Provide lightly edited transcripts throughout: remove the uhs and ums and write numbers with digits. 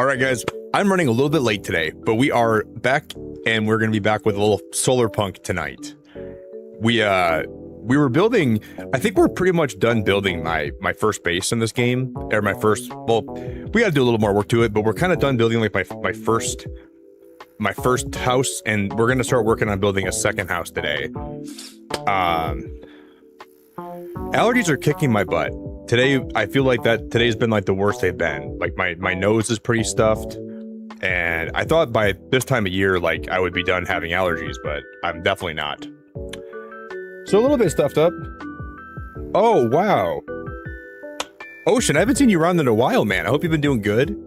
All right, guys, I'm running a little bit late today, but we are back, and we're going to be back with a little Solarpunk tonight. We were building. I think we're pretty much done building my first base in this game, or my first. Well, we got to do a little more work to it, but we're kind of done building like my first house, and we're going to start working on building a second house today. Allergies are kicking my butt. Today, I feel like today's been like the worst they've been. Like my nose is pretty stuffed, and I thought by this time of year, like I would be done having allergies, but I'm definitely not. So a little bit stuffed up. Oh, wow. Ocean, I haven't seen you around in a while, man. I hope you've been doing good.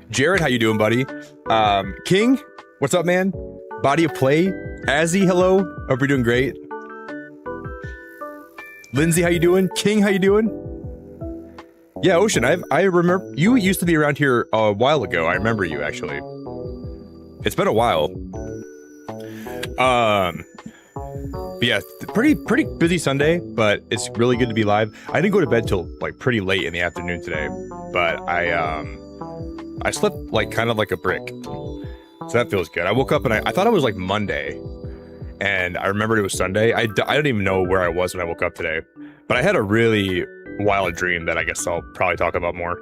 Jared, how you doing, buddy? King, what's up, man? Body of Play. Azzy, hello. Hope you're doing great. Lindsay, how you doing? King, how you doing? Yeah, Ocean, I remember you used to be around here a while ago. I remember you, actually. It's been a while. But yeah, pretty busy Sunday, but it's really good to be live. I didn't go to bed till like pretty late in the afternoon today, but I slept like kind of like a brick. So that feels good. I woke up and I thought it was like Monday, and I remembered it was Sunday. I don't even know where I was when I woke up today, but I had a really wild dream that I guess I'll probably talk about more.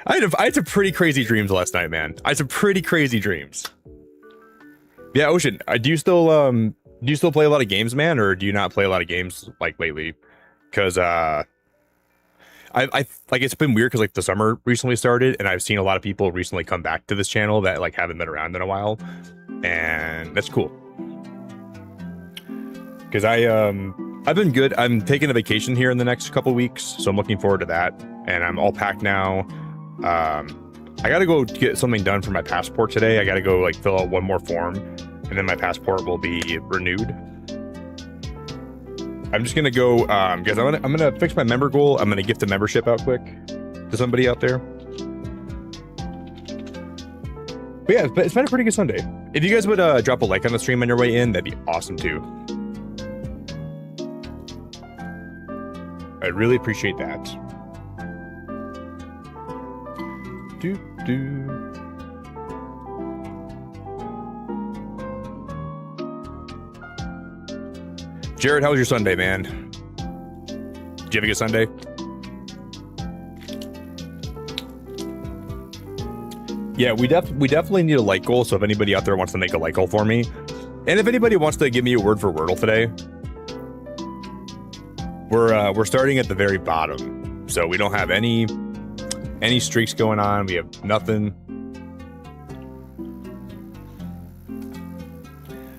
I had some pretty crazy dreams last night, man. I had some pretty crazy dreams. Yeah, Ocean, do you still play a lot of games, man, or do you not play a lot of games like lately? Because I like, it's been weird because like the summer recently started, and I've seen a lot of people recently come back to this channel that like haven't been around in a while, and that's cool. Because I've been good. I'm taking a vacation here in the next couple weeks, so I'm looking forward to that. And I'm all packed now. I gotta go get something done for my passport today. I gotta go like fill out one more form, and then my passport will be renewed. I'm just gonna go, guys. I'm gonna fix my member goal. I'm gonna gift a membership out quick to somebody out there. But yeah, it's been a pretty good Sunday. If you guys would drop a like on the stream on your way in, that'd be awesome too. I really appreciate that. Jared, how was your Sunday, man? Did you have a good Sunday? Yeah, we definitely need a like goal. So if anybody out there wants to make a like goal for me, and if anybody wants to give me a word for Wordle today, we're starting at the very bottom, so we don't have any streaks going on. We have nothing.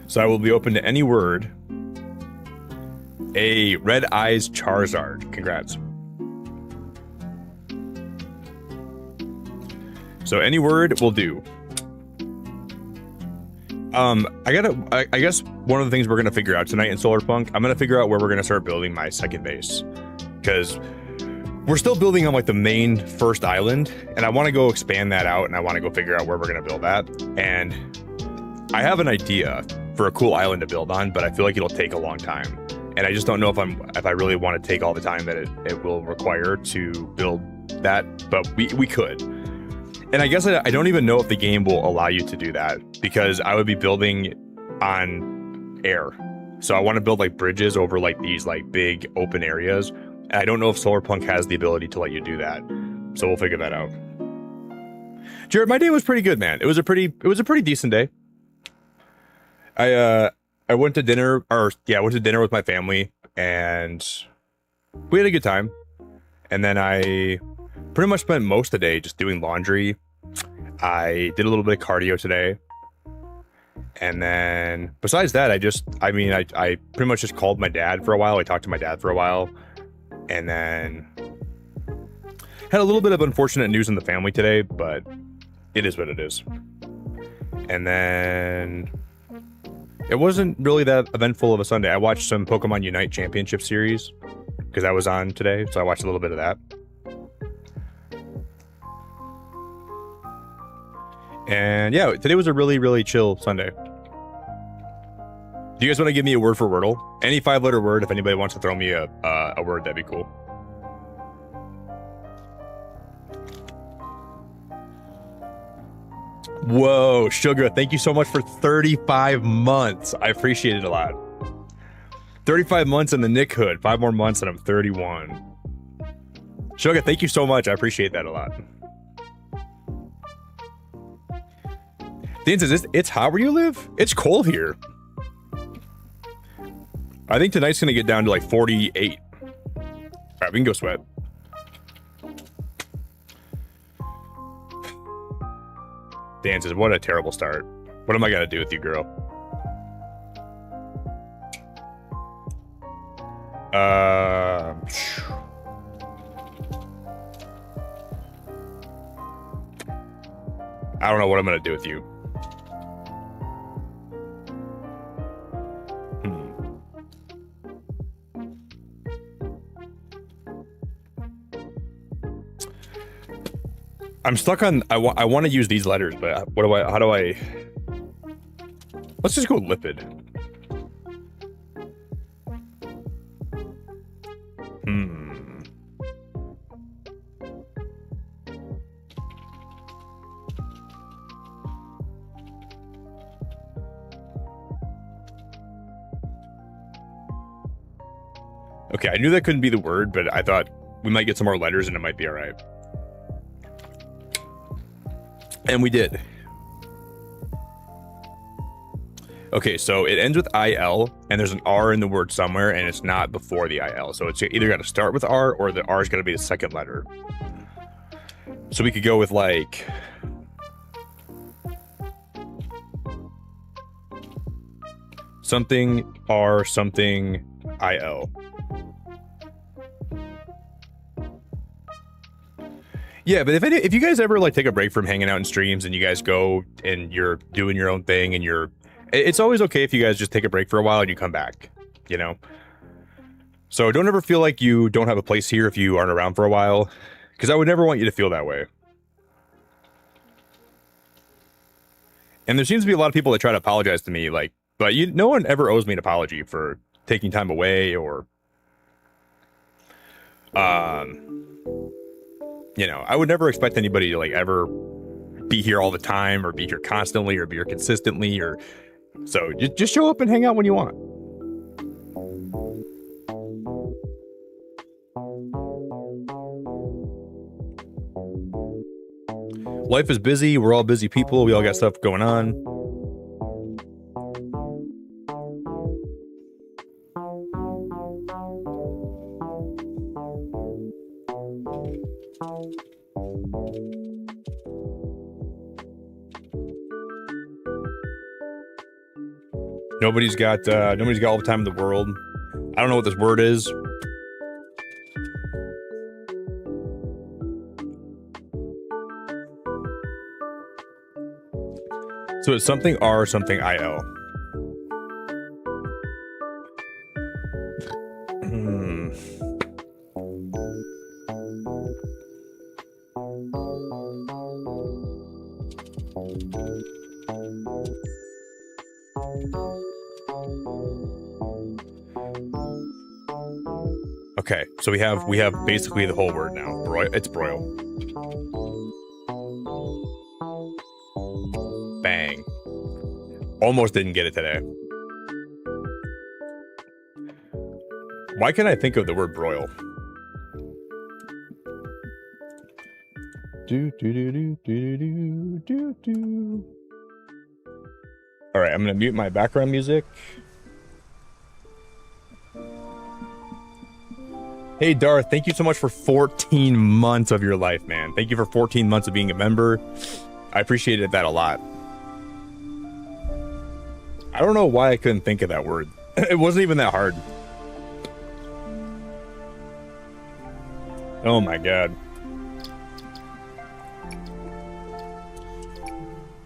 So I will be open to any word. A Red Eyes Charizard. Congrats. So any word will do. I guess one of the things we're gonna figure out tonight in Solarpunk, I'm gonna figure out where we're gonna start building my second base, because we're still building on like the main first island, and I want to go expand that out, and I want to go figure out where we're gonna build that. And I have an idea for a cool island to build on, but I feel like it'll take a long time, and I just don't know if I really want to take all the time that it will require to build that. But we could. And I guess I don't even know if the game will allow you to do that, because I would be building on air. So I want to build like bridges over like these like big open areas. And I don't know if Solarpunk has the ability to let you do that. So we'll figure that out. Jared, my day was pretty good, man. It was a pretty decent day. I went to dinner, with my family, and we had a good time. And then I pretty much spent most of the day just doing laundry. I did a little bit of cardio today. And then besides that, I pretty much just called my dad for a while. I talked to my dad for a while. And then had a little bit of unfortunate news in the family today, but it is what it is. And then it wasn't really that eventful of a Sunday. I watched some Pokemon Unite Championship Series because I was on today, so I watched a little bit of that. And yeah, today was a really, really chill Sunday. Do you guys want to give me a word for Wordle? Any 5-letter word, if anybody wants to throw me a word, that'd be cool. Whoa, Sugar, thank you so much for 35 months. I appreciate it a lot. 35 months in the Nick Hood. 5 more months and I'm 31. Sugar, thank you so much. I appreciate that a lot. Dan says, it's hot where you live? It's cold here. I think tonight's going to get down to like 48. All right, we can go sweat. Dan says, what a terrible start. What am I going to do with you, girl? I don't know what I'm going to do with you. I'm stuck on, I want to use these letters, but how do I, let's just go lipid. Okay, I knew that couldn't be the word, but I thought we might get some more letters and it might be all right. And we did. Okay, so it ends with IL, and there's an R in the word somewhere, and it's not before the IL. So it's either got to start with R, or the R is going to be the second letter. So we could go with like... something R, something IL. Yeah, but if you guys ever like take a break from hanging out in streams and you guys go and you're doing your own thing and it's always okay if you guys just take a break for a while and you come back, you know? So don't ever feel like you don't have a place here if you aren't around for a while, because I would never want you to feel that way. And there seems to be a lot of people that try to apologize to me, like, but no one ever owes me an apology for taking time away or, you know, I would never expect anybody to like ever be here all the time or be here constantly or be here consistently, or so just show up and hang out when you want. Life is busy. We're all busy people. We all got stuff going on. Nobody's got all the time in the world. I don't know what this word is. So it's something R, something IL. Okay, so we have basically the whole word now. It's broil. Bang. Almost didn't get it today. Why can't I think of the word broil? All right, I'm gonna mute my background music. Hey, Darth, thank you so much for 14 months of your life, man. Thank you for 14 months of being a member. I appreciated that a lot. I don't know why I couldn't think of that word. It wasn't even that hard. Oh my God.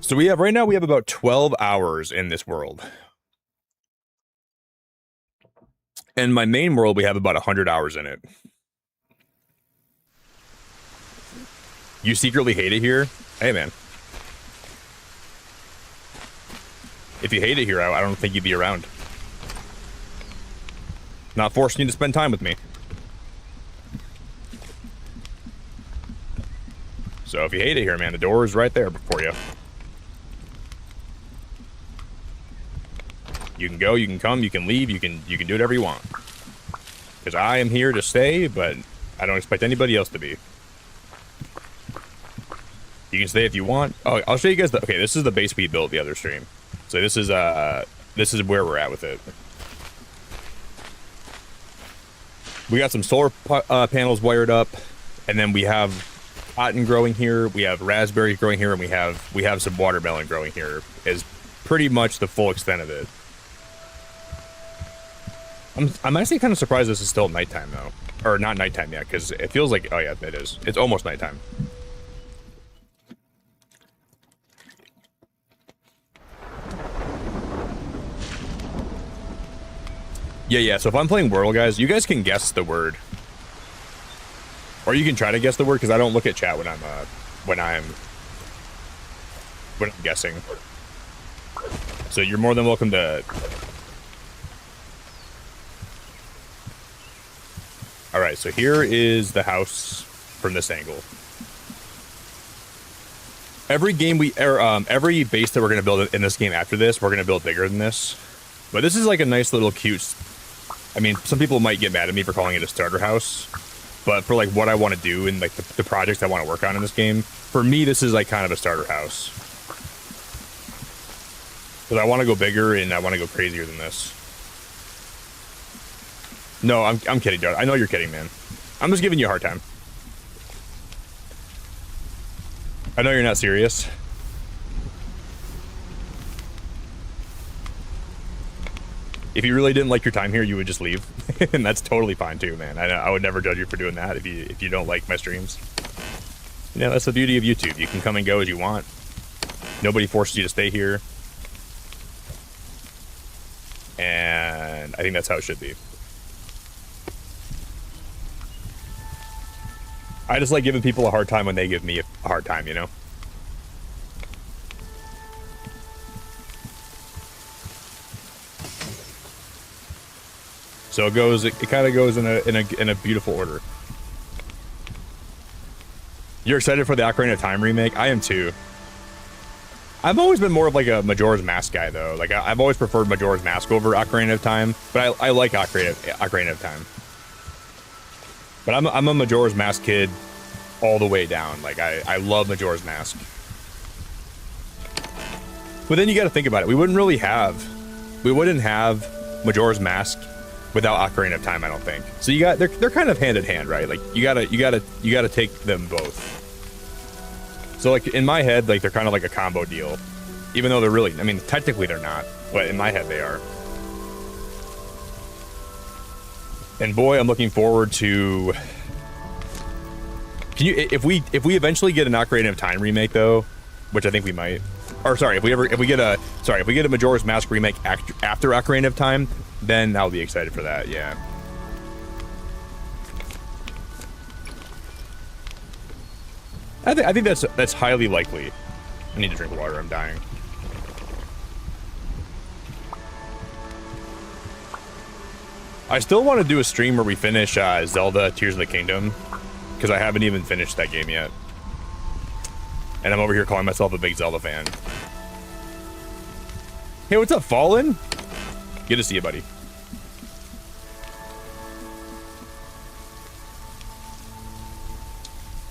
So right now we have about 12 hours in this world. In my main world, we have about 100 hours in it. You secretly hate it here? Hey, man. If you hate it here, I don't think you'd be around. Not forcing you to spend time with me. So if you hate it here, man, the door is right there for you. You can go, you can come, you can leave, you can do whatever you want. Because I am here to stay, but I don't expect anybody else to be. You can stay if you want. Oh, I'll show you guys okay, this is the base we built the other stream. So this is where we're at with it. We got some solar panels wired up, and then we have cotton growing here, we have raspberry growing here, and we have some watermelon growing here. Is pretty much the full extent of it. I'm actually kind of surprised this is still nighttime though, or not nighttime yet, because it feels like, oh yeah, it is. It's almost nighttime. Yeah. So if I'm playing World, guys, you guys can guess the word, or you can try to guess the word, because I don't look at chat when I'm guessing. So you're more than welcome to. All right, so here is the house from this angle. Every game every base that we're gonna build in this game after this, we're gonna build bigger than this. But this is like a nice little cute. I mean, some people might get mad at me for calling it a starter house, but for like what I want to do and like the projects I want to work on in this game, for me, this is like kind of a starter house. Because I want to go bigger and I want to go crazier than this. No, I'm kidding, Jared. I know you're kidding, man. I'm just giving you a hard time. I know you're not serious. If you really didn't like your time here, you would just leave. And that's totally fine too, man. I would never judge you for doing that if you don't like my streams. Yeah, that's the beauty of YouTube. You can come and go as you want. Nobody forces you to stay here. And I think that's how it should be. I just like giving people a hard time when they give me a hard time, you know? So it kind of goes in a beautiful order. You're excited for the Ocarina of Time remake? I am too. I've always been more of like a Majora's Mask guy though. Like I've always preferred Majora's Mask over Ocarina of Time, but I like Ocarina of Time. But I'm a Majora's Mask kid all the way down. Like I love Majora's Mask. But then you got to think about it. We wouldn't have Majora's Mask without Ocarina of Time, I don't think. So they're kind of hand in hand, right? Like you gotta take them both. So like in my head, like they're kind of like a combo deal, even though they're really, I mean, technically they're not, but in my head they are. And boy, I'm looking forward to. If we eventually get an Ocarina of Time remake though, which I think we might. Or sorry, if we get a Majora's Mask remake after Ocarina of Time, then I'll be excited for that. Yeah. I think that's highly likely. I need to drink water. I'm dying. I still want to do a stream where we finish Zelda Tears of the Kingdom, because I haven't even finished that game yet. And I'm over here calling myself a big Zelda fan. Hey, what's up, Fallen? Good to see you, buddy.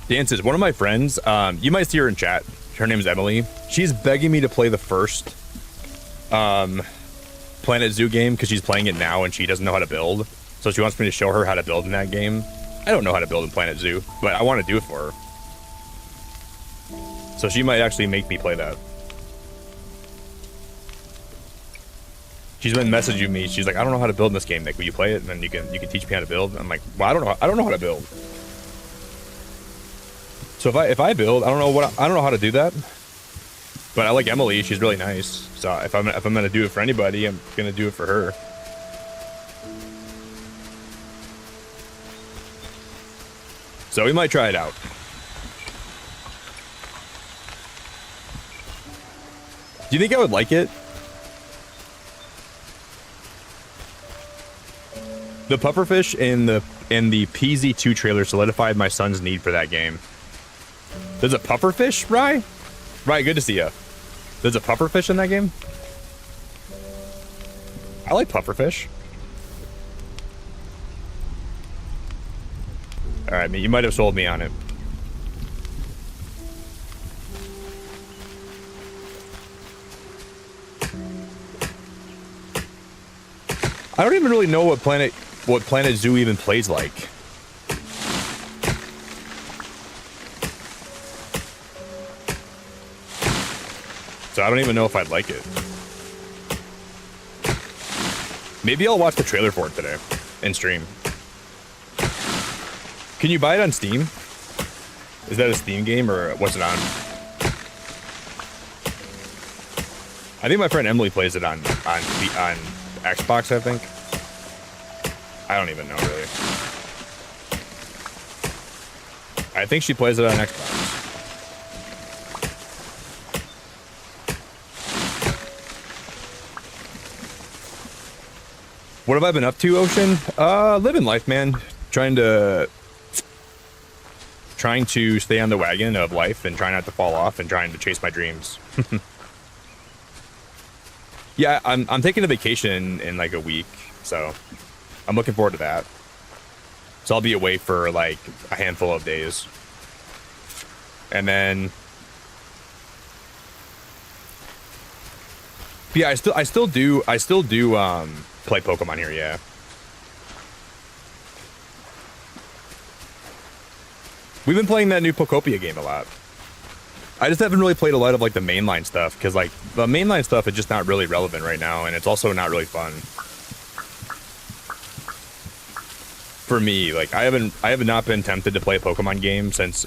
Dan says, one of my friends, you might see her in chat. Her name is Emily. She's begging me to play the first Planet Zoo game because she's playing it now and she doesn't know how to build. So she wants me to show her how to build in that game. I don't know how to build in Planet Zoo, but I want to do it for her. So she might actually make me play that. She's been messaging me. She's like, I don't know how to build in this game, Nick. Will you play it? And then you can teach me how to build. I'm like, well, I don't know how to build. So if I build, I don't know how to do that. But I like Emily. She's really nice. So if I'm gonna do it for anybody, I'm gonna do it for her. So we might try it out. Do you think I would like it? The pufferfish in the PZ2 trailer solidified my son's need for that game. There's a pufferfish, Rye? Rye, good to see you. There's a pufferfish in that game? I like pufferfish. All right, you might have sold me on it. I don't even really know what Planet Zoo even plays like. So I don't even know if I'd like it. Maybe I'll watch the trailer for it today and stream. Can you buy it on Steam? Is that a Steam game or what's it on? I think my friend Emily plays it on Xbox, I think. I don't even know, really. I think she plays it on Xbox. What have I been up to, Ocean? Living life, man. Trying to stay on the wagon of life and try not to fall off and trying to chase my dreams. Yeah, I'm taking a vacation in like a week, so I'm looking forward to that. So I'll be away for like a handful of days. And then yeah, I still do play Pokemon here, yeah. We've been playing that new Pokopia game a lot. I just haven't really played a lot of like the mainline stuff because like the mainline stuff is just not really relevant right now, and it's also not really fun for me. Like I have not been tempted to play a Pokemon game since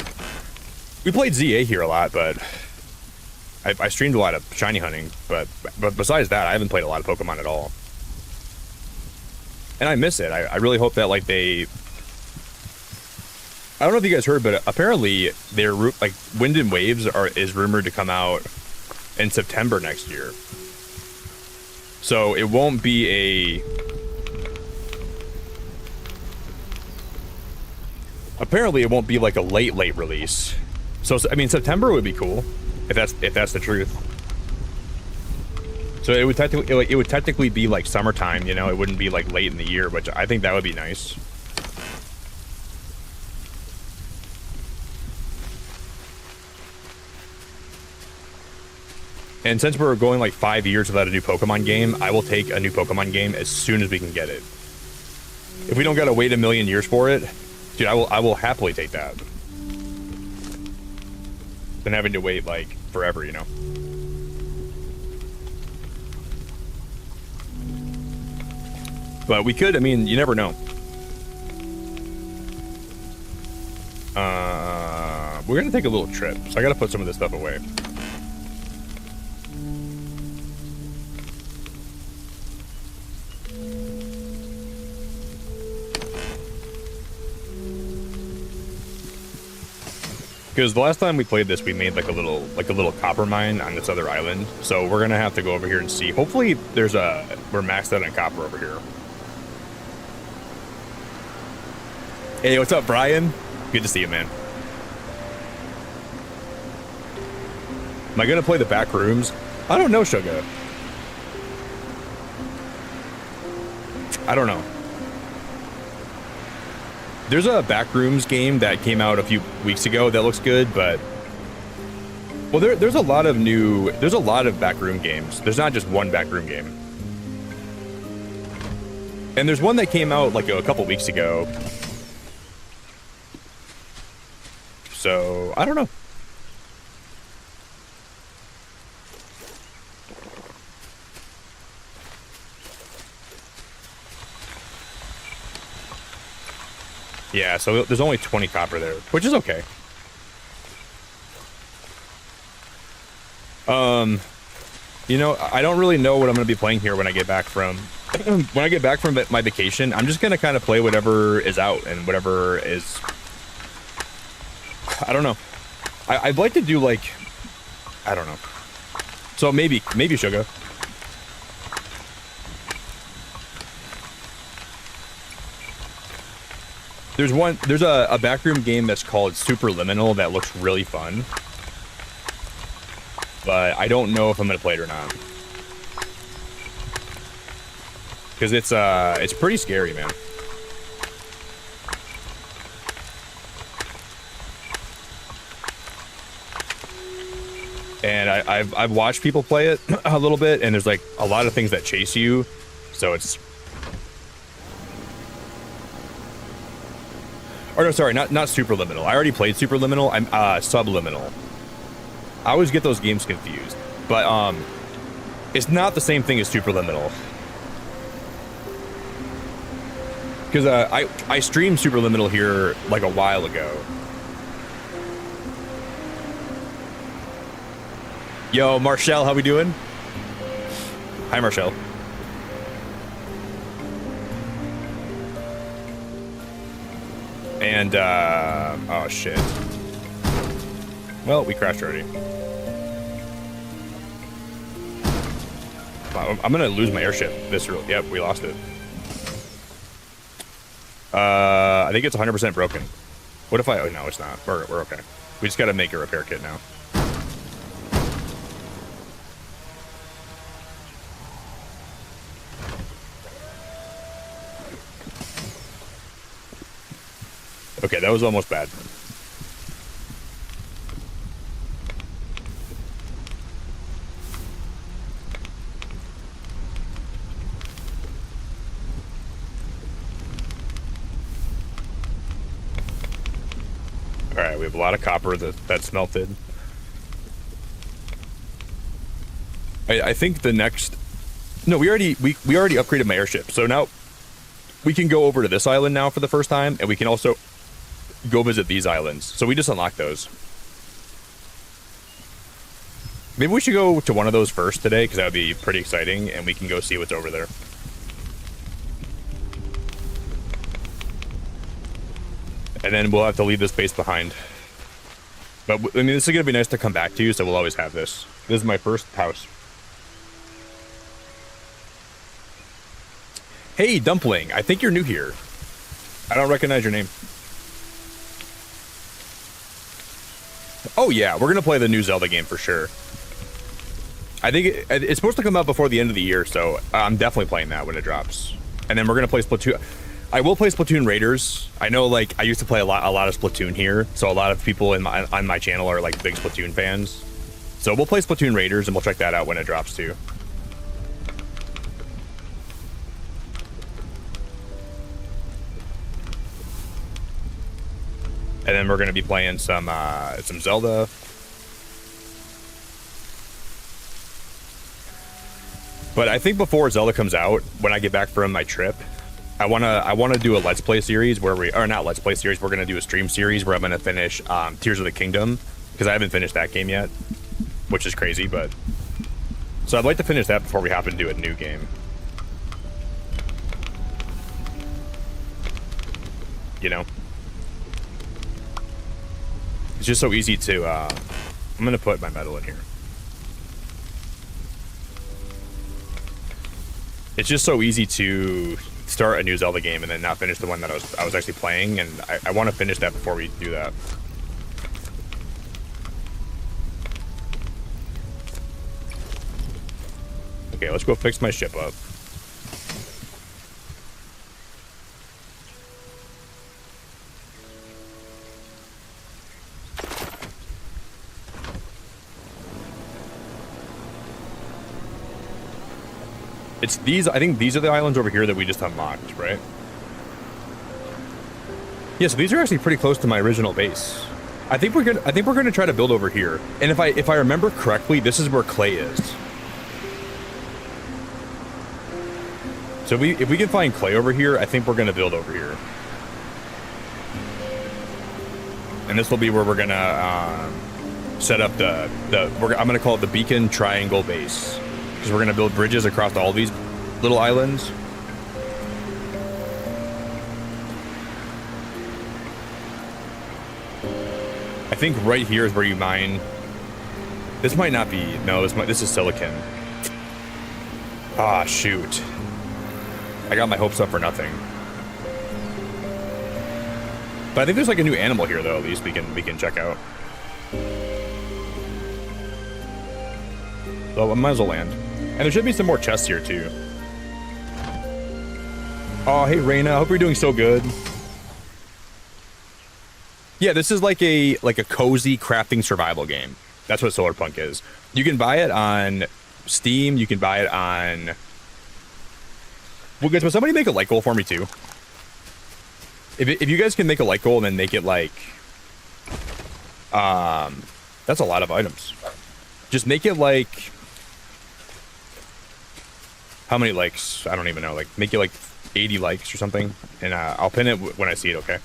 we played ZA here a lot, but I streamed a lot of shiny hunting, but besides that, I haven't played a lot of Pokemon at all, and I miss it. I really hope that like I don't know if you guys heard, but apparently their like Wind and Waves is rumored to come out in September next year. So it won't be apparently it won't be like a late release. So I mean September would be cool if that's the truth. So it would technically be like summertime, you know, it wouldn't be like late in the year, which I think that would be nice. And since we're going like 5 years without a new Pokemon game, I will take a new Pokemon game as soon as we can get it. If we don't gotta wait a million years for it, dude, I will happily take that. Than having to wait like forever, you know. But we could, I mean, you never know. We're gonna take a little trip, so I gotta put some of this stuff away. Because the last time we played this, we made like a little copper mine on this other island. So we're gonna have to go over here and see. Hopefully, we're maxed out on copper over here. Hey, what's up, Brian? Good to see you, man. Am I gonna play the back rooms? I don't know, Sugar. I don't know. There's a Backrooms game that came out a few weeks ago that looks good, but well, there's a lot of Backroom games. There's not just one Backroom game, and there's one that came out like a couple weeks ago. So I don't know. Yeah, so there's only 20 copper there, which is okay. You know, I don't really know what I'm going to be playing here when I get back from my vacation. I'm just going to kind of play whatever is out and whatever is, I don't know. I'd like to do like, I don't know. So maybe Sugar. There's a backroom game that's called Superliminal that looks really fun, but I don't know if I'm gonna play it or not. because it's pretty scary, man. And I've watched people play it a little bit, and there's like a lot of things that chase you, so it's. Or no, sorry, not Superliminal. I already played Superliminal. I'm Subliminal. I always get those games confused, but it's not the same thing as Superliminal. Because I streamed Superliminal here like a while ago. Yo, Marshall, how we doing? Hi, Marshall. And, oh shit. Well, we crashed already. I'm gonna lose my airship this real. Yep, we lost it. I think it's 100% broken. What if I? Oh no, it's not. We're okay. We just gotta make a repair kit now. Okay, that was almost bad. Alright, we have a lot of copper that's melted. I think the next... No, we already upgraded my airship, so now we can go over to this island now for the first time, and we can also go visit these islands. So we just unlocked those. Maybe we should go to one of those first today, because that would be pretty exciting, and we can go see what's over there. And then we'll have to leave this base behind. But, I mean, this is going to be nice to come back to, so we'll always have this. This is my first house. Hey, Dumpling, I think you're new here. I don't recognize your name. Oh yeah, we're gonna play the new Zelda game for sure. I think it's supposed to come out before the end of the year, so I'm definitely playing that when it drops. And then we're gonna play Splatoon. I will play Splatoon Raiders. I know, like, I used to play a lot of Splatoon here, so a lot of people on my channel are like big Splatoon fans. So we'll play Splatoon Raiders, and we'll check that out when it drops too. And then we're going to be playing some Zelda. But I think before Zelda comes out, when I get back from my trip, I wanna do a Let's Play series where or not Let's Play series. We're gonna do a stream series where I'm gonna finish Tears of the Kingdom, because I haven't finished that game yet, which is crazy. But so I'd like to finish that before we hop into a new game. You know. It's just so easy to, I'm gonna put my metal in here. It's just so easy to start a new Zelda game and then not finish the one that I was actually playing, and I want to finish that before we do that. Okay, let's go fix my ship up. It's these, I think these are the islands over here that we just unlocked, right? Yeah, so these are actually pretty close to my original base. I think we're gonna try to build over here. And if I remember correctly, this is where clay is. So if we can find clay over here, I think we're gonna build over here. And this will be where we're gonna set up I'm gonna call it the Beacon Triangle Base. Because we're going to build bridges across all these little islands. I think right here is where you mine. This might not be. No, this is silicon. Ah, shoot. I got my hopes up for nothing. But I think there's like a new animal here, though. At least we can check out. So I might as well land. And there should be some more chests here, too. Oh, hey, Reina. I hope you're doing so good. Yeah, this is like a cozy crafting survival game. That's what Solarpunk is. You can buy it on Steam. You can buy it on... Well, guys, will somebody make a light goal for me, too? If you guys can make a light goal and then make it like... That's a lot of items. Just make it like... How many likes? I don't even know. Like, make it like 80 likes or something. And I'll pin it when I see it, okay?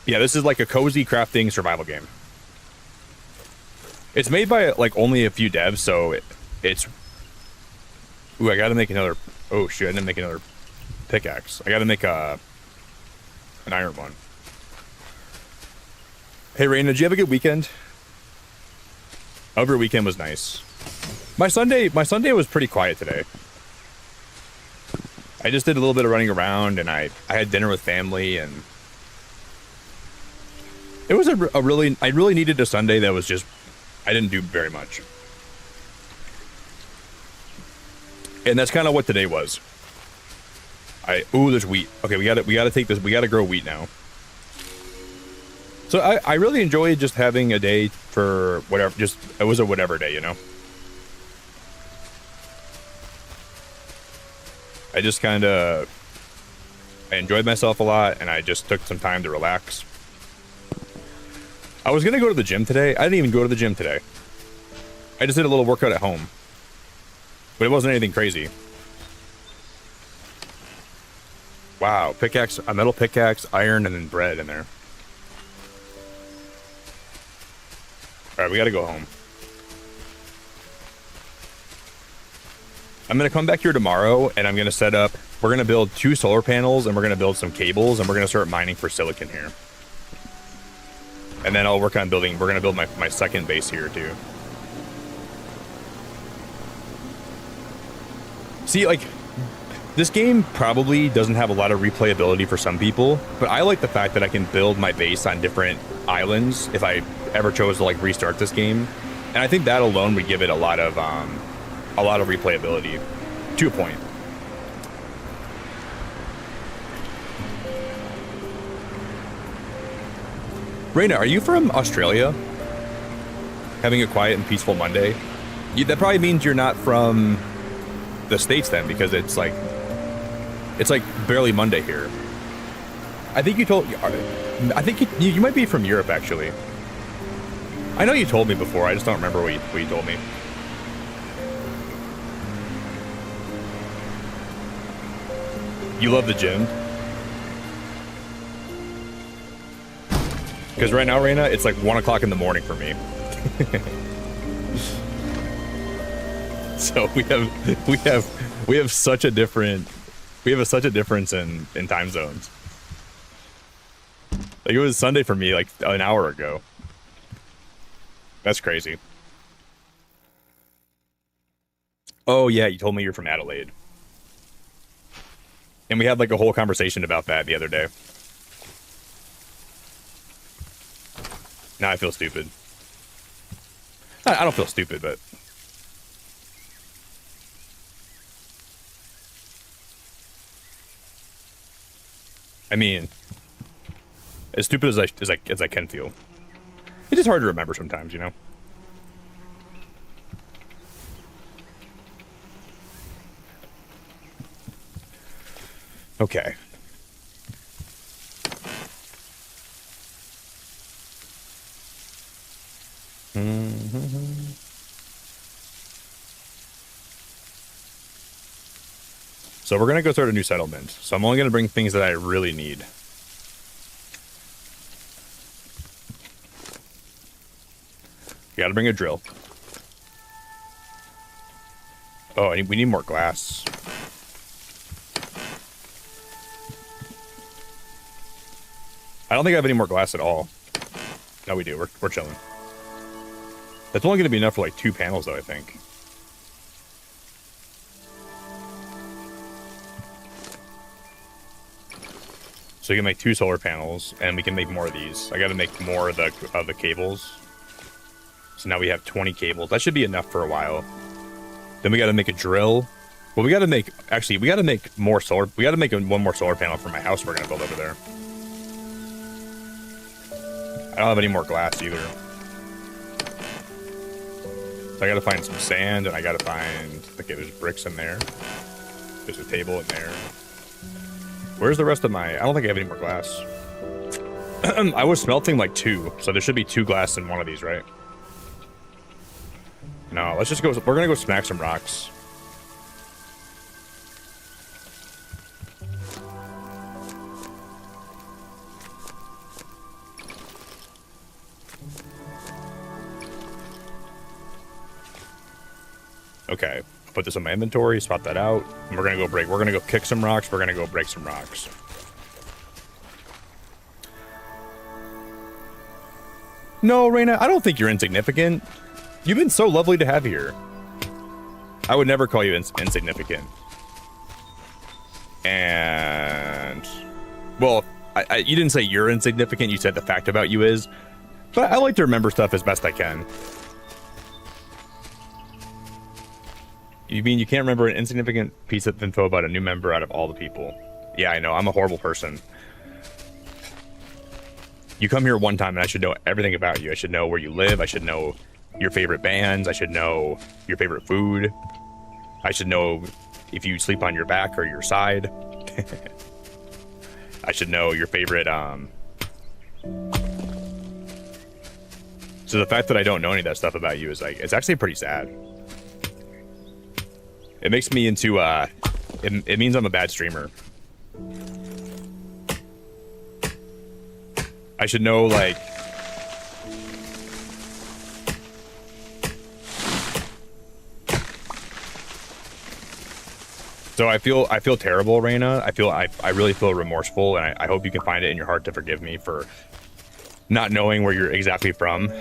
Yeah, this is like a cozy crafting survival game. It's made by like only a few devs, so it's... Ooh, I gotta make another... Oh shit, I didn't make another pickaxe. I gotta make an iron one. Hey Raina, did you have a good weekend? I hope your weekend was nice. My Sunday was pretty quiet today. I just did a little bit of running around, and I had dinner with family, and it was a really... I really needed a Sunday that was just... I didn't do very much. And that's kind of what today was. Ooh, there's wheat. Okay, we gotta take this. We gotta grow wheat now. So I really enjoyed just having a day for whatever. Just it was a whatever day, you know. I just kind of... I enjoyed myself a lot, and I just took some time to relax. I was gonna go to the gym today. I didn't even go to the gym today. I just did a little workout at home. But it wasn't anything crazy. Wow, pickaxe, a metal pickaxe, iron, and then bread in there. Alright, we gotta go home. I'm gonna come back here tomorrow, and I'm gonna set up... We're gonna build 2 solar panels, and we're gonna build some cables, and we're gonna start mining for silicon here. And then I'll work on building... We're gonna build my second base here, too. See, like... This game probably doesn't have a lot of replayability for some people, but I like the fact that I can build my base on different islands if I ever chose to like restart this game. And I think that alone would give it a lot of replayability to a point. Raina, are you from Australia? Having a quiet and peaceful Monday? That probably means you're not from the States then, because it's like barely Monday here. I think you told... I think you might be from Europe, actually. I know you told me before, I just don't remember what you told me. You love the gym? Because right now, Raina, it's like 1 o'clock in the morning for me. So we have such a different... We have such a difference in time zones. Like, it was Sunday for me, like, an hour ago. That's crazy. Oh, yeah, you told me you're from Adelaide. And we had, like, a whole conversation about that the other day. Now I feel stupid. I don't feel stupid, but... I mean, as stupid as I can feel. It's just hard to remember sometimes, you know? Okay. So we're gonna go start a new settlement. So I'm only gonna bring things that I really need. You gotta bring a drill. Oh, we need more glass. I don't think I have any more glass at all. No, we do. We're chilling. That's only gonna be enough for like 2 panels, though, I think. So we can make 2 solar panels, and we can make more of these. I gotta make more of the cables. So now we have 20 cables. That should be enough for a while. Then we gotta make a drill. Well, we got to make, actually, we got to make more solar, we got to make one more solar panel for my house we're going to build over there. I don't have any more glass either. So I got to find some sand, and I got to find, okay, there's bricks in there. There's a table in there. Where's the rest of my, I don't think I have any more glass. I was smelting like 2, so there should be 2 glass in one of these, right? No, let's just go, we're going to go smack some rocks. Okay, put this in my inventory, swap that out, and we're gonna go kick some rocks, we're gonna go break some rocks. No, Reina, I don't think you're insignificant. You've been so lovely to have here. I would never call you insignificant. And, well, you didn't say you're insignificant, you said the fact about you is, but I like to remember stuff as best I can. You mean you can't remember an insignificant piece of info about a new member out of all the people? Yeah, I know. I'm a horrible person. You come here one time and I should know everything about you. I should know where you live. I should know your favorite bands. I should know your favorite food. I should know if you sleep on your back or your side. I should know your favorite, So the fact that I don't know any of that stuff about you is like, it's actually pretty sad. It makes me into, it means I'm a bad streamer. I should know, like... So I feel terrible, Reina. I really feel remorseful, and I hope you can find it in your heart to forgive me for not knowing where you're exactly from.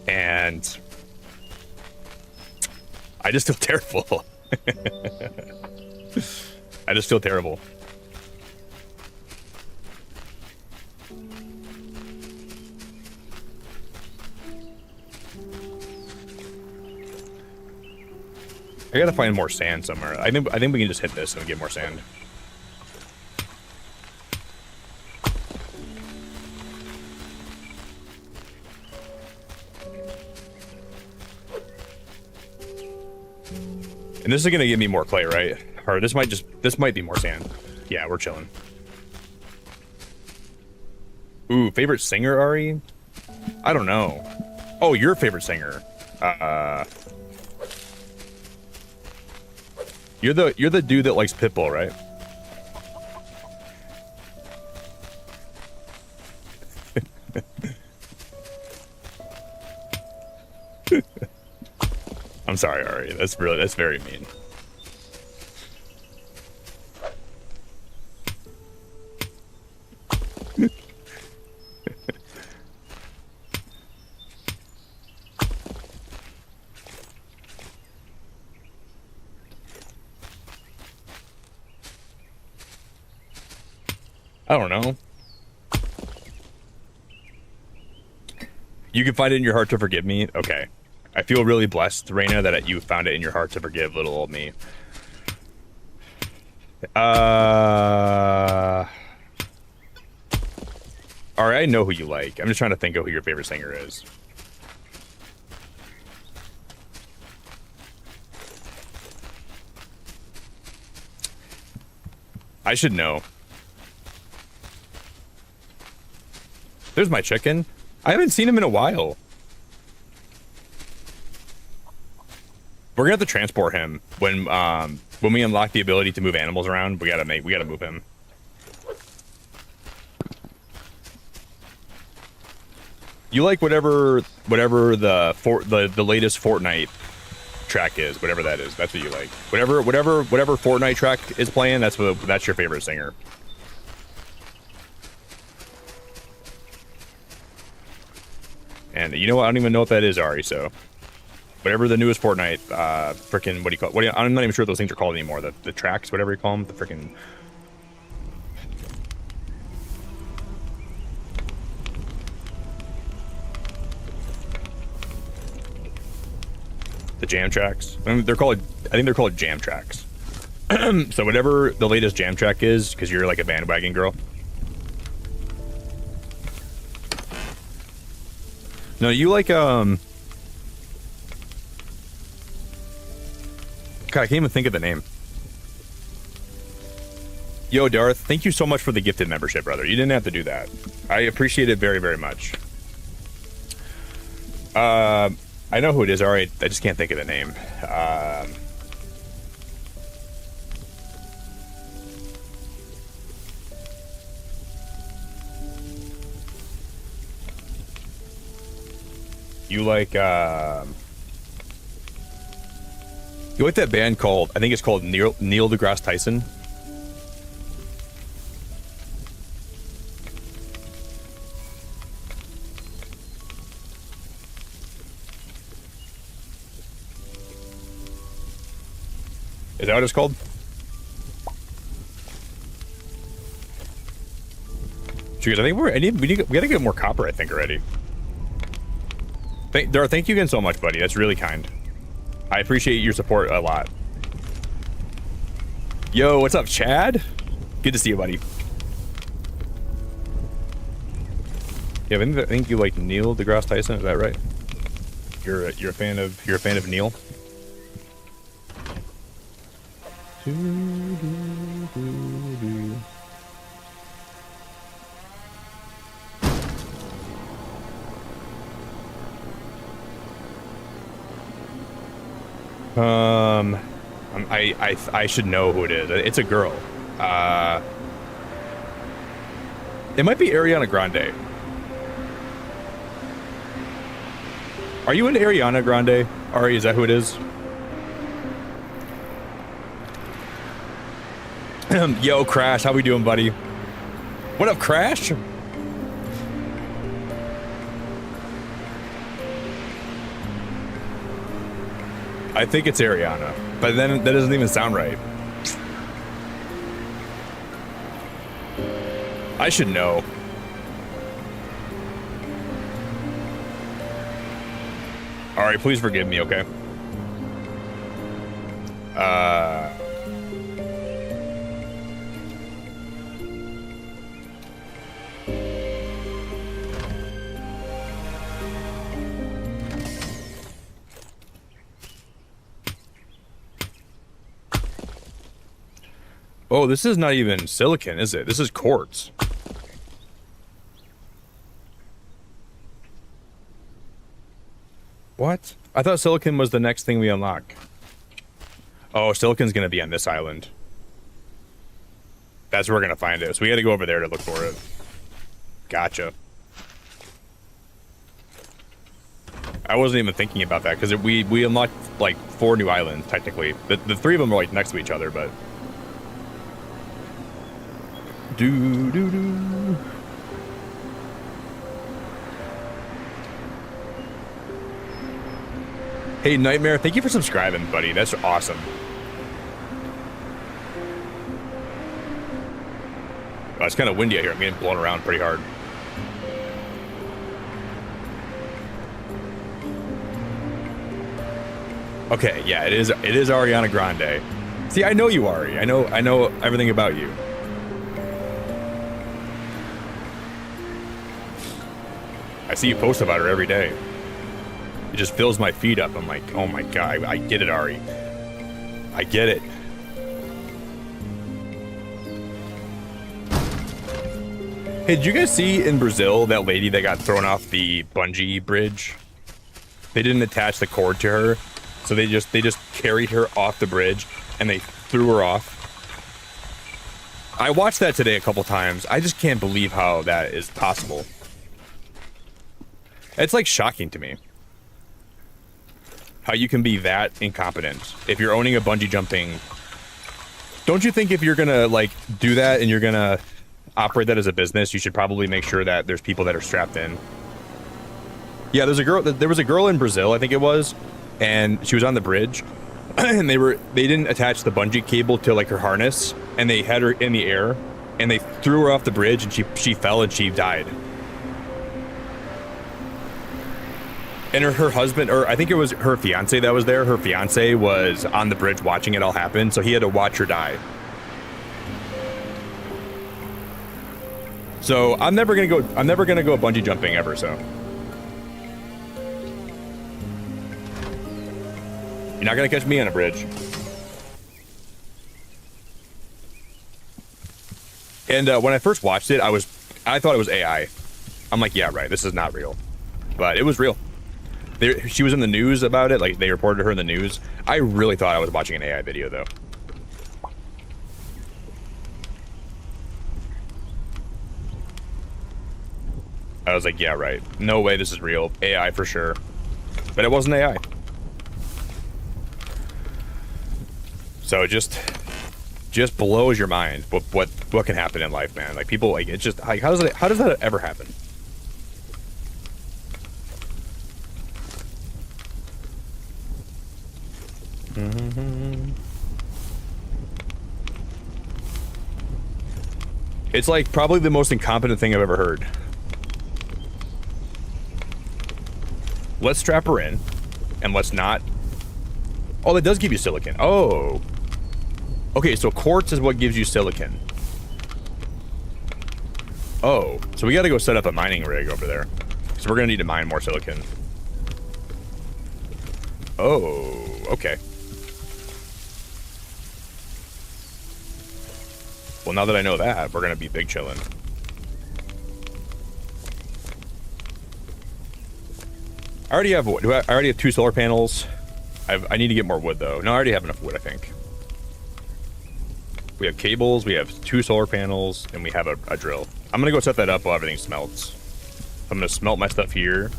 And I just feel terrible. I just feel terrible. I gotta find more sand somewhere. I think we can just hit this and get more sand. And this is gonna give me more clay, right? Or this might be more sand. Yeah, we're chilling. Ooh, favorite singer, Ari? I don't know. Oh, your favorite singer. You're the dude that likes Pitbull, right? I'm sorry, Ari. That's very mean. I don't know. You can find it in your heart to forgive me? Okay. I feel really blessed, Reina, that you found it in your heart to forgive little old me. Alright, I know who you like. I'm just trying to think of who your favorite singer is. I should know. There's my chicken. I haven't seen him in a while. We're gonna have to transport him when we unlock the ability to move animals around. We gotta move him. You like whatever the latest Fortnite track is, whatever that is. That's what you like. Whatever Fortnite track is playing, that's your favorite singer. And you know what? I don't even know what that is, Ari. So, whatever the newest Fortnite, frickin' what do you call it? I'm not even sure what those things are called anymore. The tracks, whatever you call them, the frickin'. the jam tracks. I think they're called jam tracks. So whatever the latest jam track is, because you're like a bandwagon girl. No, you like God, I can't even think of the name. Yo, Darth, thank you so much for the gifted membership, brother. You didn't have to do that. I appreciate it very, very much. I know who it is. All right, I just can't think of the name. You like that band called, I think it's called Neil deGrasse Tyson. Is that what it's called? Because I think we gotta get more copper, I think, already. Darth, thank you again so much, buddy. That's really kind. I appreciate your support a lot. Yo, what's up, Chad? Good to see you, buddy. Yeah, I think you like Neil deGrasse Tyson. Is that right? You're a fan of Neil. I should know who it is. It's a girl. It might be Ariana Grande. Are you into Ariana Grande? Ari, is that who it is? Yo, Crash, how we doing, buddy? What up, Crash? I think it's Ariana, but then that doesn't even sound right. I should know. All right, please forgive me, okay? Oh, this is not even silicon, is it? This is quartz. What? I thought silicon was the next thing we unlock. Oh, silicon's gonna be on this island. That's where we're gonna find it. So we gotta go over there to look for it. Gotcha. I wasn't even thinking about that because we unlocked like 4 new islands technically. The 3 of them are like next to each other, but. Hey, Nightmare, thank you for subscribing, buddy. That's awesome. Oh, it's kind of windy out here. I'm getting blown around pretty hard. Okay, yeah, it is Ariana Grande. See, I know you, Ari. I know everything about you. I see you post about her every day. It just fills my feed up. I'm like, oh my god, I get it, Ari. I get it. Hey, did you guys see in Brazil that lady that got thrown off the bungee bridge? They didn't attach the cord to her, so they just carried her off the bridge and they threw her off. I watched that today a couple times. I just can't believe how that is possible. It's like shocking to me how you can be that incompetent if you're owning a bungee jumping. Don't you think if you're gonna like do that and you're gonna operate that as a business, you should probably make sure that there's people that are strapped in? Yeah, there was a girl in Brazil, I think it was, and she was on the bridge and they didn't attach the bungee cable to like her harness, and they had her in the air and they threw her off the bridge and she fell and she died. And her husband, or I think it was her fiance that was there. Her fiance was on the bridge watching it all happen, so he had to watch her die. So I'm never gonna go bungee jumping ever. So you're not gonna catch me on a bridge. And when I first watched it, I thought it was AI. I'm like, yeah, right. This is not real, but it was real. She was in the news about it. Like, they reported her in the news. I really thought I was watching an AI video, though. I was like, yeah, right. No way this is real. AI for sure. But it wasn't AI. So just blows your mind what can happen in life, man. Like, people, like, it's just, like, how does that ever happen? It's like probably the most incompetent thing I've ever heard. Let's strap her in, and let's not. Oh, that does give you silicon. Oh. Okay, so quartz is what gives you silicon. Oh, so we gotta go set up a mining rig over there. So we're gonna need to mine more silicon. Oh, okay. Well, now that I know that, we're gonna be big chillin'. I already have wood. I already have 2 solar panels. I need to get more wood though. No, I already have enough wood, I think. We have cables, we have 2 solar panels, and we have a drill. I'm gonna go set that up while everything smelts. I'm gonna smelt my stuff here.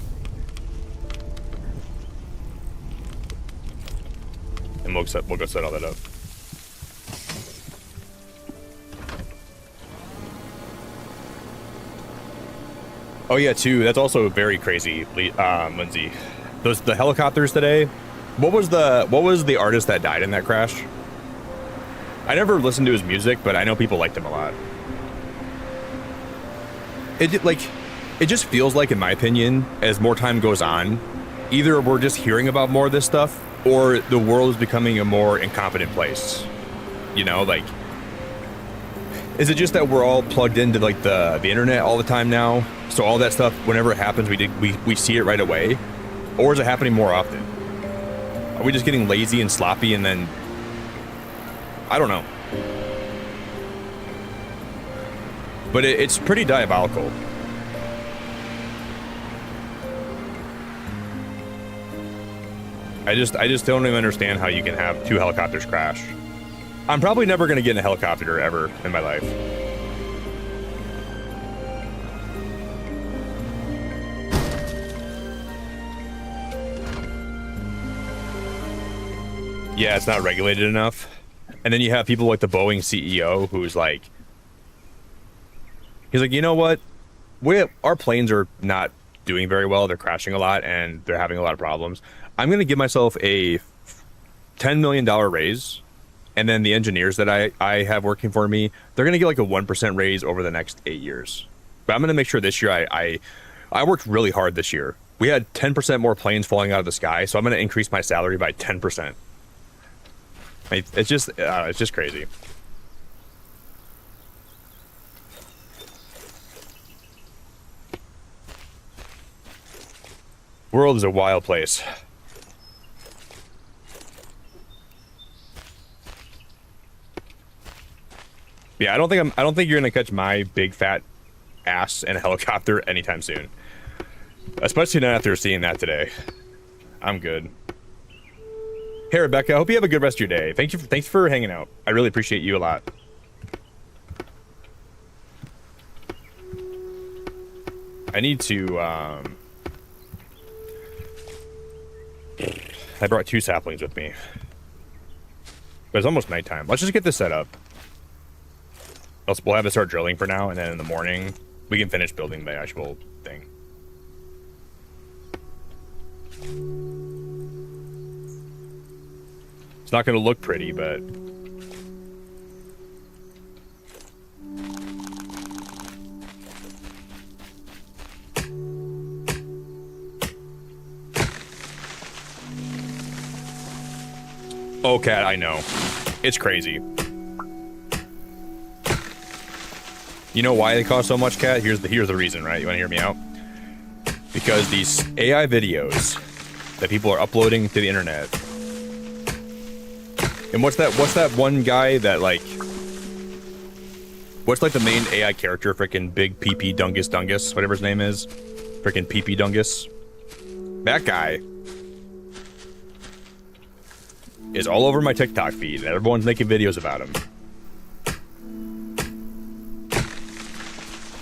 And we'll go set all that up. Oh yeah, too. That's also very crazy, Lindsay. The helicopters today. What was the artist that died in that crash? I never listened to his music, but I know people liked him a lot. It just feels like, in my opinion, as more time goes on, either we're just hearing about more of this stuff, or the world is becoming a more incompetent place. You know, like, is it just that we're all plugged into like the internet all the time now? So all that stuff, whenever it happens, we see it right away, or is it happening more often? Are we just getting lazy and sloppy, and then I don't know. But it's pretty diabolical. I just don't even understand how you can have 2 helicopters crash. I'm probably never going to get in a helicopter ever in my life. Yeah, it's not regulated enough. And then you have people like the Boeing CEO who's like, he's like, you know what? Our planes are not doing very well. They're crashing a lot and they're having a lot of problems. I'm going to give myself a $10 million raise. And then the engineers that I have working for me, they're going to get like a 1% raise over the next 8 years. But I'm going to make sure this year I worked really hard this year. We had 10% more planes falling out of the sky. So I'm going to increase my salary by 10%. It's just crazy. World is a wild place. Yeah, I don't think you're gonna catch my big fat ass in a helicopter anytime soon. Especially not after seeing that today. I'm good. Hey Rebecca, I hope you have a good rest of your day. Thanks for hanging out. I really appreciate you a lot. I need to I brought 2 saplings with me. But it's almost nighttime. Let's just get this set up. Else we'll have to start drilling for now, and then in the morning we can finish building the actual thing. It's not going to look pretty, but Oh, Cat, I know. It's crazy. You know why they cost so much, Cat? Here's the reason, right? You want to hear me out? Because these AI videos that people are uploading to the internet. And what's that one guy that, like, what's like the main AI character? Frickin' Big PP Dungus, whatever his name is. Frickin' PP Dungus. That guy is all over my TikTok feed, and everyone's making videos about him.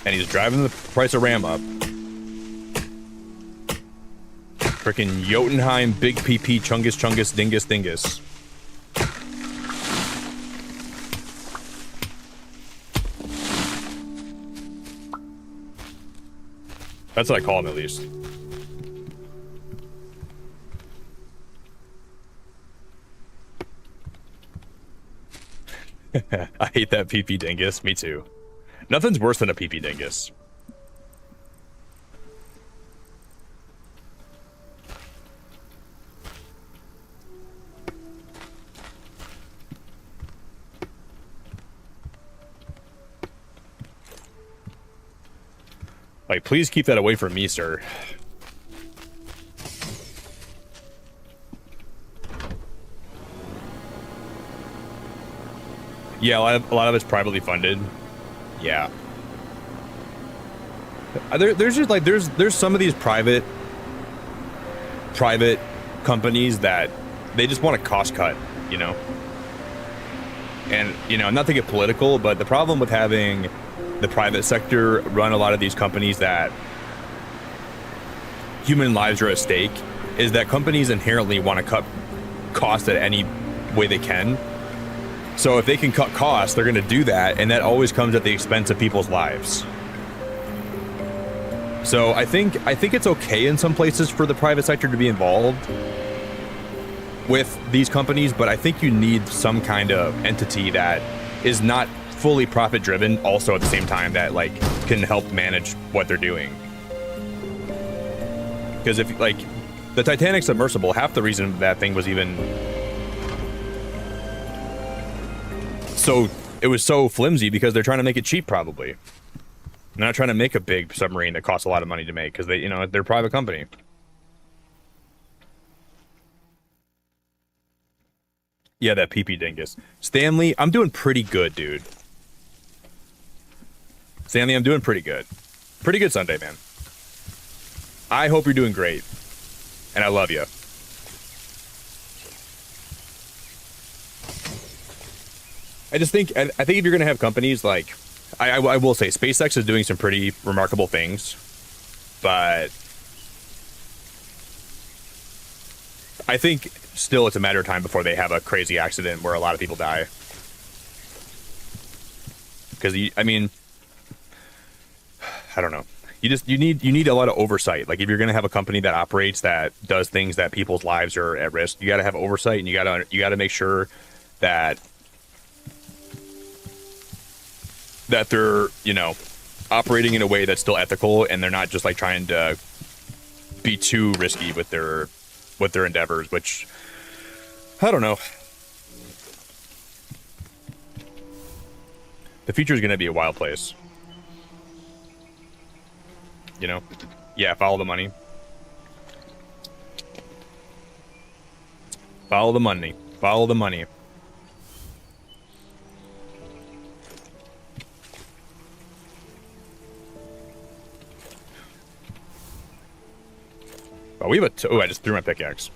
And he's driving the price of RAM up. Frickin' Jotunheim, Big PP, Chungus, Dingus. That's what I call him, at least. I hate that PP Dingus. Me too. Nothing's worse than a PP Dingus. Like, please keep that away from me, sir. Yeah, a lot of it's privately funded. Yeah. There's just like there's some of these private companies that they just want to cost cut, you know. And not to get political, but the problem with having the private sector run a lot of these companies that human lives are at stake is that companies inherently want to cut costs at any way they can. So if they can cut costs, they're going to do that, and that always comes at the expense of people's lives. So I think it's okay in some places for the private sector to be involved with these companies, but I think you need some kind of entity that is not fully profit driven also at the same time that like can help manage what they're doing. Because if like the Titanic submersible, half the reason that thing was even it was so flimsy because they're trying to make it cheap, probably. They're not trying to make a big submarine that costs a lot of money to make because they're a private company. Yeah, that PP Dingus. Stanley, I'm doing pretty good, dude. Stanley, I'm doing pretty good. Pretty good Sunday, man. I hope you're doing great. And I love you. I think if you're going to have companies like... I will say, SpaceX is doing some pretty remarkable things. But... I think still it's a matter of time before they have a crazy accident where a lot of people die. Because, I mean... I don't know. You need a lot of oversight. Like if you're going to have a company that operates, that does things that people's lives are at risk, you got to have oversight, and you got to make sure that they're, operating in a way that's still ethical, and they're not just like trying to be too risky with their endeavors, which I don't know. The future is going to be a wild place. Yeah, follow the money. Follow the money. Follow the money. Oh, we have I just threw my pickaxe.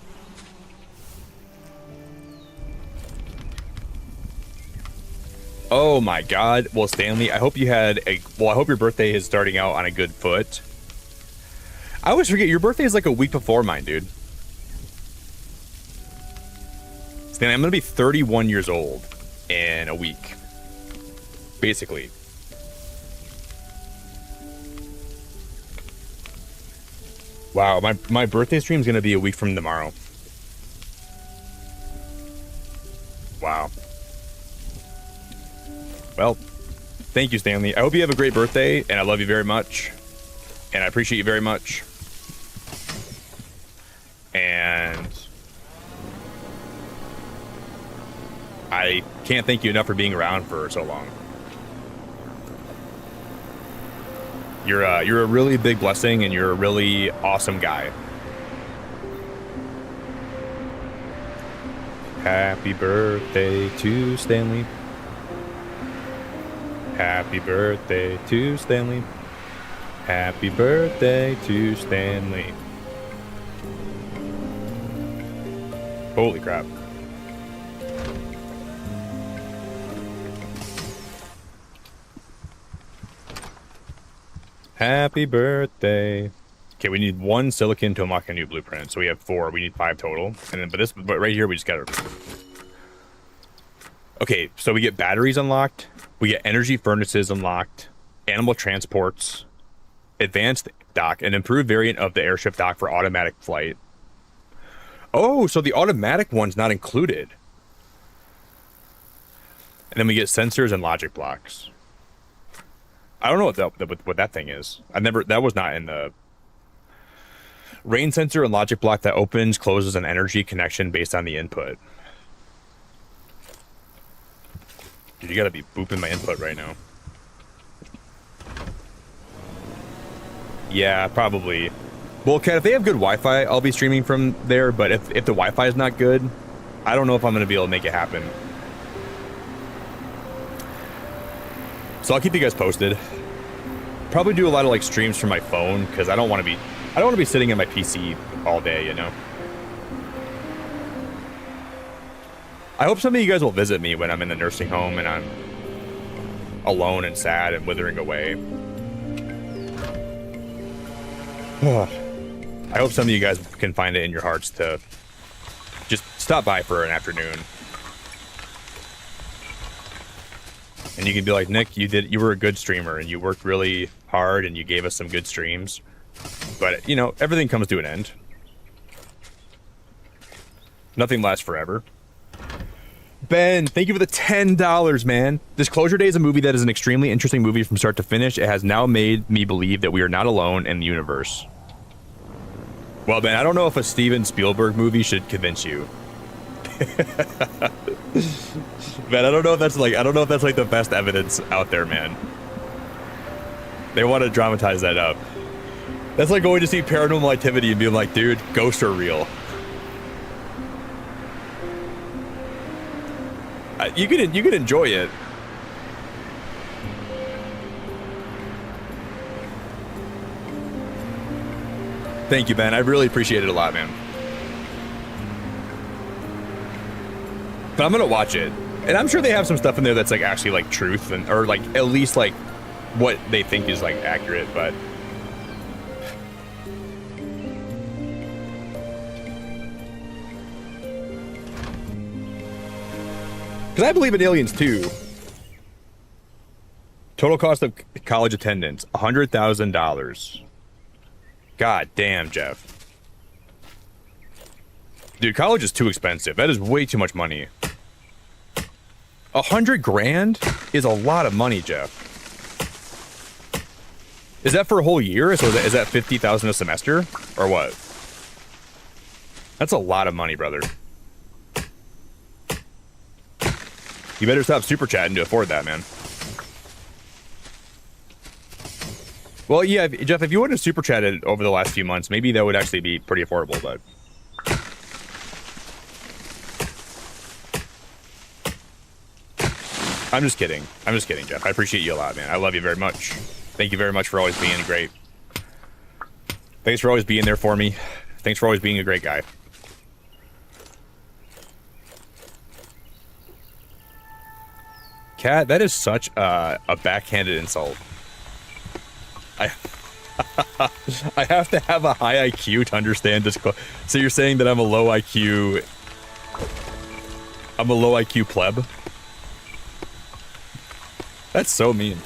Oh my god. Well, Stanley, I hope your birthday is starting out on a good foot. I always forget, your birthday is like a week before mine, dude. Stanley, I'm gonna be 31 years old in a week. Basically. Wow, my birthday stream is gonna be a week from tomorrow. Wow. Well, thank you, Stanley. I hope you have a great birthday, and I love you very much. And I appreciate you very much. And I can't thank you enough for being around for so long. You're a really big blessing, and you're a really awesome guy. Happy birthday to Stanley. Happy birthday to Stanley. Happy birthday to Stanley. Holy crap. Happy birthday. Okay, we need 1 silicon to unlock a new blueprint. So we have 4. We need 5 total. And then, but right here we just got to. Okay, so we get batteries unlocked. We get energy furnaces unlocked. Animal transports. Advanced dock. An improved variant of the airship dock for automatic flight. Oh, so the automatic one's not included. And then we get sensors and logic blocks. I don't know what that thing is. That was not in the rain sensor and logic block that opens, closes an energy connection based on the input. Dude, you gotta be booping my input right now. Yeah, probably. Well, Kat, if they have good Wi-Fi, I'll be streaming from there, but if the Wi-Fi is not good, I don't know if I'm gonna be able to make it happen. So I'll keep you guys posted. Probably do a lot of like streams from my phone because I don't want to be sitting at my PC all day, you know. I hope some of you guys will visit me when I'm in the nursing home and I'm alone and sad and withering away. I hope some of you guys can find it in your hearts to just stop by for an afternoon. And you can be like, Nick, you were a good streamer and you worked really hard and you gave us some good streams. But, you know, everything comes to an end. Nothing lasts forever. Ben, thank you for the $10, man. Disclosure Day is a movie that is an extremely interesting movie from start to finish. It has now made me believe that we are not alone in the universe. Well, Ben, I don't know if a Steven Spielberg movie should convince you. Man, I don't know if that's like the best evidence out there, man. They want to dramatize that up. That's like going to see Paranormal Activity and being like, dude, ghosts are real. You can enjoy it. Thank you, Ben. I really appreciate it a lot, man. But I'm gonna watch it, and I'm sure they have some stuff in there that's like actually like truth and or like at least like what they think is like accurate, but. Because I believe in aliens too. Total cost of college attendance, $100,000. God damn, Jeff. Dude, college is too expensive. That is way too much money. 100 grand is a lot of money, Jeff. Is that for a whole year? So is that 50,000 a semester or what? That's a lot of money, brother. You better stop super chatting to afford that, man. Well, yeah, Jeff, if you wouldn't have super chatted over the last few months, maybe that would actually be pretty affordable, but. I'm just kidding. I'm just kidding, Jeff. I appreciate you a lot, man. I love you very much. Thank you very much for always being great. Thanks for always being there for me. Thanks for always being a great guy. Cat, that is such a backhanded insult. I have to have a high IQ to understand this. So you're saying that I'm a low IQ pleb? That's so mean.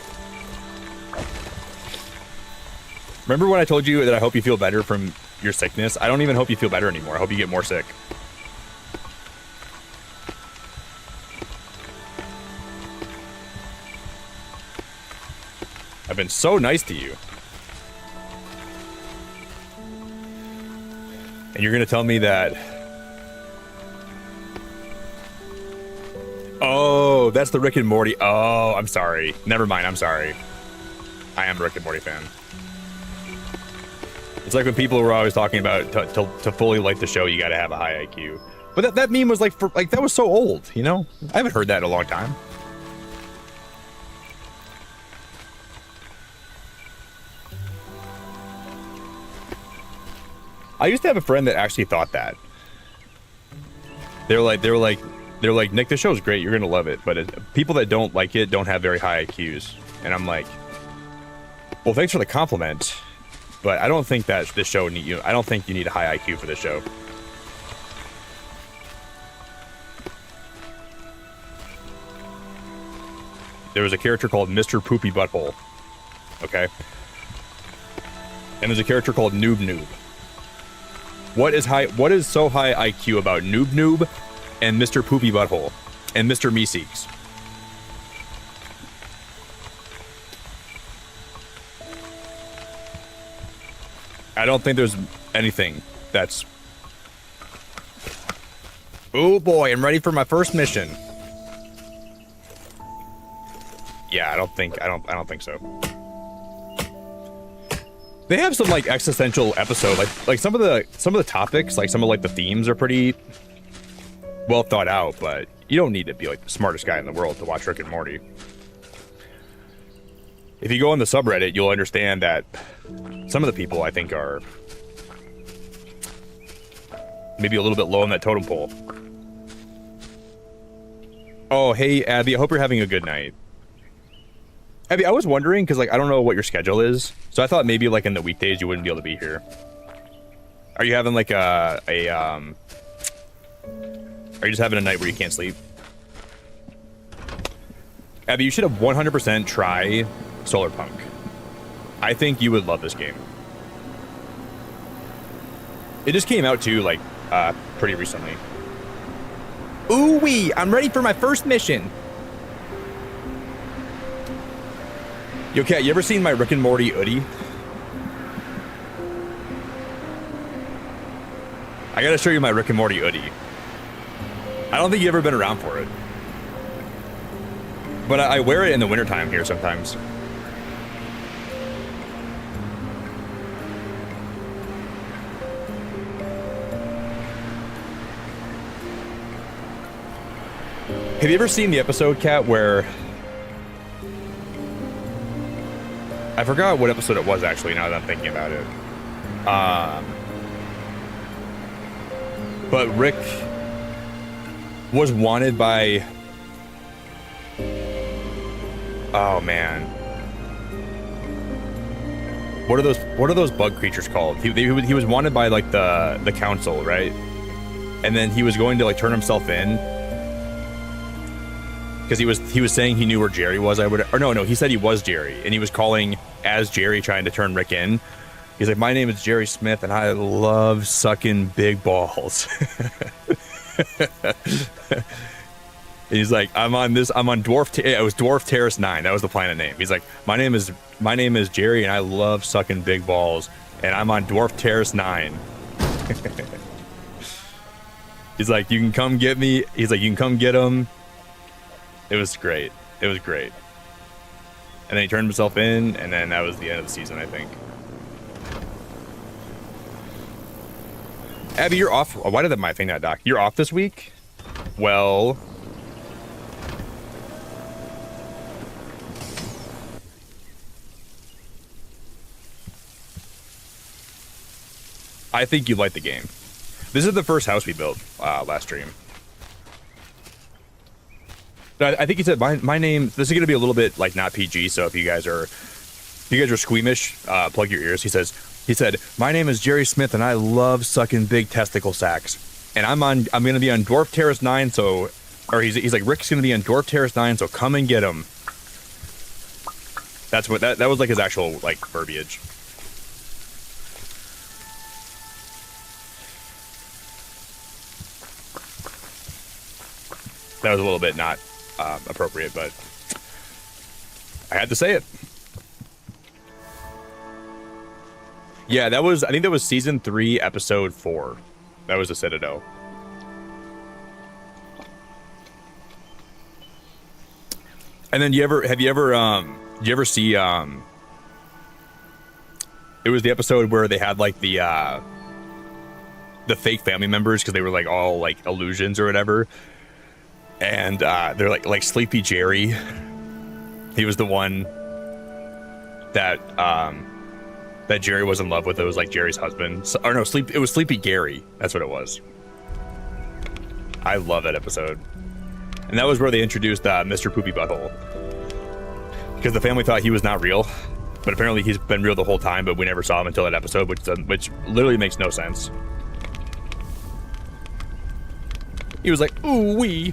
Remember when I told you that I hope you feel better from your sickness? I don't even hope you feel better anymore. I hope you get more sick. I've been so nice to you. And you're gonna tell me that Oh, that's the Rick and Morty. Oh, I'm sorry. Never mind. I'm sorry. I am a Rick and Morty fan. It's like when people were always talking about to fully like the show, you got to have a high IQ. But that meme was like that was so old, you know? I haven't heard that in a long time. I used to have a friend that actually thought that. They were like, Nick, this show's great. You're gonna love it. But people that don't like it don't have very high IQs. And I'm like, well, thanks for the compliment, but I don't think that this show I don't think you need a high IQ for this show. There was a character called Mr. Poopy Butthole. Okay. And there's a character called Noob Noob. What is so high IQ about Noob Noob and Mr. Poopy Butthole and Mr. Meeseeks? I don't think there's anything that's... Oh boy, I'm ready for my first mission. Yeah, I don't think so. They have some like existential episode, like some of the topics, like some of like the themes are pretty well thought out, but you don't need to be like the smartest guy in the world to watch Rick and Morty. If you go on the subreddit, you'll understand that some of the people I think are maybe a little bit low on that totem pole. Oh, hey Abby, I hope you're having a good night. Abby, I was wondering, because, like, I don't know what your schedule is, so I thought maybe, like, in the weekdays you wouldn't be able to be here. Are you having, like, are you just having a night where you can't sleep? Abby, you should have 100% try Solarpunk. I think you would love this game. It just came out, too, like, pretty recently. Ooh-wee, I'm ready for my first mission. Yo, Kat, you ever seen my Rick and Morty hoodie? I gotta show you my Rick and Morty hoodie. I don't think you've ever been around for it. But I wear it in the wintertime here sometimes. Have you ever seen the episode, Kat, where... I forgot what episode it was, actually, now that I'm thinking about it. But Rick was wanted by... Oh, man. What are those bug creatures called? He was wanted by, like, the council, right? And then he was going to, like, turn himself in. Because he was saying he knew where Jerry was. No, he said he was Jerry, and he was calling as Jerry, trying to turn Rick in. He's like, my name is Jerry Smith, and I love sucking big balls. He's like, it was Dwarf Terrace 9. That was the planet name. He's like, my name is Jerry, and I love sucking big balls, and I'm on Dwarf Terrace 9. He's like, you can come get me. He's like, you can come get him. It was great. It was great. And then he turned himself in, and then that was the end of the season, I think. Abby, you're off. Why did my thing not dock? You're off this week? Well... I think you like the game. This is the first house we built last stream. I think he said my name. This is gonna be a little bit like not PG. So if you guys are squeamish, plug your ears. He said my name is Jerry Smith and I love sucking big testicle sacks. And I'm gonna be on Dwarf Terrace 9. So, or he's like Rick's gonna be on Dwarf Terrace 9. So come and get him. That's what that was like his actual like verbiage. That was a little bit not appropriate, but I had to say it. Yeah, I think that was season 3, episode 4. That was the Citadel. And then have you ever see it was the episode where they had like the fake family members because they were like all like illusions or whatever, and they're like Sleepy Jerry. He was the one that that Jerry was in love with. It was like Jerry's husband. Or no, it was Sleepy Gary. That's what it was. I love that episode. And that was where they introduced Mr. Poopy Butthole. Because the family thought he was not real. But apparently he's been real the whole time, but we never saw him until that episode, which literally makes no sense. He was like, ooh wee.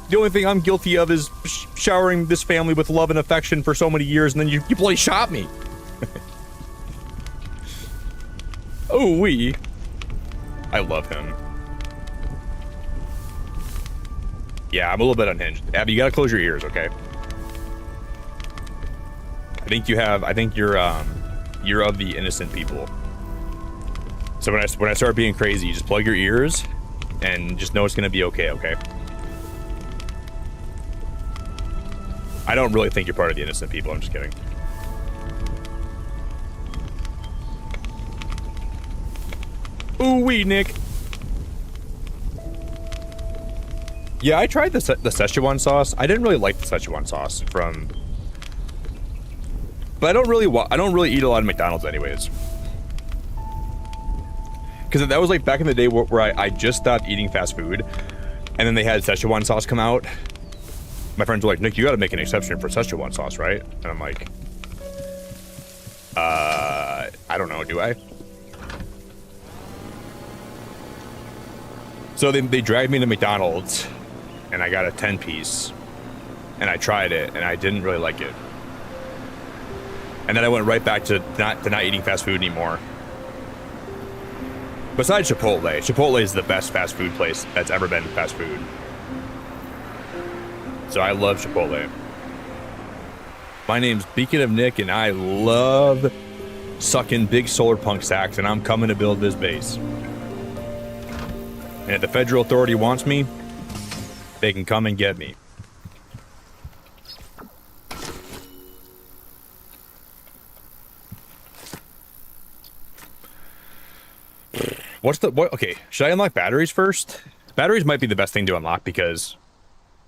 The only thing I'm guilty of is showering this family with love and affection for so many years, and then you bloody shot me. Oh wee. I love him. Yeah, I'm a little bit unhinged. Abby, you gotta close your ears, okay? I think you're of the innocent people. So when I start being crazy, you just plug your ears and just know it's gonna be okay, okay? I don't really think you're part of the innocent people, I'm just kidding. Ooh wee, Nick. Yeah, I tried the Szechuan sauce. I didn't really like the Szechuan sauce from... But I don't really eat a lot of McDonald's anyways. Because that was like back in the day where I just stopped eating fast food. And then they had Szechuan sauce come out. My friends were like, Nick, you gotta make an exception for Szechuan sauce, right? And I'm like... I don't know, do I? So they dragged me to McDonald's. And I got a 10-piece. And I tried it, and I didn't really like it. And then I went right back to not eating fast food anymore. Besides Chipotle. Chipotle is the best fast food place that's ever been fast food. So I love Chipotle. My name's Beacon of Nick, and I love sucking big Solarpunk sacks, and I'm coming to build this base. And if the federal authority wants me, they can come and get me. Okay, should I unlock batteries first? Batteries might be the best thing to unlock because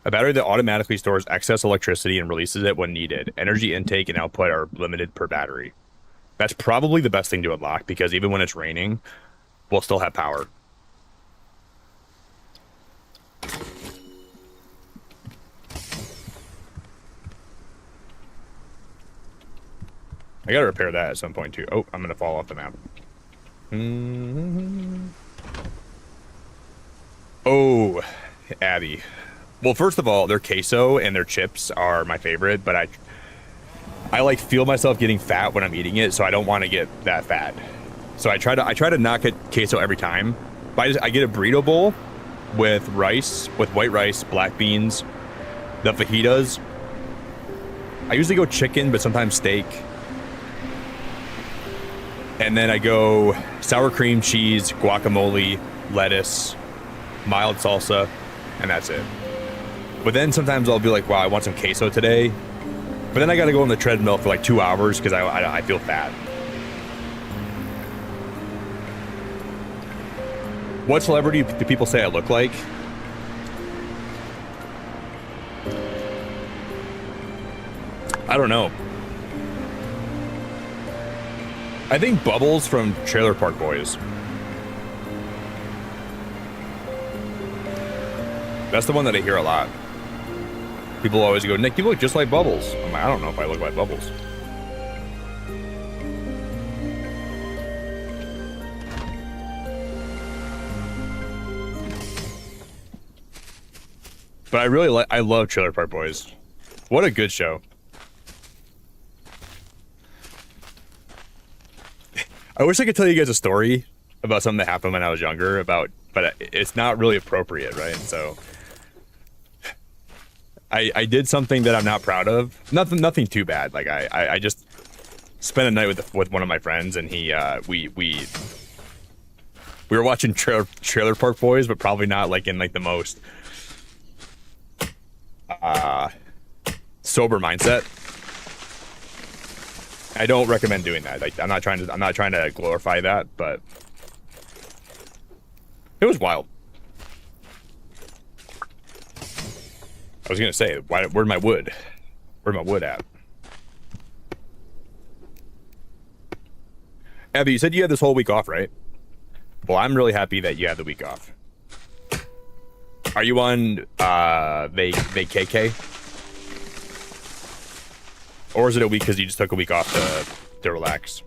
a battery that automatically stores excess electricity and releases it when needed. Energy intake and output are limited per battery. That's probably the best thing to unlock because even when it's raining, we'll still have power. I gotta repair that at some point too. Oh, I'm gonna fall off the map. Oh, Abby. Well, first of all, their queso and their chips are my favorite, but I like feel myself getting fat when I'm eating it, so I don't want to get that fat. So I try to not get queso every time. But I get a burrito bowl with rice, with white rice, black beans, the fajitas. I usually go chicken, but sometimes steak. And then I go sour cream, cheese, guacamole, lettuce, mild salsa, and that's it. But then sometimes I'll be like, wow, I want some queso today. But then I gotta go on the treadmill for like 2 hours because I feel fat. What celebrity do people say I look like? I don't know. I think Bubbles from Trailer Park Boys. That's the one that I hear a lot. People always go, Nick, you look just like Bubbles. I'm like, I don't know if I look like Bubbles. But I love Trailer Park Boys. What a good show. I wish I could tell you guys a story about something that happened when I was younger, but it's not really appropriate, right? So I did something that I'm not proud of. Nothing too bad. Like I just spent a night with one of my friends, and we were watching Trailer Park Boys, but probably not like in like the most sober mindset. I don't recommend doing that. Like, I'm not trying to glorify that, but it was wild. I was gonna say, where'd my wood? Where'd my wood at? Abby, you said you had this whole week off, right? Well, I'm really happy that you had the week off. Are you on vacay? Or is it a week because you just took a week off to relax?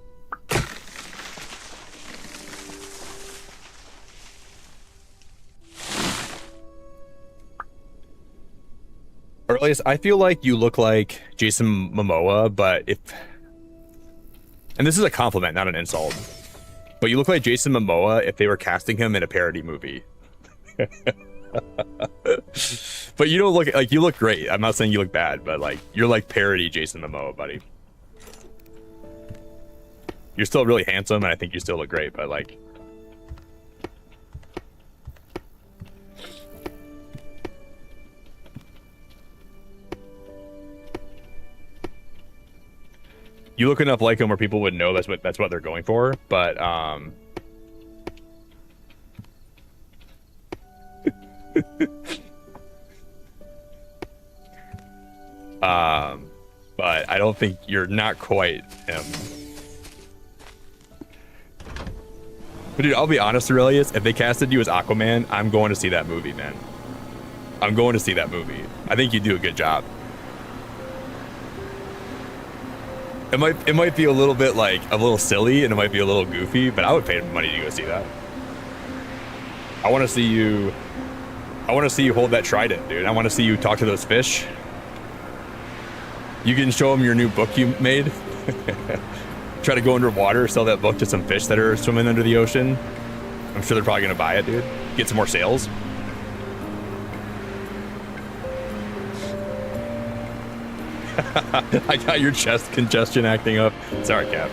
Or at least I feel like you look like Jason Momoa, but if... And this is a compliment, not an insult. But you look like Jason Momoa if they were casting him in a parody movie. But you don't look like, you look great. I'm not saying you look bad, but like, you're like parody Jason Momoa, buddy. You're still really handsome, and I think you still look great, but like... You look enough like him where people would know that's what they're going for, but but I don't think you're not quite him. But dude, I'll be honest, Aurelius, if they casted you as Aquaman, I'm going to see that movie, man. I'm going to see that movie. I think you do a good job. It might be a little bit like a little silly and it might be a little goofy, but I would pay money to go see that. I want to see you hold that trident, dude. I want to see you talk to those fish. You can show them your new book you made. Try to go underwater, sell that book to some fish that are swimming under the ocean. I'm sure they're probably gonna buy it, dude. Get some more sales. I got your chest congestion acting up. Sorry, Cap.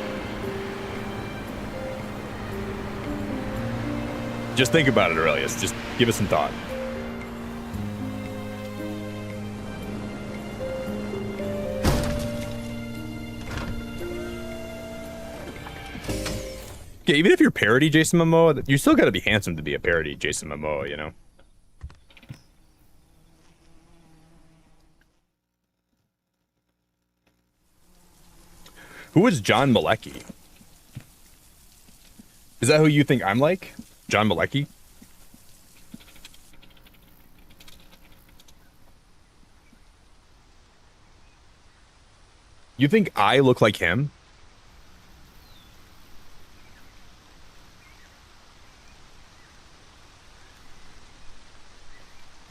Just think about it, Aurelius. Just give it some thought. Okay, even if you're parody Jason Momoa, you still gotta be handsome to be a parody Jason Momoa, you know? Who is John Malecki? Is that who you think I'm like? John Malecki? You think I look like him?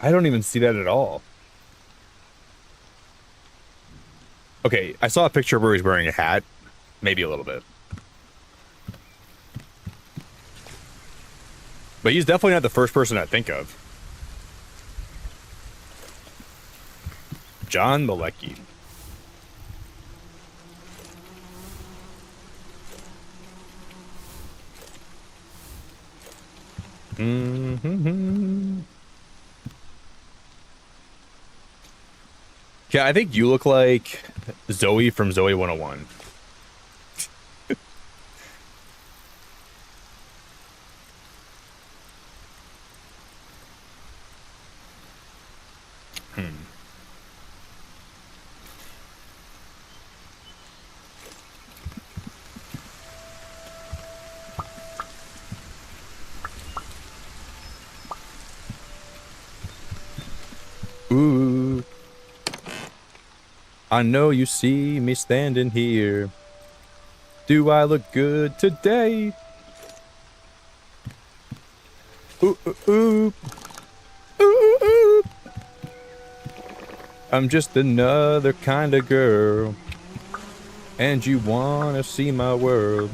I don't even see that at all. Okay, I saw a picture where he's wearing a hat. Maybe a little bit. But he's definitely not the first person I think of. John Malecki. Yeah, I think you look like Zoe from Zoe 101. Ooh. I know you see me standing here. Do I look good today? Ooh, ooh, ooh. Ooh, ooh. I'm just another kind of girl. And you wanna see my world.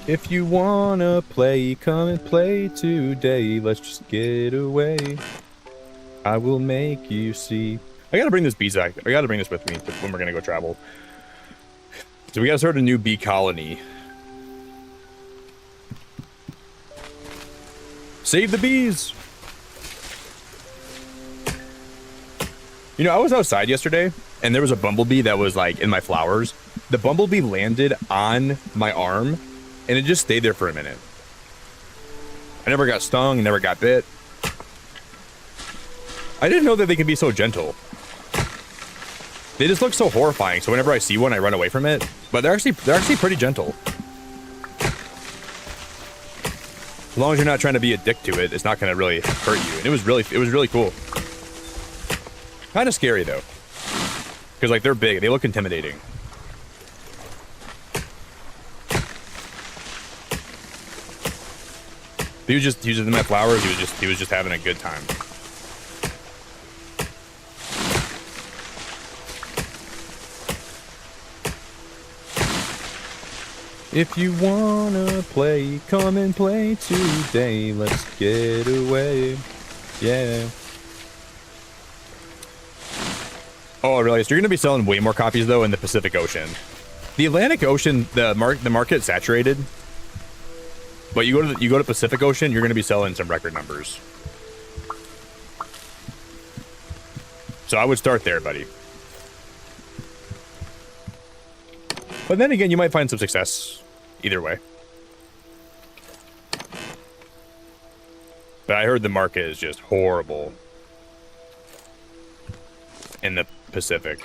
If you wanna play, come and play today. Let's just get away. I will make you see. I gotta bring this beeswax. I gotta bring this with me when we're gonna go travel. So we gotta start a new bee colony. Save the bees! You know, I was outside yesterday, and there was a bumblebee that was, like, in my flowers. The bumblebee landed on my arm, and it just stayed there for a minute. I never got stung, never got bit. I didn't know that they could be so gentle. They just look so horrifying, so whenever I see one, I run away from it. But they're actually pretty gentle. As long as you're not trying to be a dick to it, it's not going to really hurt you. And it was really cool. Kind of scary though, because like they're big, they look intimidating. He was just in my flowers. He was just having a good time. If you wanna play, come and play today. Let's get away. Yeah. Oh, I realized you're gonna be selling way more copies though in the Pacific Ocean. The Atlantic Ocean, the market's saturated. But you go to Pacific Ocean, you're gonna be selling some record numbers. So I would start there, buddy. But then again, you might find some success either way. But I heard the market is just horrible in the Pacific.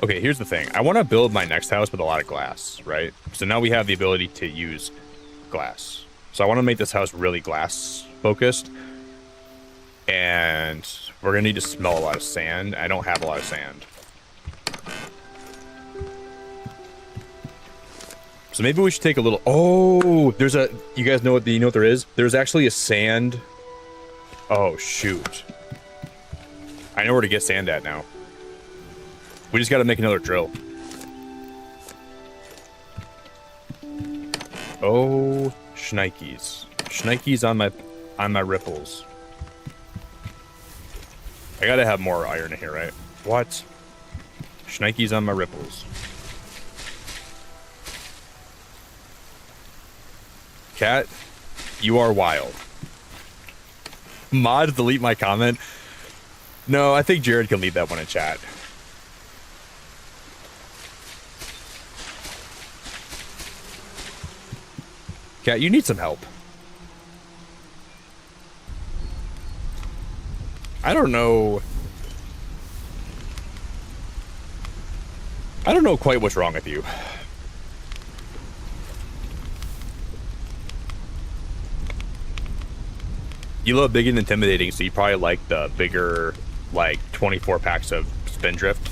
Okay, here's the thing. I want to build my next house with a lot of glass, right? So now we have the ability to use glass. So I want to make this house really glass focused. And we're going to need to smell a lot of sand. I don't have a lot of sand. So maybe we should take a little... Oh, there's a... You guys know what there is? There's actually a sand... Oh, shoot. I know where to get sand at now. We just got to make another drill. Oh, shnikes. Shnikes on my ripples. I gotta have more iron in here, right? What? Shnikes on my ripples. Cat, you are wild. Mod, delete my comment. No, I think Jared can leave that one in chat. Cat, you need some help. I don't know quite what's wrong with you. You love big and intimidating, so you probably like the bigger, like, 24 packs of Spindrift.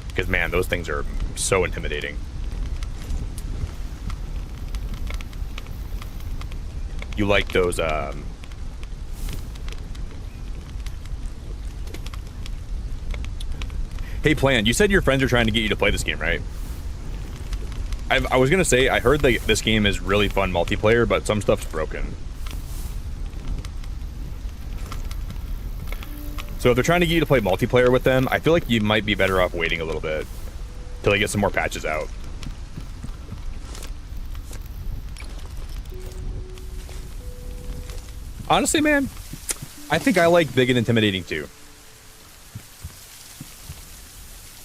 Because, man, those things are so intimidating. You like those, Hey, Plan, you said your friends are trying to get you to play this game, right? I was gonna say, I heard that this game is really fun multiplayer, but some stuff's broken. So if they're trying to get you to play multiplayer with them, I feel like you might be better off waiting a little bit till they get some more patches out. Honestly, man, I think I like big and intimidating too.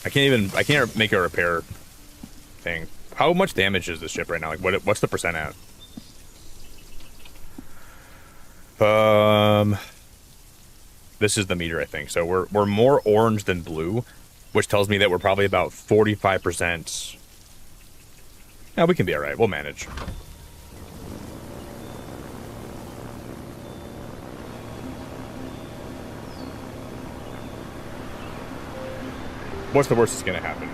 I can't make a repair thing. How much damage is this ship right now? Like, what's the percent at? This is the meter, I think. So we're more orange than blue, which tells me that we're probably about 45%. Yeah, we can be all right. We'll manage. What's the worst that's gonna happen?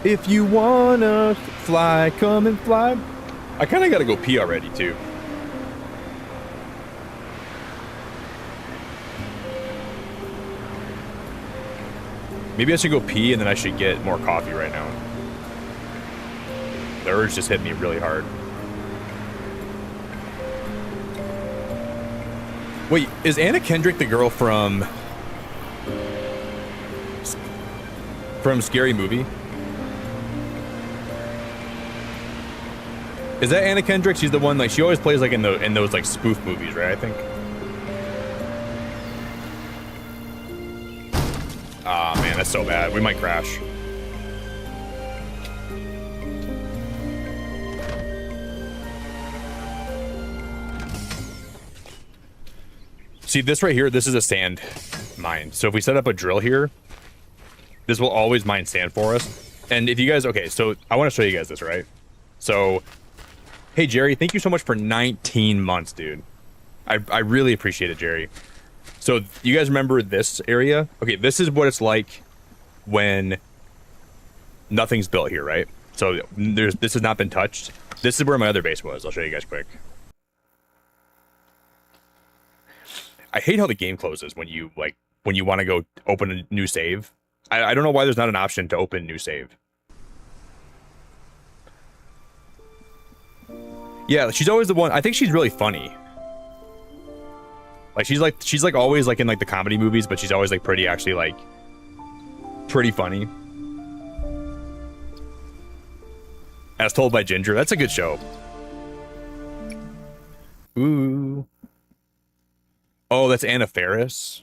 If you wanna fly, come and fly. I kind of gotta go pee already, too. Maybe I should go pee and then I should get more coffee right now. The urge just hit me really hard. Wait, is Anna Kendrick the girl from Scary Movie? Is that Anna Kendrick? She's the one, like, she always plays like in those like spoof movies, right? I think. Ah, man, that's so bad. We might crash. See, this right here, this is a sand mine. So if we set up a drill here, this will always mine sand for us. And if you guys, okay, so I want to show you guys this, right? So, hey, Jerry, thank you so much for 19 months, dude. I really appreciate it, Jerry. So you guys remember this area? Okay, this is what it's like when nothing's built here, right? So this has not been touched. This is where my other base was. I'll show you guys quick. I hate how the game closes when you want to go open a new save. I don't know why there's not an option to open new save. Yeah, she's always the one. I think she's really funny. Like she's like always like in like the comedy movies, but she's always like pretty funny. As Told by Ginger. That's a good show. Ooh. Oh, that's Anna Faris?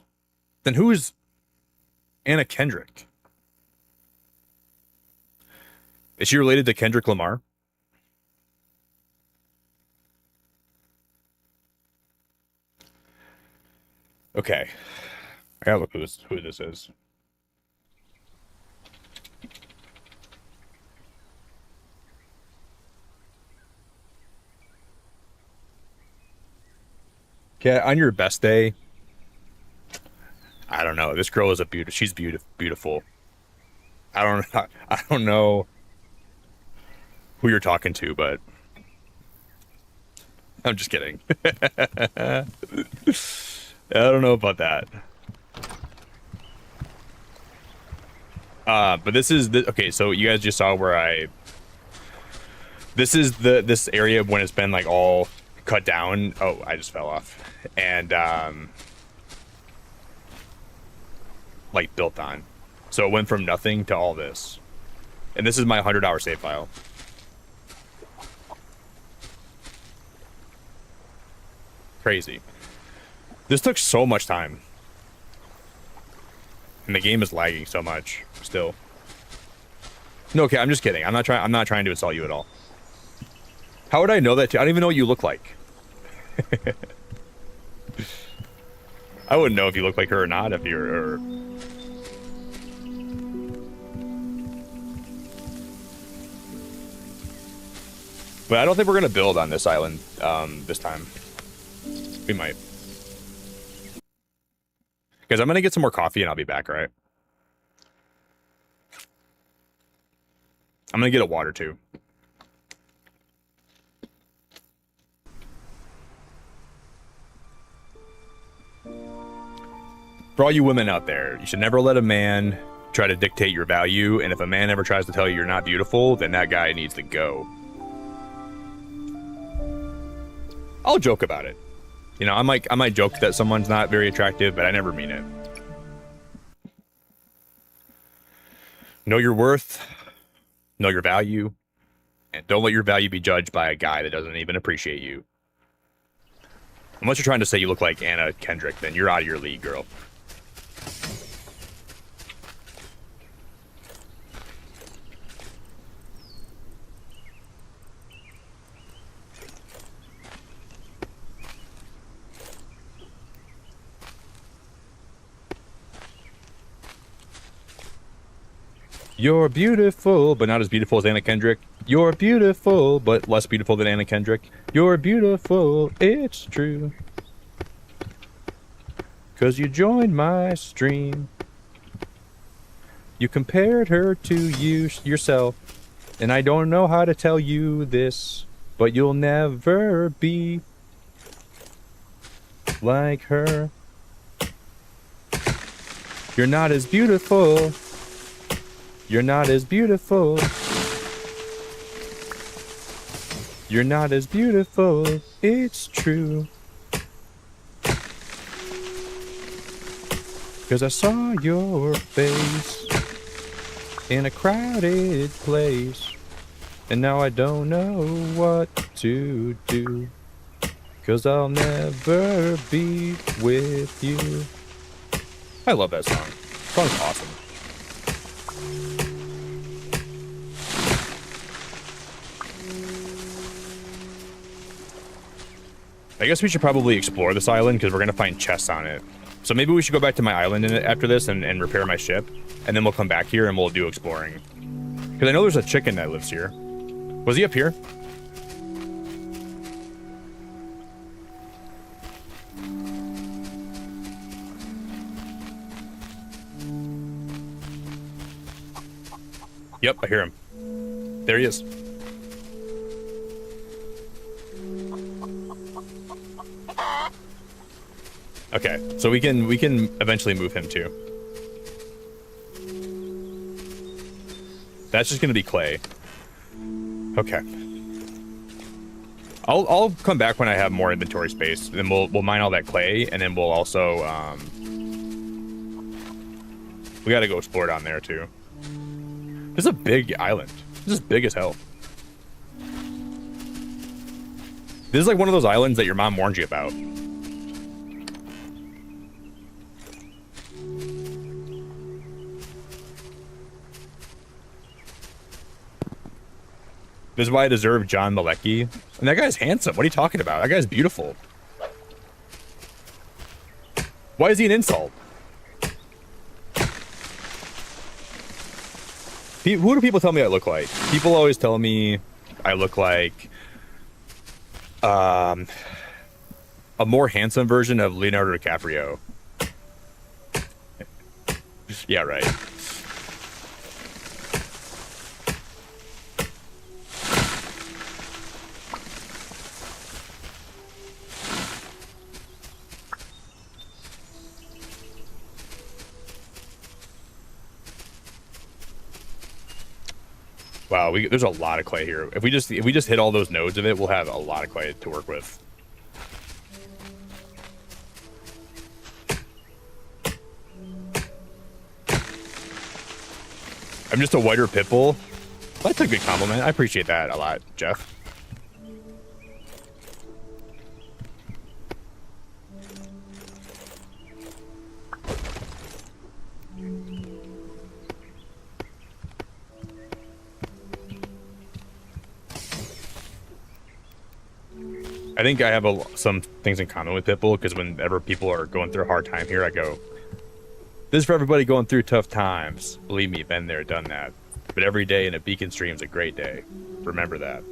Then who's Anna Kendrick? Is she related to Kendrick Lamar? Okay. I gotta look who this is. Okay, on your best day, I don't know. This girl is she's beautiful. I don't know who you're talking to, but I'm just kidding. I don't know about that. But this is okay, so you guys just saw where this is this area when it's been like all cut down. Oh, I just fell off. And like built on. So it went from nothing to all this. And this is my 100-hour save file. Crazy. This took so much time. And the game is lagging so much still. No, okay, I'm just kidding. I'm not trying to insult you at all. How would I know that? I don't even know what you look like. I wouldn't know if you look like her or not if you're But I don't think we're gonna build on this island this time. We might. Guys, I'm gonna get some more coffee and I'll be back, all right? I'm gonna get a water too. For all you women out there, you should never let a man try to dictate your value, and if a man ever tries to tell you you're not beautiful, then that guy needs to go. I'll joke about it. You know, I might joke that someone's not very attractive, but I never mean it. Know your worth, know your value, and don't let your value be judged by a guy that doesn't even appreciate you. Unless you're trying to say you look like Anna Kendrick, then you're out of your league, girl. You're beautiful, but not as beautiful as Anna Kendrick. You're beautiful, but less beautiful than Anna Kendrick. You're beautiful, it's true. 'Cause you joined my stream. You compared her to yourself. And I don't know how to tell you this, but you'll never be like her. You're not as beautiful. You're not as beautiful. You're not as beautiful, it's true. 'Cause I saw your face in a crowded place, and now I don't know what to do. 'Cause I'll never be with you. I love that song. The song's awesome. I guess we should probably explore this island because we're going to find chests on it. So maybe we should go back to my island after this and repair my ship. And then we'll come back here and we'll do exploring. Because I know there's a chicken that lives here. Was he up here? Yep, I hear him. There he is. Okay, so we can eventually move him too. That's just gonna be clay. Okay. I'll come back when I have more inventory space. Then we'll mine all that clay, and then we'll also we gotta go explore down there too. This is a big island. This is big as hell. This is like one of those islands that your mom warned you about. This is why I deserve John Malecki. And that guy's handsome. What are you talking about? That guy's beautiful. Why is he an insult? Who do people tell me I look like? People always tell me I look like a more handsome version of Leonardo DiCaprio. Yeah, right. Wow, there's a lot of clay here. If we just hit all those nodes of it, we'll have a lot of clay to work with. I'm just a whiter pit bull. That's a good compliment. I appreciate that a lot, Jeff. I think I have some things in common with Pitbull, because whenever people are going through a hard time here, I go, this is for everybody going through tough times. Believe me, been there, done that. But every day in a beacon stream is a great day. Remember that.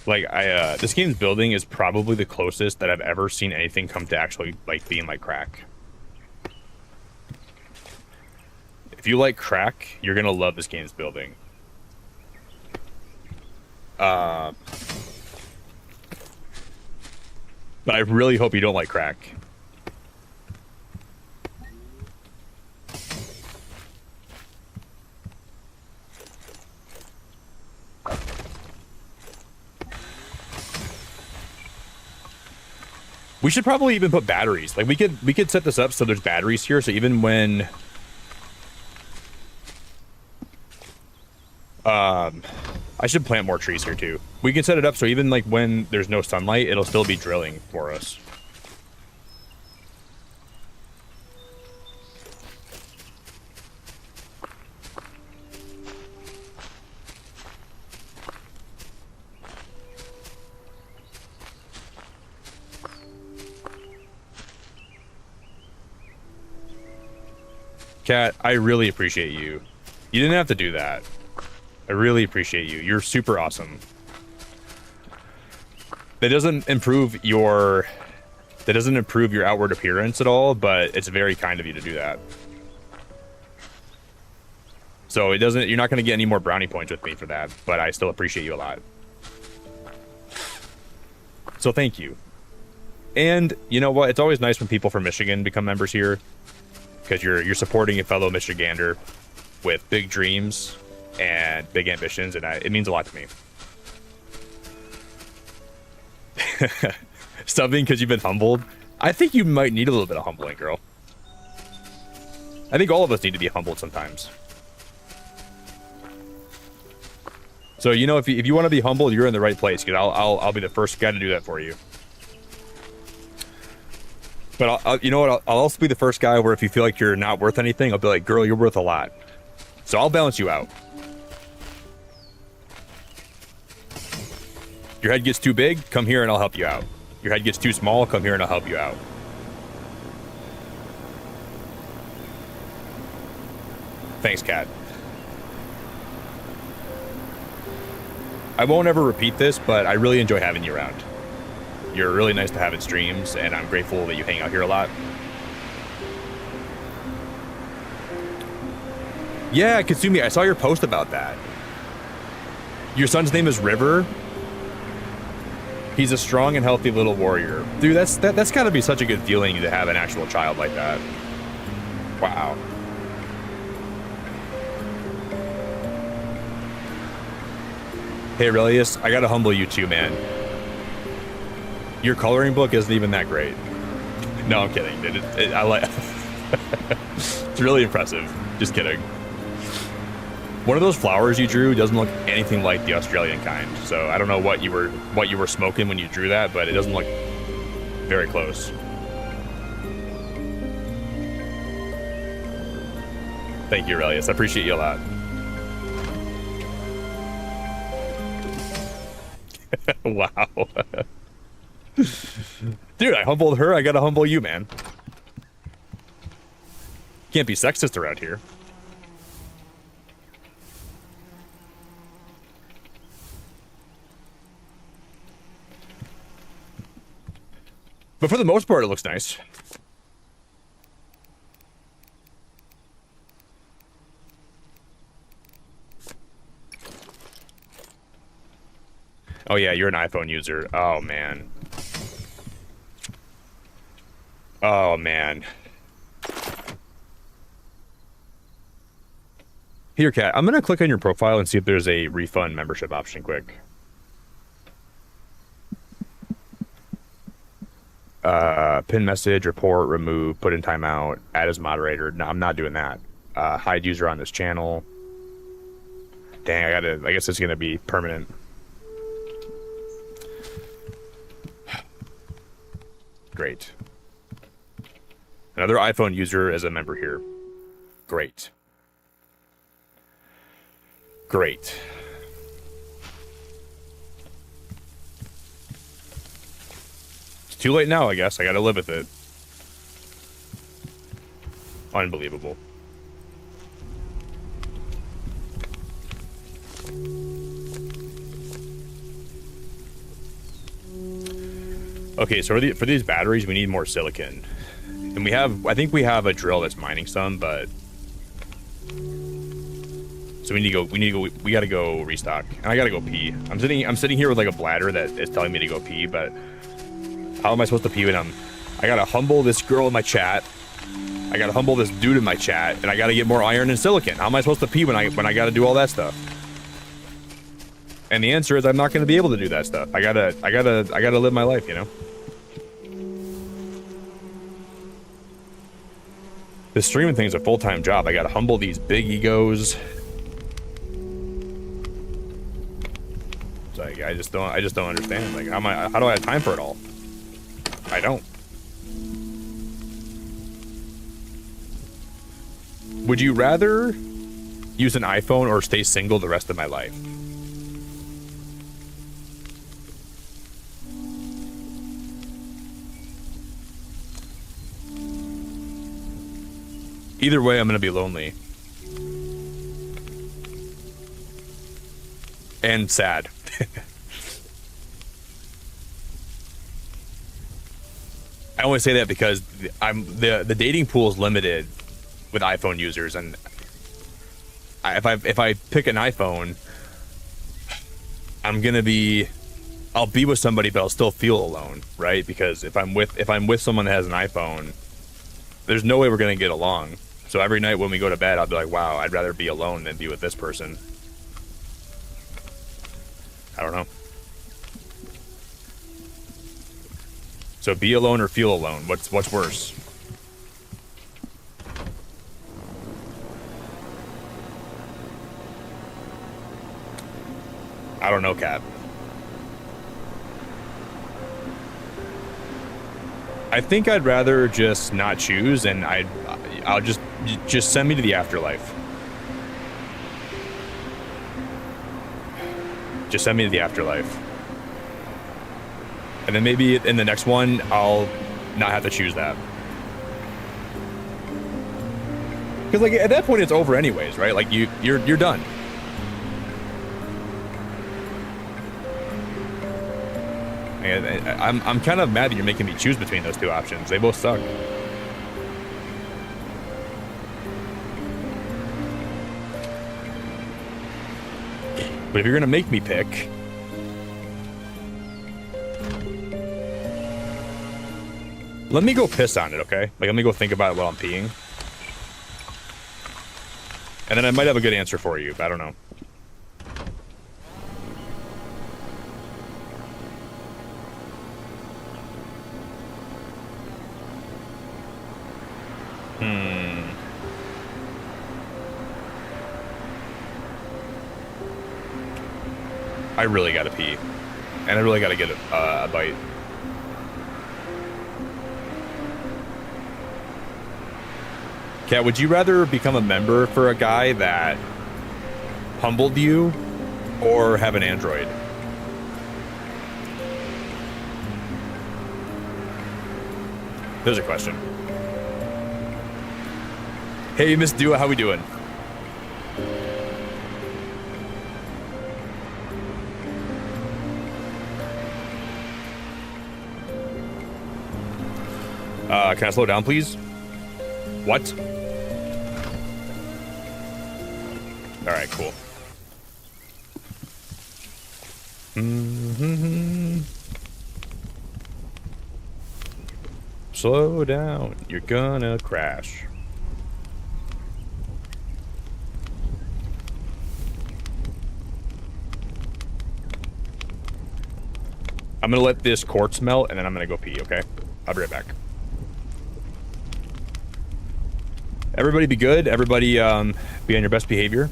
Like, this game's building is probably the closest that I've ever seen anything come to actually, like, being like crack. If you like crack, you're gonna love this game's building. But I really hope you don't like crack. We should probably even put batteries. Like, we could set this up so there's batteries here, so even when I should plant more trees here too. We can set it up so even like when there's no sunlight, it'll still be drilling for us. Kat, I really appreciate you. You didn't have to do that. I really appreciate you. You're super awesome. That doesn't improve your outward appearance at all, but it's very kind of you to do that. So it doesn't, you're not going to get any more brownie points with me for that, but I still appreciate you a lot. So thank you. And you know what? It's always nice when people from Michigan become members here, because you're supporting a fellow Michigander with big dreams and big ambitions, and it means a lot to me. Stubbing because you've been humbled. I think you might need a little bit of humbling, girl. I think all of us need to be humbled sometimes. So, you know, if you want to be humbled, you're in the right place, because I'll be the first guy to do that for you. But you know what? I'll also be the first guy where if you feel like you're not worth anything, I'll be like, girl, you're worth a lot. So I'll balance you out. Your head gets too big, come here and I'll help you out. Your head gets too small, come here and I'll help you out. Thanks, Kat. I won't ever repeat this, but I really enjoy having you around. You're really nice to have at streams, and I'm grateful that you hang out here a lot. Yeah, Katsumi, I saw your post about that. Your son's name is River. He's a strong and healthy little warrior. Dude, that's gotta be such a good feeling to have an actual child like that. Wow. Hey, Aurelius, I gotta humble you too, man. Your coloring book isn't even that great. No, I'm kidding. I like. It's really impressive. Just kidding. One of those flowers you drew doesn't look anything like the Australian kind. So I don't know what you were smoking when you drew that, but it doesn't look very close. Thank you, Aurelius. I appreciate you a lot. Wow. Dude, I humbled her. I gotta humble you, man. Can't be sexist around here. But for the most part, it looks nice. Oh yeah, you're an iPhone user. Oh man. Oh man. Here, Kat, I'm gonna click on your profile and see if there's a refund membership option quick. Pin message, report, remove, put in timeout, add as moderator. No, I'm not doing that. Hide user on this channel. Dang, I guess it's gonna be permanent. Great. Another iPhone user as a member here. Great. Great. It's too late now, I guess. I gotta live with it. Unbelievable. Okay, so for these batteries, we need more silicon. And I think we have a drill that's mining some, but... So we gotta go restock. And I gotta go pee. I'm sitting here with like a bladder that is telling me to go pee, but... How am I supposed to pee when I gotta humble this girl in my chat. I gotta humble this dude in my chat, and I gotta get more iron and silicon. How am I supposed to pee when I gotta do all that stuff? And the answer is I'm not gonna be able to do that stuff. I gotta live my life, you know? This streaming thing's a full-time job. I gotta humble these big egos. It's like I just don't understand. Like how do I have time for it all? I don't. Would you rather use an iPhone or stay single the rest of my life? Either way, I'm gonna be lonely. and sad. I only say that because the dating pool is limited with iPhone users, and if I pick an iPhone, I'll be with somebody, but I'll still feel alone, right? Because if I'm with someone that has an iPhone, there's no way we're gonna get along. So every night when we go to bed, I'll be like, wow, I'd rather be alone than be with this person. I don't know. So be alone or feel alone? What's worse? I don't know, Kat. I think I'd rather just not choose, and I'll just send me to the afterlife. Just send me to the afterlife. And then maybe in the next one, I'll not have to choose that. Because like at that point, it's over anyways, right? Like you're done. And I'm kind of mad that you're making me choose between those two options. They both suck. But if you're gonna make me pick, let me go piss on it, okay? Like, let me go think about it while I'm peeing. And then I might have a good answer for you, but I don't know. I really gotta pee. And I really gotta get a bite. Kat, would you rather become a member for a guy that humbled you or have an android? There's a question. Hey, Miss Dua, how we doing? Can I slow down, please? What? All right, cool. Slow down, you're gonna crash. I'm gonna let this quartz melt and then I'm gonna go pee, okay? I'll be right back. Everybody be good. Everybody be on your best behavior.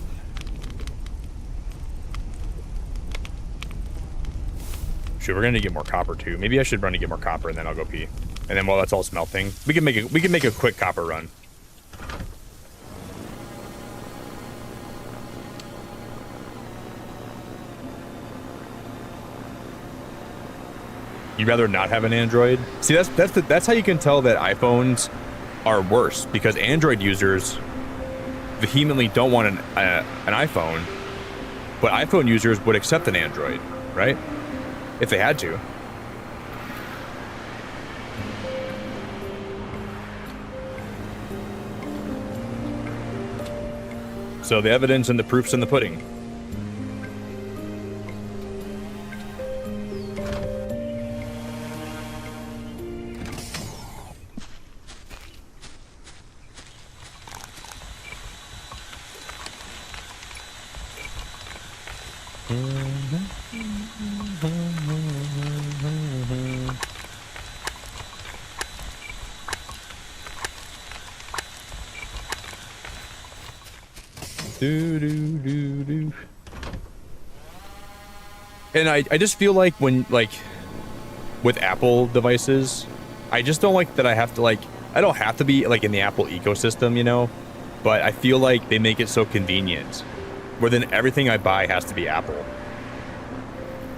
Shoot, we're gonna get more copper too. Maybe I should run to get more copper and then I'll go pee. And then while that's all smelting, we can make a quick copper run. You'd rather not have an Android? See, that's how you can tell that iPhones are worse, because Android users vehemently don't want an iPhone, but iPhone users would accept an Android, right? If they had to. So the evidence and the proof's in the pudding. And I just feel like when, like, with Apple devices, I just don't like that I have to, like, I don't have to be, like, in the Apple ecosystem, you know? But I feel like they make it so convenient, where then everything I buy has to be Apple.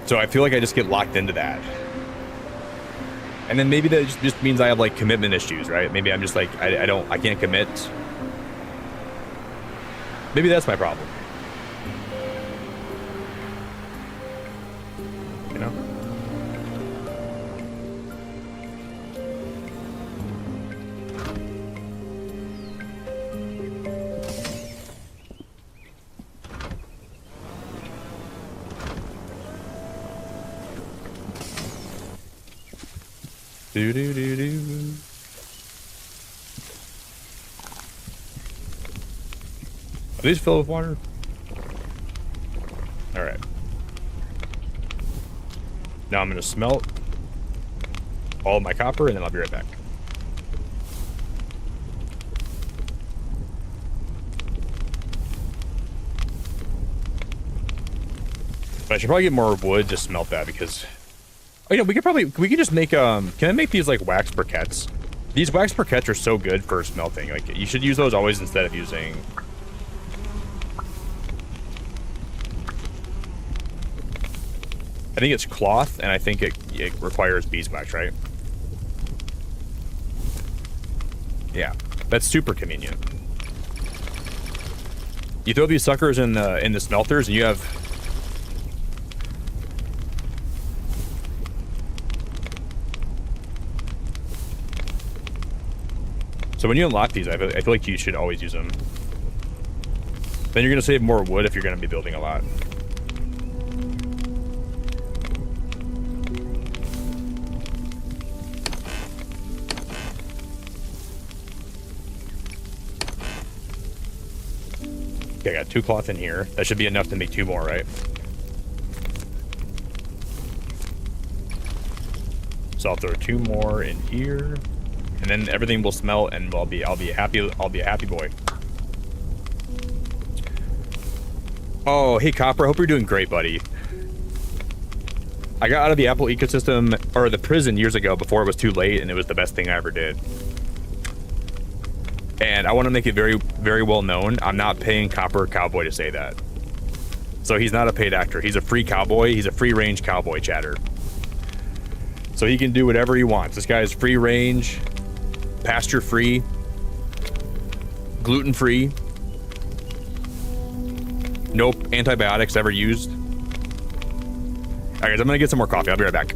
So I feel like I just get locked into that. And then maybe that just means I have, like, commitment issues, right? Maybe I'm just like, I can't commit. Maybe that's my problem. you know? Do do do do. Are these filled with water? All right. Now I'm gonna smelt all of my copper, and then I'll be right back. But I should probably get more wood to smelt that because, oh yeah, we could just make can I make these like wax briquettes? These wax briquettes are so good for smelting. Like you should use those always instead of using. I think it's cloth, and I think it requires beeswax, right? Yeah, that's super convenient. You throw these suckers in the smelters, and you have. So when you unlock these, I feel like you should always use them. Then you're gonna save more wood if you're gonna be building a lot. Okay, I got 2 cloth in here. That should be enough to make 2 more, right? So I'll throw 2 more in here, and then everything will smelt, and I'll be a happy boy. Oh, hey Copper, I hope you're doing great, buddy. I got out of the Apple ecosystem, or the prison, years ago before it was too late, and it was the best thing I ever did. And I want to make it very, very well known, I'm not paying Copper Cowboy to say that. So he's not a paid actor. He's a free cowboy. He's a free-range cowboy chatter. So he can do whatever he wants. This guy is free-range, pasture-free, gluten-free, no antibiotics ever used. All right, guys, I'm going to get some more coffee. I'll be right back.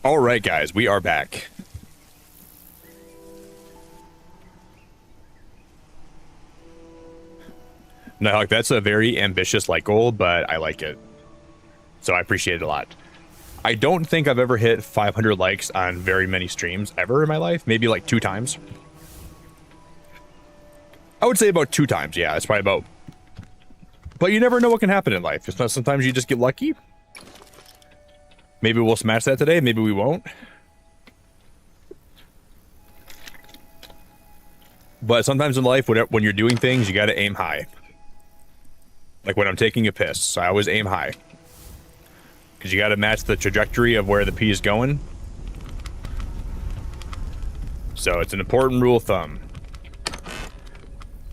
All right, guys, we are back. No, like, that's a very ambitious like goal, but I like it. So I appreciate it a lot. I don't think I've ever hit 500 likes on very many streams ever in my life. Maybe like 2 times. I would say about 2 times. Yeah, it's probably about. But you never know what can happen in life. It's not, sometimes you just get lucky. Maybe we'll smash that today. Maybe we won't. But sometimes in life, when you're doing things, you got to aim high. Like when I'm taking a piss, I always aim high. Because you got to match the trajectory of where the pee is going. So it's an important rule of thumb.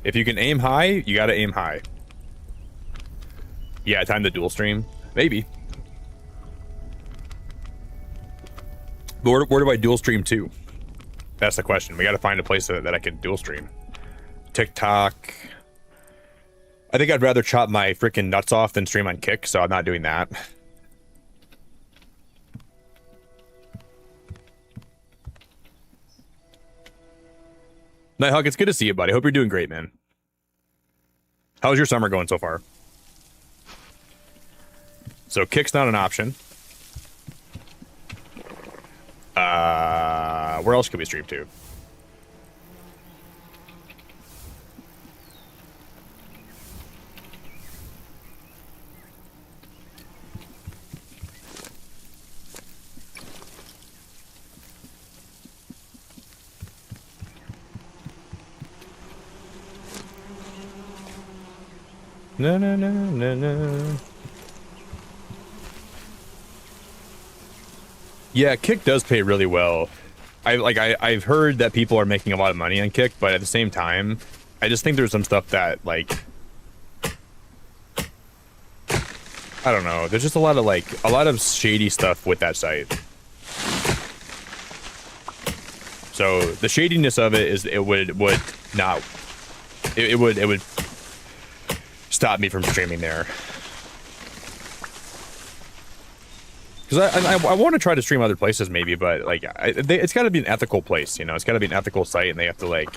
If you can aim high, you got to aim high. Yeah, time to dual stream. Maybe. But where do I dual stream to? That's the question. We got to find a place that I can dual stream. TikTok. I think I'd rather chop my freaking nuts off than stream on Kick, so I'm not doing that. Nighthawk, it's good to see you, buddy. Hope you're doing great, man. How's your summer going so far? So Kick's not an option. Where else could we stream to? No, no, no, no, no. Yeah, Kick does pay really well. I've heard that people are making a lot of money on Kick, but at the same time, I just think there's some stuff that, like, I don't know. There's just a lot of shady stuff with that site. So the shadiness of it is it would stop me from streaming there. Because I want to try to stream other places maybe, but like it's got to be an ethical place, you know. It's got to be an ethical site, and they have to like.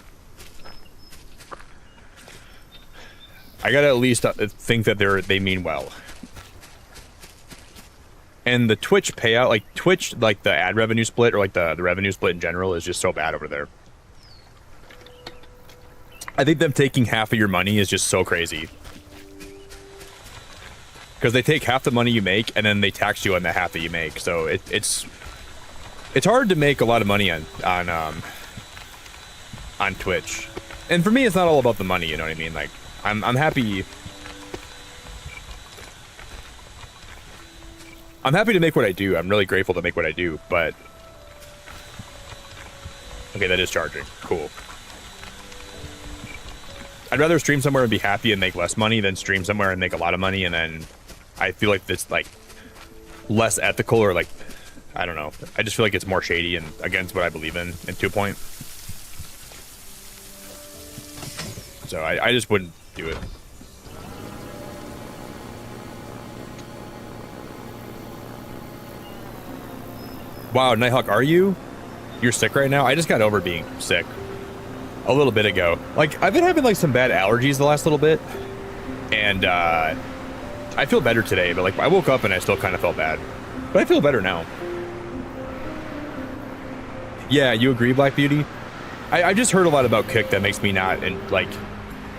I gotta at least think that they mean well. And the Twitch payout, like Twitch, like the ad revenue split or like the revenue split in general is just so bad over there. I think them taking half of your money is just so crazy. Because they take half the money you make and then they tax you on the half that you make. So it's hard to make a lot of money on Twitch. And for me, it's not all about the money. You know what I mean? Like I'm happy. I'm happy to make what I do. I'm really grateful to make what I do. But okay, that is charging. Cool. I'd rather stream somewhere and be happy and make less money than stream somewhere and make a lot of money and then. I feel like it's like less ethical or like, I don't know. I just feel like it's more shady and against what I believe in 2 Point. So I just wouldn't do it. Wow, Nighthawk, are you? You're sick right now? I just got over being sick a little bit ago. Like, I've been having like some bad allergies the last little bit. And, I feel better today, but like I woke up and I still kind of felt bad. But I feel better now. Yeah, you agree, Black Beauty? I just heard a lot about Kick that makes me not, and like,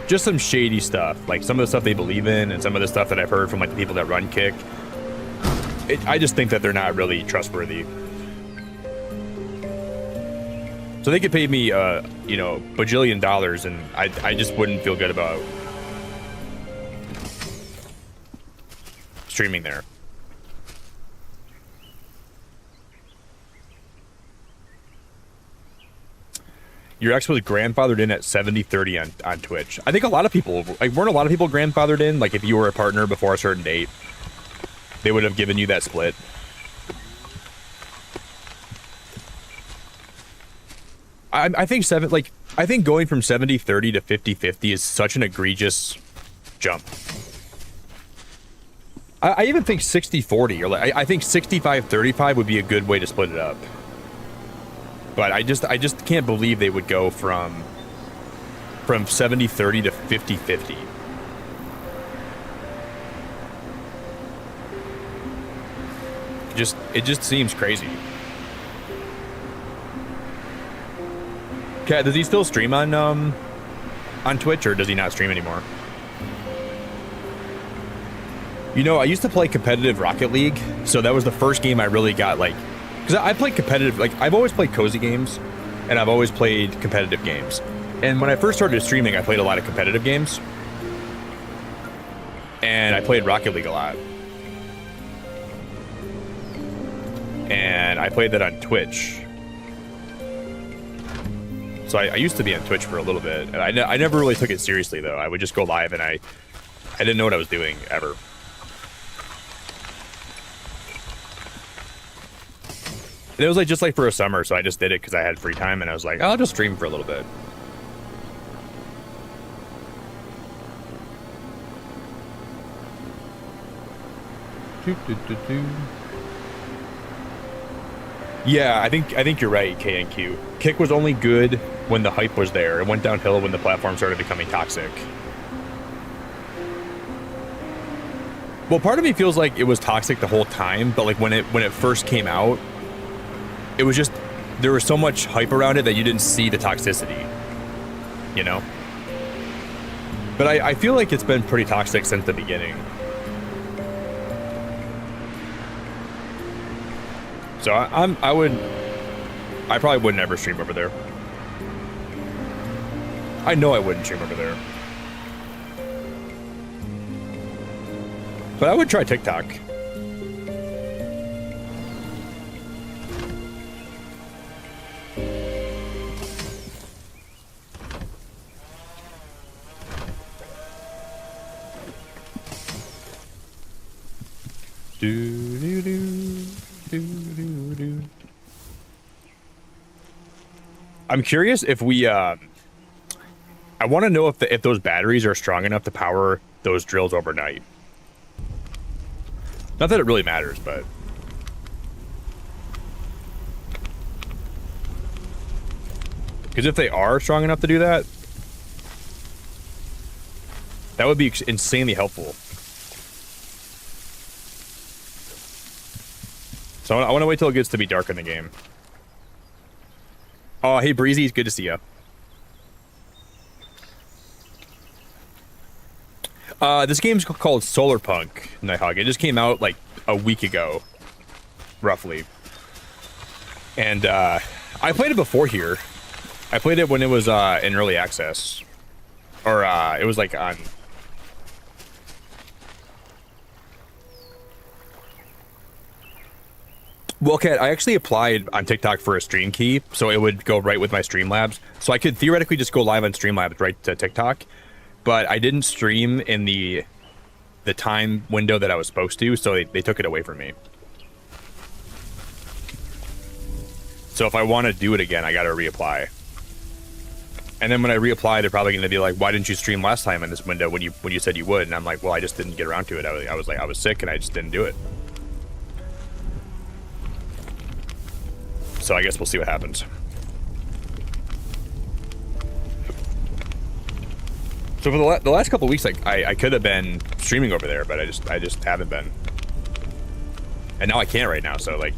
just some shady stuff. Like some of the stuff they believe in and some of the stuff that I've heard from like the people that run Kick. I just think that they're not really trustworthy. So they could pay me, you know, bajillion dollars and I just wouldn't feel good about streaming there. Your ex was grandfathered in at 70-30 on Twitch. I think a lot of people, like, weren't a lot of people grandfathered in? Like, if you were a partner before a certain date, they would have given you that split. I think I think going from 70-30 to 50-50 is such an egregious jump. I even think 60-40 or like I think 65-35 would be a good way to split it up. But I just can't believe they would go from 70-30 to 50-50. It just seems crazy. Cat, does he still stream on Twitch, or does he not stream anymore? You know, I used to play competitive Rocket League, so that was the first game I really got, like, because I played competitive, like, I've always played cozy games, and I've always played competitive games. And when I first started streaming, I played a lot of competitive games, and I played Rocket League a lot. And I played that on Twitch. So I used to be on Twitch for a little bit, and I never really took it seriously, though. I would just go live, and I didn't know what I was doing, ever. And it was like just like for a summer, so I just did it because I had free time, and I was like, I'll just stream for a little bit. Yeah, I think you're right, KNQ. Kick was only good when the hype was there. It went downhill when the platform started becoming toxic. Well, part of me feels like it was toxic the whole time, but like when it first came out, it was just, there was so much hype around it that you didn't see the toxicity, you know? But I feel like it's been pretty toxic since the beginning. So I probably would never stream over there. I know I wouldn't stream over there. But I would try TikTok. I'm curious if we I want to know if those batteries are strong enough to power those drills overnight. Not that it really matters, but because if they are strong enough to do that, that would be insanely helpful. So I want to wait till it gets to be dark in the game. Oh, hey Breezy, it's good to see you. This game's called Solarpunk, Nighthawk. It just came out like a week ago, roughly. And I played it before here. I played it when it was in early access. Or it was like on... Well, Kat, I actually applied on TikTok for a stream key, so it would go right with my Streamlabs. So I could theoretically just go live on Streamlabs right to TikTok, but I didn't stream in the time window that I was supposed to, so they took it away from me. So if I want to do it again, I got to reapply. And then when I reapply, they're probably going to be like, "Why didn't you stream last time in this window when you said you would?" And I'm like, "Well, I just didn't get around to it. I was sick and I just didn't do it." So I guess we'll see what happens. So for the last couple of weeks, like I could have been streaming over there, but I just haven't been. And now I can't right now, so like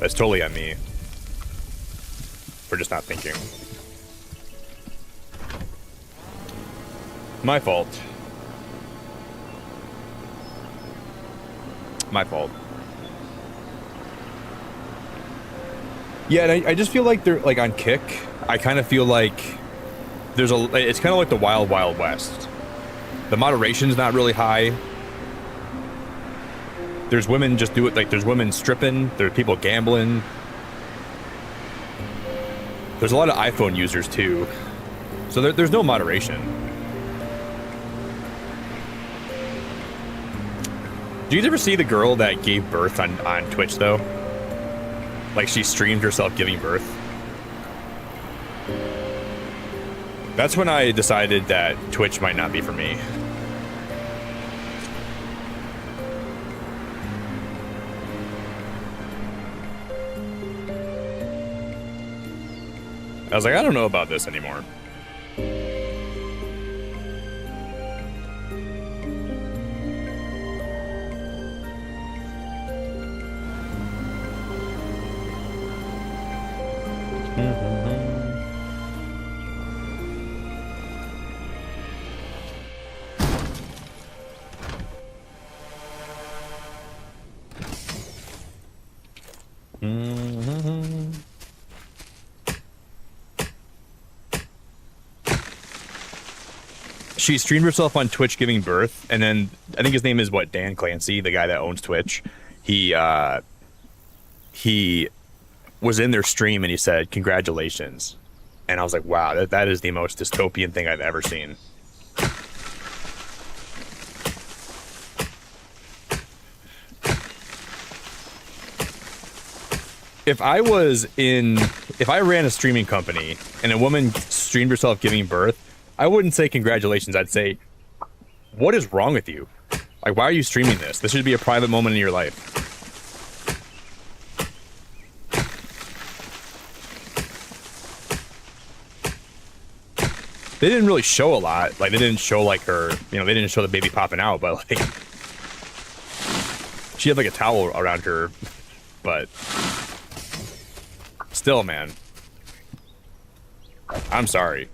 that's totally on me for just not thinking. My fault. My fault. Yeah, and I just feel like they're like on Kick. I kind of feel like it's kind of like the Wild Wild West. The moderation's not really high. There's women just do it, like there's women stripping, there's people gambling. There's a lot of iPhone users too. So there's no moderation. Do you ever see the girl that gave birth on Twitch though? Like she streamed herself giving birth. That's when I decided that Twitch might not be for me. was like, I don't know about this anymore. She streamed herself on Twitch giving birth, and then I think his name is what, Dan Clancy, the guy that owns Twitch. He was in their stream and he said, "Congratulations," and I was like, "Wow, that is the most dystopian thing I've ever seen." If I ran a streaming company and a woman streamed herself giving birth, I wouldn't say congratulations. I'd say, what is wrong with you? Like, why are you streaming this? This should be a private moment in your life. They didn't really show a lot. Like, they didn't show, like, her, you know, they didn't show the baby popping out, but, like, she had, like, a towel around her, but still, man. I'm sorry.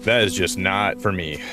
That is just not for me.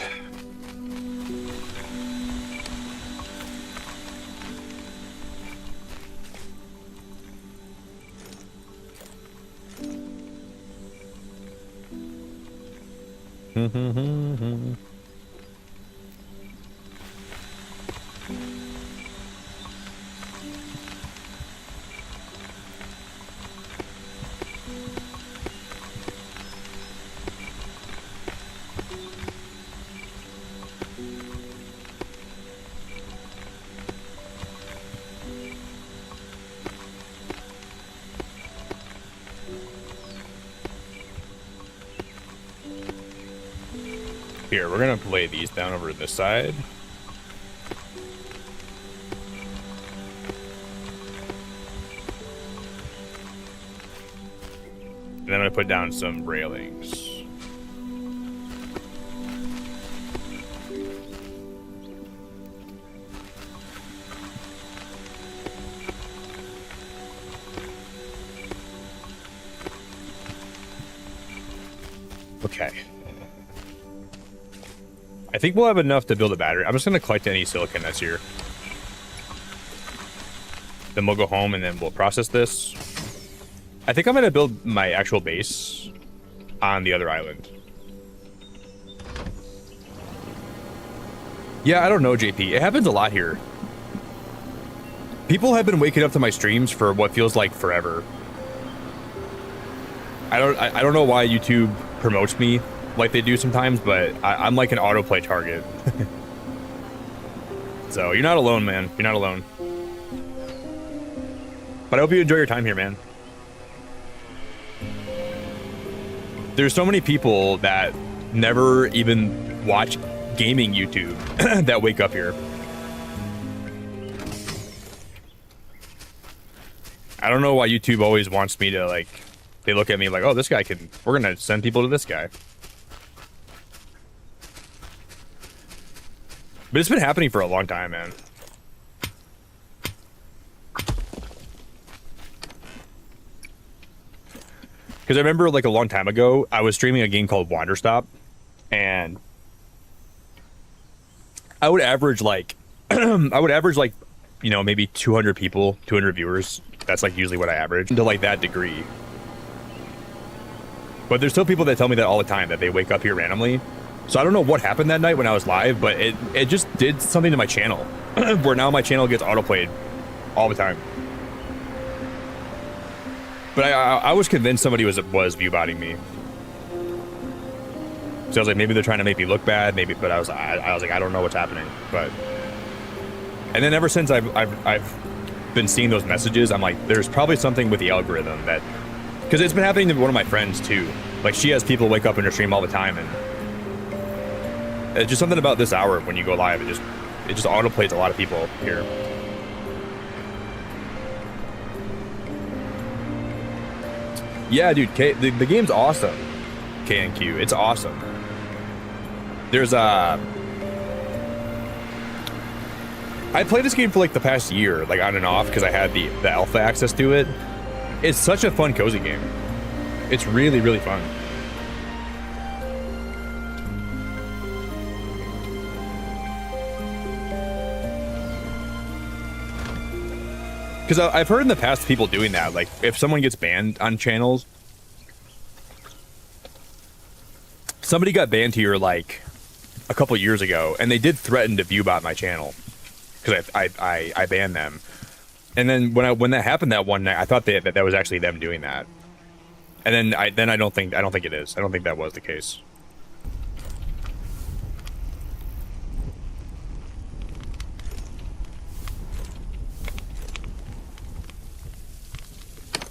Here, we're gonna lay these down over this side. And I'm gonna put down some railings. Okay. I think we'll have enough to build a battery. I'm just going to collect any silicon that's here. Then we'll go home and then we'll process this. I think I'm going to build my actual base on the other island. Yeah, I don't know, JP. It happens a lot here. People have been waking up to my streams for what feels like forever. I don't know why YouTube promotes me like they do sometimes, but I'm like an autoplay target. So you're not alone, man. You're not alone. But I hope you enjoy your time here, man. There's so many people that never even watch gaming YouTube that wake up here. I don't know why YouTube always wants me to, like, they look at me like, oh, this guy can, we're gonna send people to this guy. But it's been happening for a long time, man. Because I remember, like, a long time ago, I was streaming a game called Wanderstop, and I would average, like, you know, maybe 200 people, 200 viewers. That's, like, usually what I average, to, like, that degree. But there's still people that tell me that all the time, that they wake up here randomly. So I don't know what happened that night when I was live, but it just did something to my channel, where now my channel gets autoplayed all the time. But I was convinced somebody was viewbotting me. So I was like, maybe they're trying to make me look bad, maybe. But I was like, I don't know what's happening. But and then ever since I've been seeing those messages, I'm like, there's probably something with the algorithm that, because it's been happening to one of my friends too. Like, she has people wake up in her stream all the time, and it's just something about this hour when you go live. It just autoplays a lot of people here. Yeah, dude, the game's awesome. K&Q, it's awesome. There's I played this game for like the past year, like on and off, because I had the alpha access to it. It's such a fun, cozy game. It's really, really fun. Because I've heard in the past people doing that. Like, if someone gets banned on channels, somebody got banned here like a couple years ago, and they did threaten to viewbot my channel because I banned them. And then when that happened that one night, I thought that was actually them doing that. And then I don't think it is. I don't think that was the case.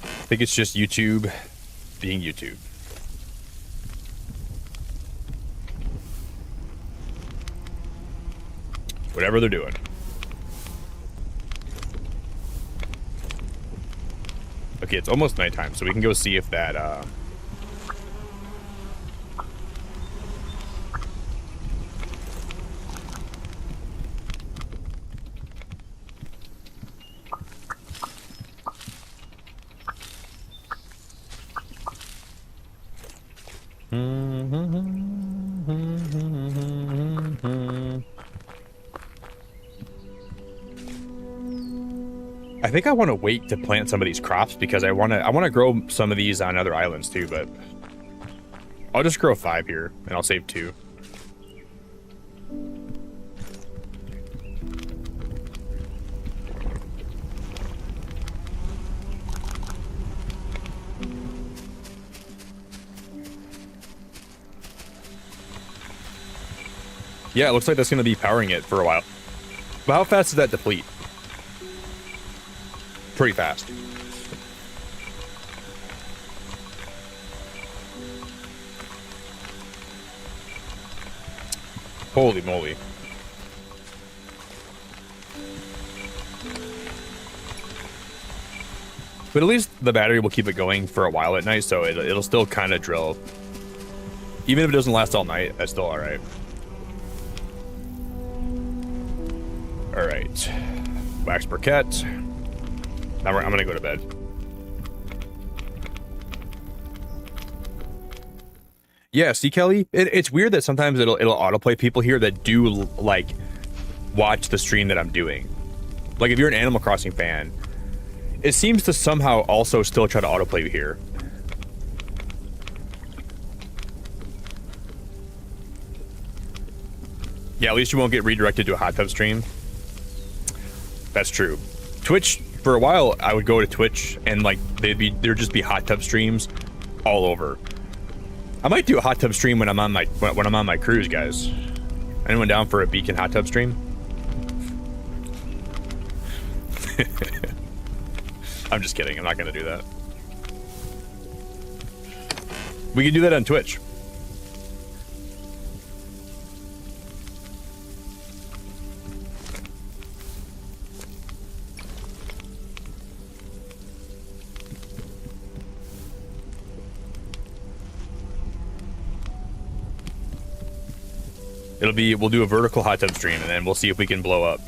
I think it's just YouTube being YouTube. Whatever they're doing. Okay, it's almost nighttime, so we can go see if that, I think I want to wait to plant some of these crops because I want to grow some of these on other islands too, but I'll just grow 5 here and I'll save 2. Yeah, it looks like that's going to be powering it for a while. But how fast does that deplete? Pretty fast. Holy moly. But at least the battery will keep it going for a while at night, so it'll still kind of drill. Even if it doesn't last all night, that's still alright. Alright. Wax briquette. Now I'm gonna go to bed. Yeah, see, Kelly? It's weird that sometimes it'll autoplay people here that do, like, watch the stream that I'm doing. Like, if you're an Animal Crossing fan, it seems to somehow also still try to autoplay you here. Yeah, at least you won't get redirected to a hot tub stream. That's true. Twitch, for a while, I would go to Twitch and like there'd just be hot tub streams all over. I might do a hot tub stream when I'm on my cruise, guys. Anyone down for a beacon hot tub stream? I'm just kidding. I'm not gonna do that. We can do that on Twitch. We'll do a vertical hot tub stream and then we'll see if we can blow up.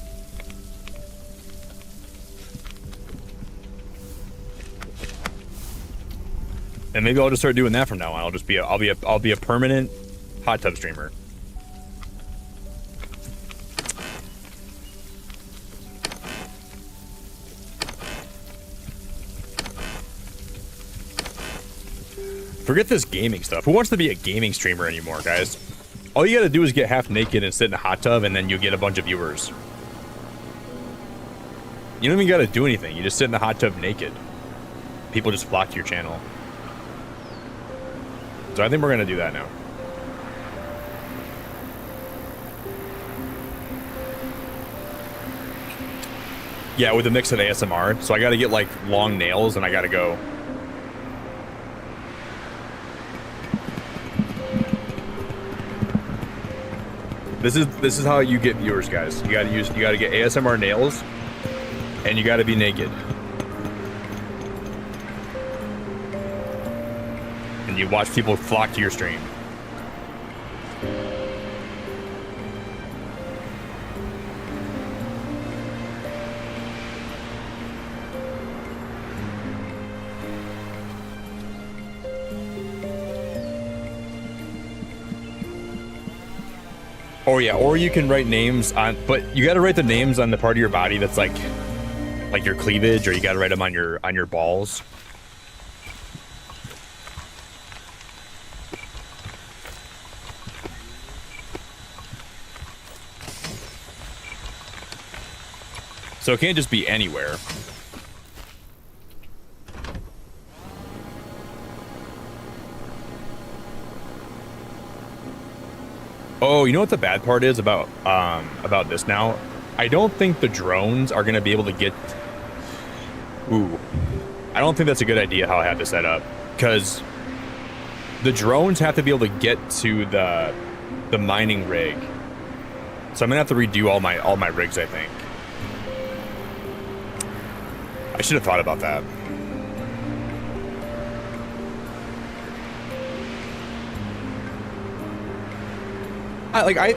And maybe I'll just start doing that from now on. I'll be a permanent hot tub streamer. Forget this gaming stuff. Who wants to be a gaming streamer anymore, guys? All you gotta do is get half naked and sit in a hot tub, and then you get a bunch of viewers. You don't even gotta do anything. You just sit in the hot tub naked. People just flock to your channel. So I think we're gonna do that now. Yeah, with a mix of ASMR. So I gotta get like long nails, and I gotta go. This is how you get viewers, guys. You gotta get ASMR nails, and you gotta be naked. and you watch people flock to your stream. Oh yeah, or you can write names on, but you got to write the names on the part of your body that's like your cleavage, or you got to write them on your balls. So it can't just be anywhere. Oh, you know what the bad part is about this now? I don't think the drones are gonna be able to get. Ooh, I don't think that's a good idea how I have this set up, because the drones have to be able to get to the mining rig. So I'm gonna have to redo all my rigs, I think. I should have thought about that. I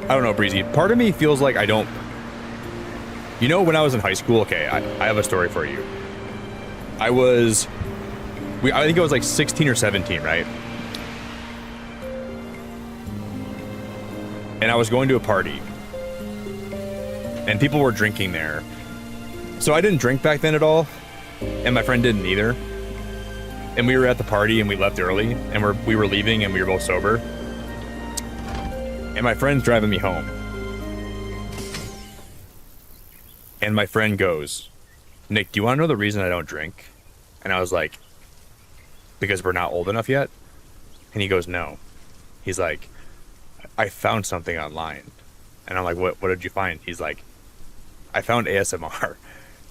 don't know, Breezy. Part of me feels like I don't. You know, when I was in high school, okay, I have a story for you. I think I was like 16 or 17, right? And I was going to a party, and people were drinking there. So I didn't drink back then at all, and my friend didn't either. And we were at the party, and we left early, and we were leaving, and we were both sober. And my friend's driving me home. And my friend goes, "Nick, do you want to know the reason I don't drink?" And I was like, "Because we're not old enough yet?" And he goes, "No." He's like, "I found something online." And I'm like, what did you find? He's like, "I found ASMR."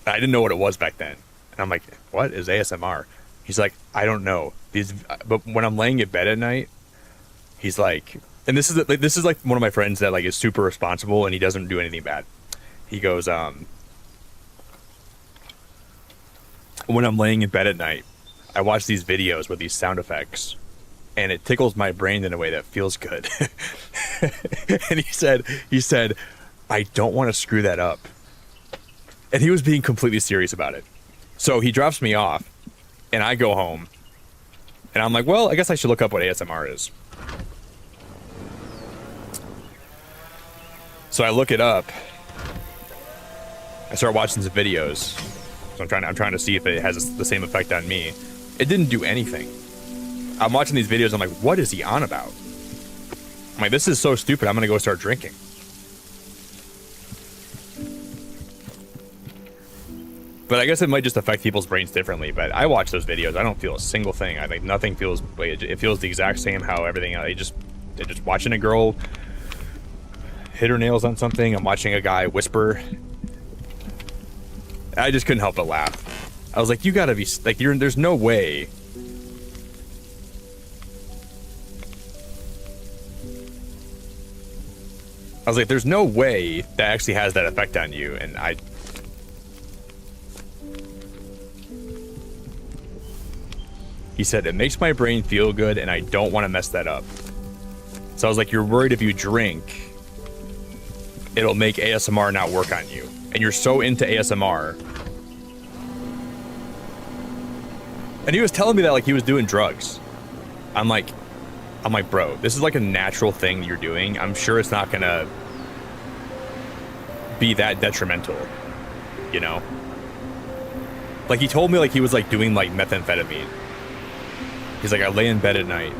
I didn't know what it was back then. And I'm like, "What is ASMR?" He's like, "I don't know. But when I'm laying in bed at night," he's like, and this is like one of my friends that like is super responsible and he doesn't do anything bad. He goes, when I'm laying in bed at night, I watch these videos with these sound effects, and it tickles my brain in a way that feels good. And he said, "I don't want to screw that up." And he was being completely serious about it. So he drops me off, and I go home, and I'm like, well, I guess I should look up what ASMR is. So I look it up. I start watching some videos. So I'm trying to see if it has the same effect on me. It didn't do anything. I'm watching these videos. I'm like, what is he on about? I'm like, this is so stupid. I'm gonna go start drinking. But I guess it might just affect people's brains differently. But I watch those videos. I don't feel a single thing. I think nothing feels. It feels the exact same how everything. They're just watching a girl hit her nails on something. I'm watching a guy whisper. I just couldn't help but laugh. I was like, you gotta be like, there's no way. I was like, there's no way that actually has that effect on you. And he said, it makes my brain feel good and I don't want to mess that up. So I was like, you're worried if you drink, it'll make ASMR not work on you. And you're so into ASMR. And he was telling me that like he was doing drugs. I'm like, bro, this is like a natural thing you're doing. I'm sure it's not gonna be that detrimental, you know? Like he told me like he was like doing like methamphetamine. He's like, I lay in bed at night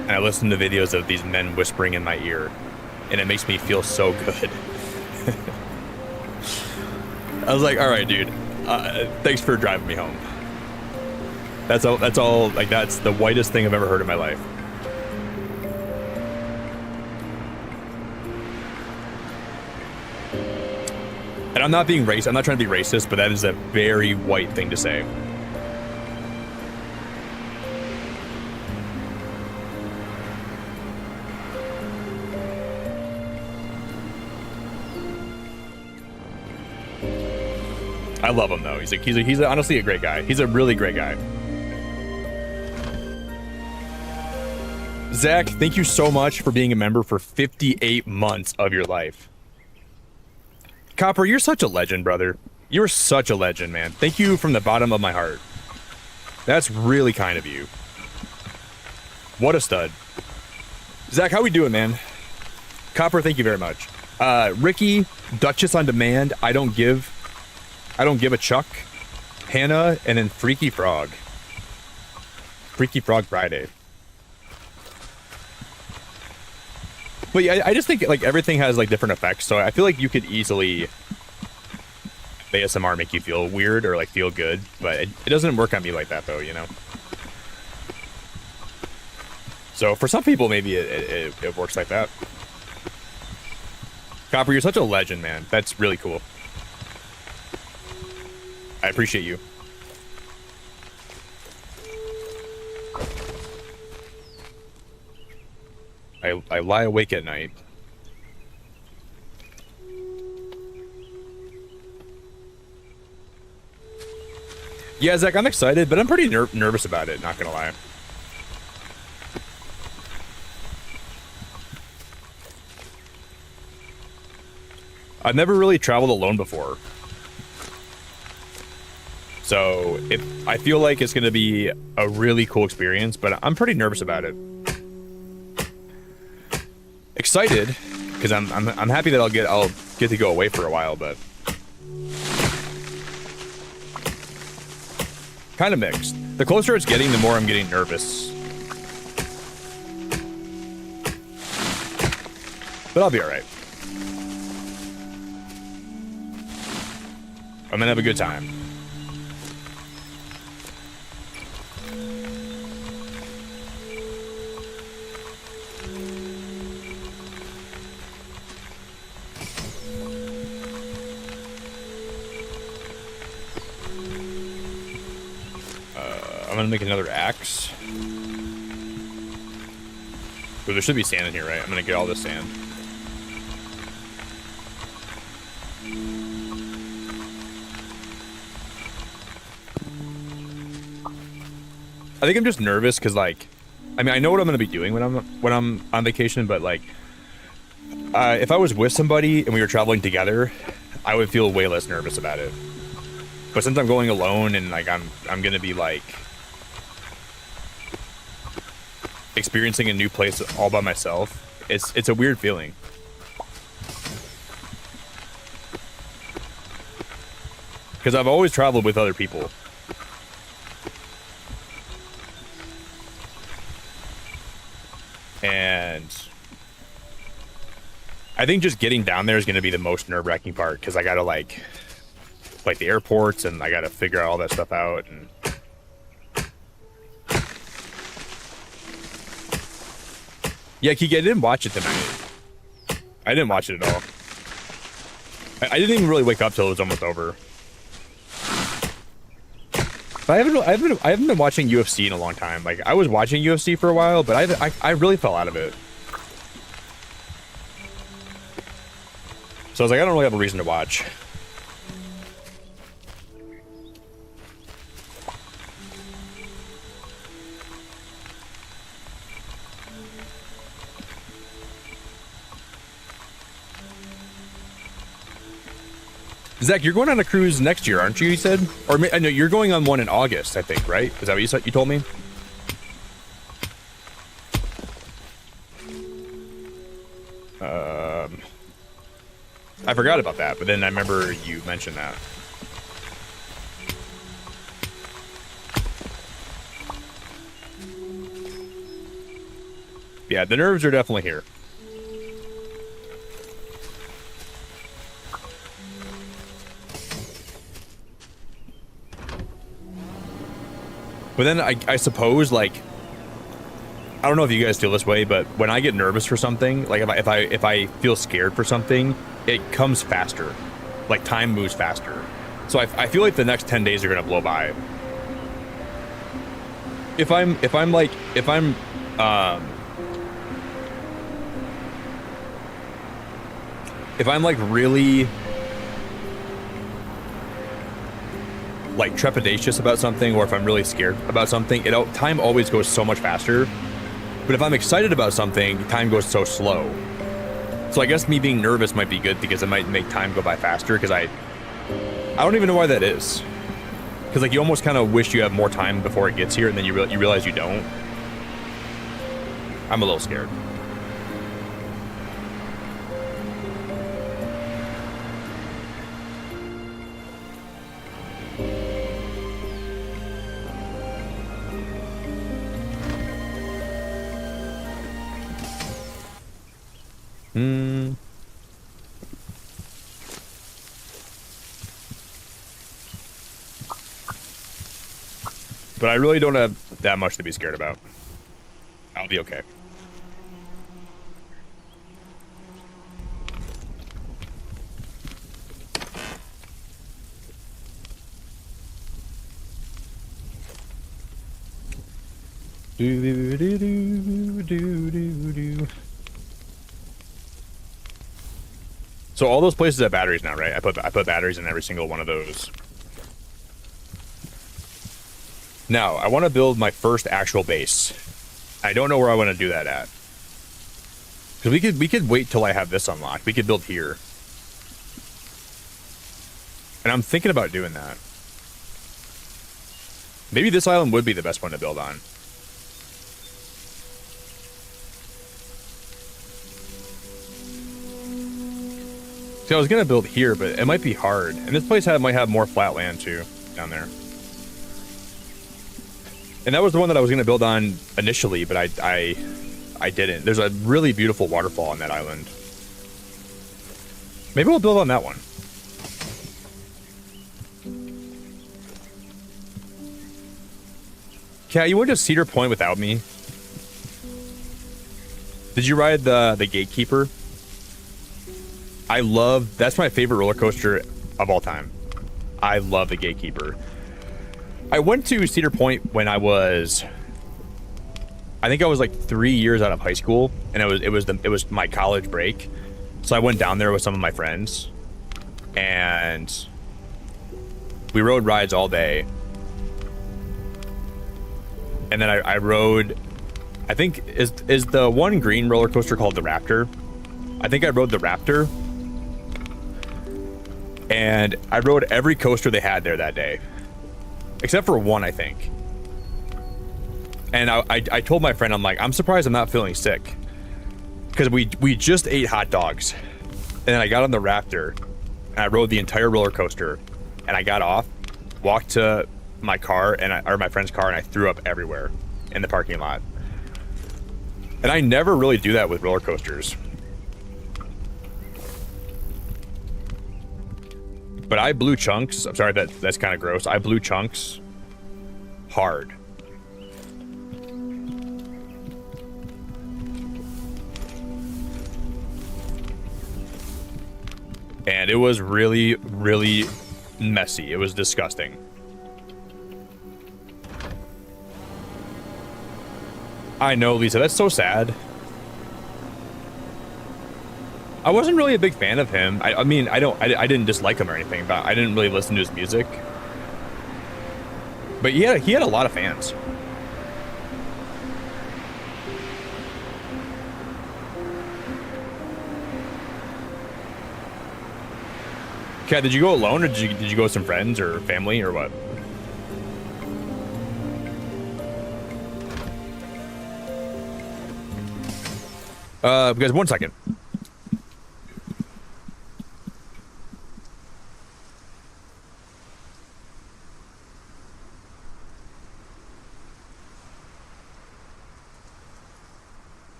and I listen to videos of these men whispering in my ear and it makes me feel so good. I was like, all right, dude, thanks for driving me home. That's all, like, that's the whitest thing I've ever heard in my life. And I'm not being racist, I'm not trying to be racist, but that is a very white thing to say. I love him though. He's honestly a great guy. He's a really great guy. Zach, thank you so much for being a member for 58 months of your life. Copper, you're such a legend, brother. You're such a legend, man. Thank you from the bottom of my heart. That's really kind of you. What a stud. Zach, how we doing, man? Copper, thank you very much. Ricky, Duchess on Demand, I don't give a chuck. Hannah, and then Freaky Frog. Freaky Frog Friday. But yeah, I just think like everything has like different effects, so I feel like you could easily ASMR make you feel weird or like feel good, but it doesn't work on me like that though, you know? So for some people, maybe it works like that. Copper, you're such a legend, man. That's really cool. I appreciate you. I lie awake at night. Yeah, Zach, I'm excited, but I'm pretty nervous about it, not gonna lie. I've never really traveled alone before. So I feel like it's gonna be a really cool experience, but I'm pretty nervous about it. Excited, because I'm happy that I'll get to go away for a while, but kind of mixed. The closer it's getting, the more I'm getting nervous. But I'll be alright. I'm gonna have a good time. I'm gonna make another axe. Ooh, there should be sand in here, right? I'm gonna get all this sand. I think I'm just nervous because, like, I mean, I know what I'm gonna be doing when I'm on vacation, but like, if I was with somebody and we were traveling together, I would feel way less nervous about it. But since I'm going alone and like I'm gonna be like experiencing a new place all by myself, it's a weird feeling. Because I've always traveled with other people. And I think just getting down there is going to be the most nerve-wracking part, because I got to like the airports, and I got to figure all that stuff out. And yeah, Kiki, I didn't watch it tonight. I didn't watch it at all. I didn't even really wake up till it was almost over. But I haven't been watching UFC in a long time. Like, I was watching UFC for a while, but I really fell out of it. So I was like, I don't really have a reason to watch. Zach, you're going on a cruise next year, aren't you? You said, or I know you're going on one in August, I think, right? Is that what you said? You told me. I forgot about that, but then I remember you mentioned that. Yeah, the nerves are definitely here. But then I suppose, like, I don't know if you guys feel this way, but when I get nervous for something, like if I feel scared for something, it comes faster. Like, time moves faster. So I feel like the next 10 days are gonna blow by. If I'm like really like trepidatious about something, or if I'm really scared about something, time always goes so much faster. But if I'm excited about something, time goes so slow. So I guess me being nervous might be good because it might make time go by faster because I don't even know why that is. Because like you almost kind of wish you have more time before it gets here and then you realize you don't. I'm a little scared. But I really don't have that much to be scared about. I'll be okay. So all those places have batteries now, right? I put batteries in every single one of those. Now, I want to build my first actual base. I don't know where I want to do that at. Because we could wait till I have this unlocked. We could build here. And I'm thinking about doing that. Maybe this island would be the best one to build on. See, I was going to build here, but it might be hard. And this place might have more flat land, too, down there. And that was the one that I was going to build on initially, but I didn't. There's a really beautiful waterfall on that island. Maybe we'll build on that one. Cat, you went to Cedar Point without me? Did you ride the Gatekeeper? That's my favorite roller coaster of all time. I love the Gatekeeper. I went to Cedar Point when I think I was like 3 years out of high school, and it was my college break. So I went down there with some of my friends, and we rode rides all day. And then I rode, I think, is the one green roller coaster called the Raptor? I think I rode the Raptor. And I rode every coaster they had there that day. Except for one, I think. And I told my friend, I'm like, I'm surprised I'm not feeling sick. Because we just ate hot dogs. And then I got on the Raptor. And I rode the entire roller coaster. And I got off, walked to my car, or my friend's car, and I threw up everywhere in the parking lot. And I never really do that with roller coasters. But I blew chunks. I'm sorry, that's kind of gross. I blew chunks hard. And it was really, really messy. It was disgusting. I know, Lisa, that's so sad. I wasn't really a big fan of him. I mean, I didn't dislike him or anything, but I didn't really listen to his music. But he had a lot of fans. Kat, did you go alone, or did you go with some friends or family or what? Guys, 1 second.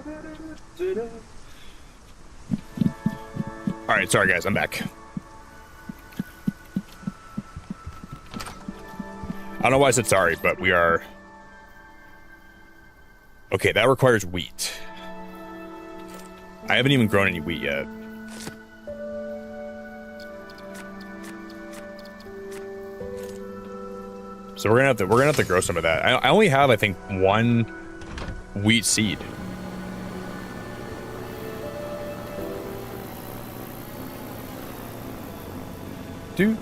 All right, sorry guys, I'm back. I don't know why I said sorry, but we are... Okay, that requires wheat. I haven't even grown any wheat yet. So we're gonna have to grow some of that. I only have, I think, 1 wheat seed. Do.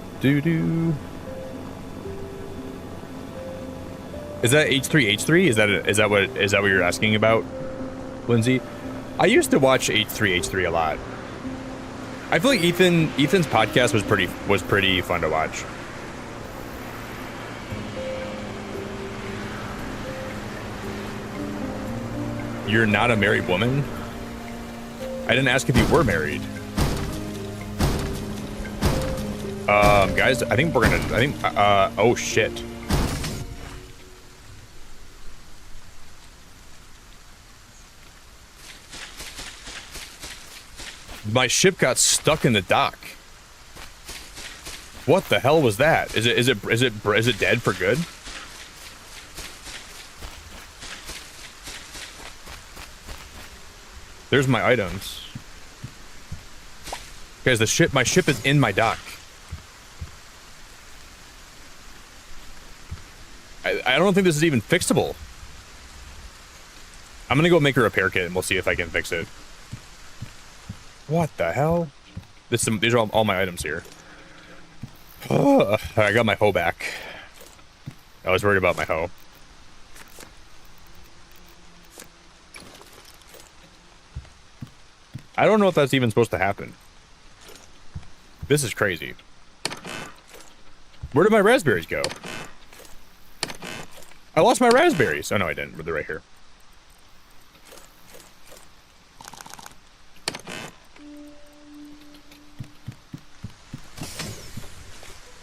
Is that H3H3? Is that what you're asking about, Lindsay? I used to watch H3H3 a lot. I feel like Ethan's podcast was pretty fun to watch. You're not a married woman? I didn't ask if you were married. Guys, I think oh shit. My ship got stuck in the dock. What the hell was that? Is it dead for good? There's my items. Guys, my ship is in my dock. I don't think this is even fixable. I'm gonna go make a repair kit and we'll see if I can fix it. What the hell? These are all my items here. I got my hoe back. I was worried about my hoe. I don't know if that's even supposed to happen. This is crazy. Where did my raspberries go? I lost my raspberries. Oh no, I didn't. They're right here.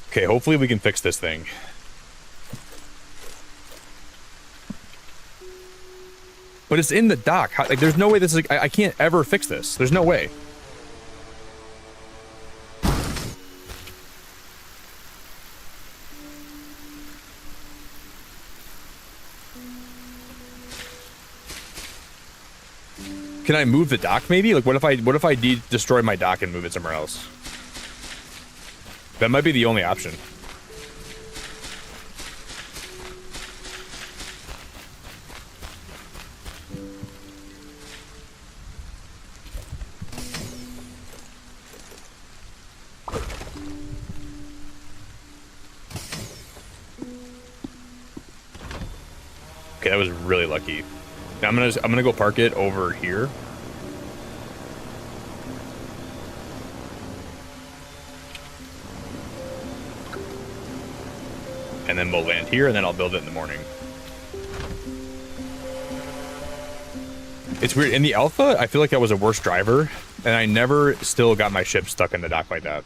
Okay, hopefully we can fix this thing. But it's in the dock. Like, there's no way this is... I can't ever fix this. There's no way. Can I move the dock, maybe? Like, what if I destroy my dock and move it somewhere else? That might be the only option. Okay, that was really lucky. Now I'm gonna go park it over here. And then we'll land here, and then I'll build it in the morning. It's weird. In the alpha, I feel like I was a worse driver, and I never still got my ship stuck in the dock like that.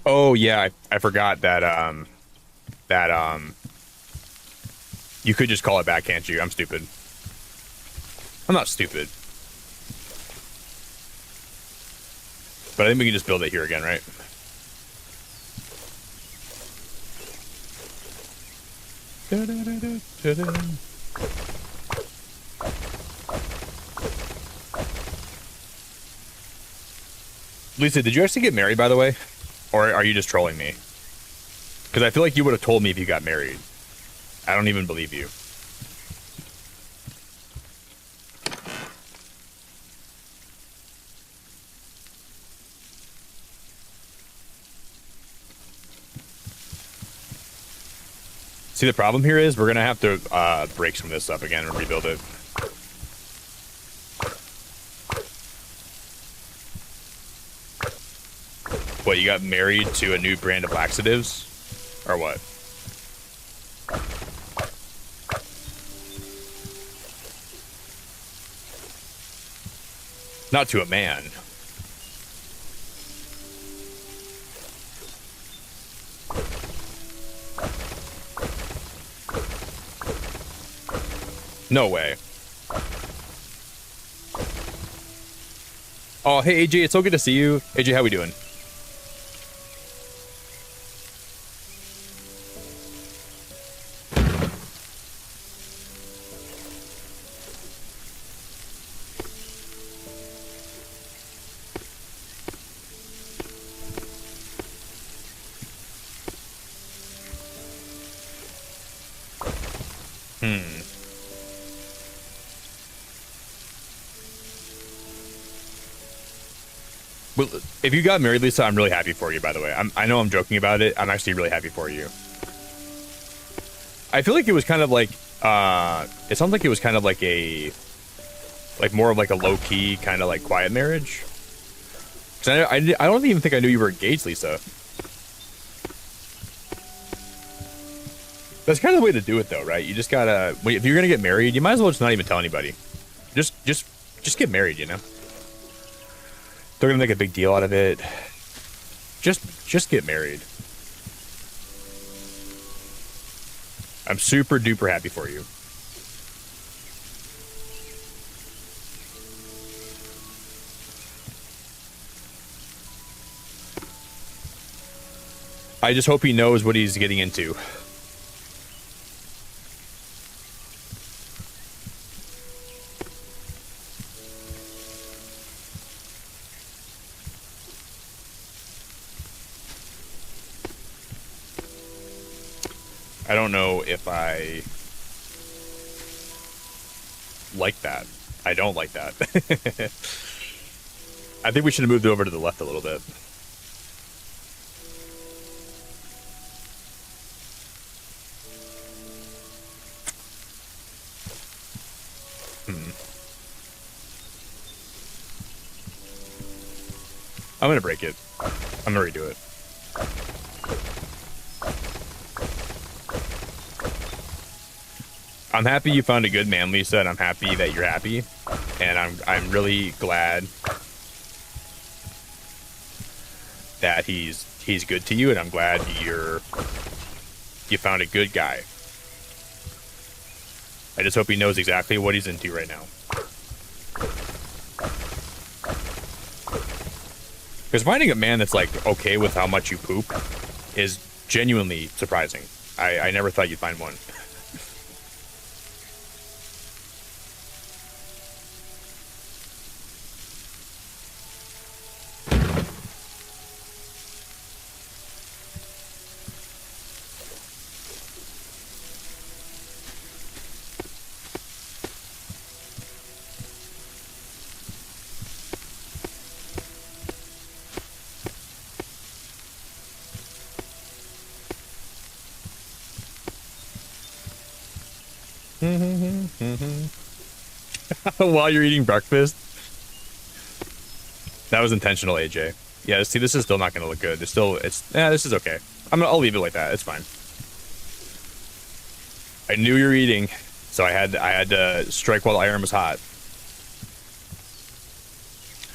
Oh yeah, I forgot that you could just call it back, can't you? I'm stupid. I'm not stupid. But I think we can just build it here again, right? Lisa, did you actually get married, by the way? Or are you just trolling me? Because I feel like you would have told me if you got married. I don't even believe you. See, the problem here is we're going to have to break some of this up again and rebuild it. What, you got married to a new brand of laxatives? Or what? Not to a man. No way. Oh, hey AJ, it's so good to see you. AJ, how we doing? Well, if you got married, Lisa, I'm really happy for you, by the way. I know I'm joking about it. I'm actually really happy for you. I feel like it was kind of like, it sounds like it was kind of like more of like a low-key, kind of like quiet marriage. Because I don't even think I knew you were engaged, Lisa. That's kind of the way to do it, though, right? You just gotta, if you're gonna get married, you might as well just not even tell anybody. Just get married, you know? They're gonna make a big deal out of it. Just get married. I'm super duper happy for you. I just hope he knows what he's getting into. I don't know if I like that. I don't like that. I think we should have moved it over to the left a little bit. I'm gonna break it. I'm gonna redo it. I'm happy you found a good man, Lisa, and I'm happy that you're happy. And I'm really glad that he's good to you, and I'm glad you found a good guy. I just hope he knows exactly what he's into right now. Because finding a man that's like okay with how much you poop is genuinely surprising. I never thought you'd find one. While you're eating breakfast. That was intentional, AJ. Yeah, see, this is still not gonna look good. This is okay. I'll leave it like that. It's fine. I knew you were eating, so I had to strike while the iron was hot.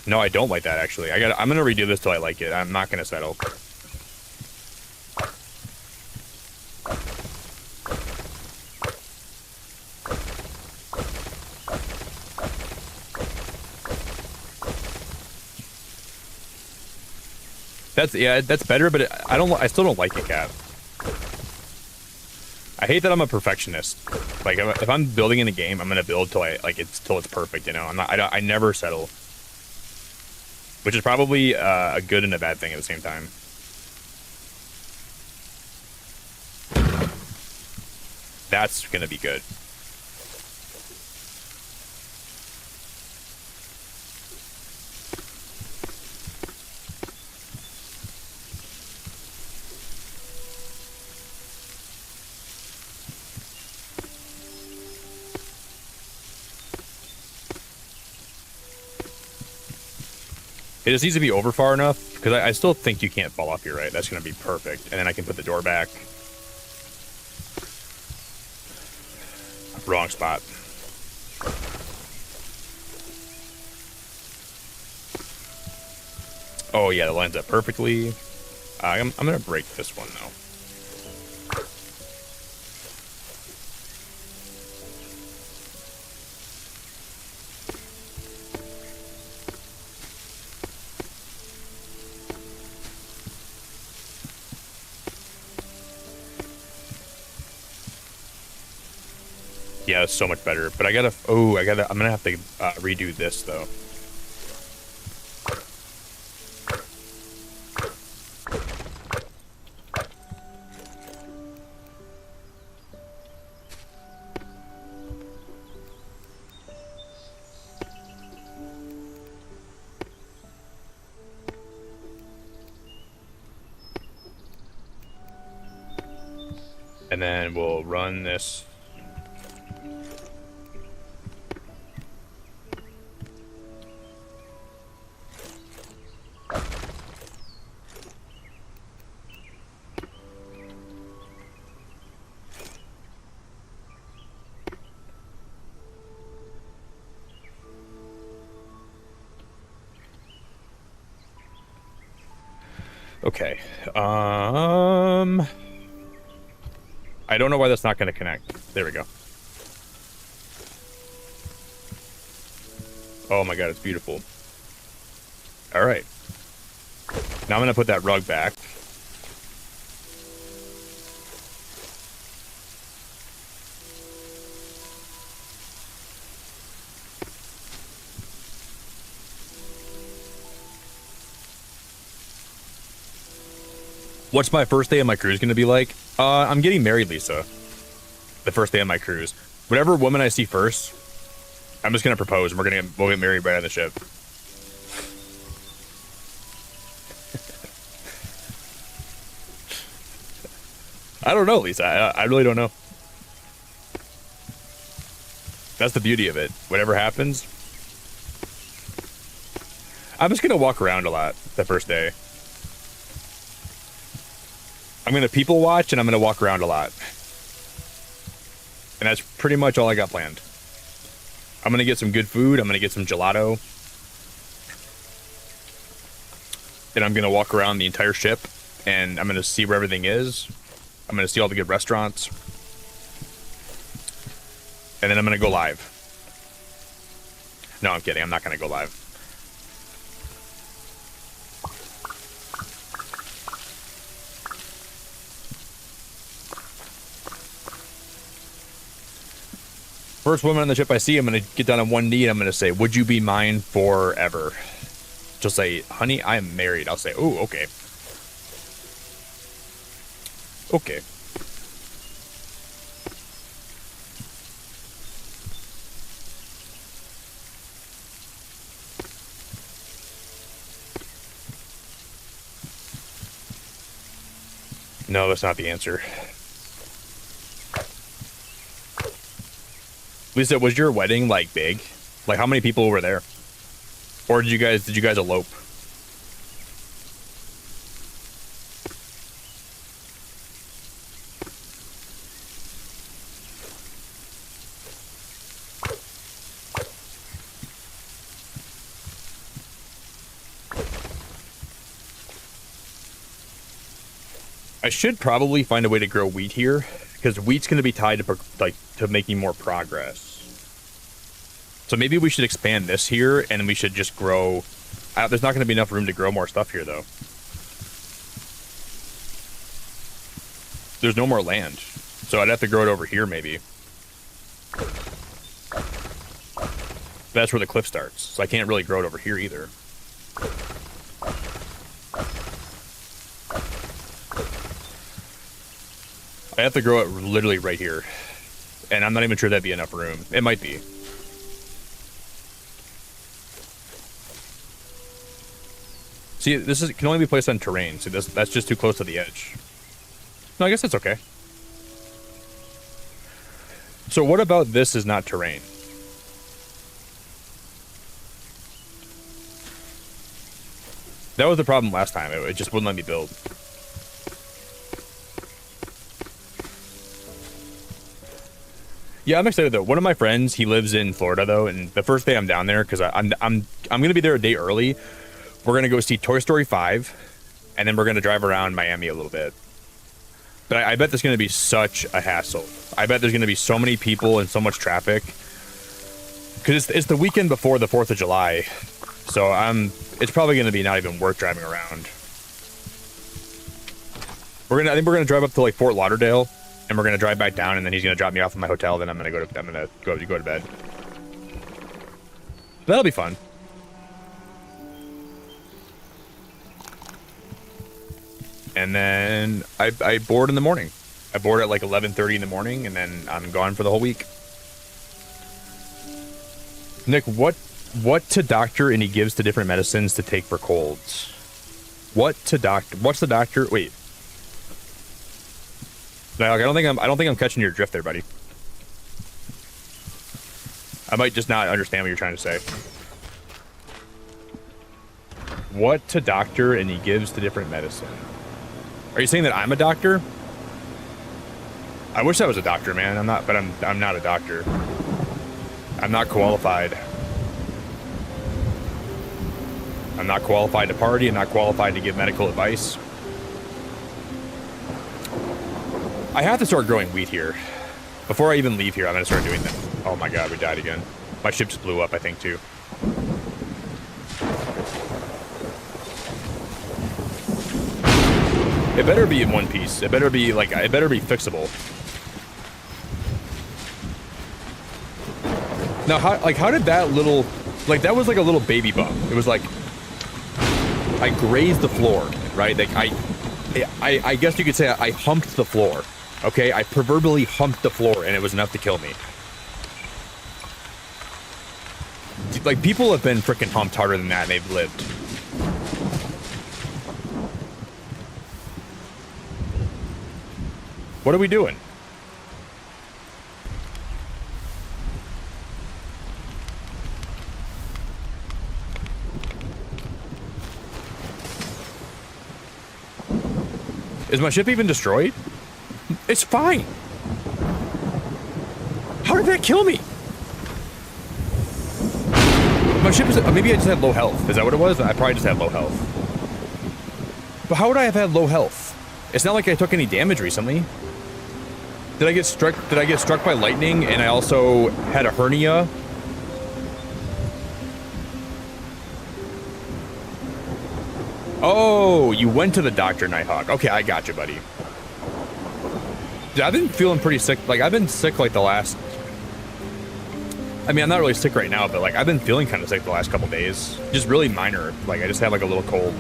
No, I don't like that, actually. I'm gonna redo this till I like it. I'm not gonna settle. That's better, but I still don't like it, Cat. I hate that I'm a perfectionist. Like if I'm building in a game, I'm gonna build till it's perfect, you know. I never settle. Which is probably a good and a bad thing at the same time. That's gonna be good. It just needs to be over far enough, because I still think you can't fall off here, right? That's going to be perfect. And then I can put the door back. Wrong spot. Oh, yeah, that lines up perfectly. I'm going to break this one, though. Yeah, it's so much better. But I gotta, I'm gonna have to redo this though. And then we'll run this. Okay. I don't know why that's not going to connect. There we go. Oh my god, it's beautiful. All right. Now I'm going to put that rug back. What's my first day of my cruise going to be like? I'm getting married, Lisa. The first day of my cruise. Whatever woman I see first, I'm just going to propose, and we'll get married right on the ship. I don't know, Lisa. I really don't know. That's the beauty of it. Whatever happens. I'm just going to walk around a lot the first day. I'm going to people watch, and I'm going to walk around a lot. And that's pretty much all I got planned. I'm going to get some good food. I'm going to get some gelato. And I'm going to walk around the entire ship, and I'm going to see where everything is. I'm going to see all the good restaurants. And then I'm going to go live. No, I'm kidding. I'm not going to go live. First woman on the ship I see, I'm going to get down on one knee and I'm going to say, would you be mine forever? She'll say, honey, I am married. I'll say, oh, okay. Okay. No, that's not the answer. Lisa, was your wedding like big? Like how many people were there? Or did you guys elope? I should probably find a way to grow wheat here, because wheat's going to be tied to making more progress. So maybe we should expand this here, and we should just grow. There's not going to be enough room to grow more stuff here, though. There's no more land, so I'd have to grow it over here, maybe. That's where the cliff starts, so I can't really grow it over here either. I have to grow it literally right here. And I'm not even sure that'd be enough room. It might be. See, this can only be placed on terrain. See, that's just too close to the edge. No, I guess that's okay. So what about this is not terrain? That was the problem last time. It just wouldn't let me build. Yeah, I'm excited though. One of my friends, he lives in Florida though, and the first day I'm down there, because I'm gonna be there a day early. We're gonna go see Toy Story 5, and then we're gonna drive around Miami a little bit. But I bet there's gonna be such a hassle. I bet there's gonna be so many people and so much traffic, because it's the weekend before the 4th of July, so it's probably gonna be not even worth driving around. I think we're gonna drive up to like Fort Lauderdale, and we're gonna drive back down, and then he's gonna drop me off at my hotel. Then I'm gonna go to bed. That'll be fun. And then I board in the morning. I board at like 11:30 in the morning, and then I'm gone for the whole week. Nick, what to doctor and he gives to different medicines to take for colds? What's the doctor? Wait. No, I don't think I'm catching your drift there, buddy. I might just not understand what you're trying to say. What to doctor and he gives to different medicine? Are you saying that I'm a doctor? I wish I was a doctor, man. I'm not, but I'm not a doctor. I'm not qualified. I'm not qualified to party. I'm not qualified to give medical advice. I have to start growing wheat here. Before I even leave here, I'm gonna start doing that. Oh my god, we died again. My ship just blew up, I think, too. It better be in one piece. It better be fixable. Now, how did that little, like, that was like a little baby bump. It was like, I grazed the floor, right? Like, I guess you could say I humped the floor. Okay, I proverbially humped the floor, and it was enough to kill me. Like, people have been freaking humped harder than that, and they've lived. What are we doing? Is my ship even destroyed? It's fine. How did that kill me? My ship is... Maybe I just had low health. Is that what it was? I probably just had low health. But how would I have had low health? It's not like I took any damage recently. Did I get struck by lightning and I also had a hernia? Oh, you went to the doctor, Nighthawk. Okay, I got you, buddy. Dude, I've been feeling pretty sick. Like, I've been sick like the last... I mean, I'm not really sick right now, but like, I've been feeling kind of sick the last couple days. Just really minor. Like, I just had like a little cold.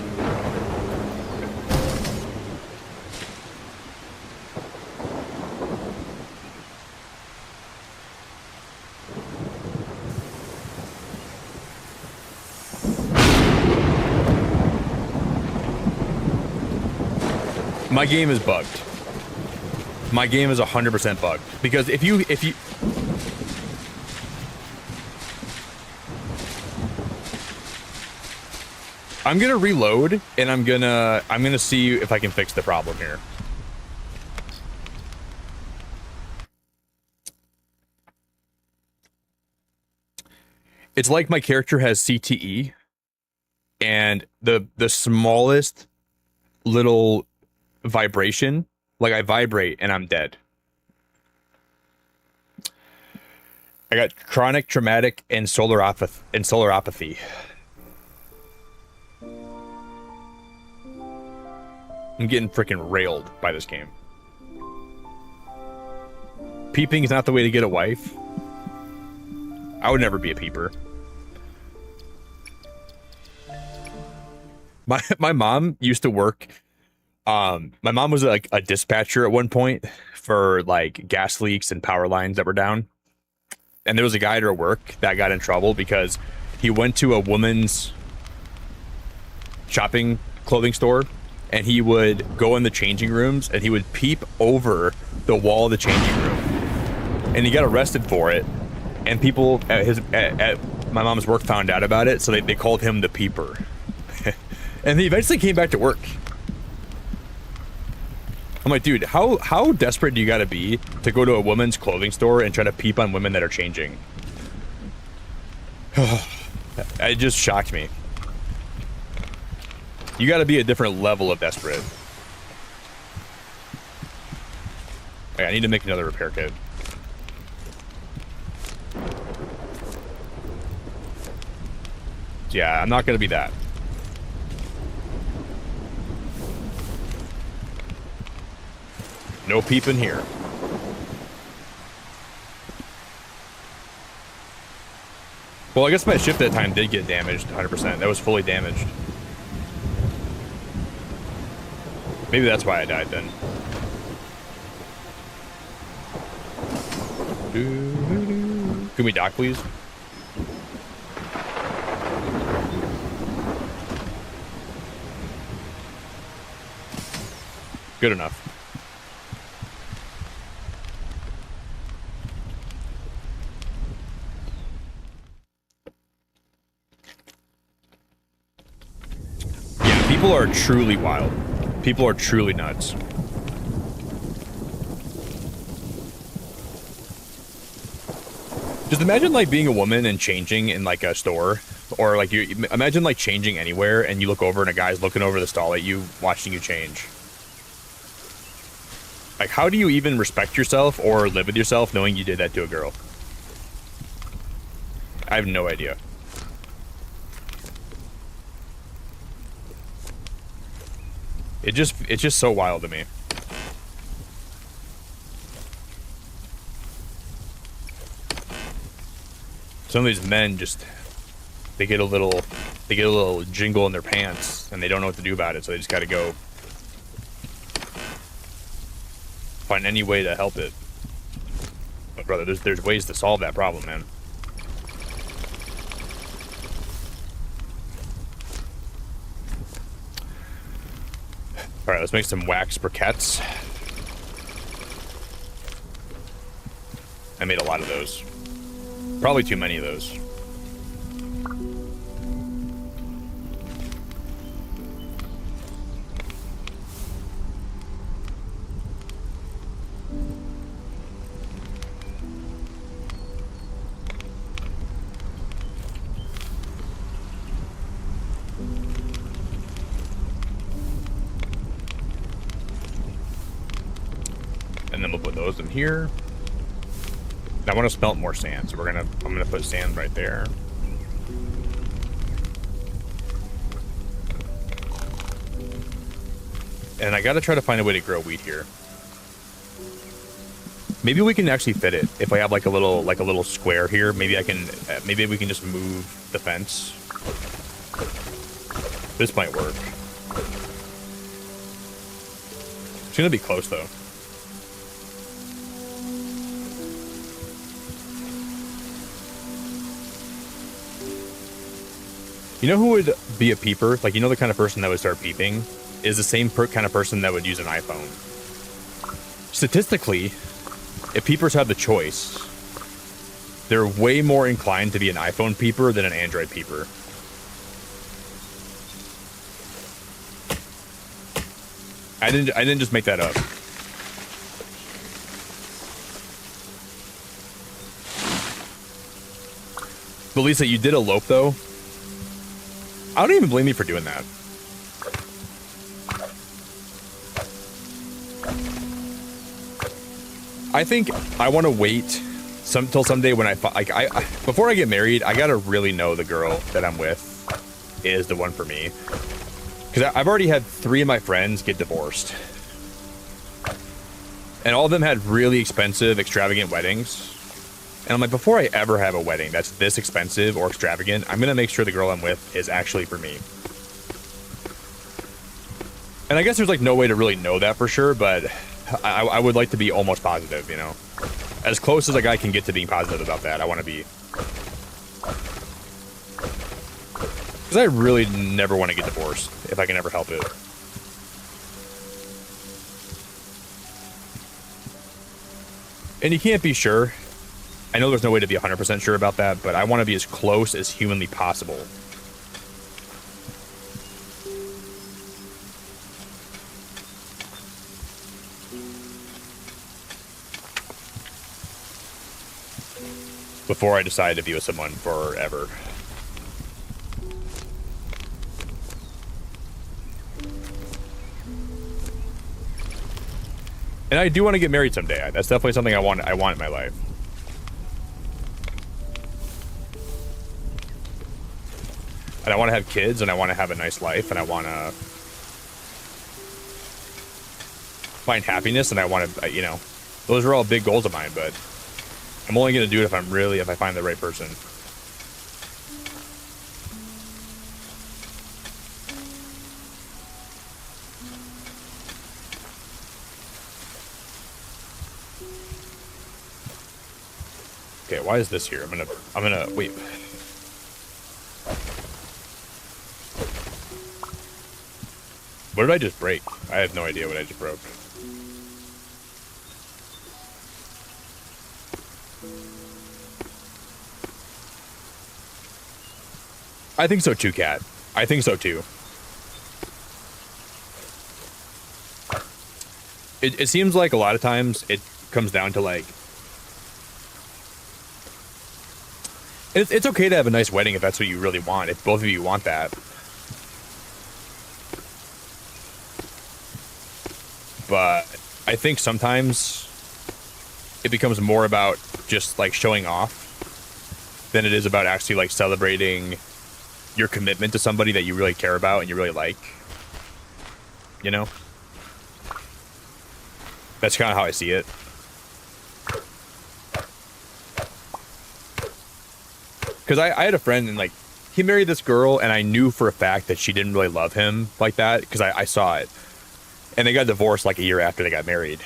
My game is bugged. My game is 100% bugged. Because if you... I'm gonna reload, and I'm gonna see if I can fix the problem here. It's like my character has CTE, and the smallest little vibration, like I vibrate and I'm dead. I got chronic traumatic and solarapathy. I'm getting freaking railed by this game. Peeping is not the way to get a wife. I would never be a peeper. My mom used to work. My mom was like a dispatcher at one point for like gas leaks and power lines that were down. And there was a guy at her work that got in trouble because he went to a woman's shopping clothing store, and he would go in the changing rooms and he would peep over the wall of the changing room. And he got arrested for it. And people at my mom's work found out about it, so they called him the peeper. And he eventually came back to work. I'm like, dude, how desperate do you gotta be to go to a woman's clothing store and try to peep on women that are changing? It just shocked me. You gotta be a different level of desperate. Okay, I need to make another repair kit. Yeah, I'm not gonna be that. No peeping here. Well, I guess my ship that time did get damaged 100%. That was fully damaged. Maybe that's why I died then. Can we dock, please? Good enough. Yeah, people are truly wild. People are truly nuts. Just imagine like being a woman and changing in like a store, or like you imagine like changing anywhere and you look over and a guy's looking over the stall at you, watching you change. Like, how do you even respect yourself or live with yourself knowing you did that to a girl? I have no idea. It's just so wild to me. Some of these men just they get a little jingle in their pants and they don't know what to do about it, so they just gotta go find any way to help it. But brother, there's ways to solve that problem, man. All right, let's make some wax briquettes. I made a lot of those. Probably too many of those. And then we'll put those in here. I want to smelt more sand, so I'm gonna put sand right there. And I gotta try to find a way to grow wheat here. Maybe we can actually fit it if I have like a little square here. Maybe maybe we can just move the fence. This might work. It's gonna be close though. You know who would be a peeper? Like, you know the kind of person that would start peeping? Is the same kind of person that would use an iPhone. Statistically, if peepers have the choice, they're way more inclined to be an iPhone peeper than an Android peeper. I didn't just make that up. But Lisa, you did elope though. I don't even blame you for doing that. I think I want to wait till someday when before I get married, I gotta really know the girl that I'm with is the one for me. Because I've already had 3 of my friends get divorced. And all of them had really expensive, extravagant weddings. And I'm like, before I ever have a wedding that's this expensive or extravagant, I'm going to make sure the girl I'm with is actually for me. And I guess there's like no way to really know that for sure, but I would like to be almost positive, you know? As close as a guy can get to being positive about that, I want to be. Because I really never want to get divorced, if I can ever help it. And you can't be sure. I know there's no way to be 100% sure about that, but I want to be as close as humanly possible. Before I decide to be with someone forever. And I do want to get married someday. That's definitely something I want in my life. And I want to have kids, and I want to have a nice life, and I want to find happiness, and I want to, you know, those are all big goals of mine, but I'm only going to do it if I find the right person. Okay, why is this here? I'm gonna wait. What did I just break? I have no idea what I just broke. I think so too, Cat. I think so too. It seems like a lot of times it comes down to like, it's okay to have a nice wedding if that's what you really want, if both of you want that. But I think sometimes it becomes more about just like showing off than it is about actually like celebrating your commitment to somebody that you really care about and you really like. You know? That's kind of how I see it. Because I had a friend and like, he married this girl and I knew for a fact that she didn't really love him like that because I saw it. And they got divorced like a year after they got married.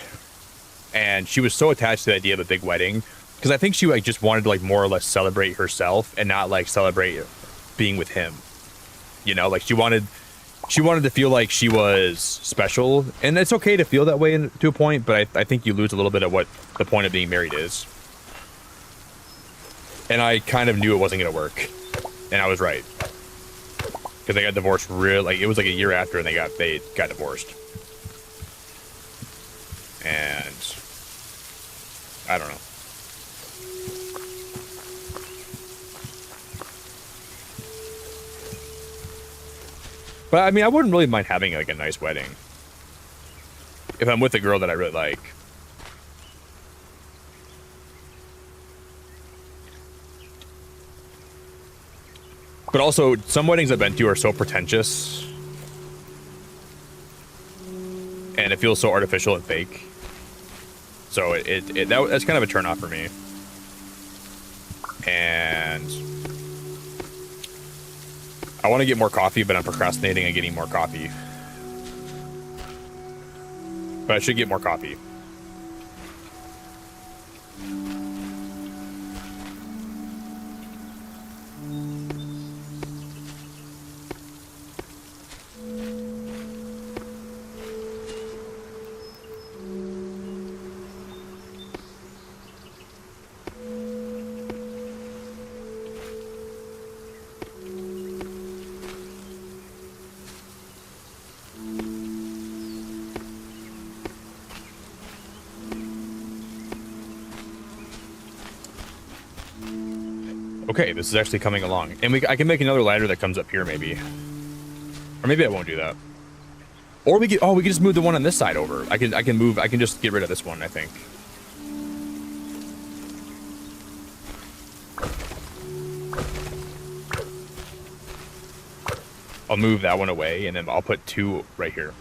And she was so attached to the idea of a big wedding because I think she like just wanted to like more or less celebrate herself and not like celebrate being with him. You know, like she wanted to feel like she was special, and it's okay to feel that way to a point, but I think you lose a little bit of what the point of being married is. And I kind of knew it wasn't going to work, and I was right. Because they got divorced like it was like a year after, and they got divorced. And I don't know. But I mean, I wouldn't really mind having like a nice wedding if I'm with a girl that I really like. But also, some weddings I've been to are so pretentious, and it feels so artificial and fake. So that's kind of a turnoff for me. And I want to get more coffee, but I'm procrastinating on getting more coffee. But I should get more coffee. Okay, this is actually coming along. And I can make another ladder that comes up here, maybe. Or maybe I won't do that. Or we could just move the one on this side over. I can just get rid of this one, I think. I'll move that one away, and then I'll put two right here.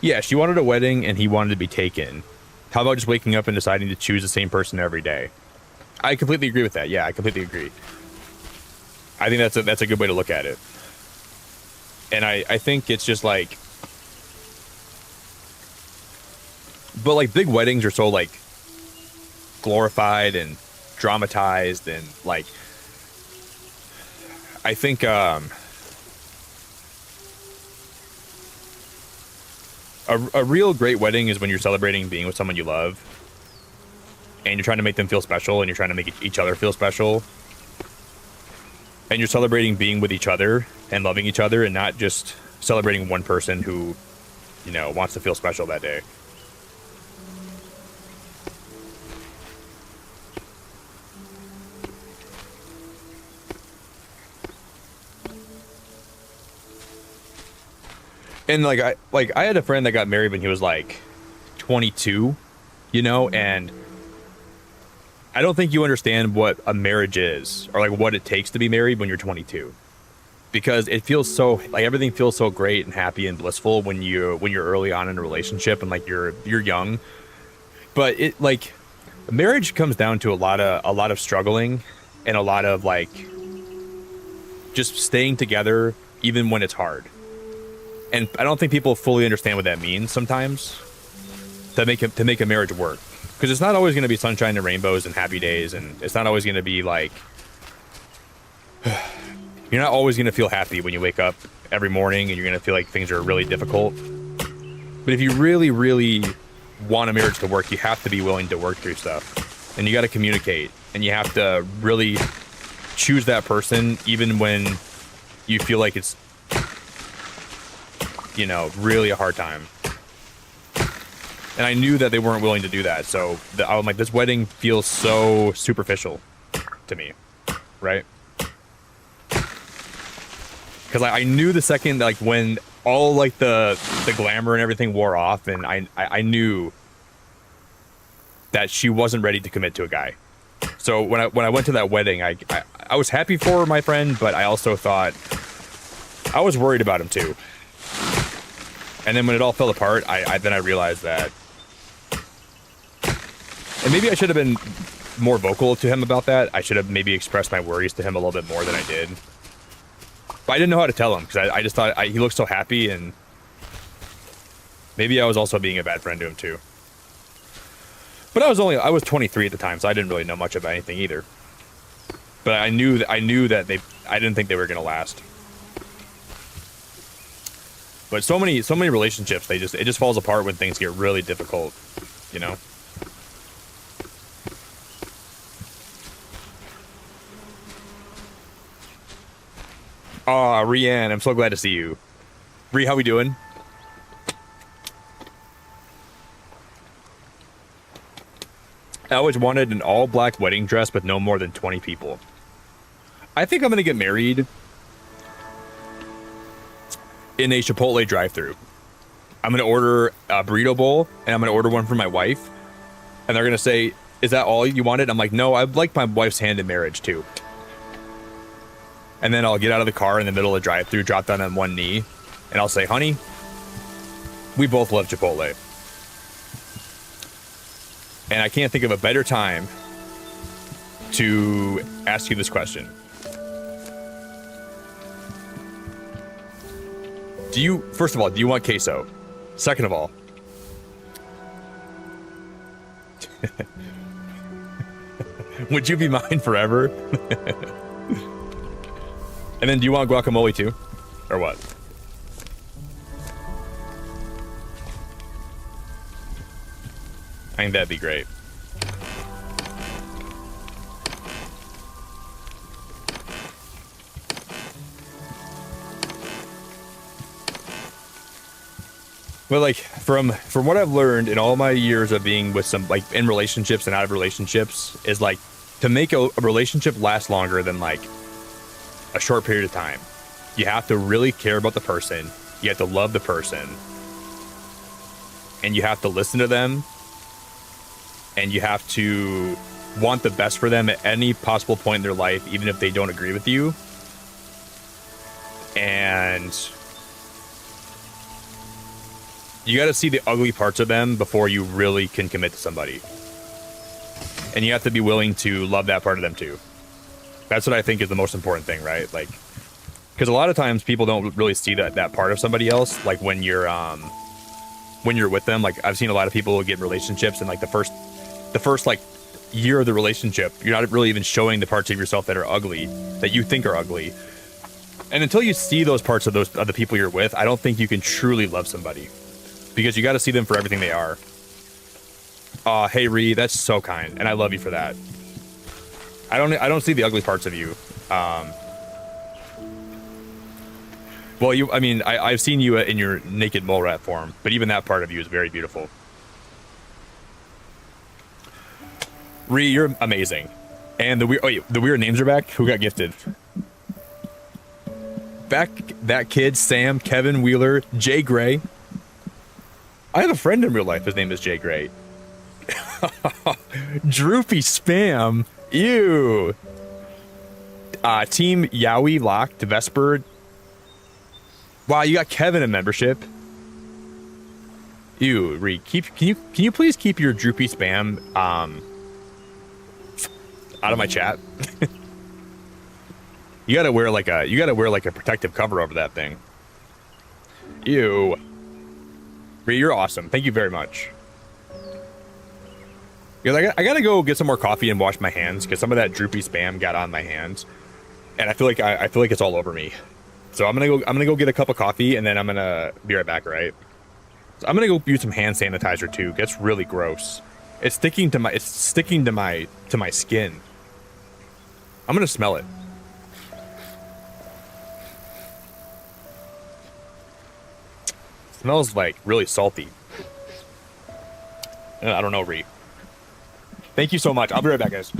Yeah, she wanted a wedding and he wanted to be taken. How about just waking up and deciding to choose the same person every day? I completely agree with that. Yeah, I completely agree. I think that's a good way to look at it. And I think it's just like, but like big weddings are so like glorified and dramatized, and like I think a real great wedding is when you're celebrating being with someone you love, and you're trying to make them feel special, and you're trying to make each other feel special, and you're celebrating being with each other and loving each other, and not just celebrating one person who, you know, wants to feel special that day. And like I had a friend that got married when he was like 22, you know, and I don't think you understand what a marriage is, or like what it takes to be married when you're 22, because it feels so like everything feels so great and happy and blissful when you're early on in a relationship and like you're young. But it like marriage comes down to a lot of struggling and a lot of like just staying together even when it's hard. And I don't think people fully understand what that means sometimes to make a marriage work. Because it's not always going to be sunshine and rainbows and happy days, and it's not always going to be like you're not always going to feel happy when you wake up every morning, and you're going to feel like things are really difficult. But if you really, really want a marriage to work, you have to be willing to work through stuff, and you got to communicate, and you have to really choose that person even when you feel like it's, you know, really a hard time. And I knew that they weren't willing to do that, so I'm like, this wedding feels so superficial to me, right? Because I knew the second, like, when all like the glamour and everything wore off, and I knew that she wasn't ready to commit to a guy. So when I went to that wedding, I was happy for my friend, but I also thought I was worried about him too. And then when it all fell apart, then I realized that, and maybe I should have been more vocal to him about that. I should have maybe expressed my worries to him a little bit more than I did. But I didn't know how to tell him, because I just thought he looked so happy, and maybe I was also being a bad friend to him too. But I was 23 at the time, so I didn't really know much about anything either. But I knew that I didn't think they were gonna last. But so many relationships, it just falls apart when things get really difficult, you know? Aw, Rianne, I'm so glad to see you. Ree, how we doing? I always wanted an all-black wedding dress with no more than 20 people. I think I'm gonna get married in a Chipotle drive-thru. I'm gonna order a burrito bowl, and I'm gonna order one for my wife. And they're gonna say, "Is that all you wanted?" I'm like, "No, I'd like my wife's hand in marriage too." And then I'll get out of the car in the middle of the drive-thru, drop down on one knee, and I'll say, "Honey, we both love Chipotle." And I can't think of a better time to ask you this question. First of all, do you want queso? Second of all, would you be mine forever? And then do you want guacamole too? Or what? I think that'd be great. But like from what I've learned in all my years of being with some, like, in relationships and out of relationships, is like, to make a relationship last longer than like a short period of time, you have to really care about the person, you have to love the person, and you have to listen to them, and you have to want the best for them at any possible point in their life, even if they don't agree with you. And you got to see the ugly parts of them before you really can commit to somebody. And you have to be willing to love that part of them too. That's what I think is the most important thing, right? Like, because a lot of times people don't really see that part of somebody else. Like when you're with them, like I've seen a lot of people get in relationships, and like the first like year of the relationship, you're not really even showing the parts of yourself that are ugly, that you think are ugly. And until you see those parts of the people you're with, I don't think you can truly love somebody, because you got to see them for everything they are. Hey Ree, that's so kind, and I love you for that. I don't see the ugly parts of you. Well, I've seen you in your naked mole rat form, but even that part of you is very beautiful. Ree, you're amazing. And the weird names are back. Who got gifted? Back that kid, Sam, Kevin Wheeler, Jay Gray. I have a friend in real life. His name is Jay Gray. Droopy spam. Ew. Team Yowie locked Vesper. Wow, you got Kevin in membership. Ew, Ree, can you please keep your droopy spam out of my chat? You gotta wear like a protective cover over that thing. Ew. Ree, you're awesome. Thank you very much. Because I gotta go get some more coffee and wash my hands because some of that droopy spam got on my hands, and I feel like I feel like it's all over me. So I'm gonna go get a cup of coffee and then I'm gonna be right back. Right. So I'm gonna go use some hand sanitizer too. It gets really gross. It's sticking to my skin. I'm gonna smell it. It smells like really salty. I don't know, Ree. Thank you so much. I'll be right back, guys.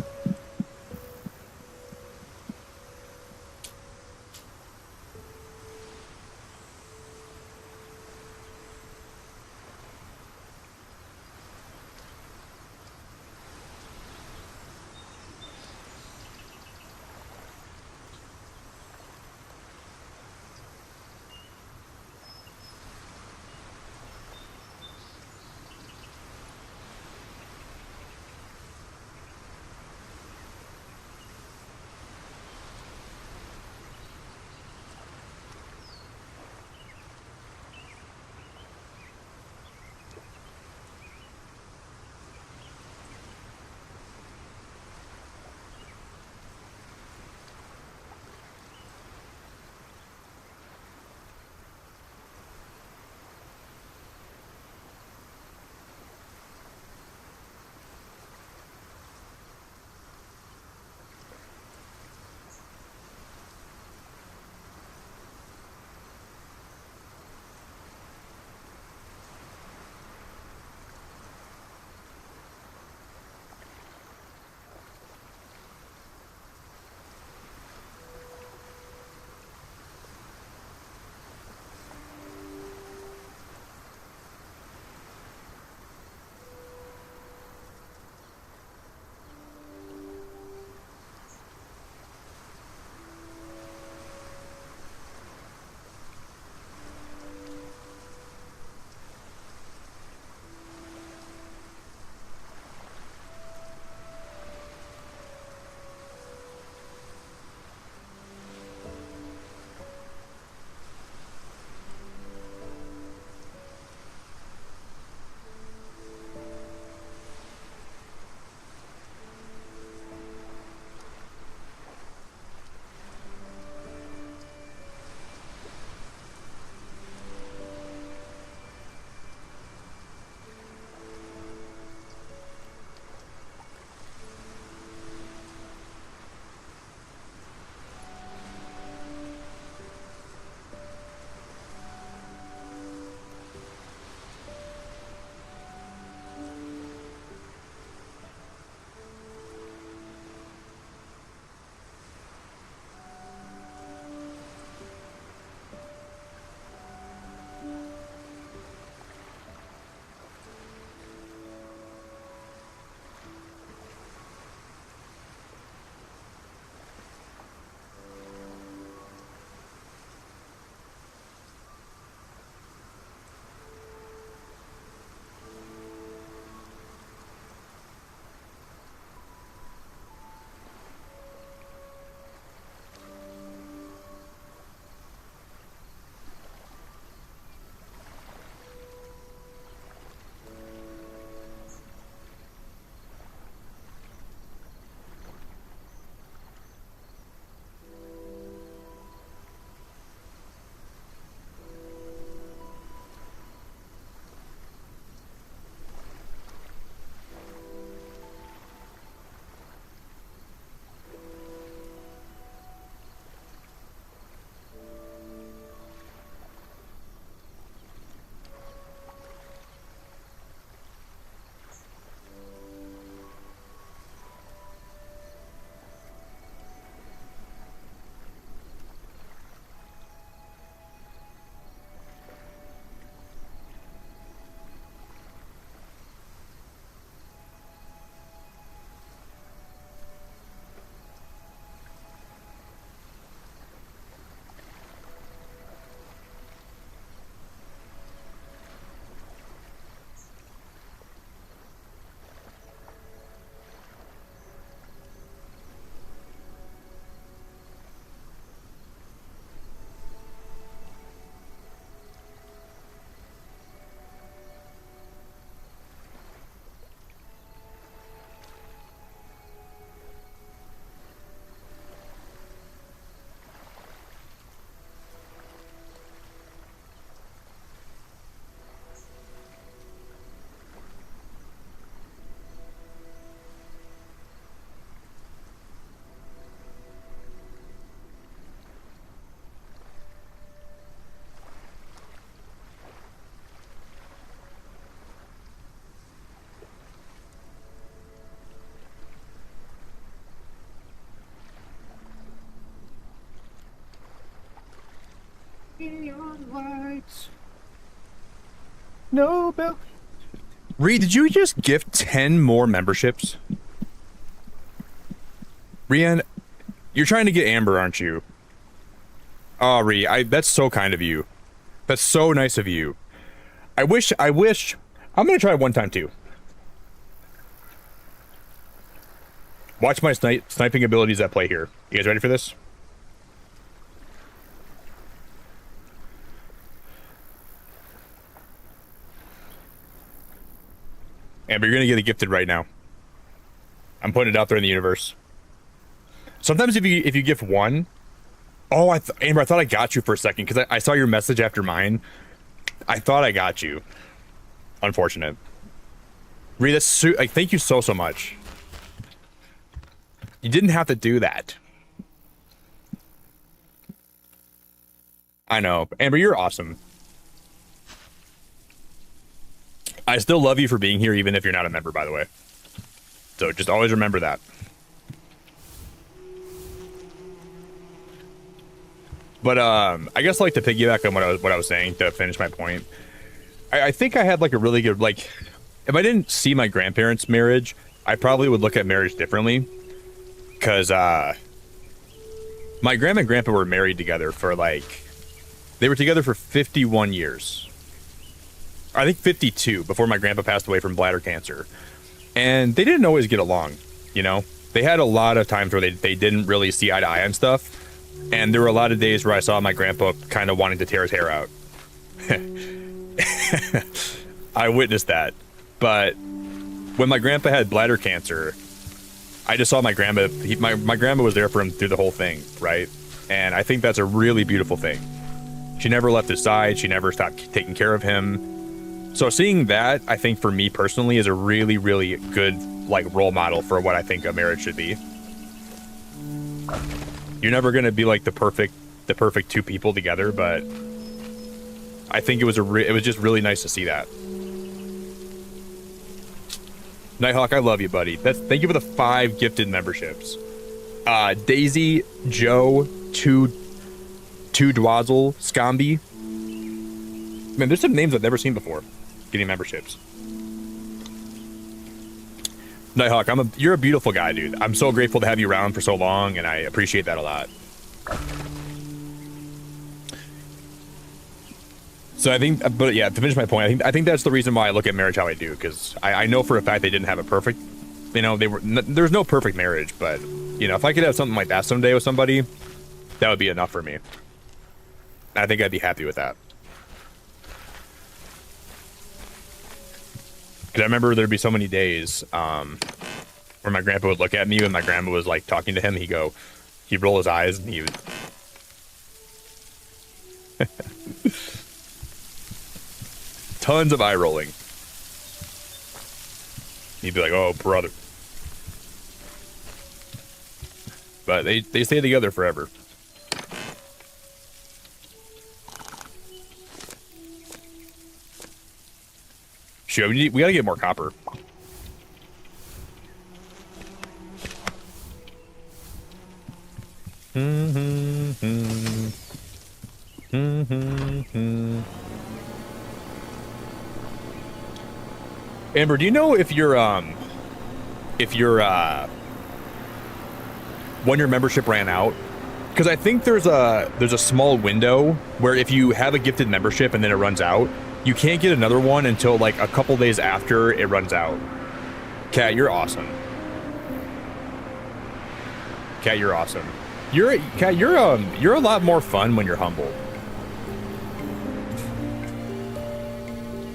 Neon lights. No bell. Reed, did you just gift 10 more memberships? Rian, you're trying to get Amber, aren't you? Oh, Reed, that's so kind of you. That's so nice of you. I wish, I'm gonna try it one time too. Watch my sniping abilities at play here. You guys ready for this? Amber, you're gonna get it gifted right now. I'm putting it out there in the universe. Sometimes if you gift one, oh, Amber, I thought I got you for a second because I saw your message after mine. I thought I got you. Unfortunate. Ree, that's like, thank you so much. You didn't have to do that. I know, Amber, you're awesome. I still love you for being here, even if you're not a member, by the way. So just always remember that. But I guess like to piggyback on what I was saying to finish my point. I think I had like a really good, like, if I didn't see my grandparents' marriage, I probably would look at marriage differently. Because my grandma and grandpa were married together for like, they were together for 51 years. I think 52 before my grandpa passed away from bladder cancer. And they didn't always get along, you know? They had a lot of times where they didn't really see eye to eye on stuff. And there were a lot of days where I saw my grandpa kind of wanting to tear his hair out. I witnessed that. But when my grandpa had bladder cancer, I just saw my grandma, my grandma was there for him through the whole thing, right? And I think that's a really beautiful thing. She never left his side. She never stopped taking care of him. So seeing that, I think for me personally, is a really, really good like role model for what I think a marriage should be. You're never going to be like the perfect two people together, but I think it was just really nice to see that. Nighthawk, I love you, buddy. Thank you for the 5 gifted memberships. Daisy, Joe, two Dwazzle, Scambi. Man, there's some names I've never seen before getting memberships. Nighthawk, you're a beautiful guy, dude. I'm so grateful to have you around for so long, and I appreciate that a lot. So I think, but yeah, to finish my point, I think that's the reason why I look at marriage how I do, because I know for a fact they didn't have a perfect, you know, there's no perfect marriage, but you know, if I could have something like that someday with somebody, that would be enough for me. I think I'd be happy with that. Because I remember there'd be so many days where my grandpa would look at me when my grandma was like talking to him. He'd roll his eyes and he would. Tons of eye rolling. He'd be like, "Oh, brother." But they stay together forever. Sure, we gotta get more copper. Amber, do you know if your when your membership ran out? Because I think there's a small window where if you have a gifted membership and then it runs out, you can't get another one until like a couple days after it runs out. Kat, you're awesome. Kat, you're awesome. You're a lot more fun when you're humble.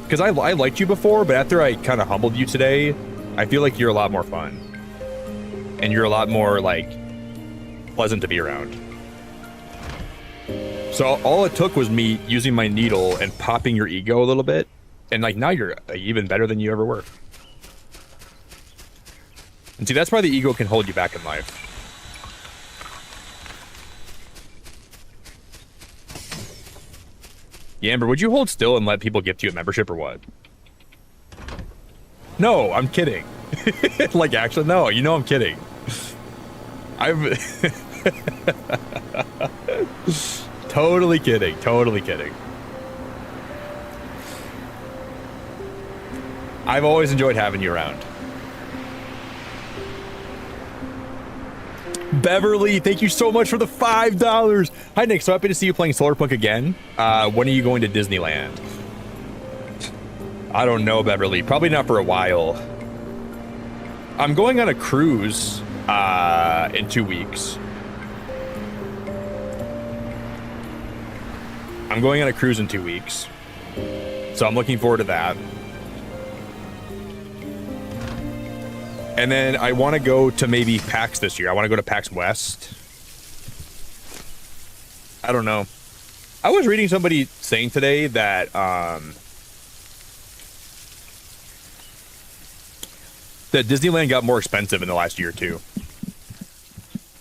Because I liked you before, but after I kind of humbled you today, I feel like you're a lot more fun. And you're a lot more like pleasant to be around. So all it took was me using my needle and popping your ego a little bit, and like now you're even better than you ever were. And see, that's why the ego can hold you back in life. Yeah, Amber, would you hold still and let people gift you a membership or what? No, I'm kidding. Like, actually, no, you know I'm kidding. Totally kidding. Totally kidding. I've always enjoyed having you around. Beverly, thank you so much for the $5. Hi, Nick. So happy to see you playing Solarpunk again. When are you going to Disneyland? I don't know, Beverly. Probably not for a while. I'm going on a cruise in 2 weeks. I'm going on a cruise in 2 weeks. So I'm looking forward to that. And then I want to go to maybe PAX this year. I want to go to PAX West. I don't know. I was reading somebody saying today that that Disneyland got more expensive in the last year or two.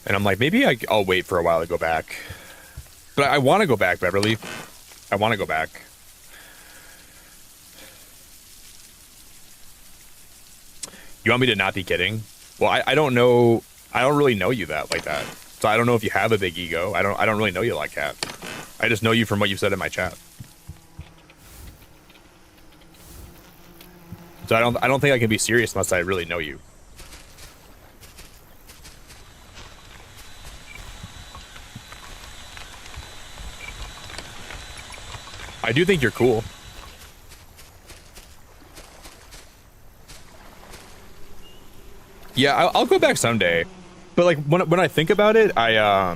And I'm like, maybe I'll wait for a while to go back. But I want to go back, Beverly. I want to go back. You want me to not be kidding? Well, I don't know. I don't really know you like that. So I don't know if you have a big ego. I don't really know you like that. I just know you from what you said in my chat. So I don't think I can be serious unless I really know you. I do think you're cool. Yeah, I'll go back someday. But like when I think about it, I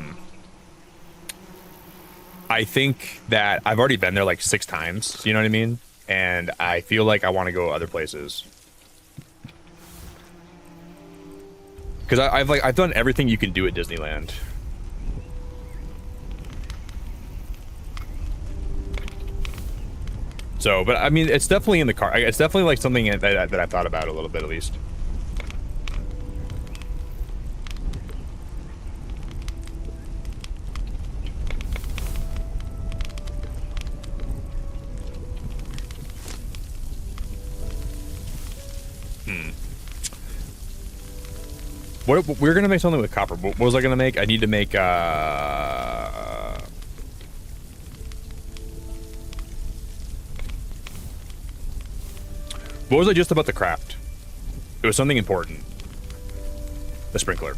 think that I've already been there like 6 times. You know what I mean? And I feel like I want to go other places. Because I've done everything you can do at Disneyland. So, but I mean, it's definitely in the car. It's definitely like something that I've thought about a little bit at least. We're gonna make something with copper. What was I gonna make? I need to make what was I just about to craft? It was something important. The sprinkler.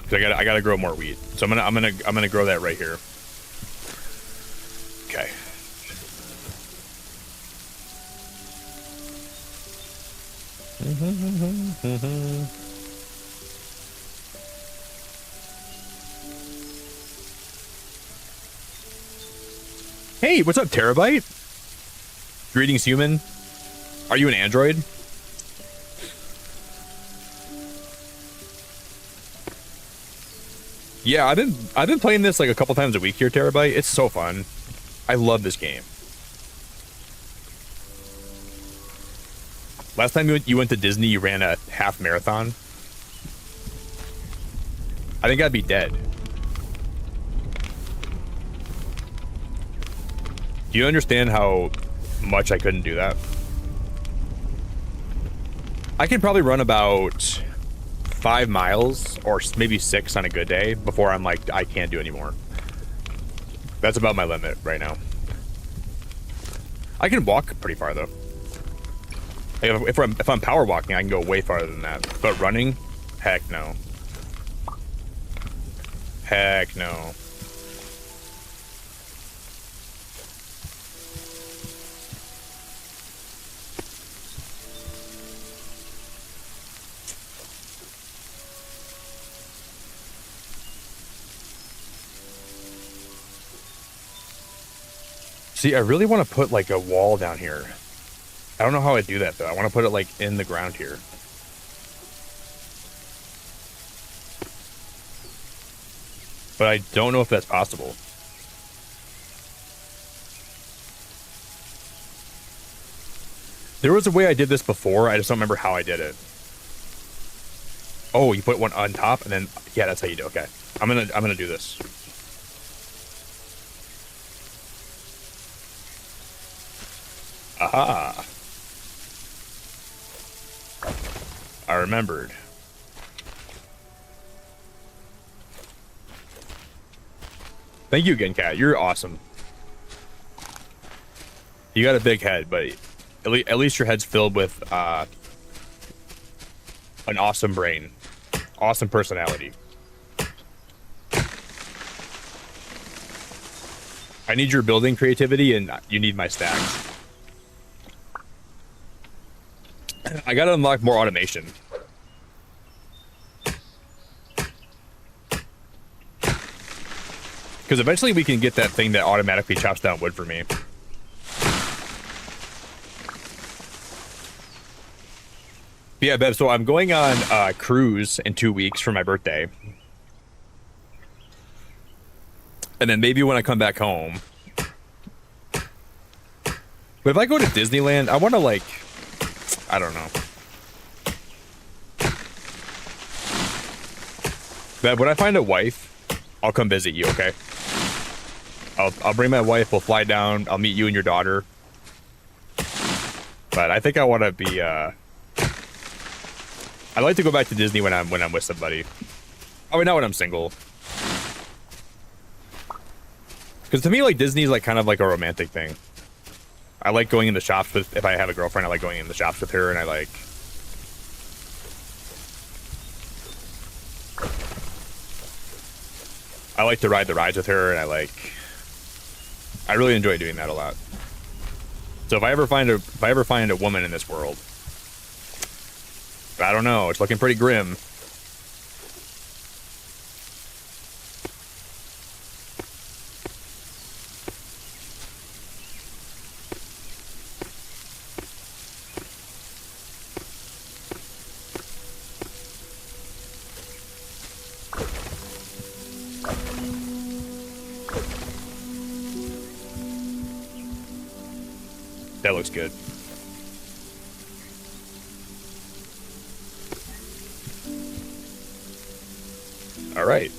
Cause I gotta grow more wheat. So I'm gonna grow that right here. Okay. Hey, what's up, Terabyte? Greetings, human. Are you an android? Yeah, I've been playing this like a couple times a week here, Terabyte. It's so fun. I love this game. Last time you went to Disney, you ran a half marathon. I think I'd be dead. Do you understand how much I couldn't do that? I can probably run about 5 miles or maybe 6 on a good day before I'm like, I can't do anymore. That's about my limit right now. I can walk pretty far though. Like if I'm power walking, I can go way farther than that. But running, heck no. Heck no. See, I really want to put like a wall down here. I don't know how I do that though. I want to put it like in the ground here. But I don't know if that's possible. There was a way I did this before. I just don't remember how I did it. Oh, you put one on top and then, yeah, that's how you do it. Okay. I'm gonna do this. Aha. I remembered. Thank you again, Kat. You're awesome. You got a big head, but at least your head's filled with an awesome brain, awesome personality. I need your building creativity, and you need my stacks. I gotta unlock more automation. Because eventually we can get that thing that automatically chops down wood for me. But yeah, Bev, so I'm going on a cruise in 2 weeks for my birthday. And then maybe when I come back home. But if I go to Disneyland, I want to, like, I don't know. Bev, when I find a wife, I'll come visit you, okay? I'll bring my wife, we'll fly down, I'll meet you and your daughter. But I think I want to be, I like to go back to Disney when I'm with somebody. I mean, not when I'm single. Because to me, like, Disney's like kind of like a romantic thing. I like going in the shops with, if I have a girlfriend, I like going in the shops with her, and I like to ride the rides with her, and I really enjoy doing that a lot. So if I ever find a woman in this world, I don't know, it's looking pretty grim. That looks good. All right.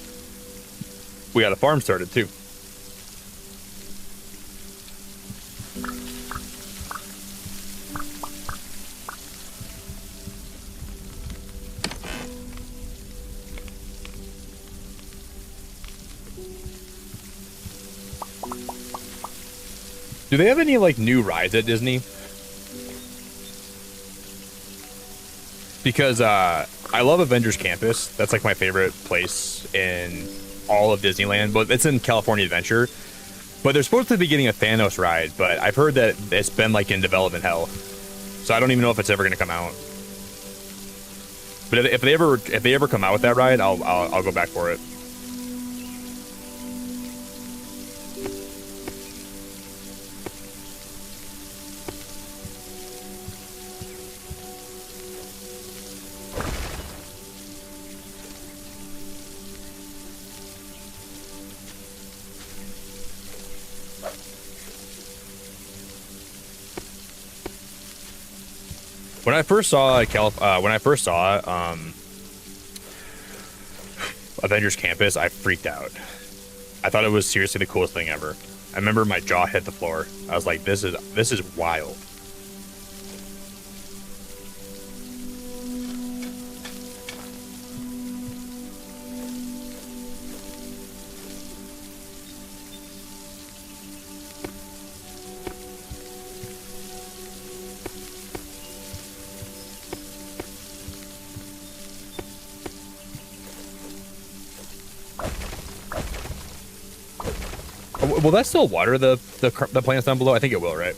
We got a farm started too. Do they have any, like, new rides at Disney? Because I love Avengers Campus. That's like my favorite place in all of Disneyland. But it's in California Adventure. But they're supposed to be getting a Thanos ride, but I've heard that it's been like in development hell. So I don't even know if it's ever going to come out. But if they ever come out with that ride, I'll go back for it. When I first saw Avengers Campus, I freaked out. I thought it was seriously the coolest thing ever. I remember my jaw hit the floor. I was like, this is wild. Will that still water the plants down below? I think it will, right?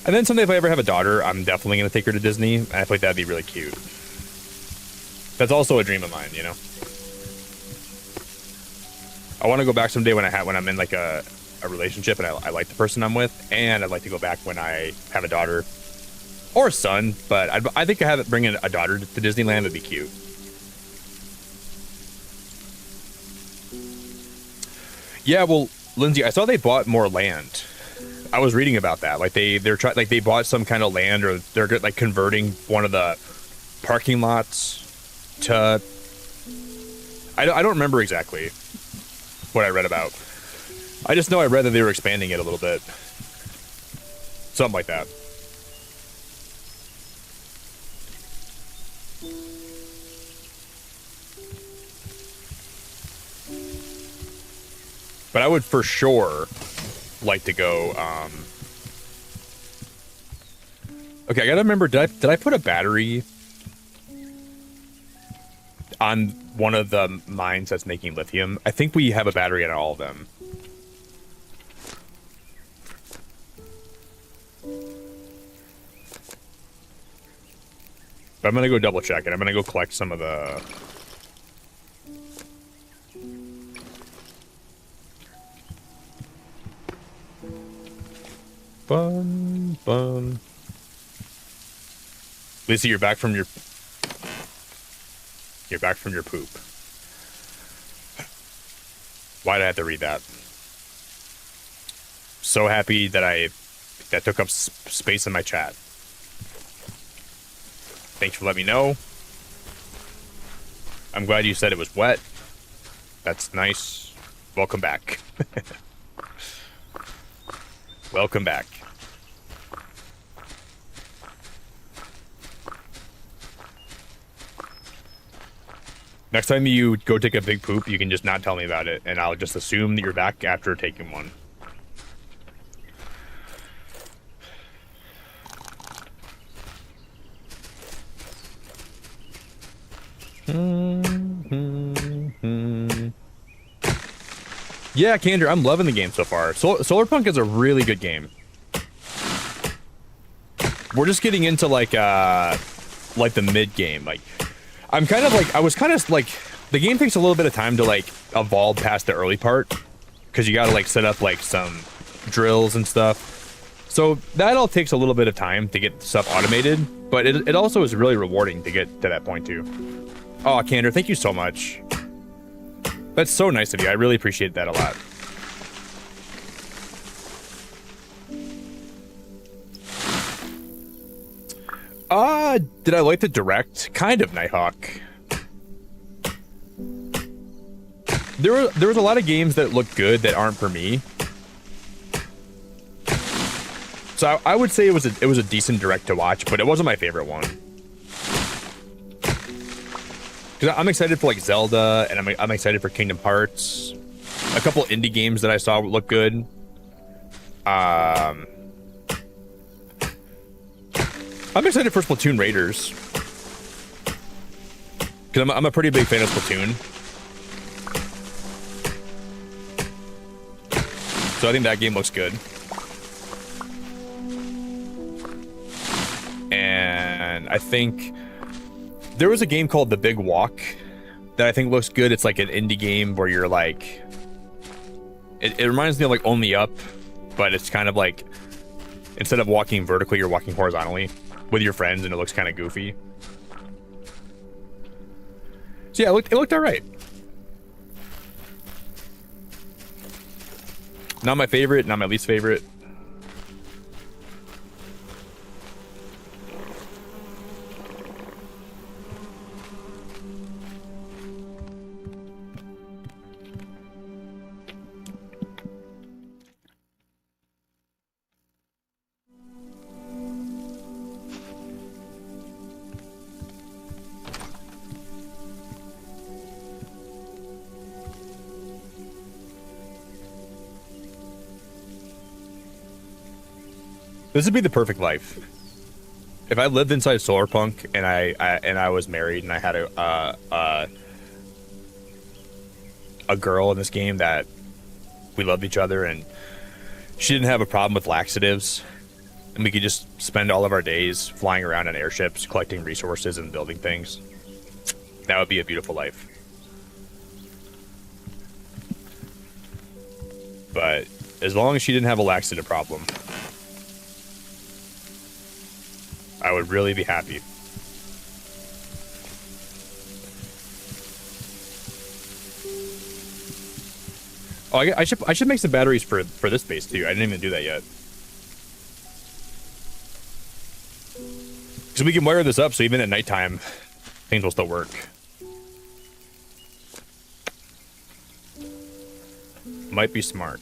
And then someday if I ever have a daughter, I'm definitely going to take her to Disney. And I feel like that'd be really cute. That's also a dream of mine, you know? I want to go back someday when I'm in like a relationship and I like the person I'm with, and I'd like to go back when I have a daughter. Or a son, but I think bringing a daughter to Disneyland would be cute. Yeah, well, Lindsay, I saw they bought more land. I was reading about that. Like they bought some kind of land, or they're like converting one of the parking lots to. I don't remember exactly what I read about. I just know I read that they were expanding it a little bit, something like that. But I would for sure like to go. Okay, I gotta remember. Did I put a battery on one of the mines that's making lithium? I think we have a battery on all of them. But I'm gonna go double check it. I'm gonna go collect some of the. Bum. Lisa, you're back from your. You're back from your poop. Why'd I have to read that? So happy that that took up space in my chat. Thanks for letting me know. I'm glad you said it was wet. That's nice. Welcome back. Welcome back. Next time you go take a big poop, you can just not tell me about it, and I'll just assume that you're back after taking one. Yeah, Kander, I'm loving the game so far. Solarpunk is a really good game. We're just getting into like the mid game. Like, I'm kind of like, I was kind of like, the game takes a little bit of time to like evolve past the early part, because you gotta like set up like some drills and stuff. So that all takes a little bit of time to get stuff automated, but it also is really rewarding to get to that point too. Oh, Kander, thank you so much. That's so nice of you. I really appreciate that a lot. Did I like the direct? Kind of, Nighthawk. There was a lot of games that look good that aren't for me. So I would say it was a decent direct to watch, but it wasn't my favorite one. Because I'm excited for like Zelda, and I'm excited for Kingdom Hearts. A couple indie games that I saw look good. I'm excited for Splatoon Raiders. Because I'm a pretty big fan of Splatoon. So I think that game looks good. And I think there was a game called The Big Walk that I think looks good. It's like an indie game where you're like, it reminds me of like Only Up, but it's kind of like, instead of walking vertically, you're walking horizontally with your friends, and it looks kind of goofy. So yeah, it looked all right. Not my favorite, not my least favorite. This would be the perfect life. If I lived inside Solarpunk and I was married and I had a girl in this game that we loved each other and she didn't have a problem with laxatives, and we could just spend all of our days flying around on airships, collecting resources and building things. That would be a beautiful life. But as long as she didn't have a laxative problem, I would really be happy. Oh, I should make some batteries for this base too. I didn't even do that yet. So we can wire this up so even at nighttime, things will still work. Might be smart.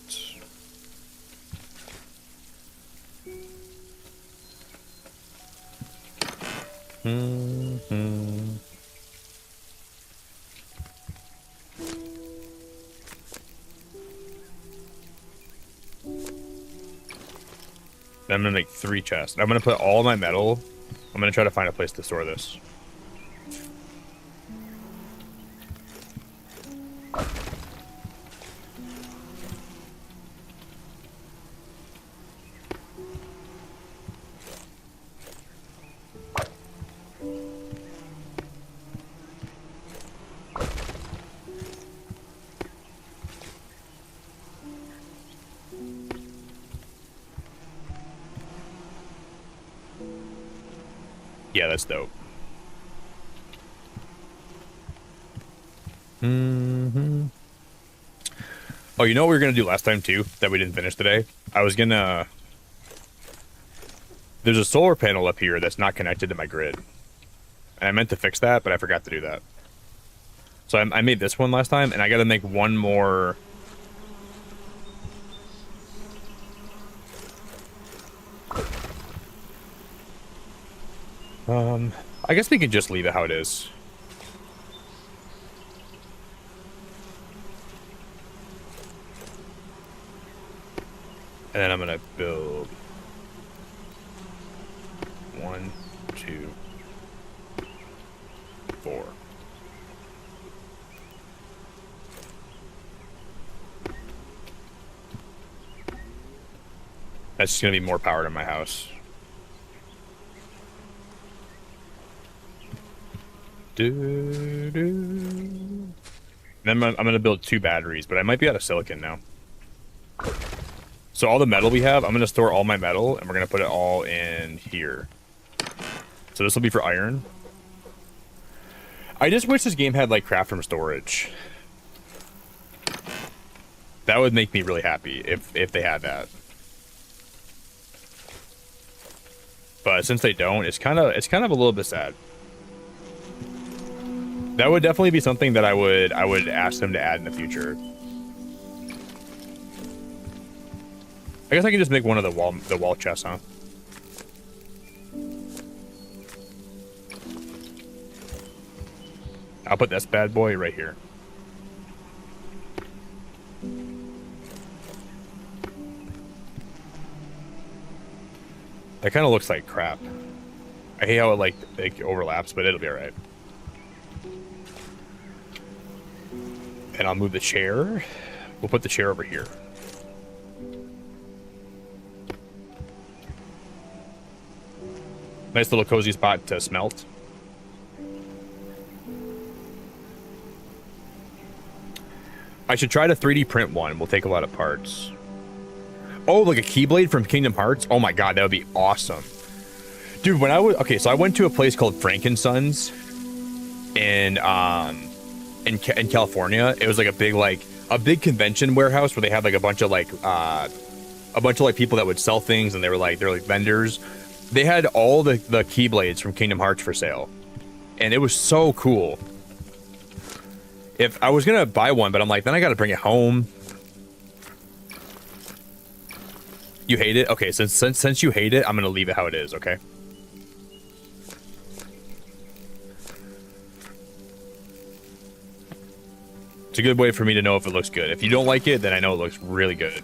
I'm gonna make 3 chests. I'm gonna put all my metal. I'm gonna try to find a place to store this. Yeah, that's dope. Mm-hmm. Oh, you know what we were gonna do last time too that we didn't finish today? I was gonna. There's a solar panel up here that's not connected to my grid, and I meant to fix that, but I forgot to do that. So I made this one last time, and I got to make one more. I guess we can just leave it how it is. And then I'm gonna build 1, 2, 4. That's just gonna be more power to my house. Then I'm gonna build 2 batteries, but I might be out of silicon now. So all the metal we have, I'm gonna store all my metal, and we're gonna put it all in here. So this will be for iron. I just wish this game had like craft room storage. That would make me really happy if they had that. But since they don't, it's kind of a little bit sad. That would definitely be something that I would ask them to add in the future. I guess I can just make one of the wall chests, huh? I'll put this bad boy right here. That kind of looks like crap. I hate how it like overlaps, but it'll be all right. And I'll move the chair. We'll put the chair over here. Nice little cozy spot to smelt. I should try to 3D print one. We'll take a lot of parts. Oh, like a Keyblade from Kingdom Hearts? Oh my god, that would be awesome. Dude, when I was... Okay, so I went to a place called Frankensons in California. It was like a big convention warehouse where they had like a bunch of people that would sell things, and they're like vendors. They had all the Keyblades from Kingdom Hearts for sale, and it was so cool. If I was gonna buy one, but I'm like, then I gotta bring it home. You hate it? Okay, since you hate it, I'm gonna leave it how it is, okay? It's a good way for me to know if it looks good. If you don't like it, then I know it looks really good.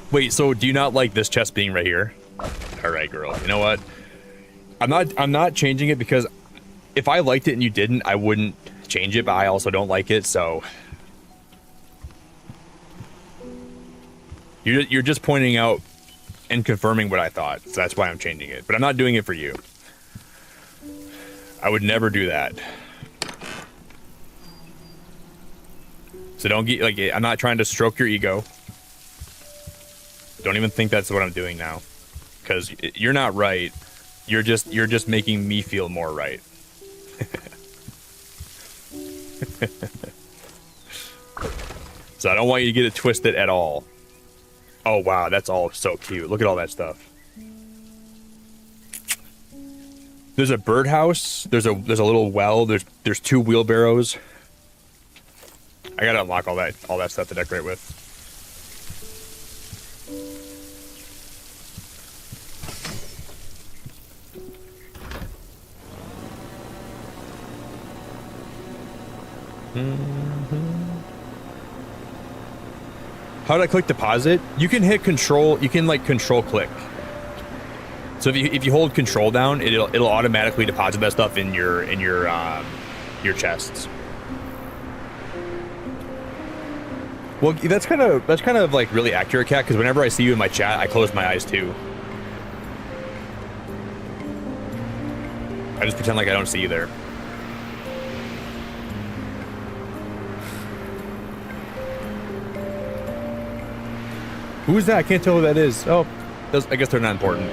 Wait, so do you not like this chest being right here? All right, girl. You know what? I'm not changing it because if I liked it and you didn't, I wouldn't change it, but I also don't like it, so you're just pointing out and confirming what I thought, so that's why I'm changing it. But I'm not doing it for you. I would never do that. So don't get like, I'm not trying to stroke your ego. Don't even think that's what I'm doing now, because you're not right. You're just making me feel more right. So I don't want you to get it twisted at all. Oh wow, that's all so cute. Look at all that stuff. There's a birdhouse. There's a little well. There's 2 wheelbarrows. I gotta unlock all that stuff to decorate with. How do I click deposit? You can hit control. You can like control click. So if you hold control down, it'll automatically deposit that stuff in your chests. Well, that's kind of like really accurate, Cat. Because whenever I see you in my chat, I close my eyes too. I just pretend like I don't see you there. Who's that? I can't tell who that is. Oh, I guess they're not important.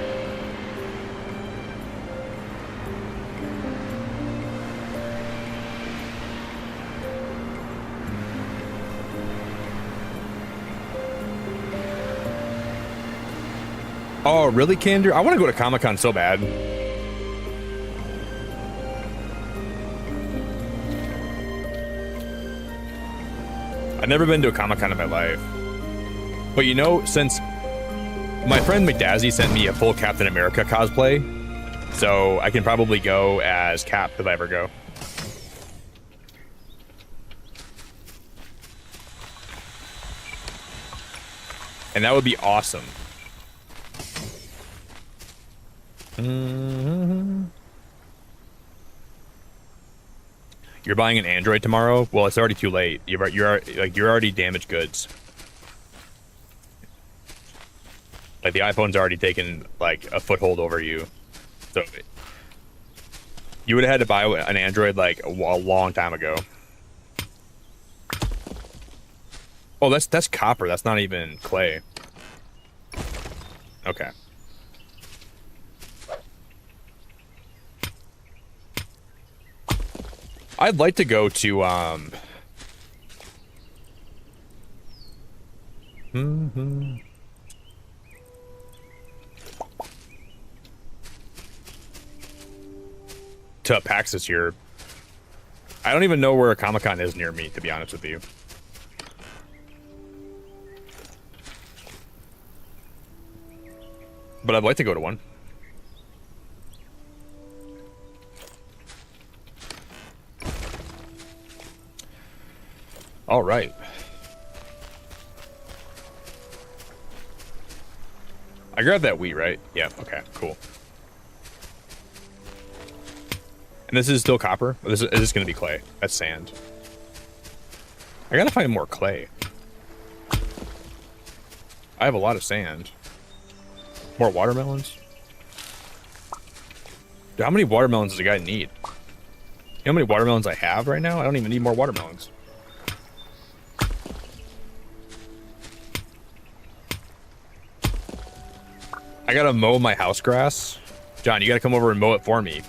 Oh, really, Kander? I want to go to Comic-Con so bad. I've never been to a Comic-Con in my life. But you know, since my friend McDazzy sent me a full Captain America cosplay, so I can probably go as Cap if I ever go. And that would be awesome. You're buying an Android tomorrow? Well, it's already too late. You're already damaged goods. Like the iPhone's already taken like a foothold over you. So you would have had to buy an Android like a long time ago. Oh, that's copper. That's not even clay. Okay. I'd like to go to to PAX this year. I don't even know where a Comic-Con is near me, to be honest with you. But I'd like to go to one. All right. I grabbed that wheat, right? Yeah, okay, cool. And this is still copper? Or is this going to be clay? That's sand. I gotta find more clay. I have a lot of sand. More watermelons? Dude, how many watermelons does a guy need? You know how many watermelons I have right now? I don't even need more watermelons. I gotta mow my house grass. John, you gotta come over and mow it for me.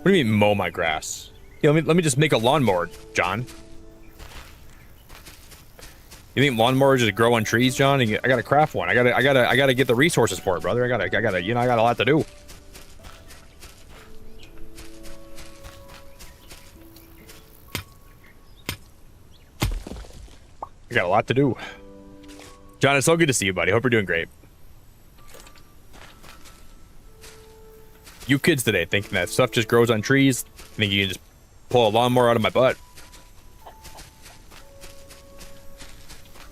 What do you mean mow my grass? Yeah, let me just make a lawnmower, John. You think lawnmowers just grow on trees, John? I gotta craft one. I gotta get the resources for it, brother. I gotta, you know, I got a lot to do. I got a lot to do. John, it's so good to see you, buddy. Hope you're doing great. You kids today thinking that stuff just grows on trees, think you can just pull a lawnmower out of my butt.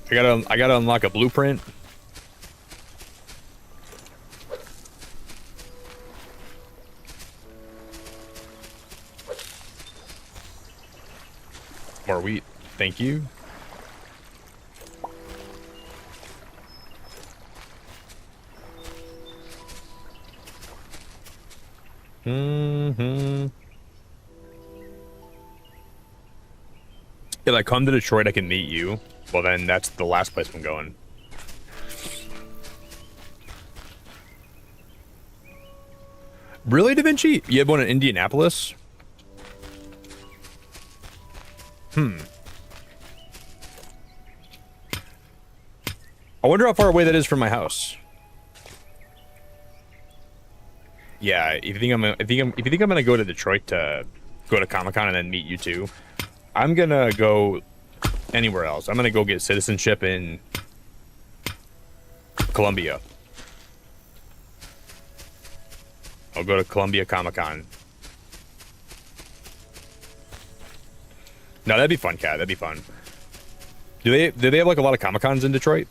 I gotta unlock a blueprint. More wheat, thank you. If I come to Detroit, I can meet you. Well, then that's the last place I'm going. Really, Da Vinci? You had one in Indianapolis? I wonder how far away that is from my house. Yeah, if you think I'm gonna go to Detroit to go to Comic-Con and then meet you two, I'm gonna go anywhere else. I'm gonna go get citizenship in Columbia. I'll go to Columbia Comic-Con. No, that'd be fun, Kat. That'd be fun. Do they have like a lot of Comic-Cons in Detroit?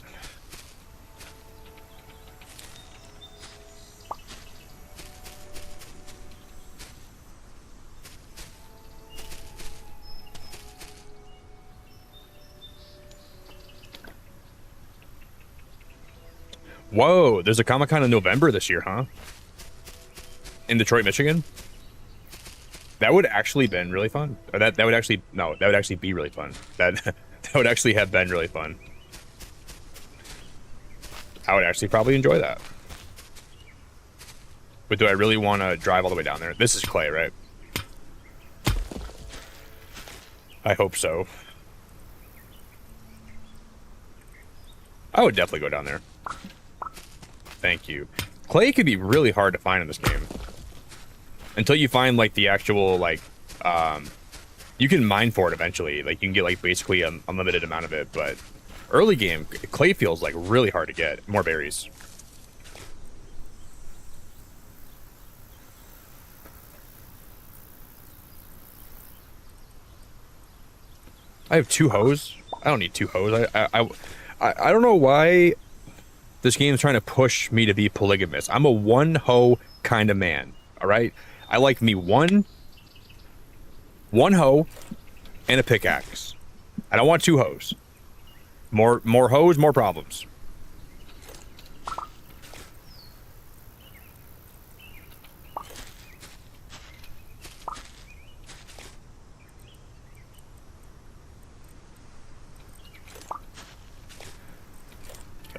Whoa, there's a Comic-Con in November this year, huh? In Detroit, Michigan? That would actually been really fun. Or that would actually be really fun. That would actually have been really fun. I would actually probably enjoy that. But do I really want to drive all the way down there? This is Clay, right? I hope so. I would definitely go down there. Thank you. Clay could be really hard to find in this game. Until you find, like, the actual, like, you can mine for it eventually. Like, you can get, like, basically an unlimited amount of it, but early game, clay feels, like, really hard to get. More berries. I have 2 hoes. I don't need 2 hoes. I don't know why this game is trying to push me to be polygamous. I'm a 1 hoe kind of man, all right? I like me one hoe and a pickaxe. I don't want 2 hoes. More hoes, more problems.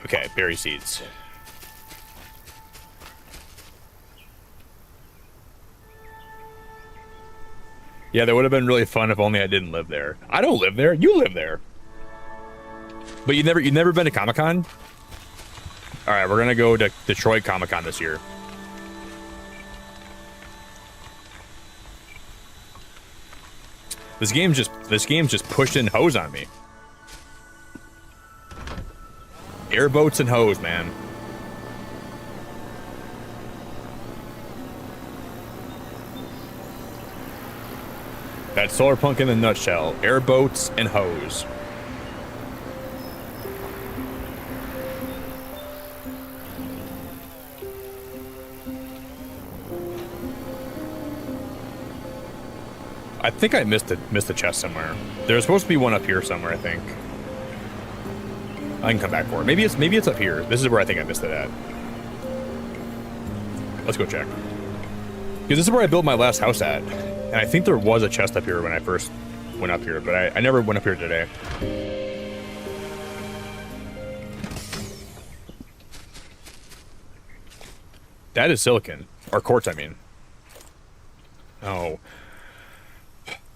Okay, berry seeds. Yeah, that would have been really fun if only I didn't live there. I don't live there. You live there. But you've never been to Comic-Con? All right, we're gonna go to Detroit Comic-Con this year. This game's just pushed in hose on me. Airboats and hose, man. That's Solarpunk in a nutshell. Airboats and hose. I think I missed a chest somewhere. There's supposed to be one up here somewhere, I think. I can come back for it. Maybe it's up here. This is where I think I missed it at. Let's go check. Because this is where I built my last house at. And I think there was a chest up here when I first went up here, but I never went up here today. That is silicon. Or quartz, I mean. Oh.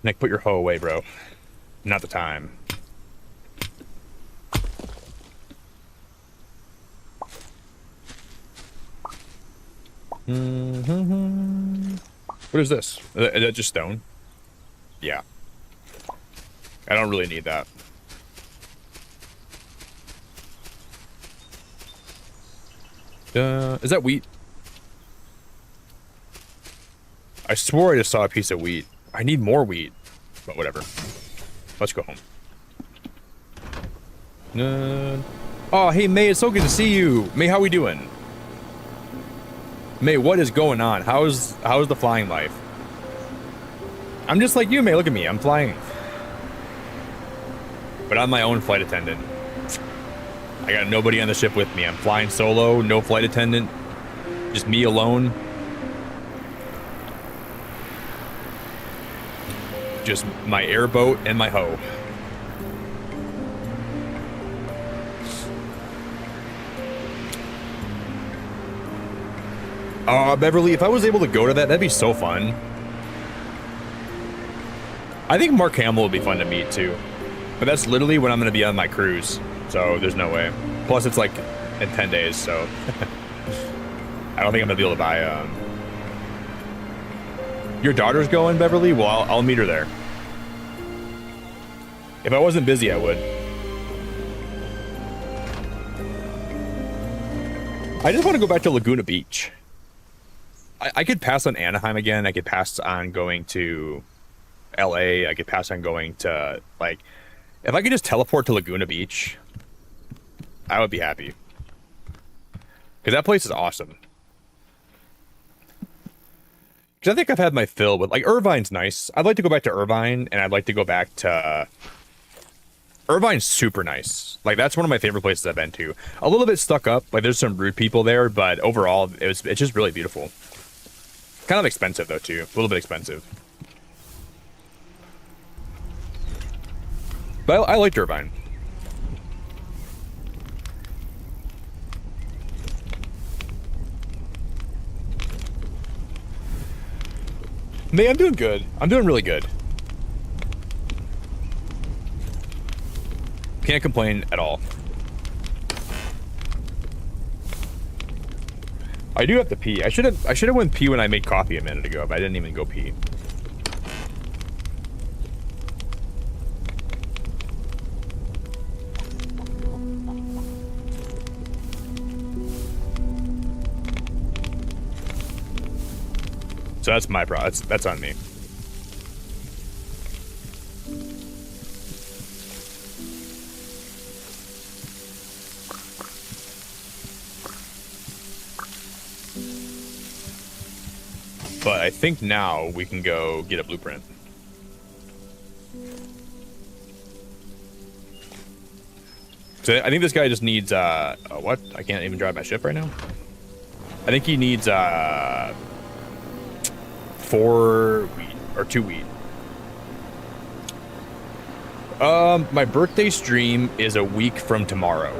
Nick, put your hoe away, bro. Not the time. What is this? Is that just stone? Yeah. I don't really need that. Is that wheat? I swore I just saw a piece of wheat. I need more wheat. But whatever. Let's go home. Oh, hey, May, it's so good to see you. May, how we doing? May, what is going on? How's the flying life? I'm just like you, May. Look at me. I'm flying. But I'm my own flight attendant. I got nobody on the ship with me. I'm flying solo, no flight attendant. Just me alone. Just my airboat and my hoe. Beverly, if I was able to go to that, that'd be so fun. I think Mark Hamill would be fun to meet too. But that's literally when I'm going to be on my cruise. So there's no way. Plus it's like in 10 days, so. I don't think I'm going to be able to buy, Your daughter's going, Beverly? Well, I'll meet her there. If I wasn't busy, I would. I just want to go back to Laguna Beach. I could pass on Anaheim again. I could pass on going to LA. I could pass on going to, like, if I could just teleport to Laguna Beach, I would be happy. Because that place is awesome. Because I think I've had my fill with, like, Irvine's nice. I'd like to go back to Irvine, and I'd like to go back to... Irvine's super nice. Like, that's one of my favorite places I've been to. A little bit stuck up. Like, there's some rude people there, but overall, it's just really beautiful. Kind of expensive, though, too. A little bit expensive. But I liked Irvine. May, I'm doing good. I'm doing really good. Can't complain at all. I do have to pee. I should have went pee when I made coffee a minute ago, but I didn't even go pee. So that's my problem. That's on me. But I think now we can go get a blueprint. So I think this guy just needs what? I can't even drive my ship right now. I think he needs 4 wheat or 2 wheat. My birthday stream is a week from tomorrow.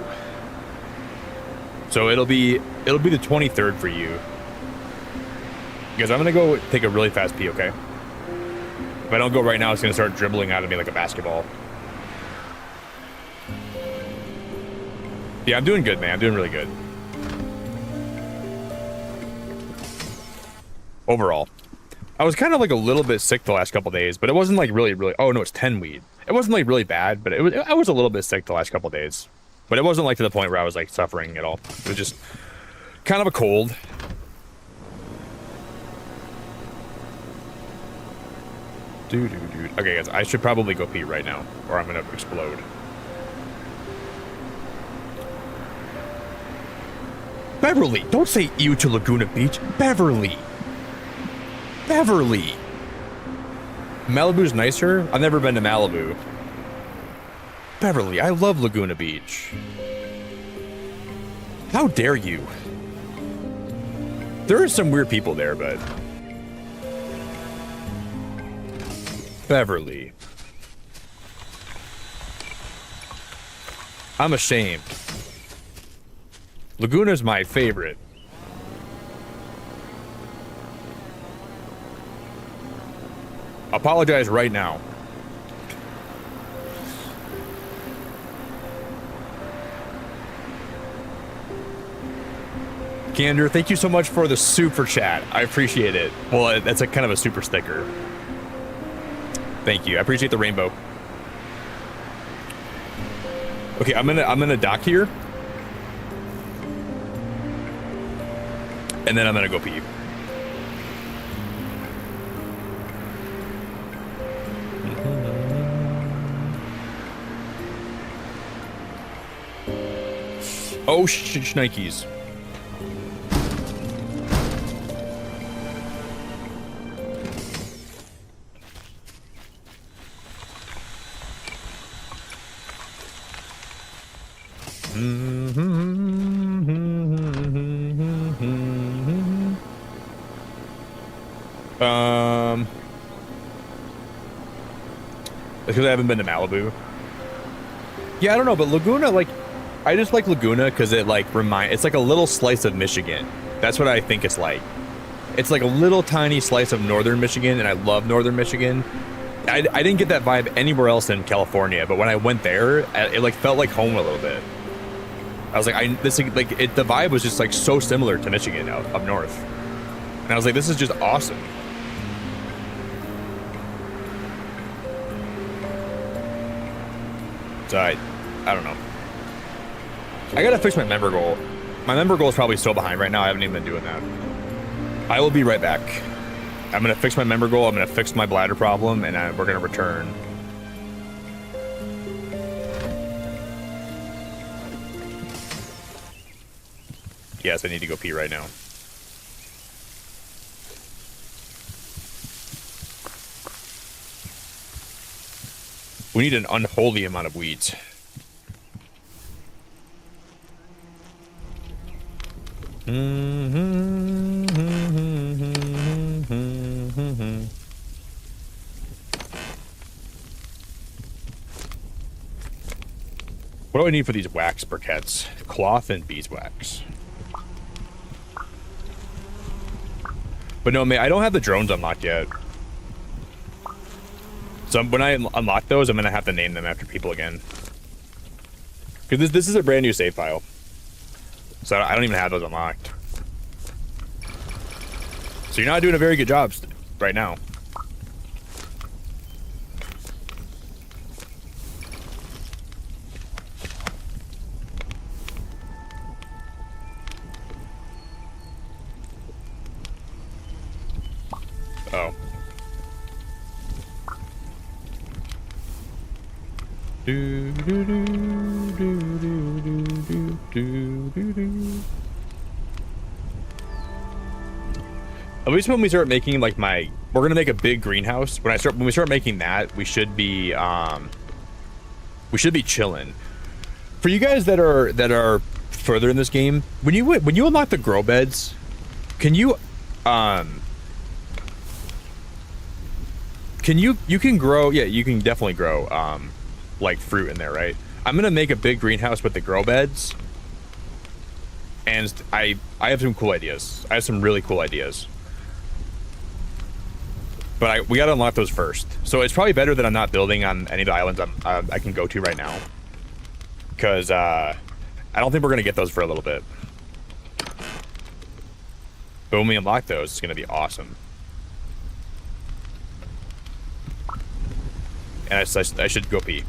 So it'll be the 23rd for you. Because I'm gonna go take a really fast pee, okay? If I don't go right now, it's gonna start dribbling out of me like a basketball. Yeah, I'm doing good, man. I'm doing really good. Overall. I was kind of like a little bit sick the last couple days, but it wasn't like really... Oh, no, it's 10 weed. It wasn't like really bad, but I was a little bit sick the last couple days. But it wasn't like to the point where I was like suffering at all. It was just kind of a cold. Dude. Okay, guys, I should probably go pee right now, or I'm gonna explode. Beverly, don't say ew to Laguna Beach. Beverly. Malibu's nicer? I've never been to Malibu. Beverly, I love Laguna Beach. How dare you? There are some weird people there, but... Beverly. I'm ashamed. Laguna's my favorite. Apologize right now. Gander, thank you so much for the super chat. I appreciate it. Well, that's a kind of a super sticker. Thank you. I appreciate the rainbow. Okay, I'm gonna dock here. And then I'm gonna go pee. Oh, shnikes. It's because I haven't been to Malibu. Yeah, I don't know, but Laguna, like, I just like Laguna because it, like, it's like a little slice of Michigan. That's what I think it's like. It's like a little tiny slice of northern Michigan, and I love northern Michigan. I didn't get that vibe anywhere else in California, but when I went there, it like felt like home a little bit. I was like, the vibe was just like so similar to Michigan up north, and I was like, this is just awesome. So I don't know. I gotta fix my member goal. My member goal is probably still behind right now. I haven't even been doing that. I will be right back. I'm gonna fix my member goal. I'm gonna fix my bladder problem, and we're gonna return. Yes, I need to go pee right now. We need an unholy amount of wheat. What do I need for these wax briquettes? Cloth and beeswax. But no, man, I don't have the drones unlocked yet. So when I unlock those, I'm gonna have to name them after people again. Because this is a brand new save file. So I don't even have those unlocked. So you're not doing a very good job right now. Oh. Do do do do do do do do do. At least when we start making like we're gonna make a big greenhouse. When we start making that, we should be chilling. For you guys that are further in this game, when you unlock the grow beds, can you can grow, yeah, you can definitely grow like fruit in there, right? I'm gonna make a big greenhouse with the grow beds, and I have some cool ideas. I have some really cool ideas, but we gotta unlock those first. So it's probably better that I'm not building on any of the islands I can go to right now, because I don't think we're gonna get those for a little bit. But when we unlock those, it's gonna be awesome. And I should go pee.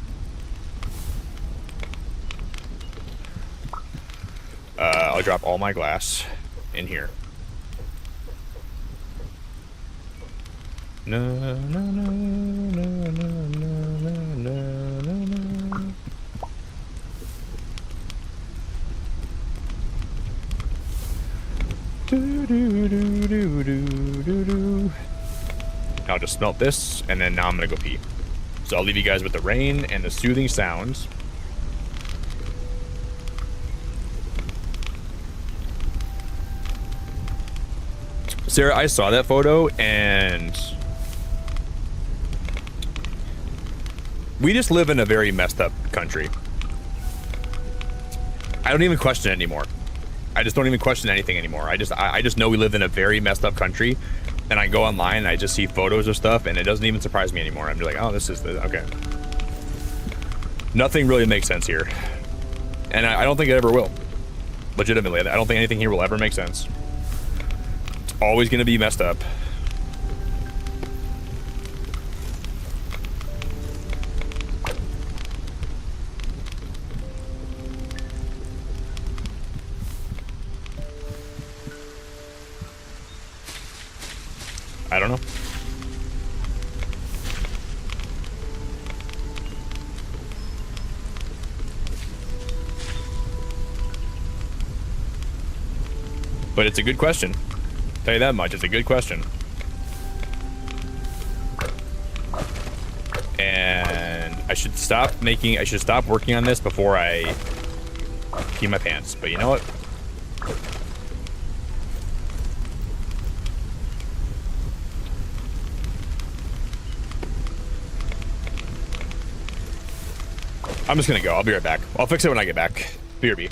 I'll drop all my glass in here. No, no, no, no, no, no, no, no. Do, do, do, do, do, do, do. I'll just smelt this, and then now I'm gonna go pee. So I'll leave you guys with the rain and the soothing sounds. Sarah, I saw that photo, and we just live in a very messed up country. I don't even question it anymore. I just don't even question anything anymore. I just know we live in a very messed up country, and I go online and I just see photos of stuff, and it doesn't even surprise me anymore. I'm just like, oh, this is okay. Nothing really makes sense here, and I don't think it ever will. Legitimately, I don't think anything here will ever make sense. It's always going to be messed up. I don't know. But it's a good question. I'll tell you that much. It's a good question. And I should stop working on this before I pee my pants. But you know what? I'm just gonna go. I'll be right back. I'll fix it when I get back. BRB.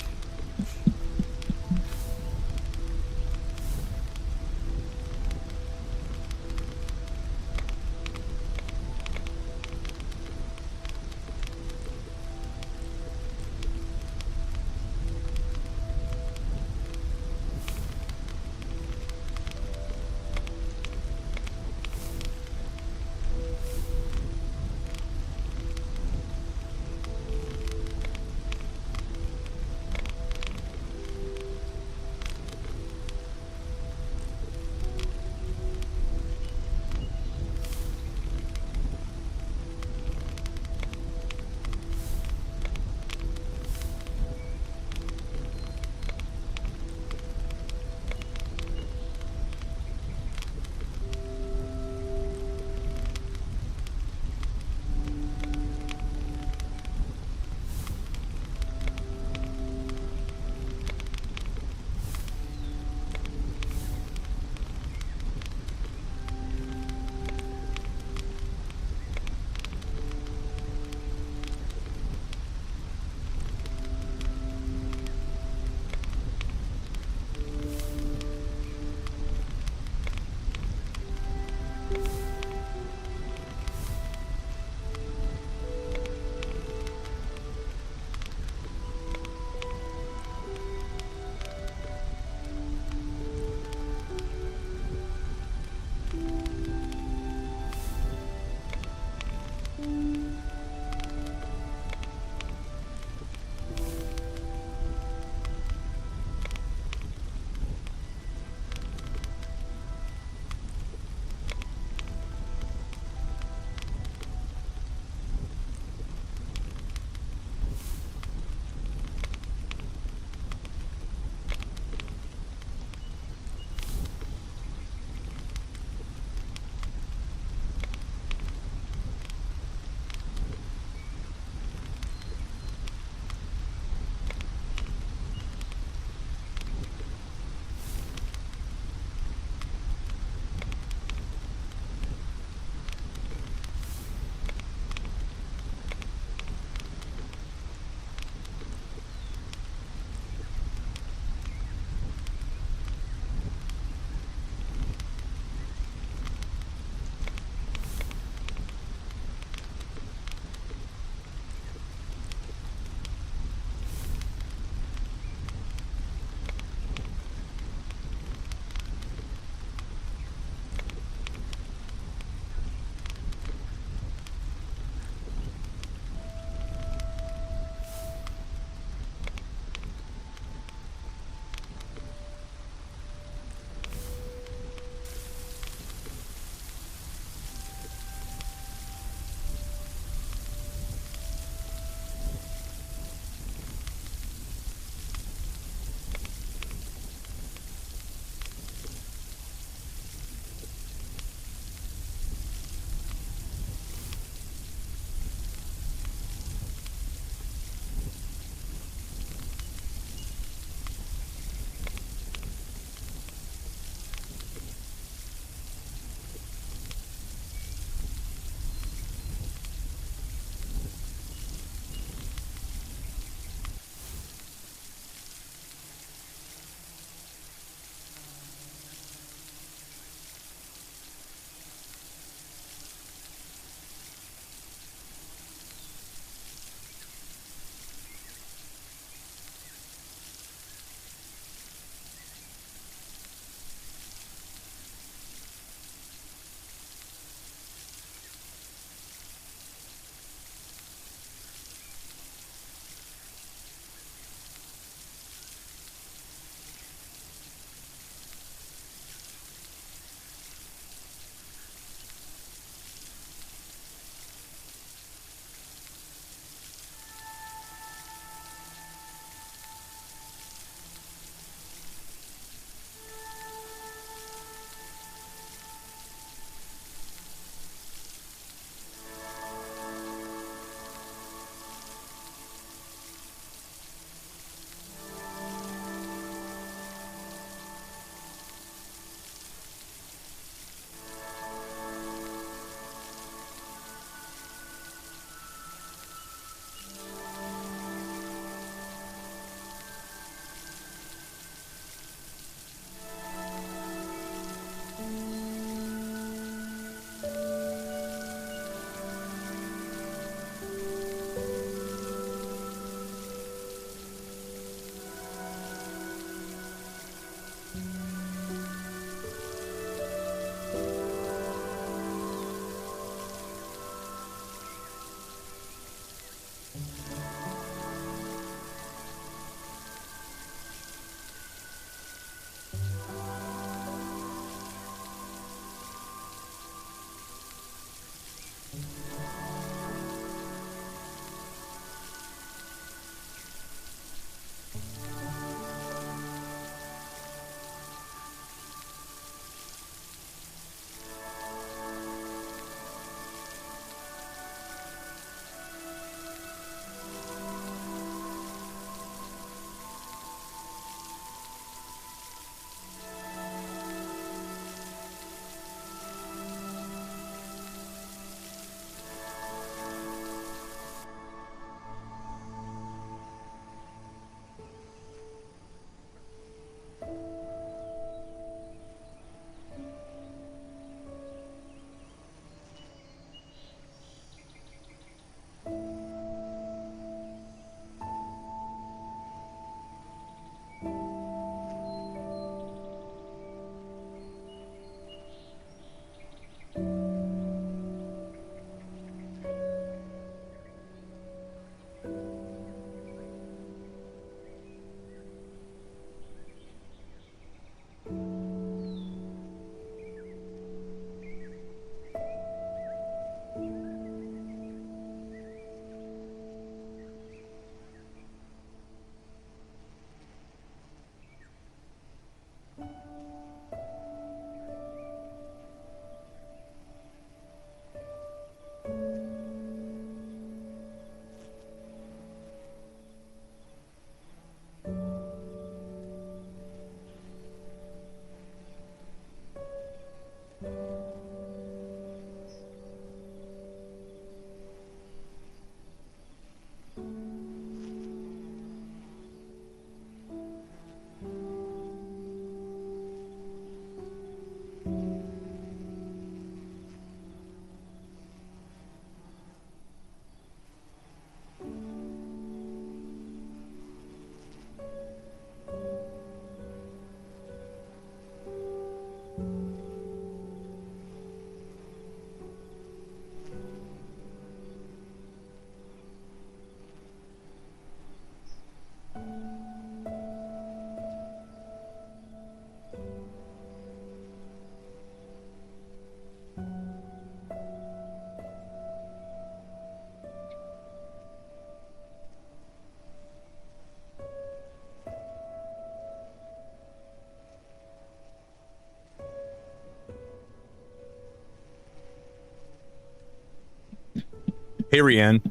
Hey, Rianne,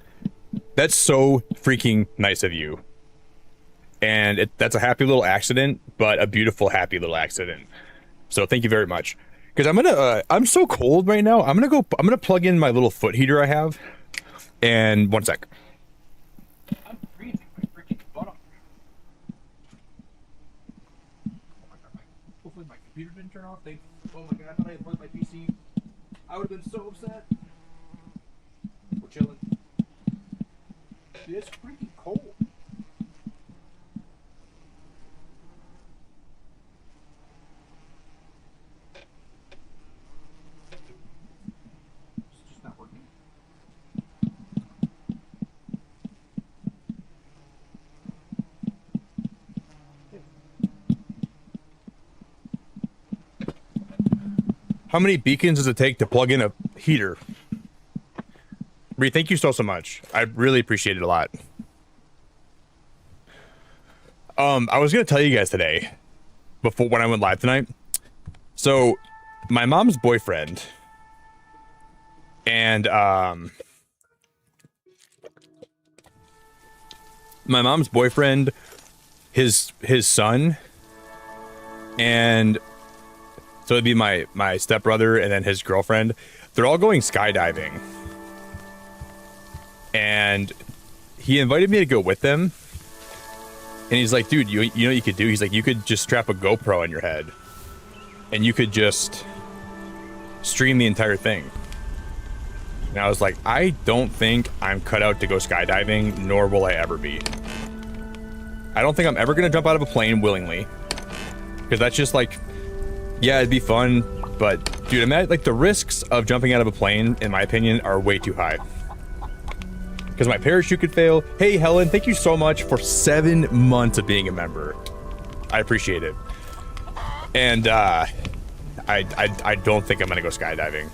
that's so freaking nice of you. And that's a happy little accident, but a beautiful, happy little accident. So thank you very much. Because I'm so cold right now. I'm gonna plug in my little foot heater I have. And one sec. I'm freezing my freaking butt off. Hopefully my computer didn't turn off. Oh my god, I thought I had plugged my PC. I would have been so upset. We're chilling. It's freaking cold. It's just not working. How many beacons does it take to plug in a heater? Bree, thank you so much. I really appreciate it a lot. I was gonna tell you guys today, before when I went live tonight. So, my mom's boyfriend and his son, and so it'd be my stepbrother and then his girlfriend. They're all going skydiving. And he invited me to go with them. And he's like, dude, you know what you could do? He's like, you could just strap a GoPro on your head. And you could just stream the entire thing. And I was like, I don't think I'm cut out to go skydiving, nor will I ever be. I don't think I'm ever going to jump out of a plane willingly. Because that's just like, yeah, it'd be fun. But, dude, imagine, like, the risks of jumping out of a plane, in my opinion, are way too high. because my parachute could fail. Hey, Helen, thank you so much for 7 months of being a member. I appreciate it. And I don't think I'm gonna go skydiving.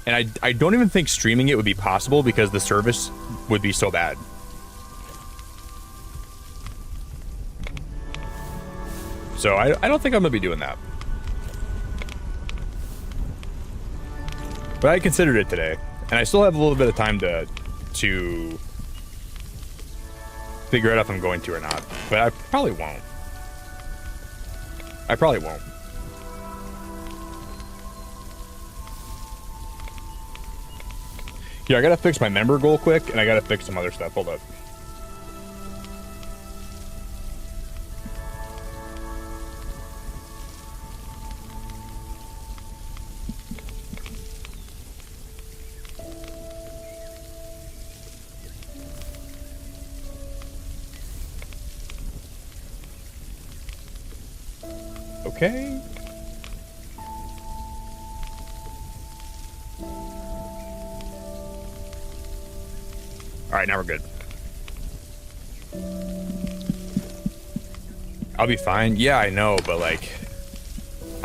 And I don't even think streaming it would be possible because the service would be so bad. So I don't think I'm gonna be doing that. But I considered it today, and I still have a little bit of time to figure out if I'm going to or not. But I probably won't. I probably won't. Yeah, I gotta fix my member goal quick, and I gotta fix some other stuff. Hold up. Okay. All right, now we're good. I'll be fine. Yeah, I know, but like,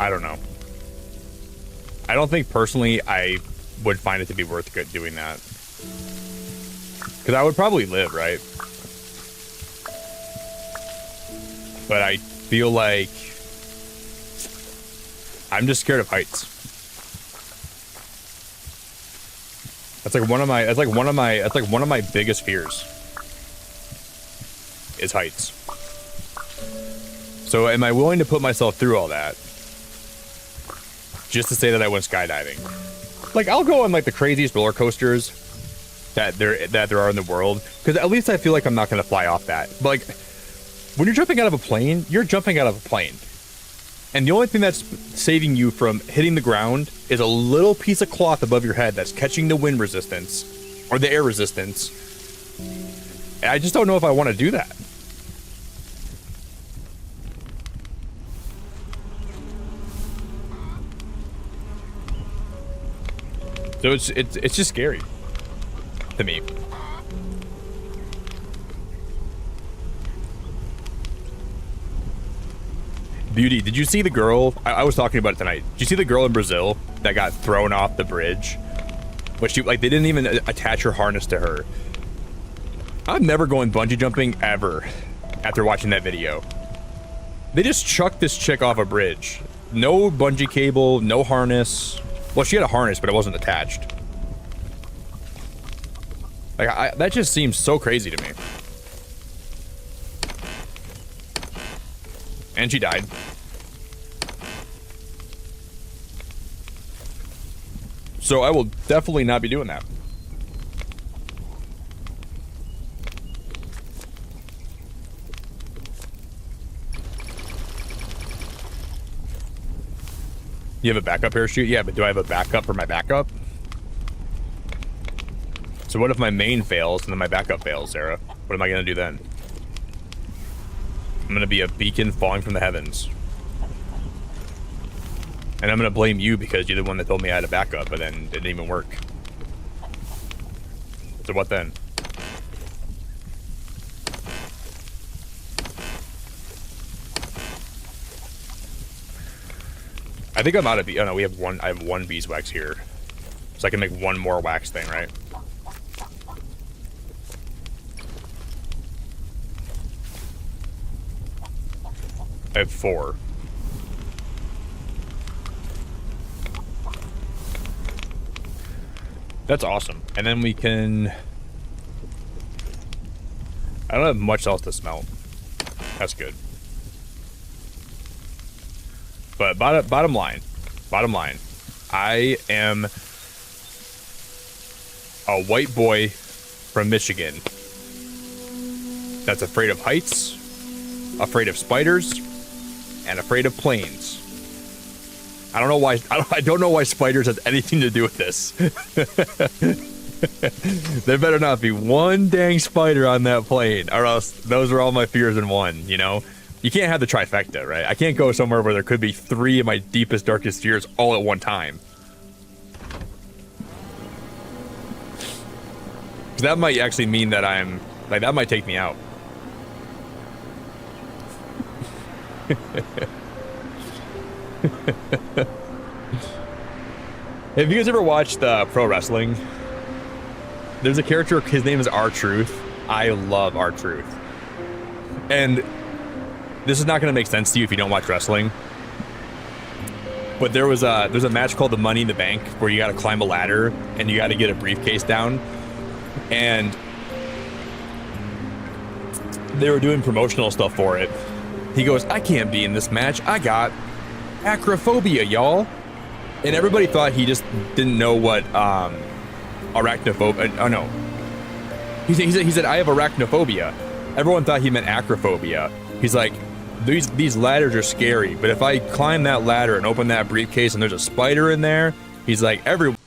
I don't know. I don't think personally I would find it to be worth doing that. Because I would probably live, right? But I feel like I'm just scared of heights. That's like one of my biggest fears is heights. So am I willing to put myself through all that just to say that I went skydiving? Like, I'll go on like the craziest roller coasters that there are in the world, because at least I feel like I'm not going to fly off that. But like, when you're jumping out of a plane, you're jumping out of a plane. And the only thing that's saving you from hitting the ground is a little piece of cloth above your head that's catching the wind resistance or the air resistance. And I just don't know if I want to do that. So it's just scary to me. Beauty, did you see the girl? I was talking about it tonight. Did you see the girl in Brazil that got thrown off the bridge? But she, like, they didn't even attach her harness to her. I'm never going bungee jumping ever after watching that video. They just chucked this chick off a bridge. No bungee cable, no harness. Well, she had a harness, but it wasn't attached. Like, that just seems so crazy to me. And she died. So I will definitely not be doing that. You have a backup parachute? Yeah, but do I have a backup for my backup? So what if my main fails and then my backup fails, Sarah? What am I gonna do then? I'm gonna be a beacon falling from the heavens. And I'm gonna blame you because you're the one that told me I had a backup, but then it didn't even work. So what then? I think I'm out of oh no, I have one beeswax here. So I can make one more wax thing, right? I have 4. That's awesome. And then we can... I don't have much else to smelt. That's good. But bottom line, I am a white boy from Michigan that's afraid of heights, afraid of spiders, and afraid of planes. I don't know why. I don't know why spiders has anything to do with this. There better not be one dang spider on that plane, or else those are all my fears in one. You know, you can't have the trifecta, right? I can't go somewhere where there could be 3 of my deepest, darkest fears all at one time. That might actually mean that I'm like, that might take me out. Have you guys ever watched pro wrestling? There's a character, his name is R-Truth. I love R-Truth. And this is not going to make sense to you if you don't watch wrestling. But there's a match called the Money in the Bank where you got to climb a ladder and you got to get a briefcase down. And they were doing promotional stuff for it. He goes, I can't be in this match. I got acrophobia, y'all. And everybody thought he just didn't know what arachnophobia. Oh no. He said I have arachnophobia. Everyone thought he meant acrophobia. He's like, these ladders are scary, but if I climb that ladder and open that briefcase and there's a spider in there, he's like, everyone.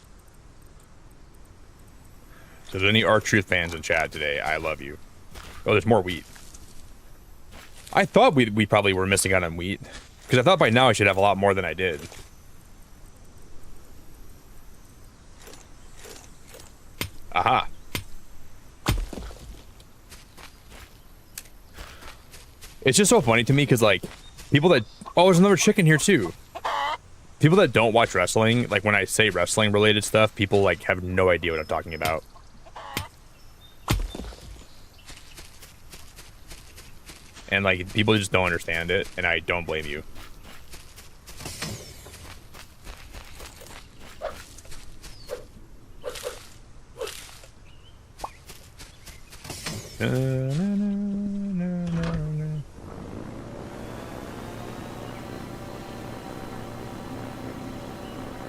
If there's any R-Truth fans in chat today, I love you. Oh, there's more wheat. I thought we probably were missing out on wheat, because I thought by now I should have a lot more than I did. Aha. It's just so funny to me because, like, people that... Oh, there's another chicken here, too. People that don't watch wrestling, like, when I say wrestling-related stuff, people, like, have no idea what I'm talking about. And, like, people just don't understand it, and I don't blame you.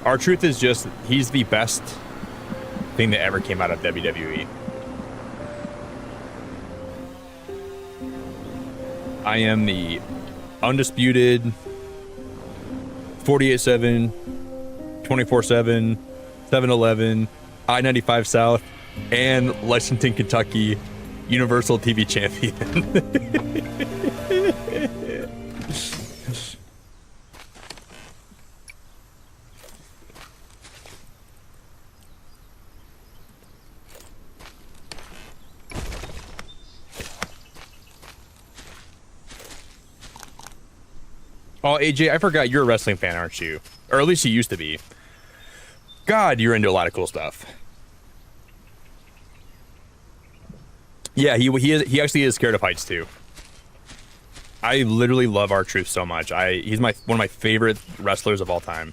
R-Truth is just, he's the best thing that ever came out of WWE. I am the undisputed 48/7, 24/7, 7-Eleven, I-95 South, and Lexington, Kentucky Universal TV champion. Oh, AJ, I forgot you're a wrestling fan, aren't you? Or at least you used to be. God, you're into a lot of cool stuff. Yeah, he actually is scared of heights too. I literally love R-Truth so much. He's one of my favorite wrestlers of all time.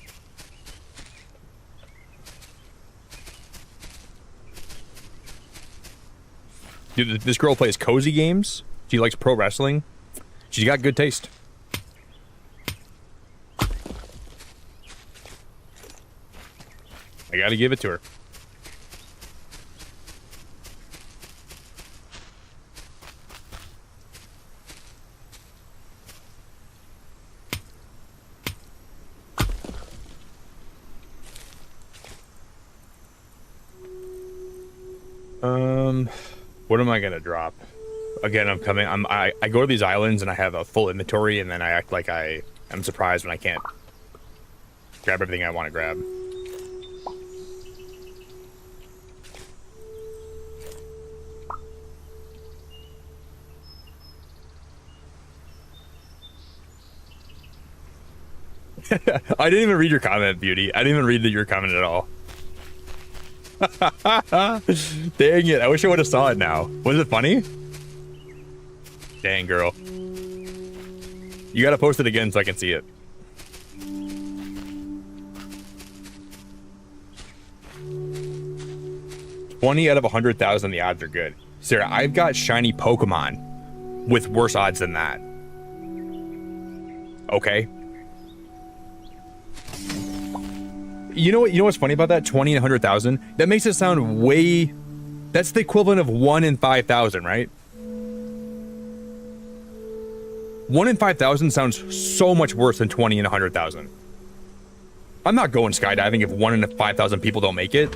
Dude, this girl plays cozy games. She likes pro wrestling. She's got good taste. I gotta give it to her. What am I gonna drop? Again, I go to these islands and I have a full inventory, and then I act like I am surprised when I can't grab everything I want to grab. I didn't even read your comment, Beauty. I didn't even read your comment at all. Dang it, I wish I would have saw it now. Was it funny? Dang, girl. You gotta post it again so I can see it. $20 out of 100,000, the odds are good. Sarah, I've got shiny Pokemon with worse odds than that. Okay. You know what's funny about that? 20 and 100,000? That makes it sound way... That's the equivalent of 1 in 5,000, right? 1 in 5,000 sounds so much worse than 20 and 100,000. I'm not going skydiving if 1 in 5,000 people don't make it.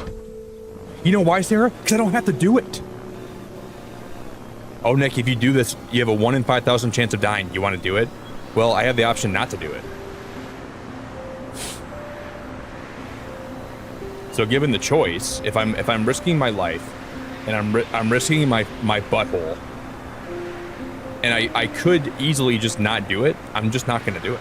You know why, Sarah? Because I don't have to do it. Oh, Nick, if you do this, you have a 1 in 5,000 chance of dying. You want to do it? Well, I have the option not to do it. So given the choice, if I'm risking my life and I'm risking my butthole. And I could easily just not do it. I'm just not going to do it.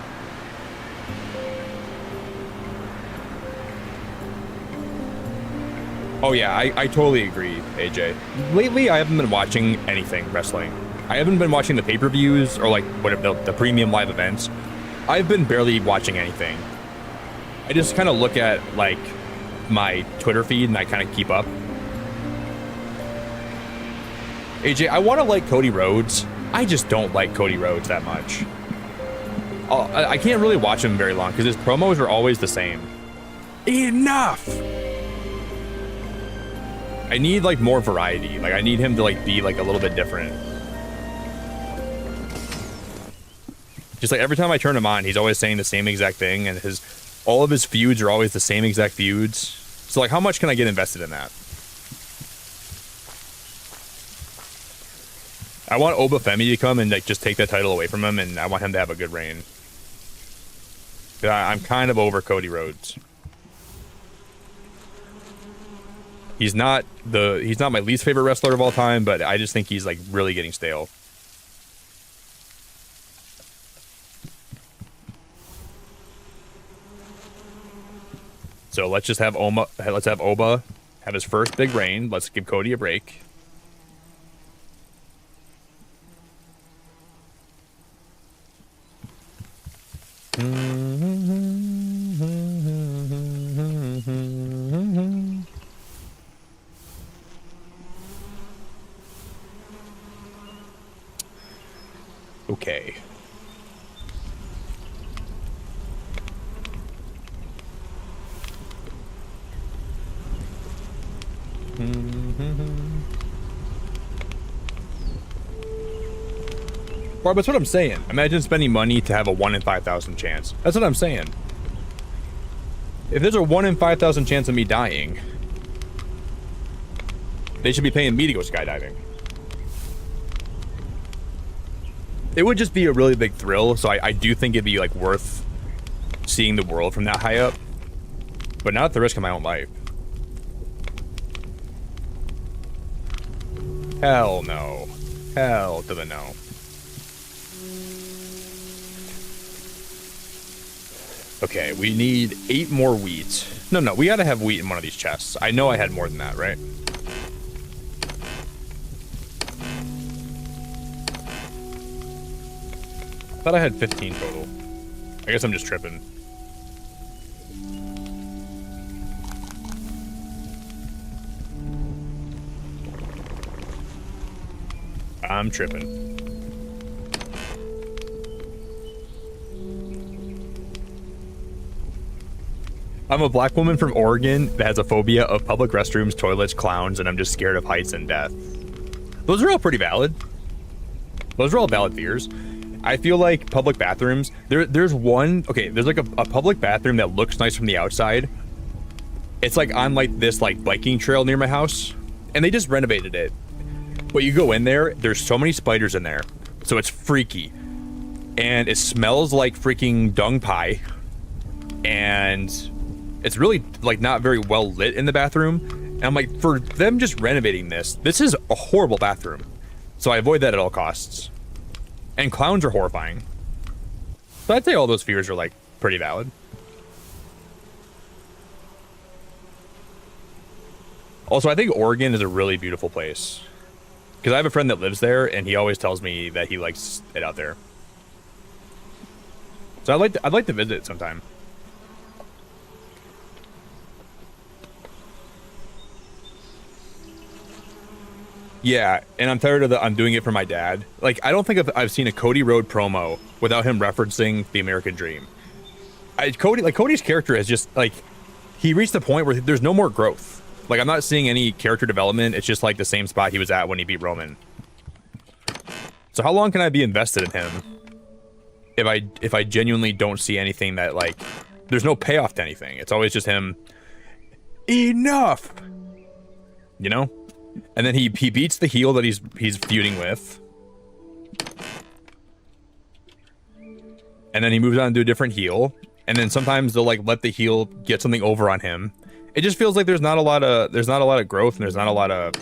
Oh yeah, I totally agree, AJ. Lately, I haven't been watching anything wrestling. I haven't been watching the pay-per-views or like whatever the premium live events. I've been barely watching anything. I just kind of look at like my Twitter feed and I kind of keep up. AJ, I want to like Cody Rhodes. I just don't like Cody Rhodes that much. I can't really watch him very long because his promos are always the same. Enough! I need like more variety. Like I need him to like be like a little bit different. Just like every time I turn him on, he's always saying the same exact thing, and all of his feuds are always the same exact feuds. So like, how much can I get invested in that? I want Obafemi to come and like just take that title away from him, and I want him to have a good reign. I'm kind of over Cody Rhodes. He's not my least favorite wrestler of all time, but I just think he's like really getting stale. So let's just have Oba have his first big reign. Let's give Cody a break. Okay. Well, that's what I'm saying. Imagine spending money to have a 1 in 5,000 chance. That's what I'm saying. If there's a 1 in 5,000 chance of me dying, they should be paying me to go skydiving. It would just be a really big thrill, so I do think it'd be like worth seeing the world from that high up, but not at the risk of my own life. Hell no. Hell to the no. Okay, we need 8 more wheat. No, we gotta have wheat in one of these chests. I know I had more than that, right? I thought I had 15 total. I guess I'm just tripping. I'm tripping. I'm a black woman from Oregon that has a phobia of public restrooms, toilets, clowns, and I'm just scared of heights and death. Those are all pretty valid. Those are all valid fears. I feel like public bathrooms, there's one, okay, there's like a public bathroom that looks nice from the outside. It's like on like this like biking trail near my house, and they just renovated it. But you go in there, there's so many spiders in there, so it's freaky. And it smells like freaking dung pie. And it's really like not very well lit in the bathroom. And I'm like, for them just renovating this is a horrible bathroom. So I avoid that at all costs. And clowns are horrifying. So I'd say all those fears are like pretty valid. Also, I think Oregon is a really beautiful place. Because I have a friend that lives there, and he always tells me that he likes it out there. So I'd like to visit it sometime. Yeah, and I'm tired of I'm doing it for my dad. Like, I don't think I've seen a Cody Rhodes promo without him referencing the American Dream. Cody's character is just like, he reached the point where there's no more growth. Like, I'm not seeing any character development. It's just like the same spot he was at when he beat Roman. So how long can I be invested in him if I genuinely don't see anything that, like, there's no payoff to anything? It's always just him. Enough. You know? And then he beats the heel that he's feuding with. And then he moves on to a different heel. And then sometimes they'll like let the heel get something over on him. It just feels like there's not a lot of growth, and there's not a lot of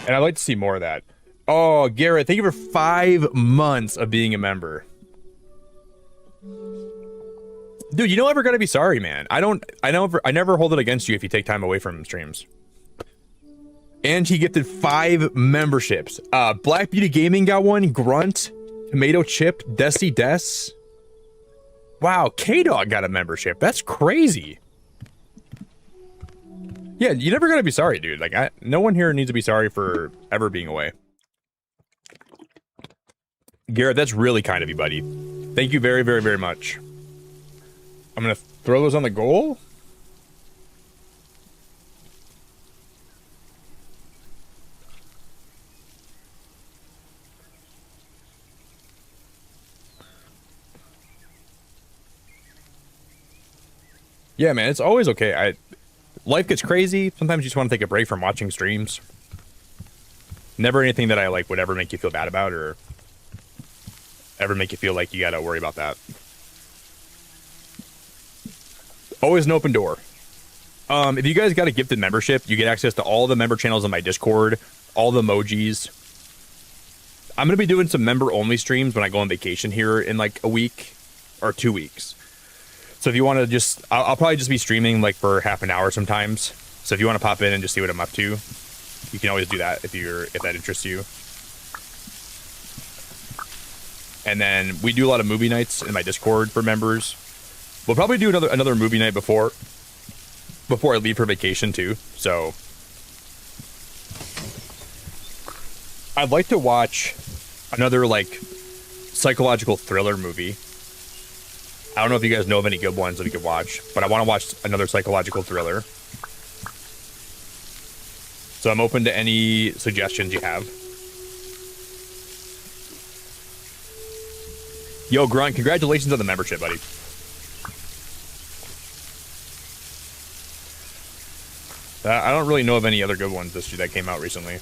And I'd like to see more of that. Oh, Garrett, thank you for 5 months of being a member. Dude, you don't ever gotta be sorry, man. I never hold it against you if you take time away from streams. And he gifted 5 memberships. Black Beauty Gaming got one. Grunt, Tomato Chip, Dusty Des. Wow, K-Dog got a membership. That's crazy. Yeah, you never gotta be sorry, dude. Like, no one here needs to be sorry for ever being away. Garrett, that's really kind of you, buddy. Thank you very, very, very much. I'm gonna throw those on the goal. Yeah, man, it's always okay. Life gets crazy. Sometimes you just want to take a break from watching streams. Never anything that I like would ever make you feel bad about or ever make you feel like you gotta worry about that. Always an open door. If you guys got a gifted membership, you get access to all the member channels on my Discord, all the emojis. I'm gonna be doing some member-only streams when I go on vacation here in like a week or 2 weeks. So if you want to just, I'll probably just be streaming like for half an hour sometimes. So if you want to pop in and just see what I'm up to, you can always do that if that interests you. And then we do a lot of movie nights in my Discord for members. We'll probably do another movie night before I leave for vacation too. So I'd like to watch another like psychological thriller movie. I don't know if you guys know of any good ones that we could watch, but I want to watch another psychological thriller. So I'm open to any suggestions you have. Yo, Grunt, congratulations on the membership, buddy. I don't really know of any other good ones that came out recently.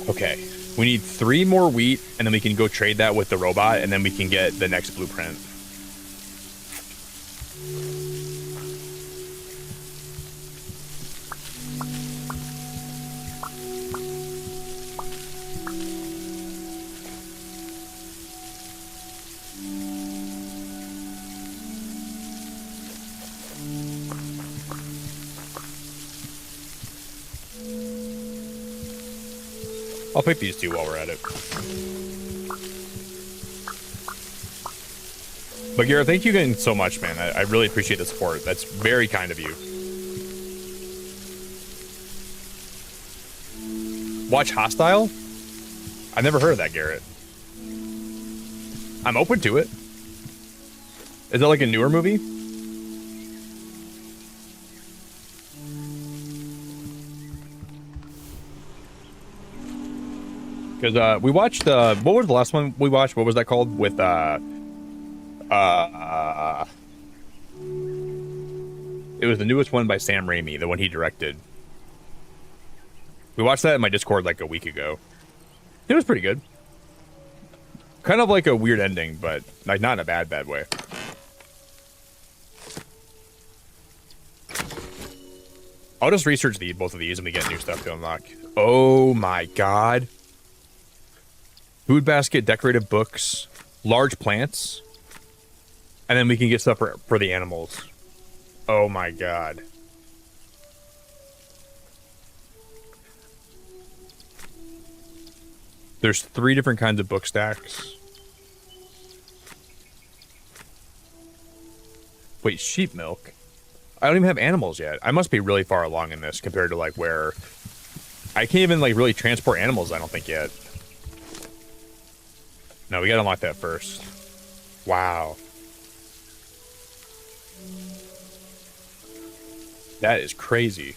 Okay, we need 3 more wheat, and then we can go trade that with the robot, and then we can get the next blueprint. I'll pick these 2 while we're at it. But Garrett, thank you again so much, man. I really appreciate the support. That's very kind of you. Watch Hostile? I've never heard of that, Garrett. I'm open to it. Is that like a newer movie? Because we watched what was the last one we watched? What was that called? With it was the newest one by Sam Raimi, the one he directed. We watched that in my Discord like a week ago. It was pretty good. Kind of like a weird ending, but like not in a bad way. I'll just research both of these and we get new stuff to unlock. Oh my god. Food basket, decorative books, large plants, and then we can get stuff for the animals. Oh my god. There's 3 different kinds of book stacks. Wait, sheep milk? I don't even have animals yet. I must be really far along in this compared to like where I can't even like really transport animals, I don't think yet. No, we gotta unlock that first. Wow. That is crazy.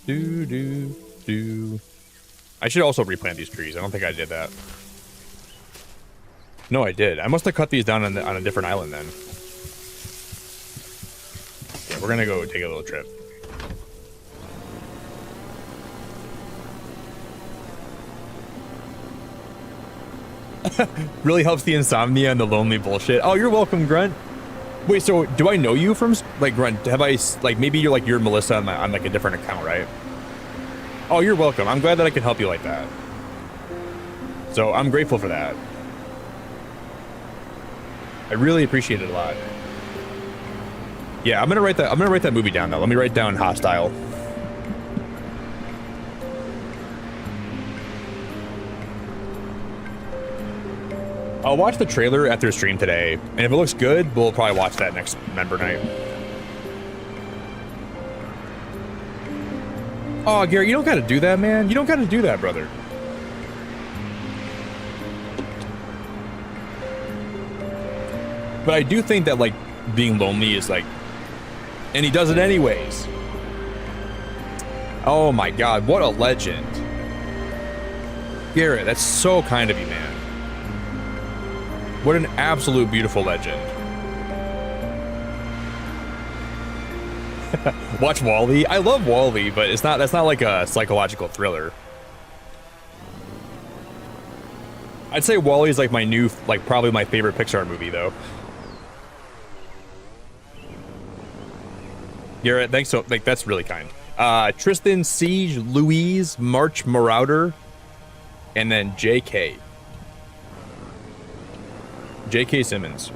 Do. I should also replant these trees. I don't think I did that. No, I did. I must have cut these down on a different island then. Yeah, We're gonna go take a little trip. Really helps the insomnia and the lonely bullshit. Oh, you're welcome, Grunt. Wait, so do I know you from like Grunt? Have I like maybe you're Melissa on like a different account, right? Oh, you're welcome. I'm glad that I can help you like that. So I'm grateful for that. I really appreciate it a lot. Yeah, I'm gonna write that movie down though. Let me write down Hostile. I'll watch the trailer after stream today, and if it looks good, we'll probably watch that next member night. Oh, Gary, you don't gotta do that, man. You don't gotta do that, brother. But I do think that, like, being lonely is, like... And he does it anyways. Oh my god, what a legend. Garrett, that's so kind of you, man. What an absolute beautiful legend. Watch Wall-E. I love Wall-E, but that's not like a psychological thriller. I'd say Wall-E is like my new, like probably my favorite Pixar movie though. Garrett, thanks so, like that's really kind. Tristan, Siege, Louise, March Marauder, and then JK. J.K. Simmons.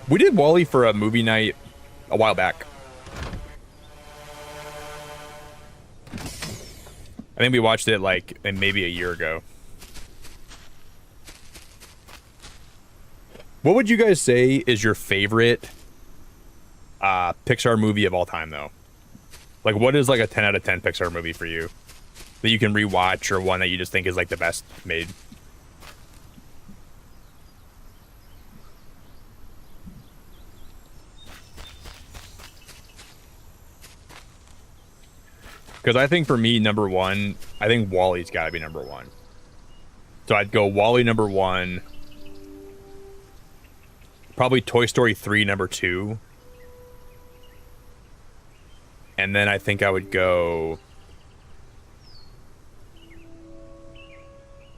We did Wall-E for a movie night a while back. I think we watched it like maybe a year ago. What would you guys say is your favorite Pixar movie of all time, though? Like, what is like a 10 out of 10 Pixar movie for you that you can rewatch, or one that you just think is like the best made? Because I think for me, number one, I think Wall-E's got to be number one. So I'd go Wall-E number one. Probably Toy Story 3 number two. And then I think I would go...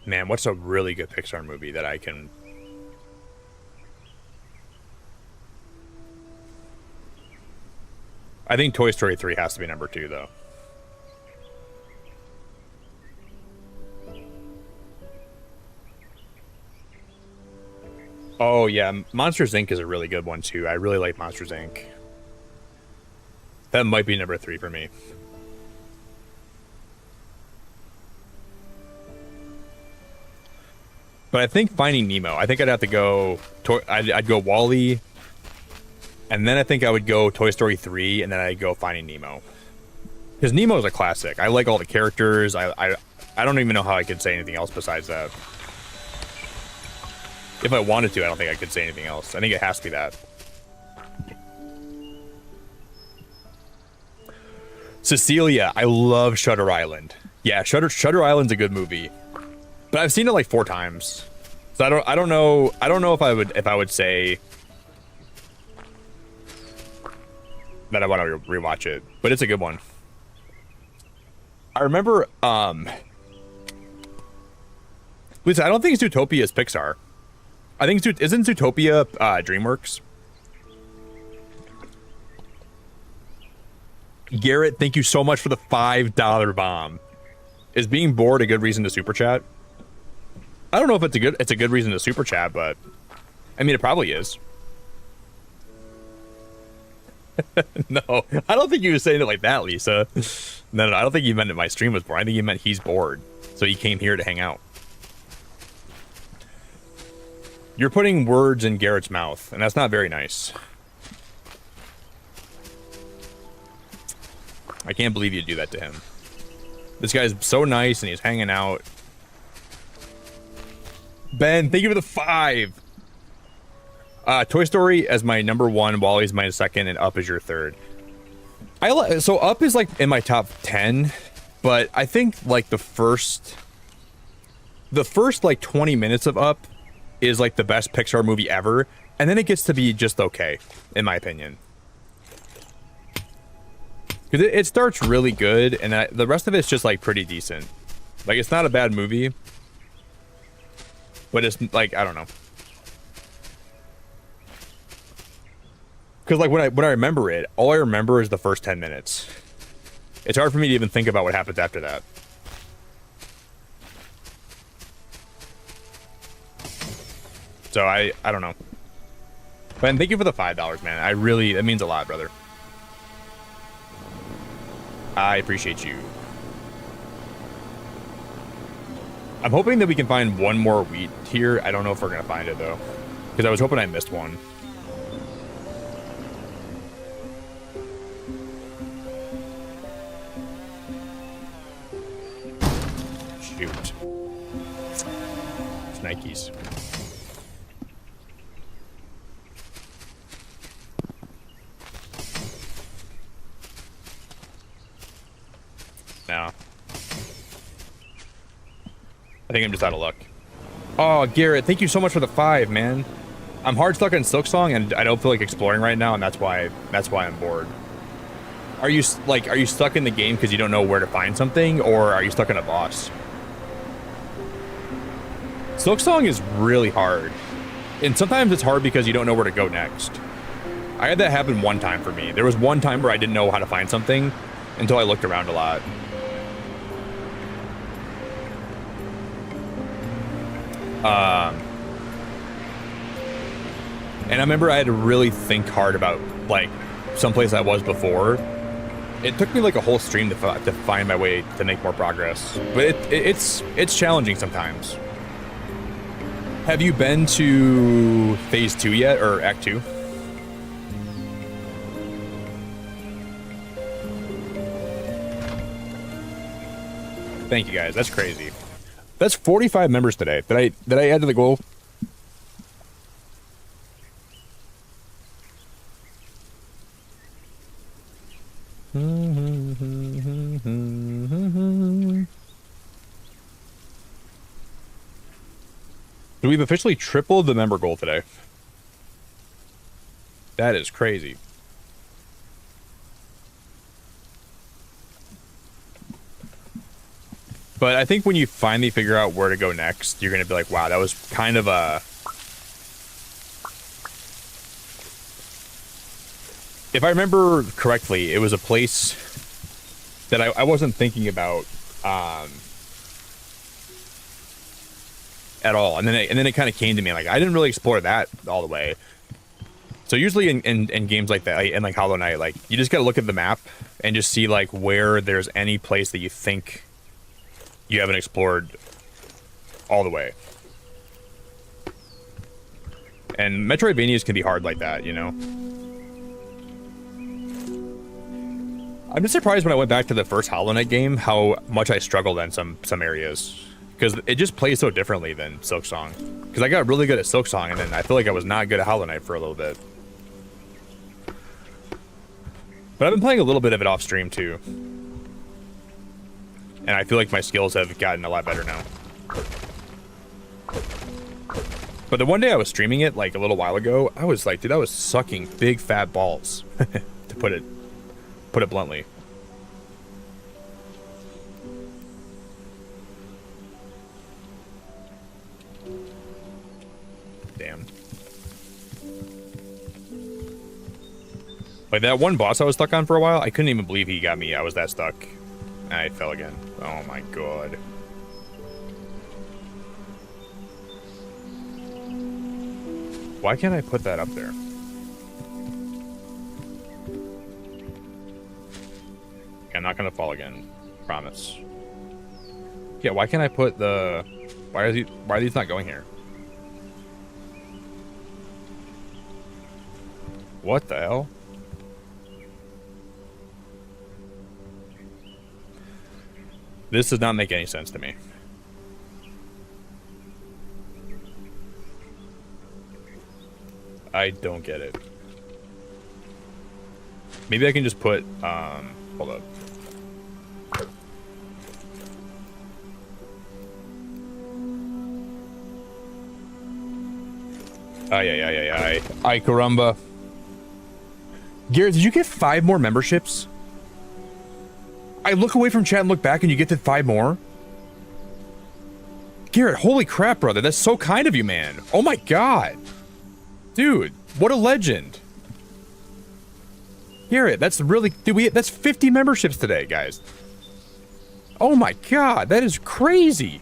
Man, what's a really good Pixar movie that I can... I think Toy Story 3 has to be number two, though. Oh, yeah. Monsters, Inc. is a really good one, too. I really like Monsters, Inc. That might be number three for me. But I think Finding Nemo. I think I'd have to go... I'd go Wall-E. And then I think I would go Toy Story 3, and then I'd go Finding Nemo. Because Nemo is a classic. I like all the characters. I don't even know how I could say anything else besides that. If I wanted to, I don't think I could say anything else. I think it has to be that. Cecilia, I love Shutter Island. Yeah, Shutter Island's a good movie, but I've seen it like 4 times. So I don't know if I would say that I want to rewatch it, but it's a good one. I remember Lisa, I don't think Zootopia is Pixar. I think isn't Zootopia DreamWorks? Garrett, thank you so much for the $5 bomb. Is being bored a good reason to super chat? I don't know if it's a good reason to super chat, but I mean it probably is. No, I don't think you were saying it like that, Lisa. No, I don't think you meant that my stream was bored. I think you meant he's bored, so he came here to hang out. You're putting words in Garrett's mouth, and that's not very nice. I can't believe you do that to him. This guy's so nice, and he's hanging out. Ben, thank you for the 5. Toy Story as my number 1, Wall-E's my second, and Up is your third. So Up is like in my top 10, but I think like the first like 20 minutes of Up is like the best Pixar movie ever, And then it gets to be just okay, in my opinion. Because it starts really good, and the rest of it's just, like, pretty decent. Like, it's not a bad movie. But it's, like, I don't know. Because, like, when I remember it, all I remember is the first 10 minutes. It's hard for me to even think about what happens after that. So, I don't know. But thank you for the $5, man. I really, that means a lot, brother. I appreciate you. I'm hoping that we can find one more wheat here. I don't know if we're going to find it, though. Because I was hoping I missed one. Shoot. Nikes. No. I think I'm just out of luck. Oh, Garrett, thank you so much for the 5, man. I'm hard stuck on Silksong, and I don't feel like exploring right now, and that's why I'm bored. Are you stuck in the game because you don't know where to find something, or are you stuck in a boss? Silksong is really hard, and sometimes it's hard because you don't know where to go next. I had that happen one time for me. There was one time where I didn't know how to find something until I looked around a lot. And I remember I had to really think hard about, like, someplace I was before. It took me like a whole stream to find my way to make more progress. But it's challenging sometimes. Have you been to Phase 2 yet, or Act 2? Thank you, guys. That's crazy. That's 45 members today. Did I add to the goal? So we've officially tripled the member goal today. That is crazy. But I think when you finally figure out where to go next, you're going to be like, wow, that was kind of a... If I remember correctly, it was a place that I wasn't thinking about at all. And then it kind of came to me, like, I didn't really explore that all the way. So usually in games like that, and like Hollow Knight, like, you just got to look at the map and just see, like, where there's any place that you think you haven't explored all the way. And Metroidvanias can be hard like that, you know? I'm just surprised when I went back to the first Hollow Knight game how much I struggled in some areas. Because it just plays so differently than Silksong. Because I got really good at Silksong, and then I feel like I was not good at Hollow Knight for a little bit. But I've been playing a little bit of it off stream too. And I feel like my skills have gotten a lot better now. But the one day I was streaming it, like, a little while ago, I was like, dude, I was sucking big fat balls. To put it bluntly. Damn. Like, that one boss I was stuck on for a while, I couldn't even believe he got me. I was that stuck. I fell again. Oh my god. Why can't I put that up there? I'm not gonna fall again. Promise. Yeah, why can't I put the... Why are these not going here? What the hell? This does not make any sense to me. I don't get it. Maybe I can just put, hold up. Ay, caramba. Garrett, did you get 5 more memberships? I look away from chat and look back and you get to 5 more? Garrett, holy crap, brother. That's so kind of you, man. Oh my god. Dude, what a legend. Garrett, that's really... Dude, that's 50 memberships today, guys. Oh my god, that is crazy.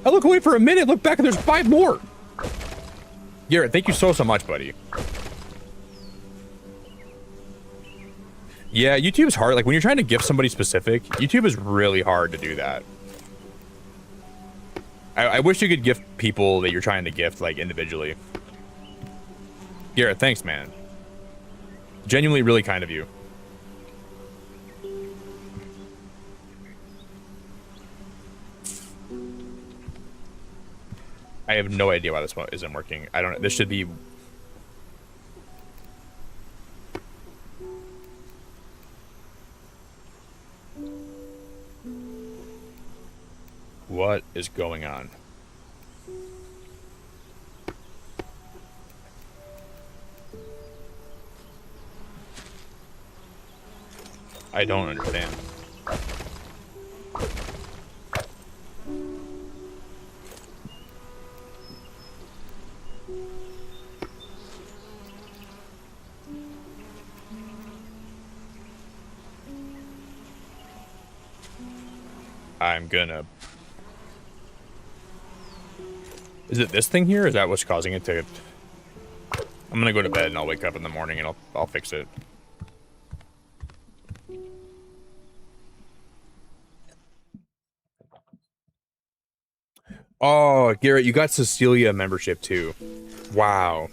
I look away for a minute, look back, and there's 5 more. Garrett, thank you so much, buddy. Yeah, YouTube is hard. Like, when you're trying to gift somebody specific, YouTube is really hard to do that. I wish you could gift people that you're trying to gift, like, individually. Garrett, thanks, man. Genuinely really kind of you. I have no idea why this one isn't working. I don't know. This should be... What is going on? I don't understand. I'm gonna... Is it this thing here? Is that what's causing it to... I'm gonna go to bed and I'll wake up in the morning and I'll fix it. Oh, Garrett, you got Cecilia membership too. Wow.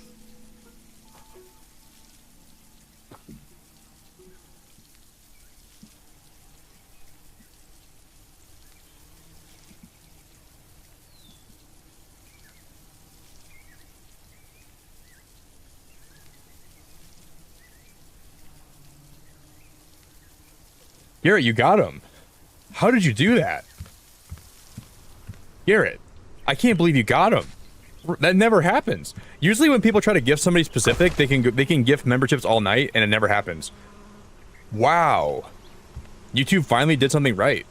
Garrett, you got him. How did you do that? Garrett, I can't believe you got him. That never happens. Usually when people try to gift somebody specific, they can gift memberships all night and it never happens. Wow. YouTube finally did something right.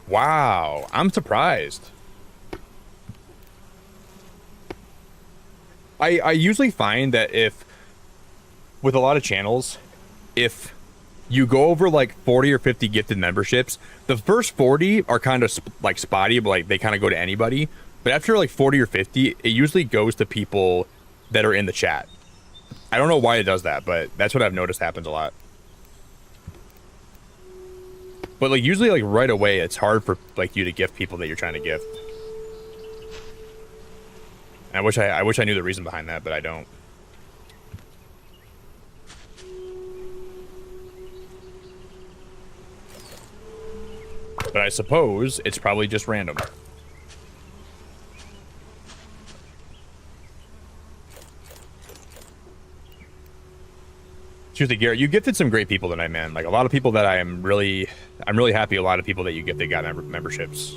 Wow, I'm surprised. I usually find that with a lot of channels, if you go over like 40 or 50 gifted memberships, the first 40 are kind of like spotty, but like they kind of go to anybody. But after like 40 or 50, it usually goes to people that are in the chat. I don't know why it does that, but that's what I've noticed happens a lot. But like usually like right away, it's hard for like you to gift people that you're trying to gift. And I wish I knew the reason behind that, but I don't. But I suppose it's probably just random. Seriously, Garrett, you gifted some great people tonight, man. Like a lot of people that I'm really happy. A lot of people that you gifted got memberships.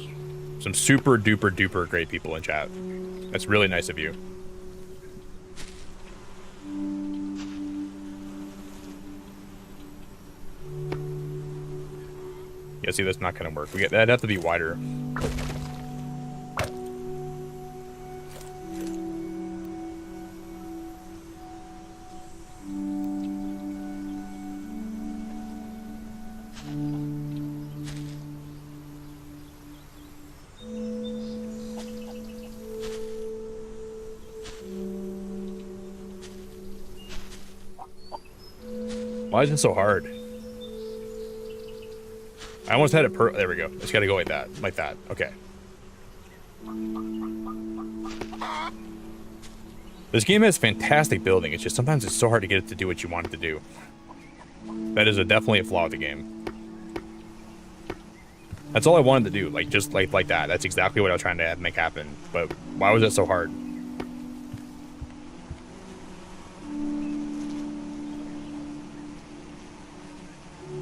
Some super duper duper great people in chat. That's really nice of you. Yeah, see, that's not gonna work. That'd have to be wider. Why is it so hard? I almost had it there we go. It's gotta go like that. Like that. Okay. This game has fantastic building. It's just sometimes it's so hard to get it to do what you want it to do. That is definitely a flaw of the game. That's all I wanted to do. Like, just like that. That's exactly what I was trying to make happen. But why was that so hard?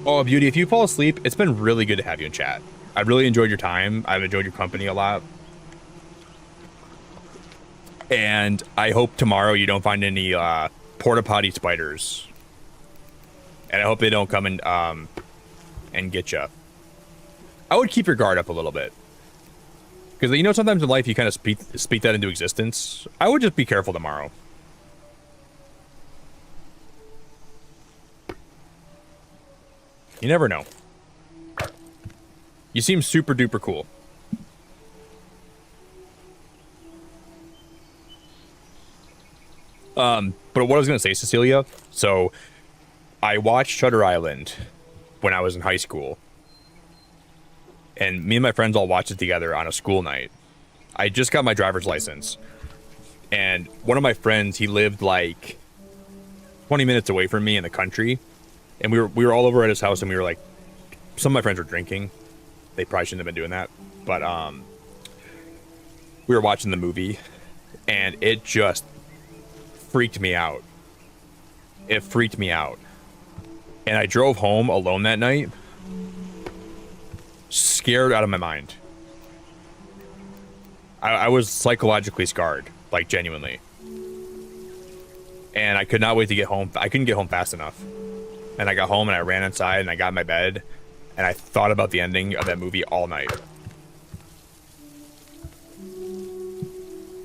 Oh, Beauty, if you fall asleep, it's been really good to have you in chat. I've really enjoyed your time. I've enjoyed your company a lot. And I hope tomorrow you don't find any porta potty spiders. And I hope they don't come and get you. I would keep your guard up a little bit. Because, you know, sometimes in life you kind of speak that into existence. I would just be careful tomorrow. You never know. You seem super duper cool. But what I was going to say, Cecilia, so I watched Shutter Island when I was in high school. And me and my friends all watched it together on a school night. I just got my driver's license. And one of my friends, he lived like 20 minutes away from me in the country. And we were all over at his house, and we were like, some of my friends were drinking. They probably shouldn't have been doing that. But we were watching the movie, and it just freaked me out. It freaked me out. And I drove home alone that night, scared out of my mind. I was psychologically scarred, like genuinely. And I could not wait to get home. I couldn't get home fast enough. And I got home and I ran inside and I got in my bed and I thought about the ending of that movie all night.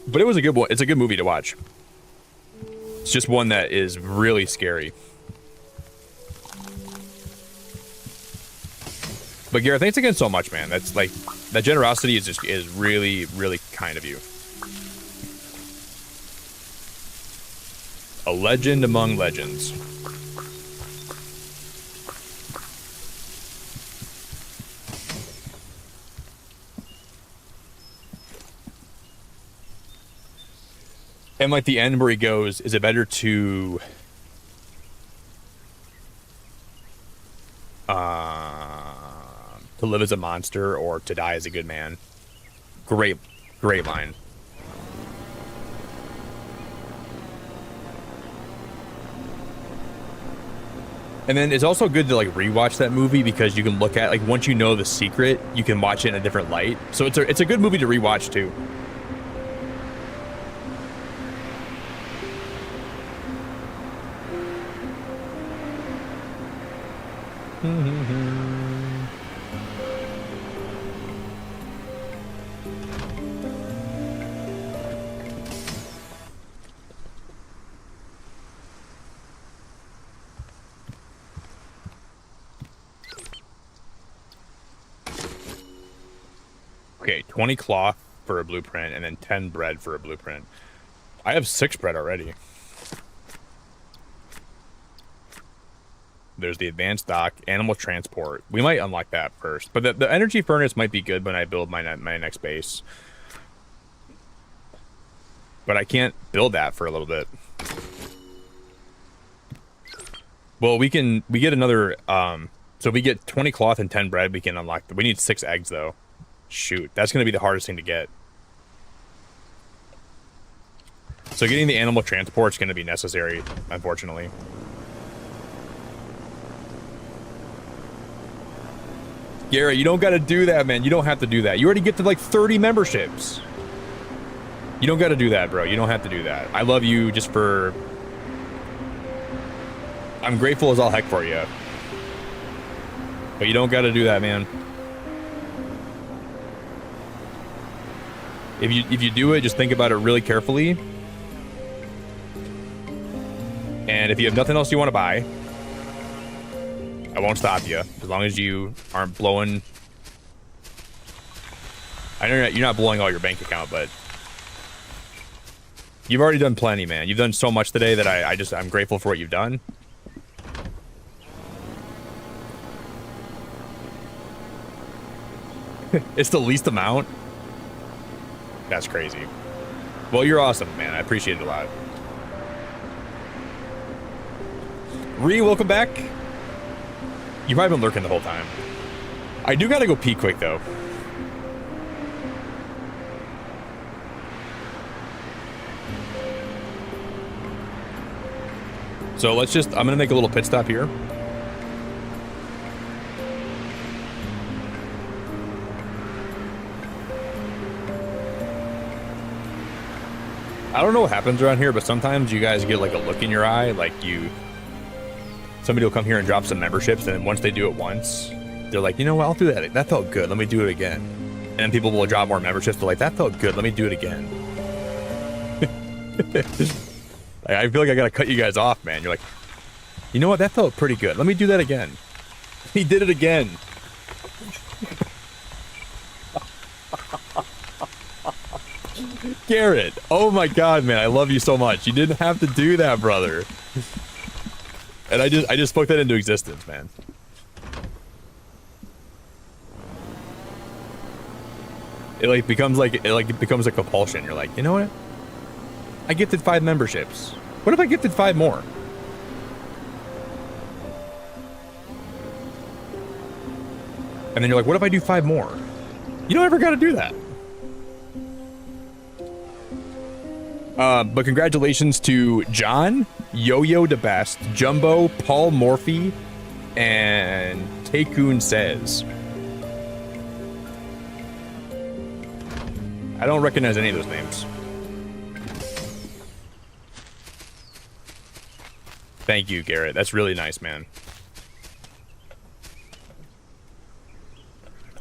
But it was a good one. It's a good movie to watch. It's just one that is really scary. But Garrett, thanks again so much, man. That's like, that generosity is really, really kind of you. A legend among legends. And like the end where he goes, is it better to live as a monster or to die as a good man? Great line. And then it's also good to like rewatch that movie because you can look at, like, once you know the secret, you can watch it in a different light. So it's a good movie to rewatch too. Okay, 20 cloth for a blueprint and then 10 bread for a blueprint. I have 6 bread already. There's the advanced dock, animal transport. We might unlock that first. But the energy furnace might be good when I build my next base. But I can't build that for a little bit. Well, we get another, so we get 20 cloth and 10 bread, we can unlock, we need 6 eggs though. Shoot, that's going to be the hardest thing to get. So getting the animal transport is going to be necessary, unfortunately. Garrett, you don't got to do that, man. You don't have to do that. You already get to like 30 memberships. You don't got to do that, bro. You don't have to do that. I love you just for... I'm grateful as all heck for you. But you don't got to do that, man. If you do it, just think about it really carefully. And if you have nothing else you want to buy, I won't stop you, as long as you aren't blowing... I know you're not blowing all your bank account, but... You've already done plenty, man. You've done so much today that I'm grateful for what you've done. It's the least amount? That's crazy. Well, you're awesome, man. I appreciate it a lot. Ree, welcome back. You've probably been lurking the whole time. I do gotta go pee quick, though. So let's just... I'm gonna make a little pit stop here. I don't know what happens around here, but sometimes you guys get like a look in your eye, like somebody will come here and drop some memberships, and then once they do it once, they're like, you know what, I'll do that. That felt good. Let me do it again. And then people will drop more memberships. They're like, that felt good. Let me do it again. I feel like I gotta cut you guys off, man. You're like, you know what, that felt pretty good. Let me do that again. He did it again. Garrett, oh my god, man, I love you so much. You didn't have to do that, brother. And I just spoke that into existence, man. It becomes a compulsion. You're like, you know what? I gifted 5 memberships. What if I gifted 5 more? And then you're like, what if I do 5 more? You don't ever got to do that. But congratulations to John, Yo-Yo the Best, Jumbo, Paul Morphy, and Takun Says. I don't recognize any of those names. Thank you, Garrett. That's really nice, man.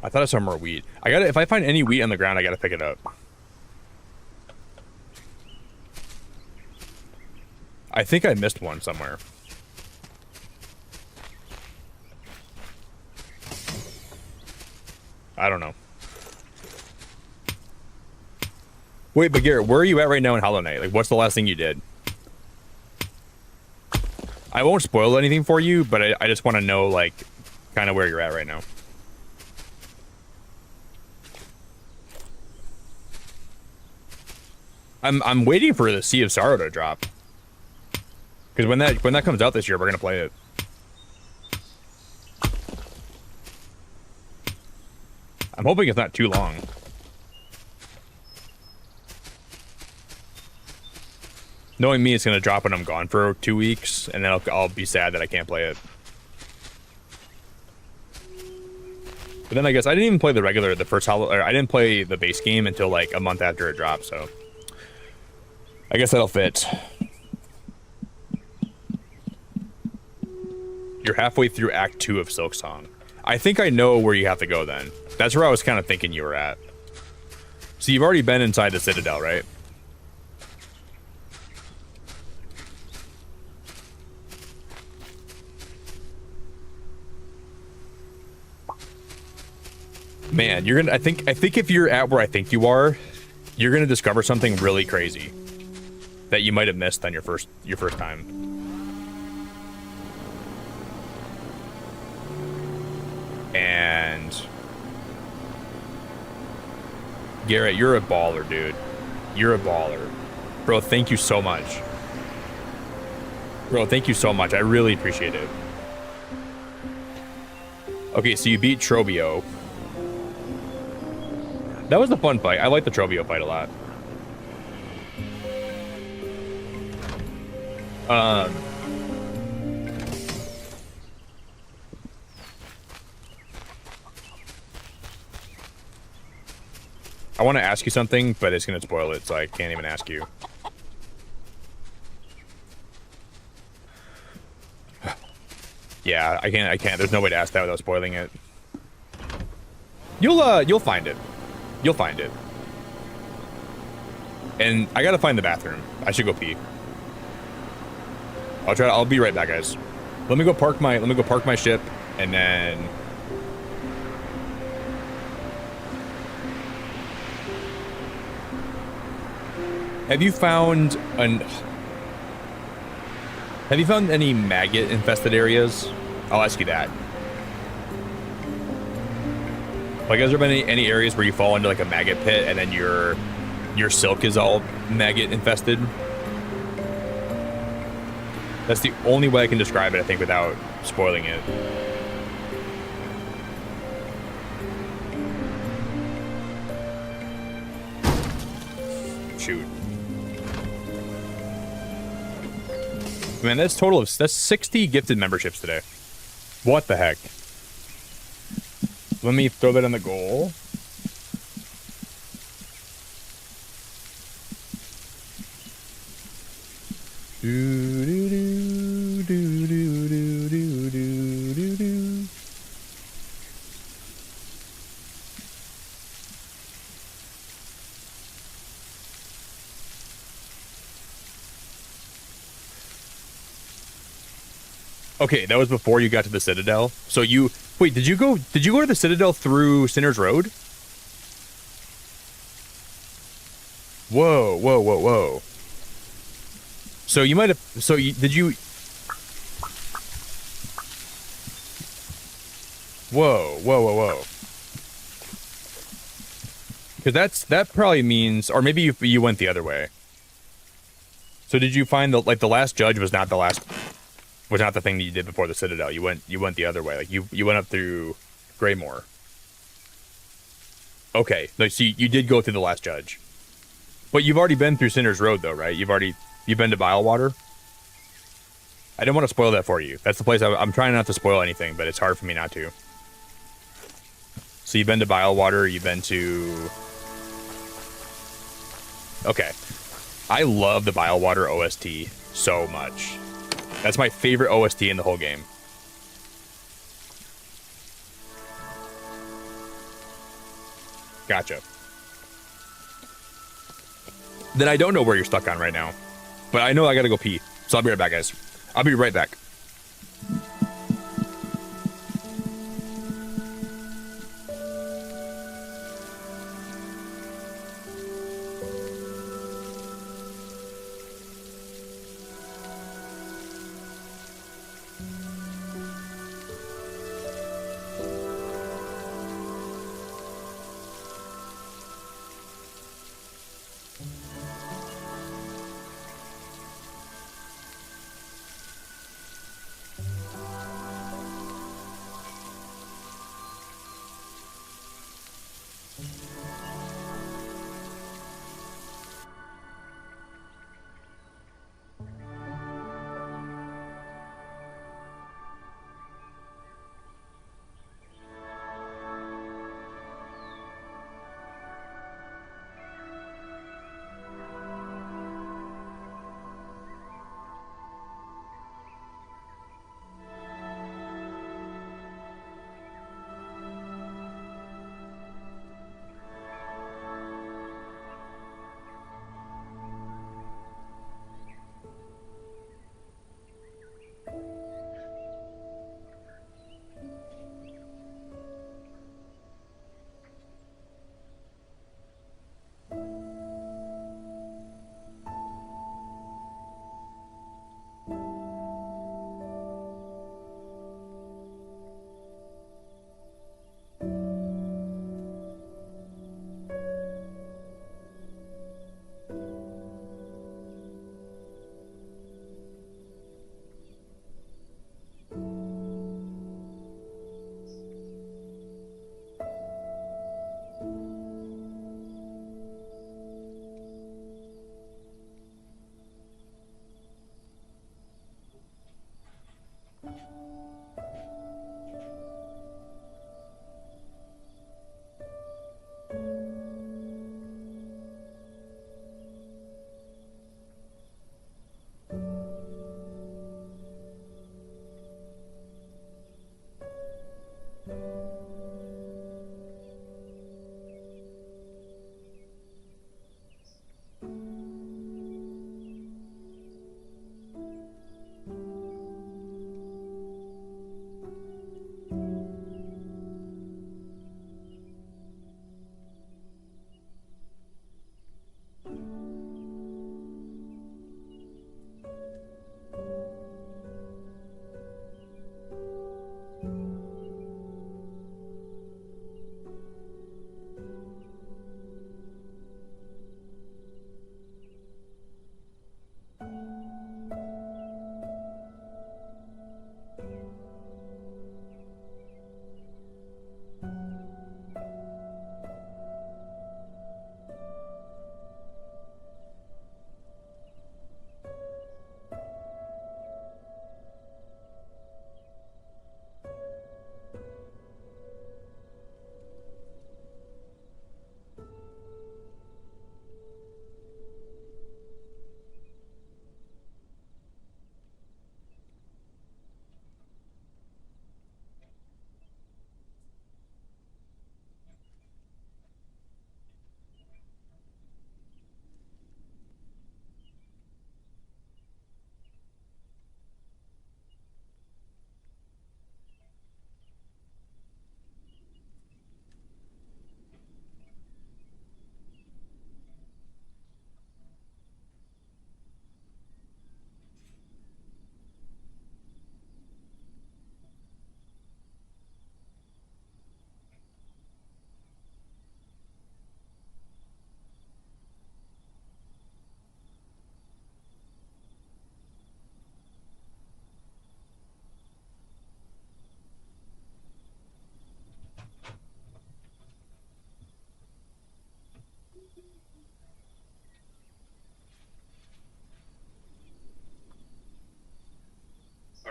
I thought I saw more wheat. If I find any wheat on the ground, I gotta pick it up. I think I missed one somewhere. I don't know. Wait, but Garrett, where are you at right now in Hollow Knight? Like, what's the last thing you did? I won't spoil anything for you, but I just want to know, like, kind of where you're at right now. I'm waiting for the Sea of Sorrow to drop. Because when that comes out this year, we're gonna play it. I'm hoping it's not too long. Knowing me, it's gonna drop when I'm gone for 2 weeks, and then I'll be sad that I can't play it. But then I guess I didn't even play the first Hollow, or I didn't play the base game until like a month after it dropped, so I guess that'll fit. You're halfway through Act 2 of Silksong. I think I know where you have to go then. That's where I was kind of thinking you were at. So you've already been inside the Citadel, right? Man, you're gonna. I think if you're at where I think you are, you're gonna discover something really crazy that you might have missed on your first time. And Garrett, you're a baller, dude. You're a baller, bro. Thank you so much, bro. Thank you so much. I really appreciate it. Okay, so you beat Trobio. That was a fun fight. I like the Trobio fight a lot. I want to ask you something, but it's going to spoil it, so I can't even ask you. Yeah, I can't. There's no way to ask that without spoiling it. You'll find it. You'll find it. And I gotta find the bathroom. I should go pee. I'll be right back, guys. Let me go park my ship, and then Have you found any maggot infested areas? I'll ask you that. Like, has there been any areas where you fall into like a maggot pit and then your silk is all maggot infested? That's the only way I can describe it, I think, without spoiling it. Shoot. Man, that's 60 gifted memberships today. What the heck? Let me throw that in the goal. Do, do, do, do, do, do, do, do, do, do. Okay, that was before you got to the Citadel. So you wait, did you go to the Citadel through Sinner's Road? Whoa, whoa, whoa, whoa. So you might have did you Whoa, whoa, whoa, whoa. Cuz that probably means, or maybe you went the other way. So did you find the last judge was not the thing that you did before the Citadel? You went the other way. Like you went up through Greymoor. Okay, no, so you did go through the last judge, but you've already been through Sinner's Road though, right? You've been to Bilewater. I didn't want to spoil that for you. That's the place I'm trying not to spoil anything, but it's hard for me not to. So you've been to Bilewater. You've been to. Okay, I love the Bilewater OST so much. That's my favorite OST in the whole game. Gotcha. Then I don't know where you're stuck on right now. But I know I gotta go pee. So I'll be right back, guys. I'll be right back.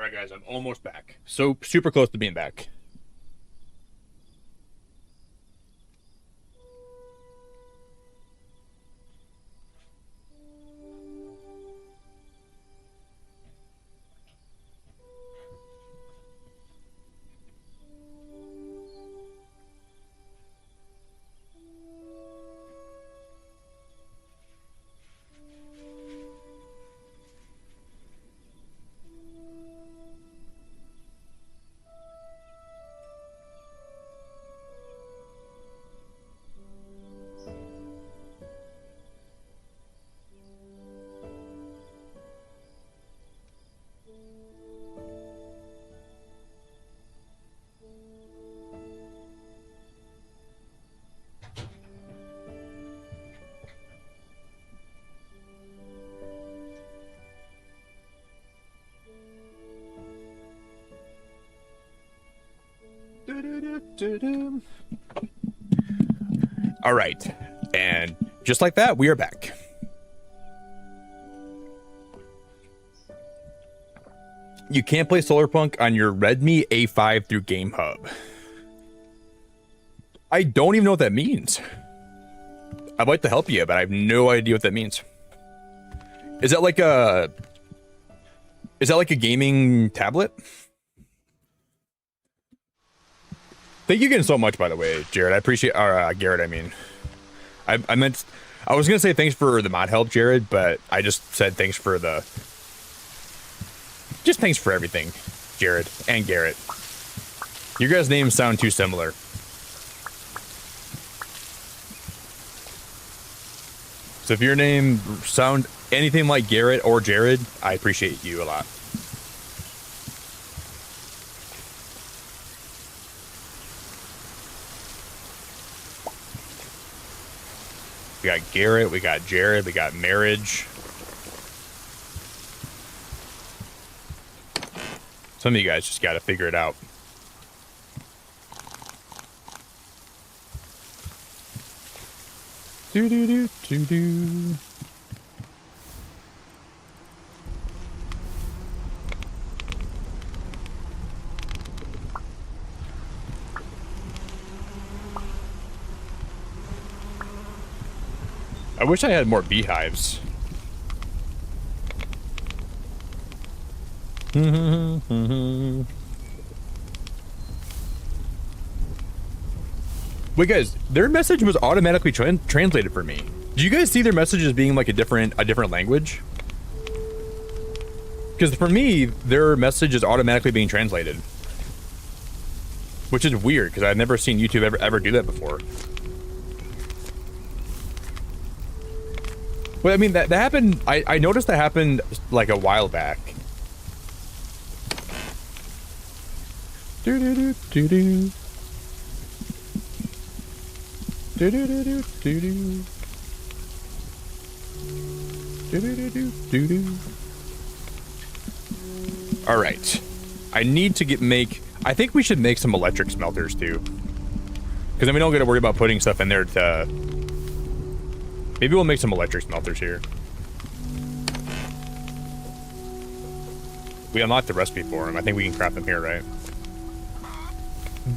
Alright guys, I'm almost back. So super close to being back. All right, and just like that, we are back. You can't play Solarpunk on your Redmi A5 through GameHub. I don't even know what that means. I'd like to help you, but I have no idea what that means. Is that like a gaming tablet? Thank you again so much, by the way, Jared. I appreciate, Garrett, I mean. I was going to say thanks for the mod help, Jared, but I just said thanks for just thanks for everything, Jared and Garrett. Your guys' names sound too similar. So if your name sound anything like Garrett or Jared, I appreciate you a lot. We got Garrett, we got Jared, we got Marriage. Some of you guys just got to figure it out. Do do do do do. I wish I had more beehives. Wait, guys, their message was automatically translated for me. Do you guys see their messages being like a different language? Because for me, their message is automatically being translated, which is weird because I've never seen YouTube ever do that before. Well, I mean, that happened. I noticed that happened like a while back. Do do do do do. Do do do do do do. Do do do do do do. All right, I need to make. I think we should make some electric smelters too, because then we don't got to worry about putting stuff in there to. Maybe we'll make some electric smelters here. We unlocked the recipe for them. I think we can craft them here, right?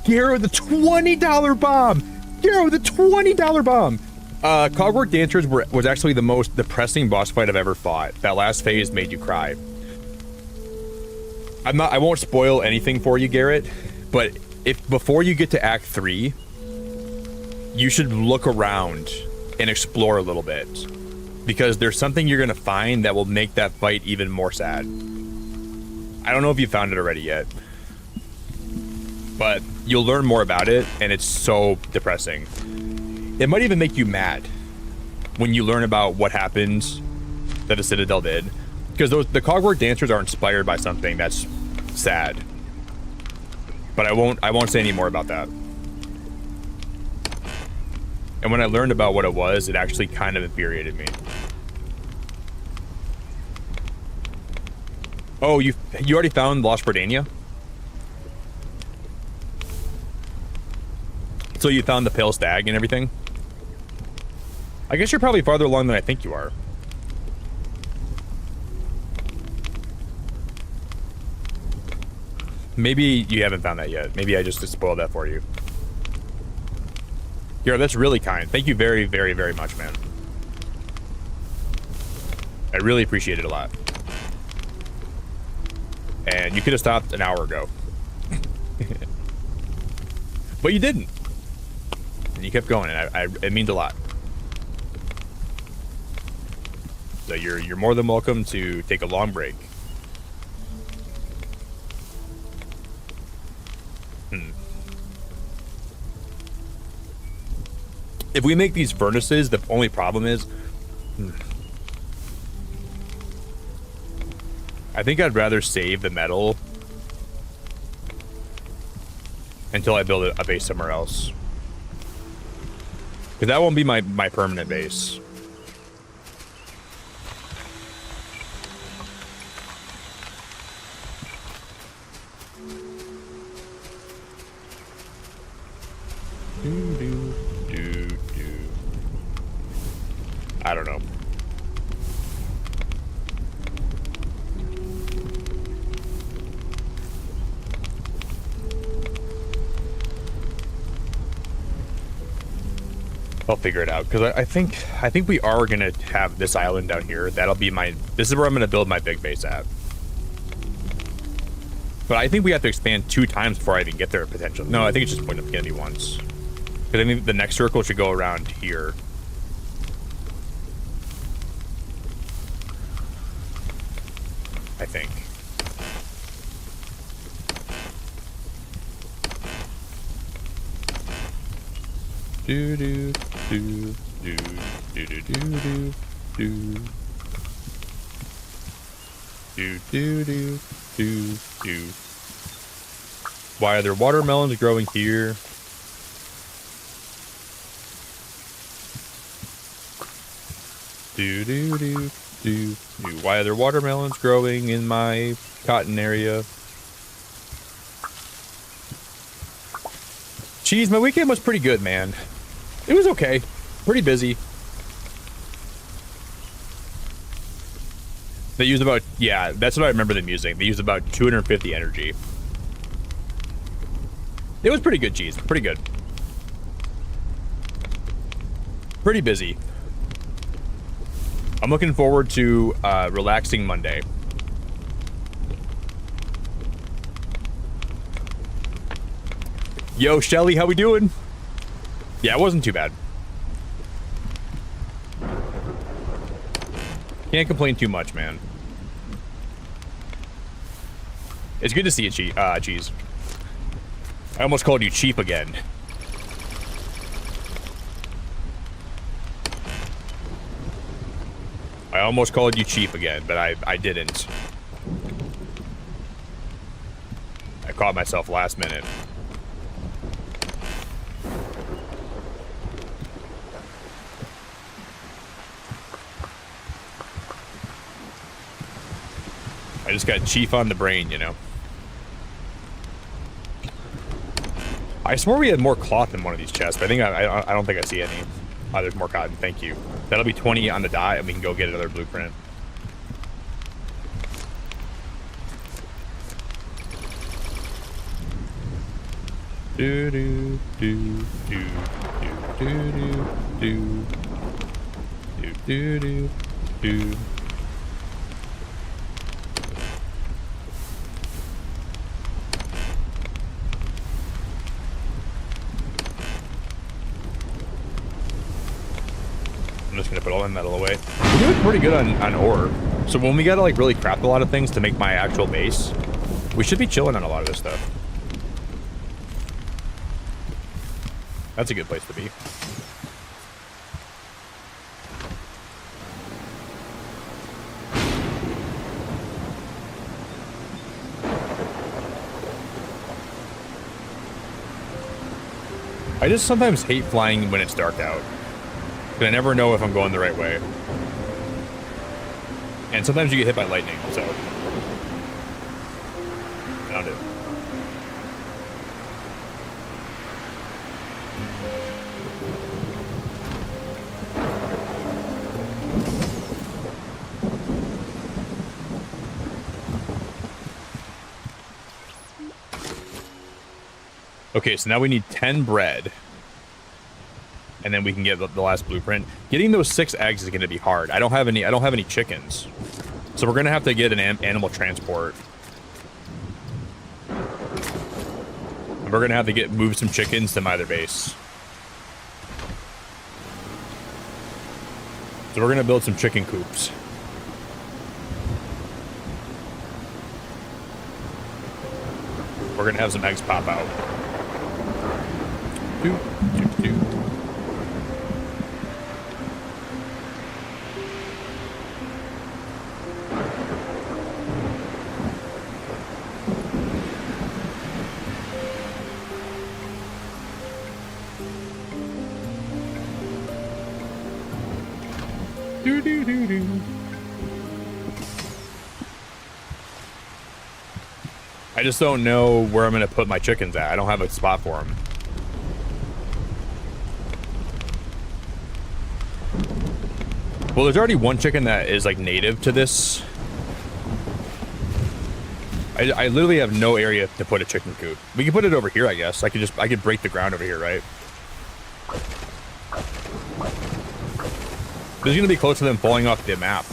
Garrett with the $20 bomb! Garrett with the $20 bomb! Cogwork Dancers was actually the most depressing boss fight I've ever fought. That last phase made you cry. I won't spoil anything for you, Garrett, but if before you get to Act 3, you should look around and explore a little bit, because there's something you're gonna find that will make that fight even more sad. I don't know if you found it already yet, but you'll learn more about it, and it's so depressing. It might even make you mad when you learn about what happened that a Citadel did, because the Cogwork Dancers are inspired by something that's sad. But I won't say any more about that. And when I learned about what it was, it actually kind of infuriated me. Oh, you already found Lost Bordania? So you found the Pale Stag and everything? I guess you're probably farther along than I think you are. Maybe you haven't found that yet. Maybe I just spoiled that for you. Yo, that's really kind. Thank you very, very, very much, man. I really appreciate it a lot. And you could have stopped an hour ago. But you didn't. And you kept going, and it means a lot. So you're more than welcome to take a long break. If we make these furnaces, the only problem is... I think I'd rather save the metal until I build a base somewhere else. Because that won't be my permanent base. I don't know. I'll figure it out, because I think we are gonna have this island down here. That'll be this is where I'm gonna build my big base at. But I think we have to expand 2 times before I even get there potentially. No, I think it's just going to be once. Because I think the next circle should go around here. I think. Do do do do do do do do do do do do do. Why are there watermelons growing here? Do do do do do. Why are there watermelons growing in my cotton area? Jeez, my weekend was pretty good, man. It was okay. Pretty busy. They used about, yeah, that's what I remember them using. They used about 250 energy. It was pretty good, cheese. Pretty good. Pretty busy. I'm looking forward to relaxing Monday. Yo, Shelly, how we doing? Yeah, it wasn't too bad. Can't complain too much, man. It's good to see you, Cheese. I almost called you cheap again. I almost called you cheap again, but I didn't. I caught myself last minute. I just got chief on the brain, you know. I swore we had more cloth in one of these chests, but I think I don't think I see any. Oh, there's more cotton. Thank you. That'll be 20 on the dot, and we can go get another blueprint. Do do do do do do do do do do do. I'm just gonna put all my metal away. We're doing pretty good on ore. So when we gotta like really craft a lot of things to make my actual base, we should be chilling on a lot of this stuff. That's a good place to be. I just sometimes hate flying when it's dark out. But I never know if I'm going the right way. And sometimes you get hit by lightning, so. Found it. Okay, so now we need 10 bread. And then we can get the last blueprint. Getting those 6 eggs is going to be hard. I don't have any chickens. So we're going to have to get an animal transport. And we're going to have to move some chickens to my other base. So we're going to build some chicken coops. We're going to have some eggs pop out. Two. I just don't know where I'm going to put my chickens at. I don't have a spot for them. Well, there's already one chicken that is like native to this. I literally have no area to put a chicken coop. We can put it over here, I guess. I could break the ground over here, right? This is going to be close to them falling off the map.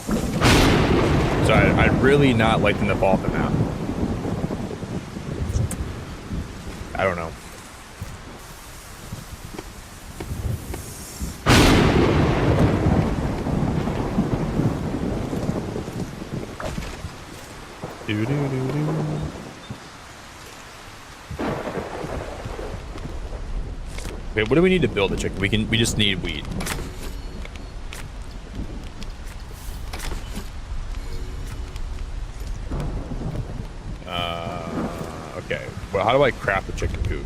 So I'd really not like them to fall off the map. I don't know. Okay, what do we need to build a chicken? We just need wheat. Okay. Well, how do I craft a chicken coop?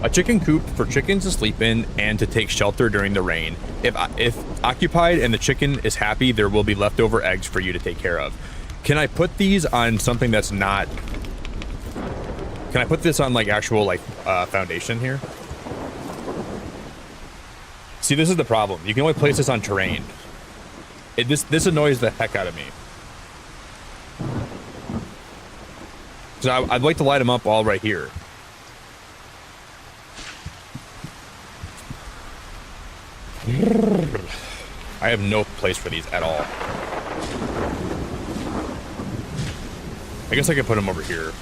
A chicken coop for chickens to sleep in and to take shelter during the rain. If occupied and the chicken is happy, there will be leftover eggs for you to take care of. Can I put these on something that's not... Can I put this on like actual like foundation here? See, this is the problem. You can only place this on terrain. This annoys the heck out of me. So I'd like to light them up all right here. I have no place for these at all. I guess I could put them over here.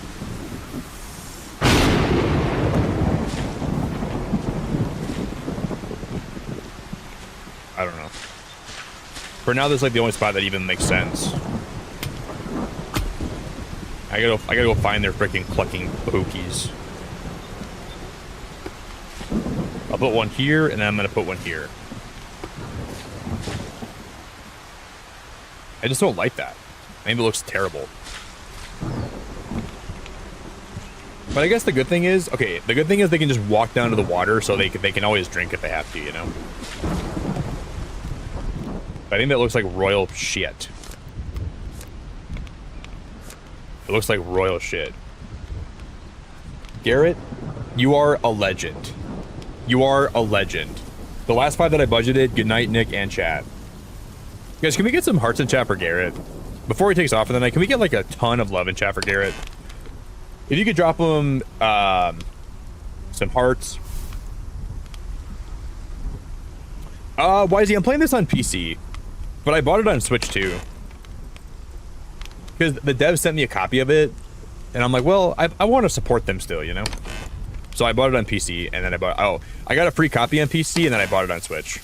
I don't know. For now, this is like the only spot that even makes sense. I gotta go find their freaking clucking bahookies. I'll put one here, and then I'm gonna put one here. I just don't like that. Maybe it looks terrible. But I guess the good thing is, okay, the good thing is they can just walk down to the water, so they can always drink if they have to, you know? I think that looks like royal shit. It looks like royal shit. Garrett, you are a legend. You are a legend. The last 5 that I budgeted, good night, Nick and chat. Guys, can we get some hearts in chat for Garrett? Before he takes off for the night, can we get like a ton of love in chat for Garrett? If you could drop him some hearts. YZ, I'm playing this on PC, but I bought it on Switch too. Because the dev sent me a copy of it, and I'm like, well, I want to support them still, you know? So I bought it on PC, and then I got a free copy on PC, and then I bought it on Switch.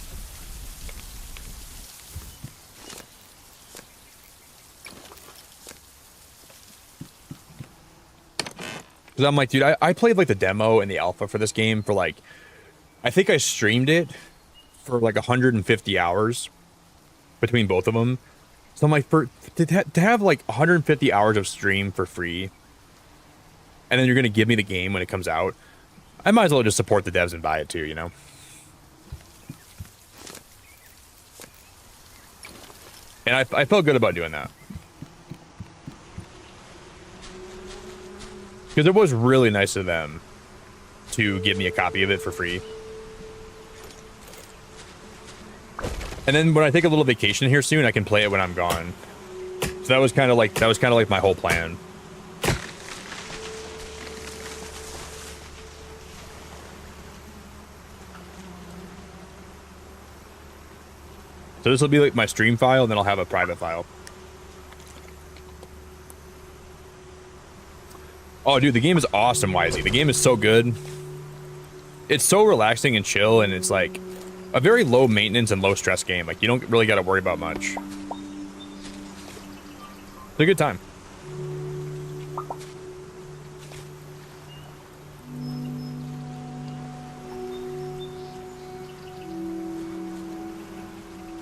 Because I'm like, dude, I played like the demo and the alpha for this game for like, I think I streamed it for like 150 hours between both of them. So I'm like, to have like 150 hours of stream for free, and then you're going to give me the game when it comes out, I might as well just support the devs and buy it too, you know? And I felt good about doing that. Because it was really nice of them to give me a copy of it for free. And then when I take a little vacation here soon, I can play it when I'm gone. So that was kind of like my whole plan. So this will be like my stream file, and then I'll have a private file. Oh, dude, the game is awesome, Wisey. The game is so good. It's so relaxing and chill, and it's like a very low maintenance and low stress game. Like, you don't really got to worry about much. It's a good time.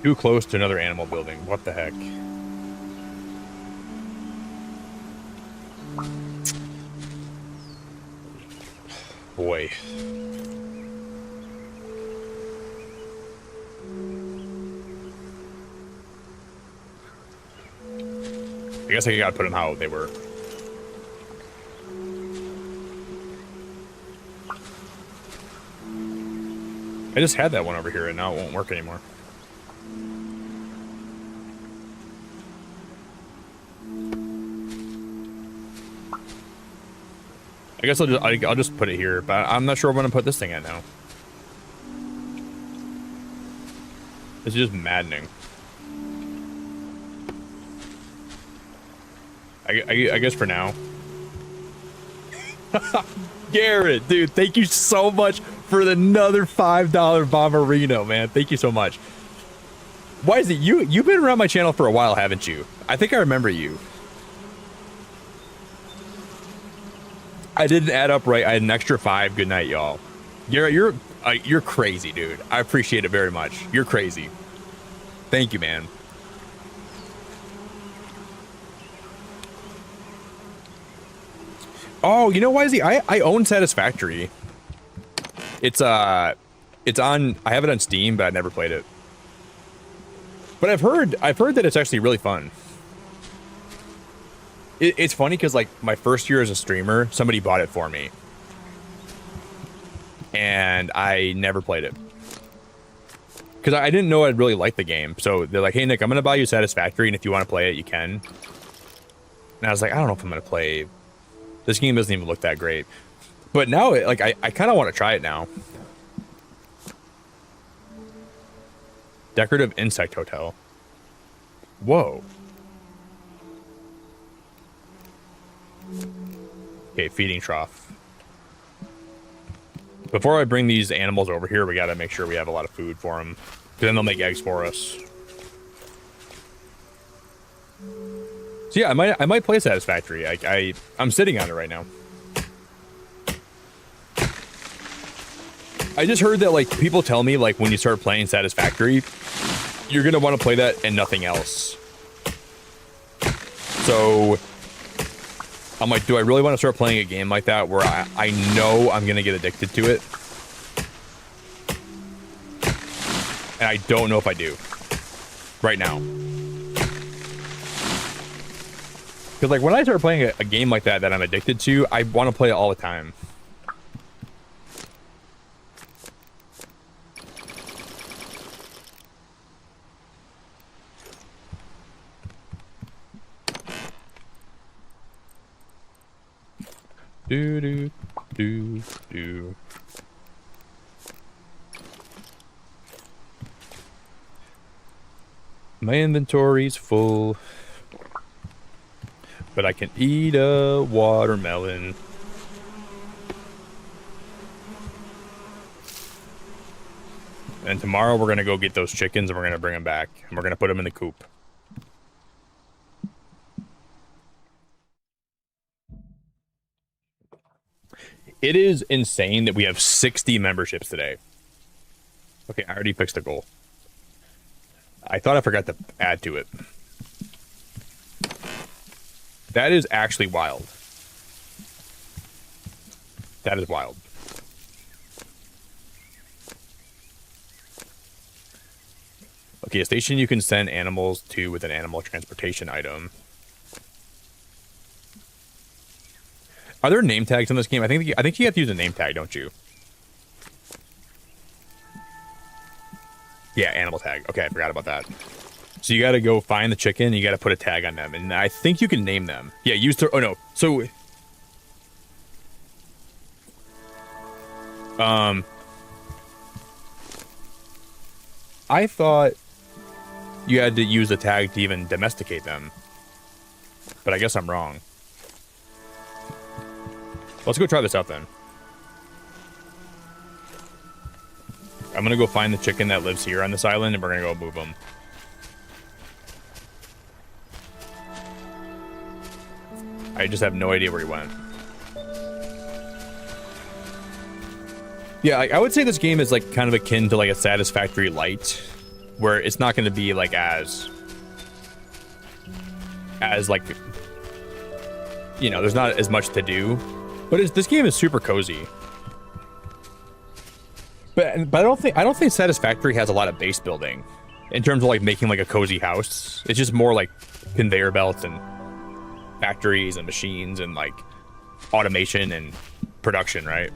Too close to another animal building. What the heck? Boy. I guess I gotta put them how they were. I just had that one over here and now it won't work anymore. I guess I'll just put it here, but I'm not sure I'm gonna put this thing at now. It's just maddening. I guess for now. Garrett, dude, thank you so much for another $5 Bomberino, man. Thank you so much. Why is it you've been around my channel for a while, haven't you? I think I remember you. I didn't add up right. I had an extra 5. Good night, y'all. Garrett, you're crazy, dude. I appreciate it very much. You're crazy. Thank you, man. Oh, you know, Wisey, I own Satisfactory. It's on. I have it on Steam, but I've never played it. But I've heard that it's actually really fun. It's funny because, like, my first year as a streamer, somebody bought it for me. And I never played it. Because I didn't know I'd really like the game. So they're like, hey, Nick, I'm going to buy you Satisfactory, and if you want to play it, you can. And I was like, I don't know if I'm going to play. This game doesn't even look that great. But now, like, I kind of want to try it now. Decorative Insect Hotel. Whoa. Okay, feeding trough. Before I bring these animals over here, we gotta make sure we have a lot of food for them. Then they'll make eggs for us. So yeah, I might play Satisfactory. I'm sitting on it right now. I just heard that, like, people tell me, like, when you start playing Satisfactory, you're gonna want to play that and nothing else. So I'm like, do I really want to start playing a game like that where I know I'm going to get addicted to it? And I don't know if I do. Right now. Because, like, when I start playing a game like that I'm addicted to, I want to play it all the time. Do. My inventory's full, but I can eat a watermelon. And tomorrow we're gonna go get those chickens and we're gonna bring them back and we're gonna put them in the coop. It is insane that we have 60 memberships today. Okay, I already fixed the goal. I thought I forgot to add to it. That is actually wild. That is wild. Okay, a station you can send animals to with an animal transportation item. Are there name tags in this game? I think you have to use a name tag, don't you? Yeah, animal tag. Okay, I forgot about that. So you got to go find the chicken. You got to put a tag on them, and I think you can name them. Yeah, use the. Oh no. So, I thought you had to use the tag to even domesticate them, but I guess I'm wrong. Let's go try this out then. I'm gonna go find the chicken that lives here on this island, and we're gonna go move them. I just have no idea where he went. Yeah, I would say this game is like kind of akin to like a Satisfactory Light, where it's not going to be like as like, you know, there's not as much to do, but this game is super cozy. But I don't think Satisfactory has a lot of base building in terms of like making like a cozy house. It's just more like conveyor belts and factories and machines and like automation and production, right?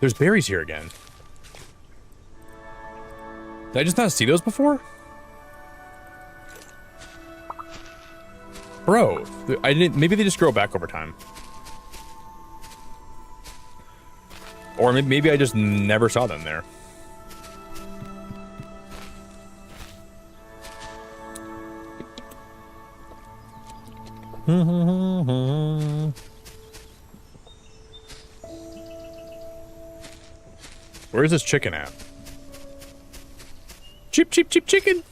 There's berries here again. Did I just not see those before? Bro, I didn't. Maybe they just grow back over time. Or maybe I just never saw them there. Where's this chicken at? Cheep, cheep, cheep chicken.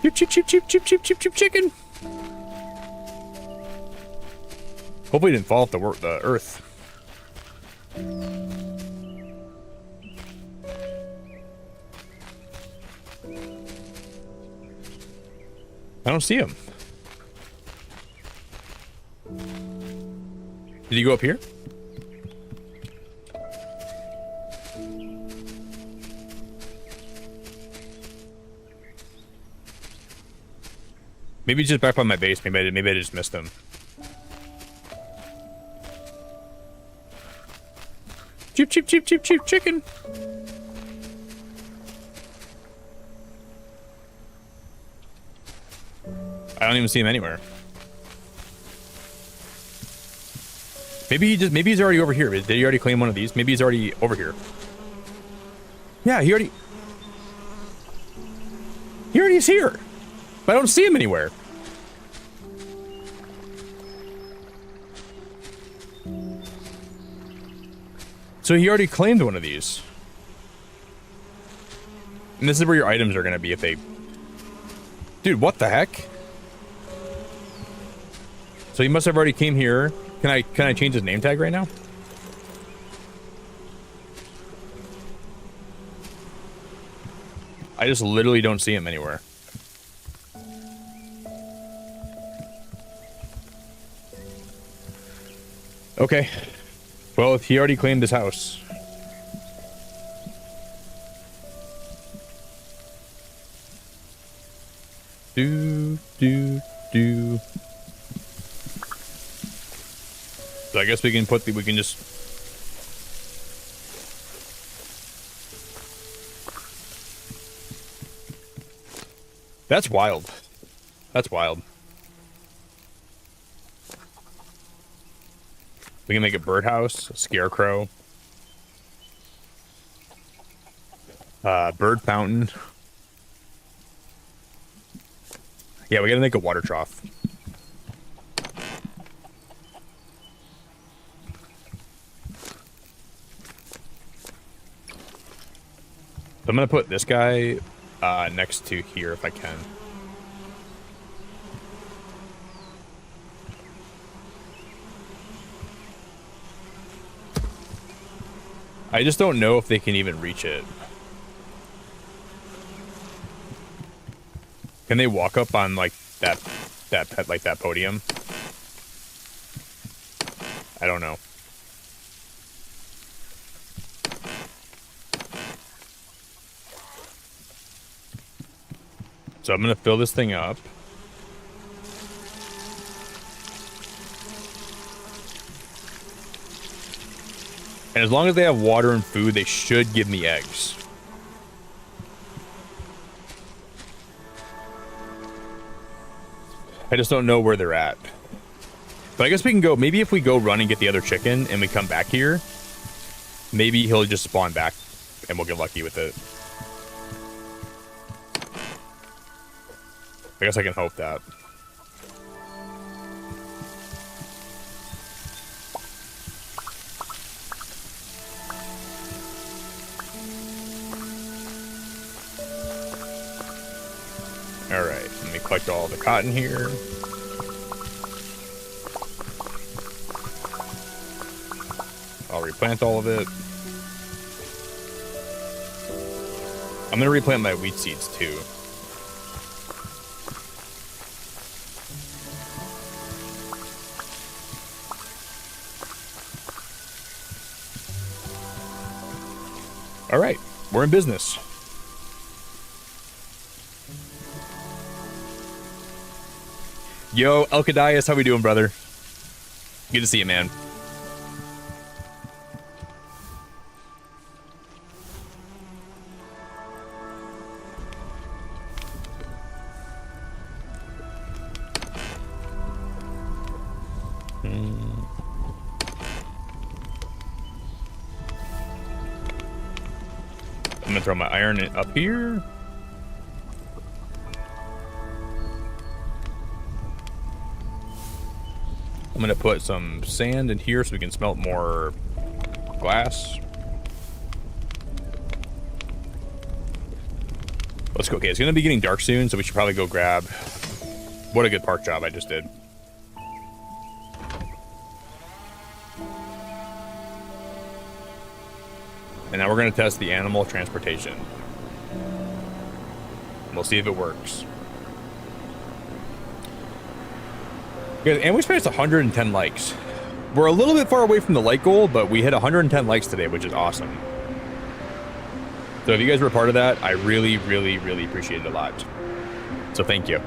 Cheep, cheep, cheep, cheep, cheep, cheep, cheep, cheep chicken. Hopefully it didn't fall off the earth. I don't see him. Did he go up here? Maybe he's just back by my base. Maybe I just missed him. Cheep, cheep, cheep, cheep, cheep, chicken. I don't even see him anywhere. Maybe he's already over here. Did he already claim one of these? Maybe he's already over here. Yeah, he already is here. But I don't see him anywhere. So he already claimed one of these. And this is where your items are going to be if they... Dude, what the heck? So he must have already came here. Can I change his name tag right now? I just literally don't see him anywhere. Okay. Well, he already claimed his house. Do. So I guess we can just... That's wild. That's wild. We can make a birdhouse, a scarecrow, bird fountain. Yeah, we gotta make a water trough. So I'm gonna put this guy next to here if I can. I just don't know if they can even reach it. Can they walk up on like that podium? I don't know. So I'm gonna fill this thing up. And as long as they have water and food, they should give me eggs. I just don't know where they're at. But I guess we can go, maybe if we go run and get the other chicken and we come back here, maybe he'll just spawn back and we'll get lucky with it. I guess I can hope that. All right, let me collect all the cotton here. I'll replant all of it. I'm gonna replant my wheat seeds too. All right, we're in business. Yo, Elkadias, how we doing, brother? Good to see you, man. I'm gonna throw my iron up here. I'm gonna put some sand in here so we can smelt more glass. Let's go. Okay, it's gonna be getting dark soon, so we should probably go grab. What a good park job I just did. And now we're gonna test the animal transportation. We'll see if it works. Good, and we spent 110 likes. We're a little bit far away from the like goal, but we hit 110 likes today, which is awesome. So if you guys were a part of that, I really, really, really appreciate it a lot. So thank you.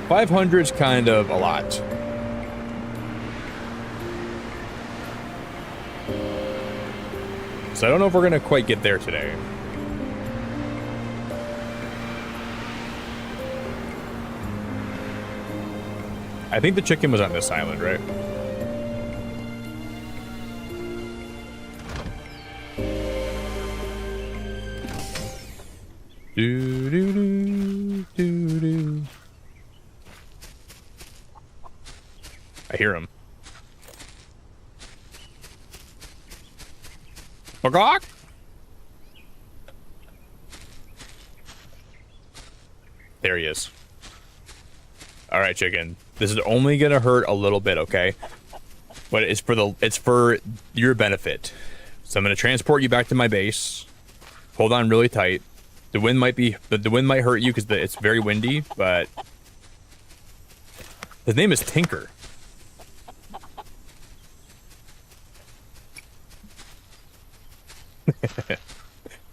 $500's kind of a lot. So I don't know if we're gonna quite get there today. I think the chicken was on this island, right? Do do do do do. I hear him. Pogok? There he is. All right, chicken. This is only gonna hurt a little bit, okay? But it's for your benefit. So I'm gonna transport you back to my base. Hold on really tight. The wind might hurt you because it's very windy, but his name is Tinker.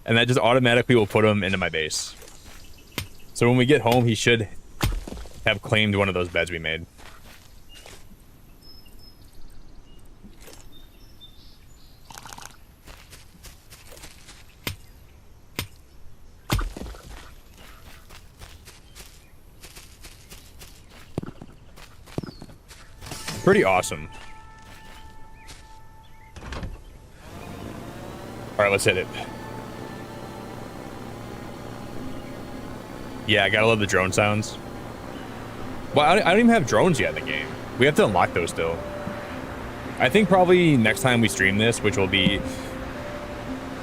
And that just automatically will put him into my base. So when we get home, he should have claimed one of those beds we made. Pretty awesome. All right, let's hit it. Yeah, I gotta love the drone sounds. Well, I don't even have drones yet in the game. We have to unlock those still. I think probably next time we stream this, which will be...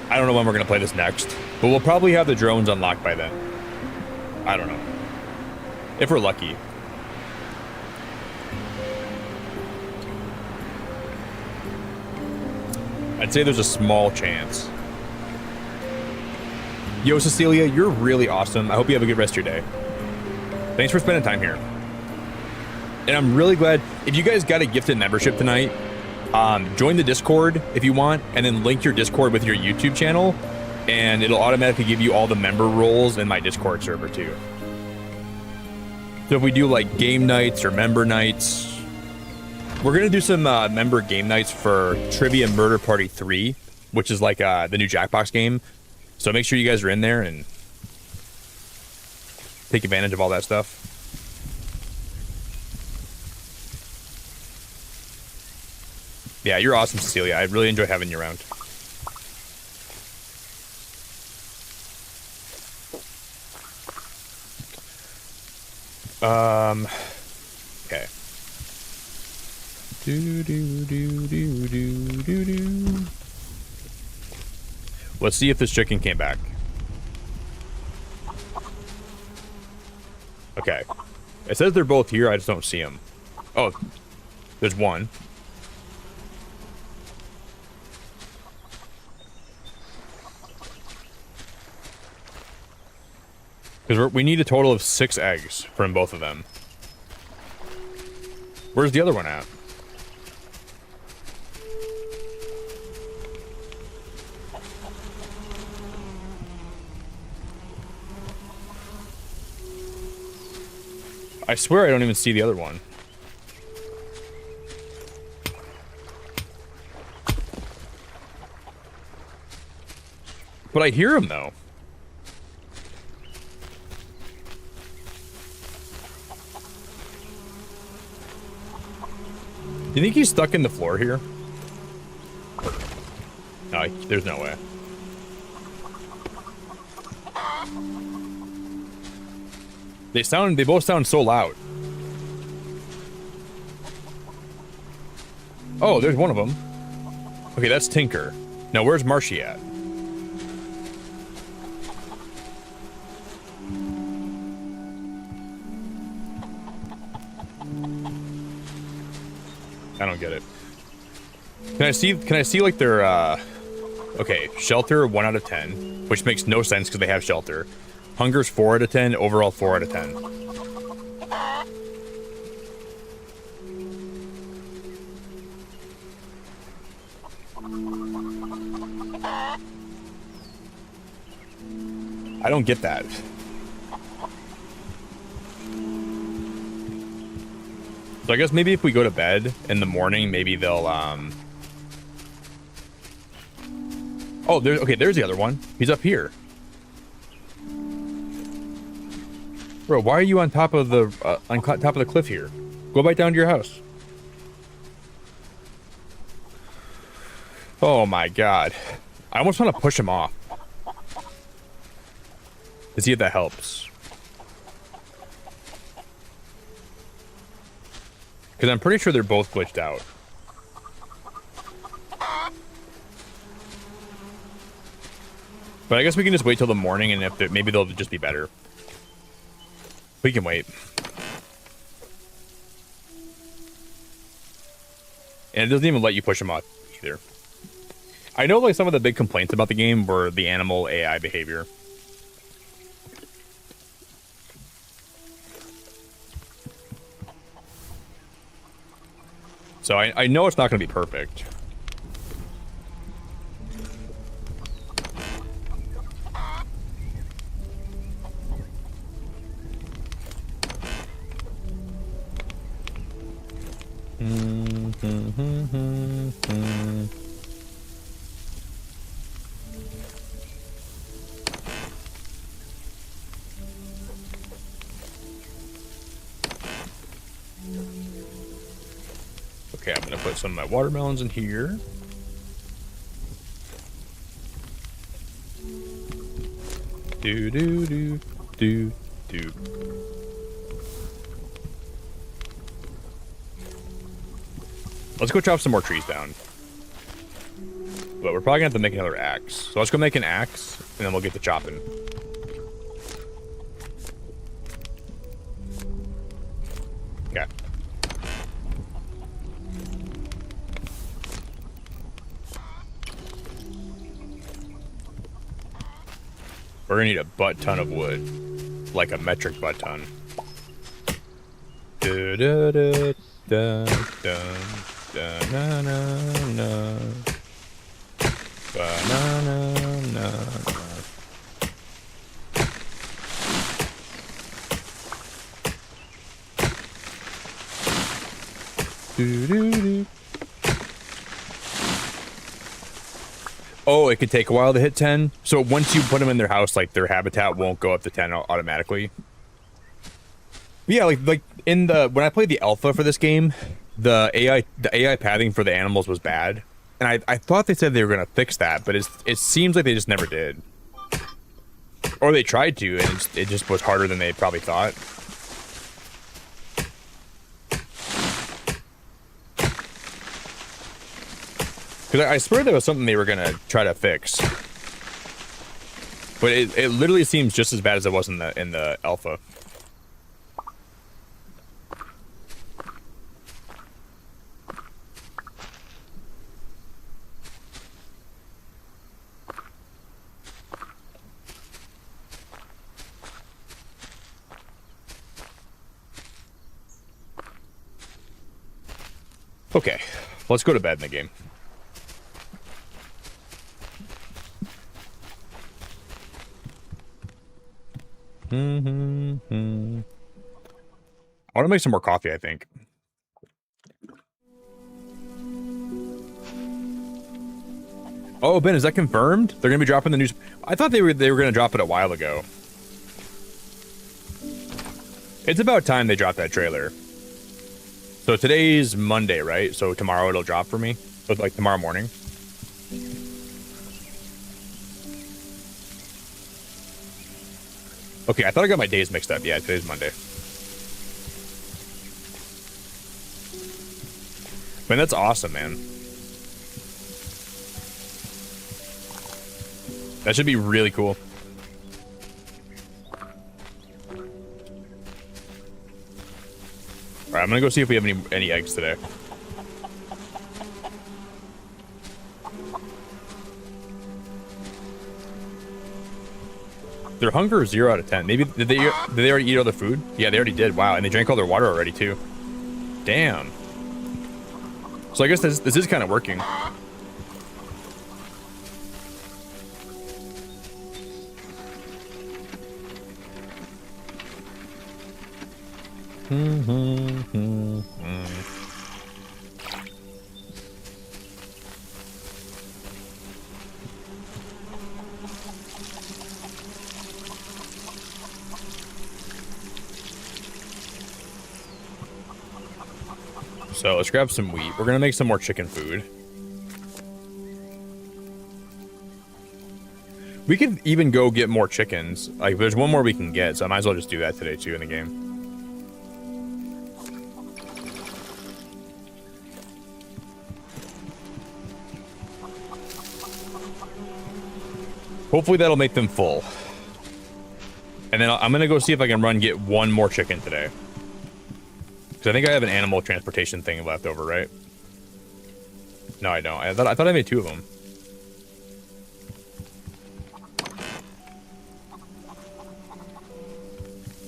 I don't know when we're gonna play this next, but we'll probably have the drones unlocked by then. I don't know. If we're lucky. I'd say there's a small chance. Yo, Cecilia, you're really awesome. I hope you have a good rest of your day. Thanks for spending time here. And I'm really glad, if you guys got a gifted membership tonight, join the Discord if you want, and then link your Discord with your YouTube channel, and it'll automatically give you all the member roles in my Discord server too. So if we do like game nights or member nights, we're gonna do some member game nights for Trivia Murder Party 3, which is like the new Jackbox game. So make sure you guys are in there and take advantage of all that stuff. Yeah, you're awesome, Cecilia. I really enjoy having you around. Okay. Let's see if this chicken came back. Okay. It says they're both here, I just don't see them. Oh, there's one. Because we need a total of 6 eggs from both of them. Where's the other one at? I swear I don't even see the other one. But I hear him though. Do you think he's stuck in the floor here? No, there's no way. They both sound so loud. Oh, there's one of them. Okay, that's Tinker. Now, where's Marshy at? I don't get it. Can I see like their okay, shelter 1 out of 10, which makes no sense because they have shelter. Hunger's 4 out of 10, overall 4 out of 10. I don't get that. So I guess maybe if we go to bed in the morning, maybe they'll, Oh, there's the other one. He's up here. Bro, why are you on top of the, cliff here? Go back down to your house. Oh my god. I almost want to push him off. To see if that helps. Because I'm pretty sure they're both glitched out. But I guess we can just wait till the morning, and if maybe they'll just be better. We can wait. And it doesn't even let you push them off either. I know like some of the big complaints about the game were the animal AI behavior. So I know it's not going to be perfect. Okay, I'm gonna put some of my watermelons in here. Do do do do do. Let's go chop some more trees down. But we're probably gonna have to make another axe. So let's go make an axe, and then we'll get to chopping. Okay. We're gonna need a butt ton of wood. Like a metric butt ton. Da, da, da, da, da. Da-na-na-na. Ba-na-na-na-na. Do-do-do. Oh, it could take a while to hit 10. So once you put them in their house, like their habitat won't go up to 10 automatically. Yeah, like in the when I played the alpha for this game, the AI pathing for the animals was bad, and I thought they said they were gonna fix that, but it seems like they just never did, or they tried to, and it just was harder than they probably thought. Because I swear there was something they were gonna try to fix, but it literally seems just as bad as it was in the alpha. Okay, let's go to bed in the game. I want to make some more coffee, I think. Oh, Ben, is that confirmed? They're going to be dropping the news. I thought they were going to drop it a while ago. It's about time they dropped that trailer. So today's Monday, right? So tomorrow it'll drop for me? So like tomorrow morning? Okay, I thought I got my days mixed up. Yeah, today's Monday. Man, that's awesome, man. That should be really cool. Alright, I'm gonna go see if we have any eggs today. Their hunger is 0 out of 10. Maybe did they already eat all their food? Yeah, they already did. Wow, and they drank all their water already too. Damn. So I guess this is kind of working. So let's grab some wheat. We're gonna make some more chicken food. We could even go get more chickens. Like, there's one more we can get, so I might as well just do that today too in the game. Hopefully that'll make them full. And then I'm gonna go see if I can get one more chicken today. I think I have an animal transportation thing left over, right? No, I don't. I thought I made 2 of them.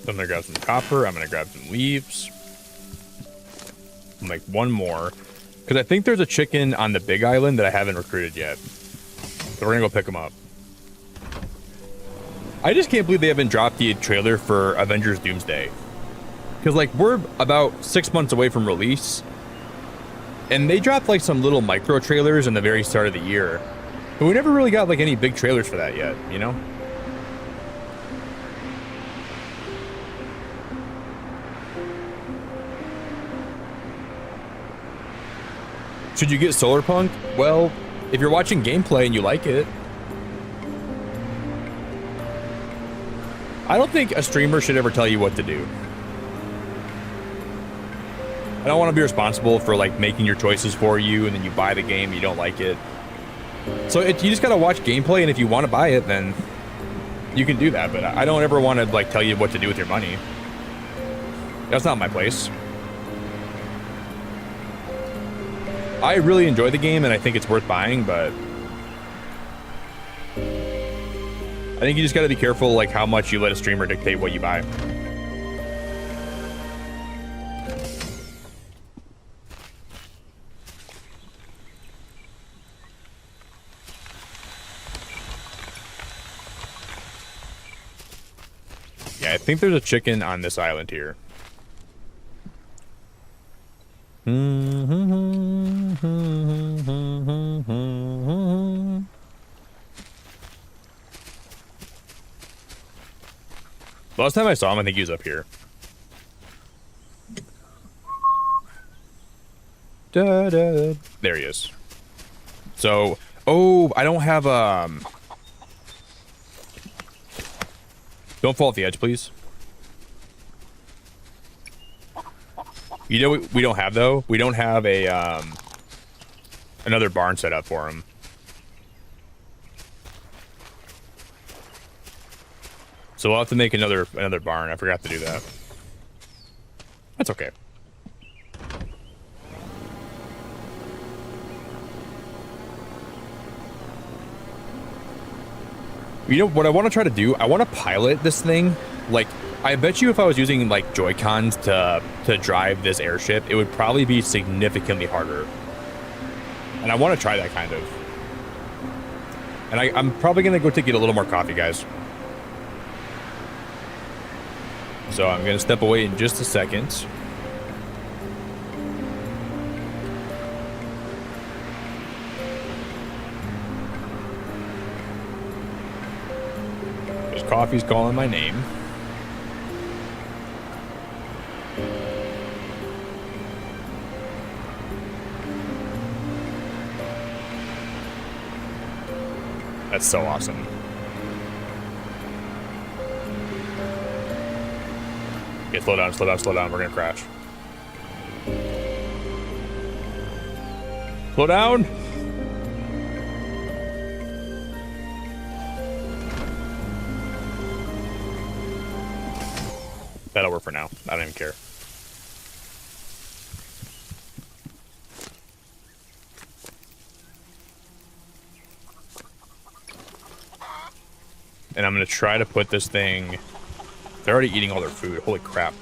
So I'm gonna grab some copper. I'm gonna grab some leaves. I'll make one more. Because I think there's a chicken on the big island that I haven't recruited yet. So we're gonna go pick them up. I just can't believe they haven't dropped the trailer for Avengers Doomsday. Because, like, we're about 6 months away from release, and they dropped, like, some little micro trailers in the very start of the year. But we never really got, like, any big trailers for that yet, you know? Should you get Solarpunk? Well, if you're watching gameplay and you like it. I don't think a streamer should ever tell you what to do. I don't want to be responsible for like making your choices for you, and then you buy the game, you don't like it. So you just gotta watch gameplay, and if you want to buy it, then you can do that. But I don't ever want to like tell you what to do with your money. That's not my place. I really enjoy the game, and I think it's worth buying, but I think you just gotta be careful like how much you let a streamer dictate what you buy. Okay, I think there's a chicken on this island here. Last time I saw him, I think he was up here. There he is. So, oh, I don't have, don't fall off the edge, please. You know what we don't have, though? We don't have a, another barn set up for him. So we'll have to make another barn. I forgot to do that. That's okay. You know what I want to try to do? I want to pilot this thing. Like, I bet you if I was using like Joy-Cons to drive this airship, it would probably be significantly harder. And I want to try that kind of. And I'm probably gonna go to get a little more coffee, guys. So I'm gonna step away in just a second. Coffee's calling my name. That's so awesome. Okay, slow down, slow down, slow down. We're gonna crash. Slow down. That'll work for now. I don't even care. And I'm gonna try to put this thing... They're already eating all their food. Holy crap.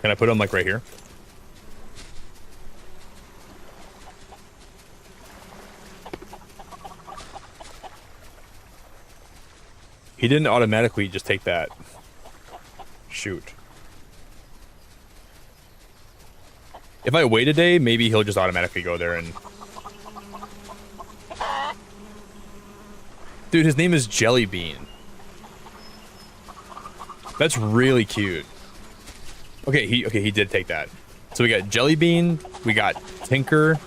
Can I put them like right here? He didn't automatically just take that. Shoot. If I wait a day, maybe he'll just automatically go there and... Dude, his name is Jelly Bean. That's really cute. Okay, he did take that. So we got Jelly Bean, we got Tinker,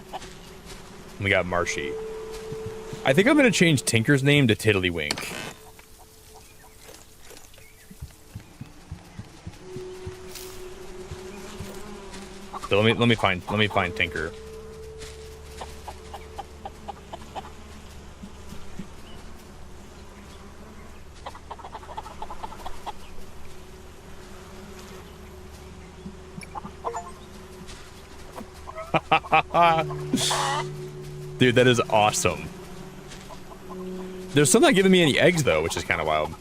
and we got Marshy. I think I'm gonna change Tinker's name to Tiddlywink. So let me find Tinker. Dude, that is awesome. There's still not giving me any eggs though, which is kind of wild.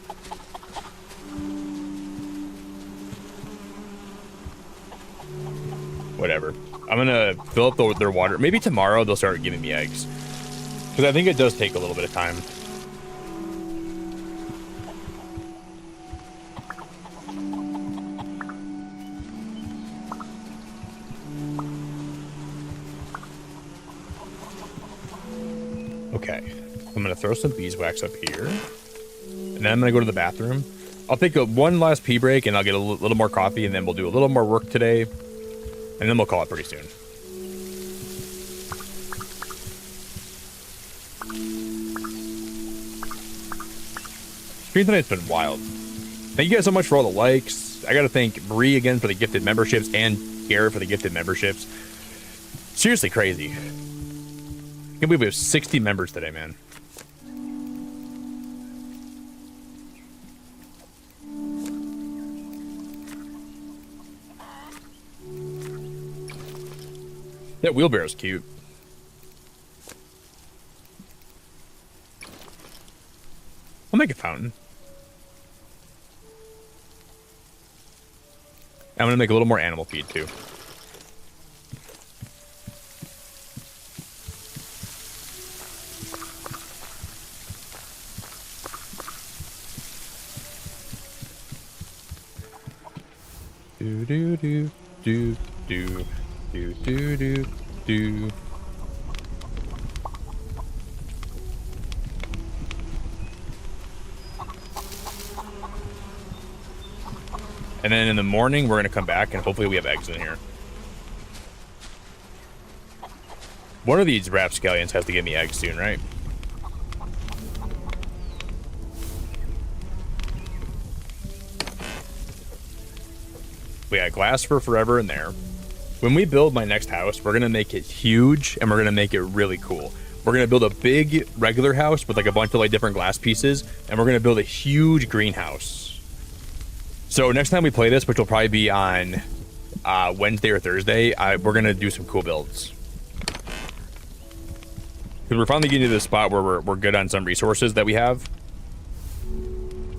Whatever. I'm gonna fill up their water. Maybe tomorrow they'll start giving me eggs. Because I think it does take a little bit of time. Okay. I'm gonna throw some beeswax up here. And then I'm gonna go to the bathroom. I'll take one last pee break and I'll get a little more coffee and then we'll do a little more work today. And then we'll call it pretty soon. Stream tonight's been wild. Thank you guys so much for all the likes. I gotta thank Bree again for the gifted memberships and Garrett for the gifted memberships. Seriously crazy. I can't believe we have 60 members today, man. That wheelbarrow's cute. I'll make a fountain. I'm gonna make a little more animal feed too. Do do do do do do do do do. And then in the morning, we're gonna come back and hopefully we have eggs in here. One of these rapscallions has to give me eggs soon, right? We got glass for forever in there. When we build my next house, we're gonna make it huge and we're gonna make it really cool. We're gonna build a big regular house with like a bunch of like different glass pieces, and we're gonna build a huge greenhouse. So next time we play this, which will probably be on Wednesday or Thursday, we're gonna do some cool builds. Because we're finally getting to the spot where we're good on some resources that we have.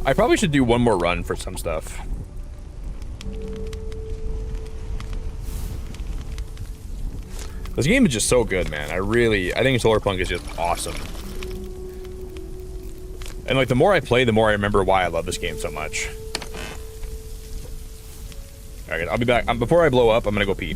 I probably should do one more run for some stuff. This game is just so good, man. I think Solarpunk is just awesome. And like the more I play, the more I remember why I love this game so much. Alright, I'll be back. Before I blow up, I'm gonna go pee.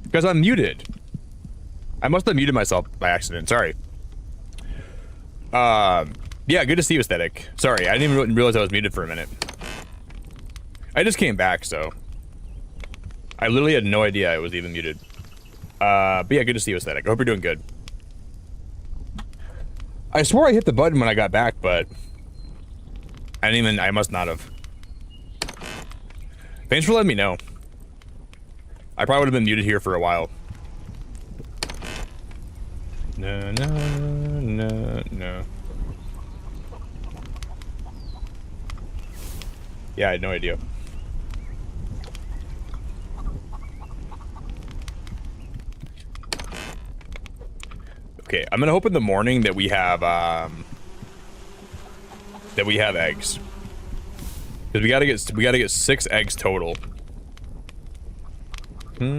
Because I'm muted. I must have muted myself by accident. Sorry. Yeah, good to see you, Aesthetic. Sorry, I didn't even realize I was muted for a minute. I just came back, so I literally had no idea I was even muted. But yeah, good to see you, Aesthetic. I hope you're doing good. I swore I hit the button when I got back, but I must not have. Thanks for letting me know. I probably would have been muted here for a while. No, no, no, no. Yeah, I had no idea. Okay, I'm gonna hope in the morning that we have eggs. Because we gotta get 6 eggs total. So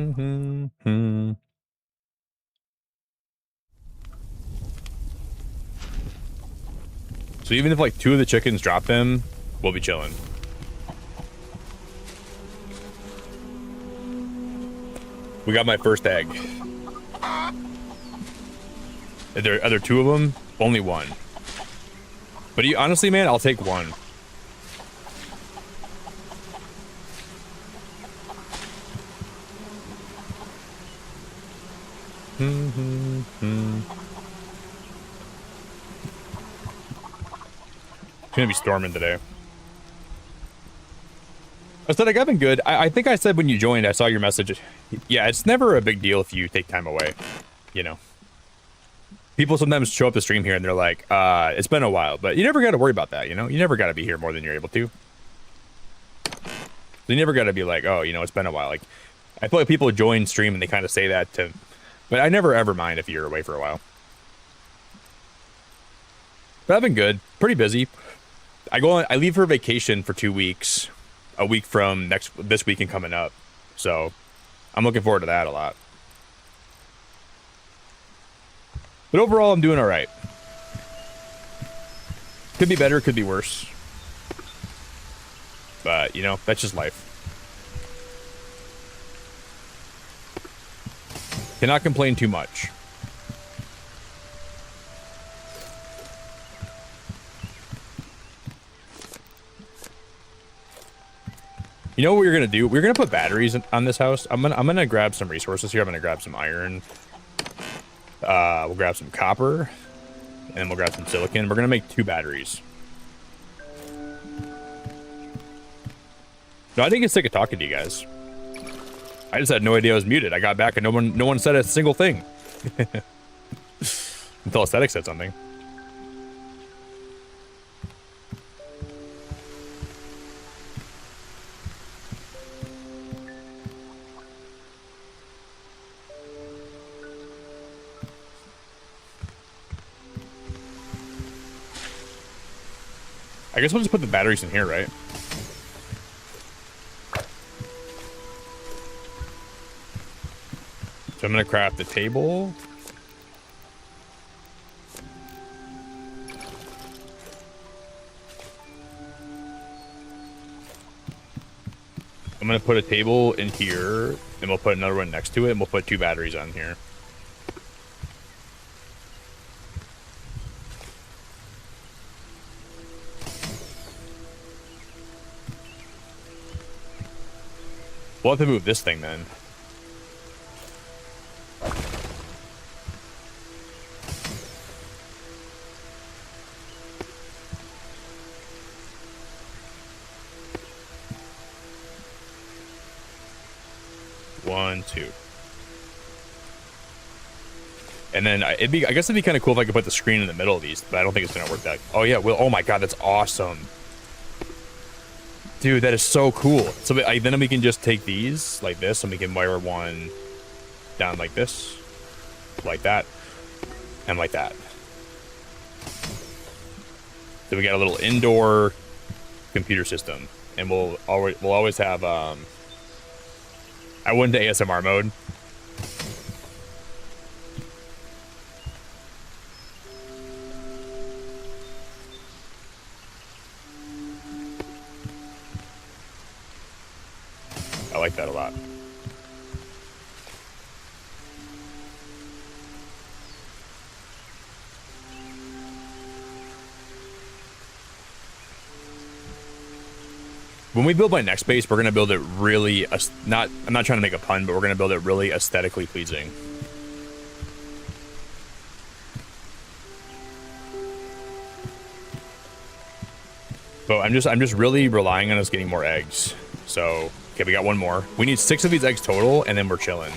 even if like 2 of the chickens drop them, we'll be chilling. We got my first egg. Are there 2 of them? Only 1. But honestly, man, I'll take 1. It's gonna be storming today. Aesthetic, I've been good. I think I said when you joined, I saw your message. Yeah, it's never a big deal if you take time away, you know. People sometimes show up to stream here and they're like, it's been a while, but you never got to worry about that, you know? You never got to be here more than you're able to. You never got to be like, oh, you know, it's been a while. Like, I feel like people join stream and they kind of say that to... But I never ever mind if you're away for a while. But I've been good. Pretty busy. I leave for vacation for 2 weeks. A week from this weekend coming up. So, I'm looking forward to that a lot. But overall, I'm doing alright. Could be better, could be worse. But, you know, that's just life. Cannot complain too much. You know what we're gonna do? We're gonna put batteries on this house. I'm gonna grab some resources here. I'm gonna grab some iron. We'll grab some copper, and we'll grab some silicon. We're gonna make 2 batteries. No, I didn't get sick of talking to you guys. I just had no idea I was muted. I got back and no one said a single thing. Until Aesthetic said something. I guess we'll just put the batteries in here, right? So I'm gonna craft the table. I'm gonna put a table in here, and we'll put another one next to it, and we'll put 2 batteries on here. We'll have to move this thing then. One, two. And then I guess it'd be kind of cool if I could put the screen in the middle of these, but I don't think it's gonna work that. Oh yeah, well, oh my god, that's awesome. Dude, that is so cool. So then we can just take these like this, and we can wire one down like this, like that, and like that. Then we got a little indoor computer system, and we'll always have I went to ASMR mode. I like that a lot. When we build my next base, we're gonna build it really I'm not trying to make a pun, but we're gonna build it really aesthetically pleasing. But I'm just really relying on us getting more eggs. So, okay, we got one more. We need 6 of these eggs total, and then we're chilling.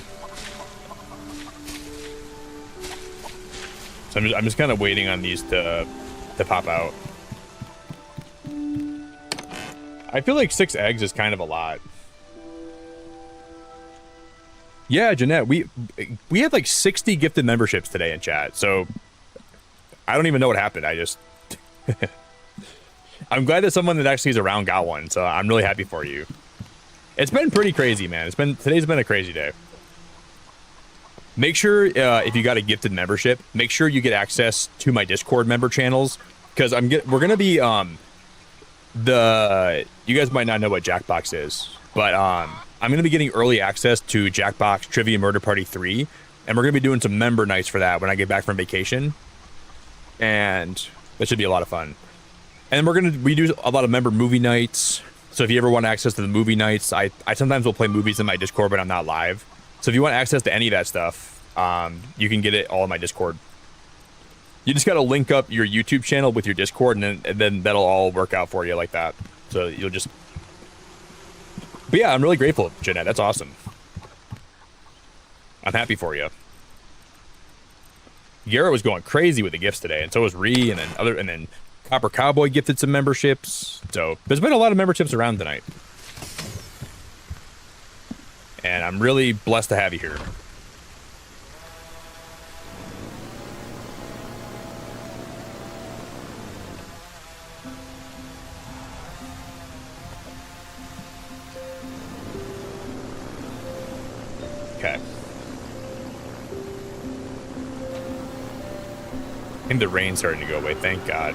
So I'm just kind of waiting on these to pop out. I feel like 6 eggs is kind of a lot. Yeah, Jeanette, we had like 60 gifted memberships today in chat, so I don't even know what happened. I just I'm glad that someone that actually is around got one, so I'm really happy for you. It's been pretty crazy, man. Today's been a crazy day. Make sure if you got a gifted membership, make sure you get access to my Discord member channels, because we're gonna be you guys might not know what Jackbox is, but I'm gonna be getting early access to Jackbox Trivia Murder Party 3, and we're gonna be doing some member nights for that when I get back from vacation, and that should be a lot of fun. And we do a lot of member movie nights. So if you ever want access to the movie nights, I sometimes will play movies in my Discord, but I'm not live. So if you want access to any of that stuff, you can get it all in my Discord. You just got to link up your YouTube channel with your Discord, and then that'll all work out for you like that. So you'll just... But yeah, I'm really grateful, Jeanette. That's awesome. I'm happy for you. Garrett was going crazy with the gifts today, and so was Ree, and then Copper Cowboy gifted some memberships. So there's been a lot of memberships around tonight. And I'm really blessed to have you here. Okay. I think the rain's starting to go away, thank God.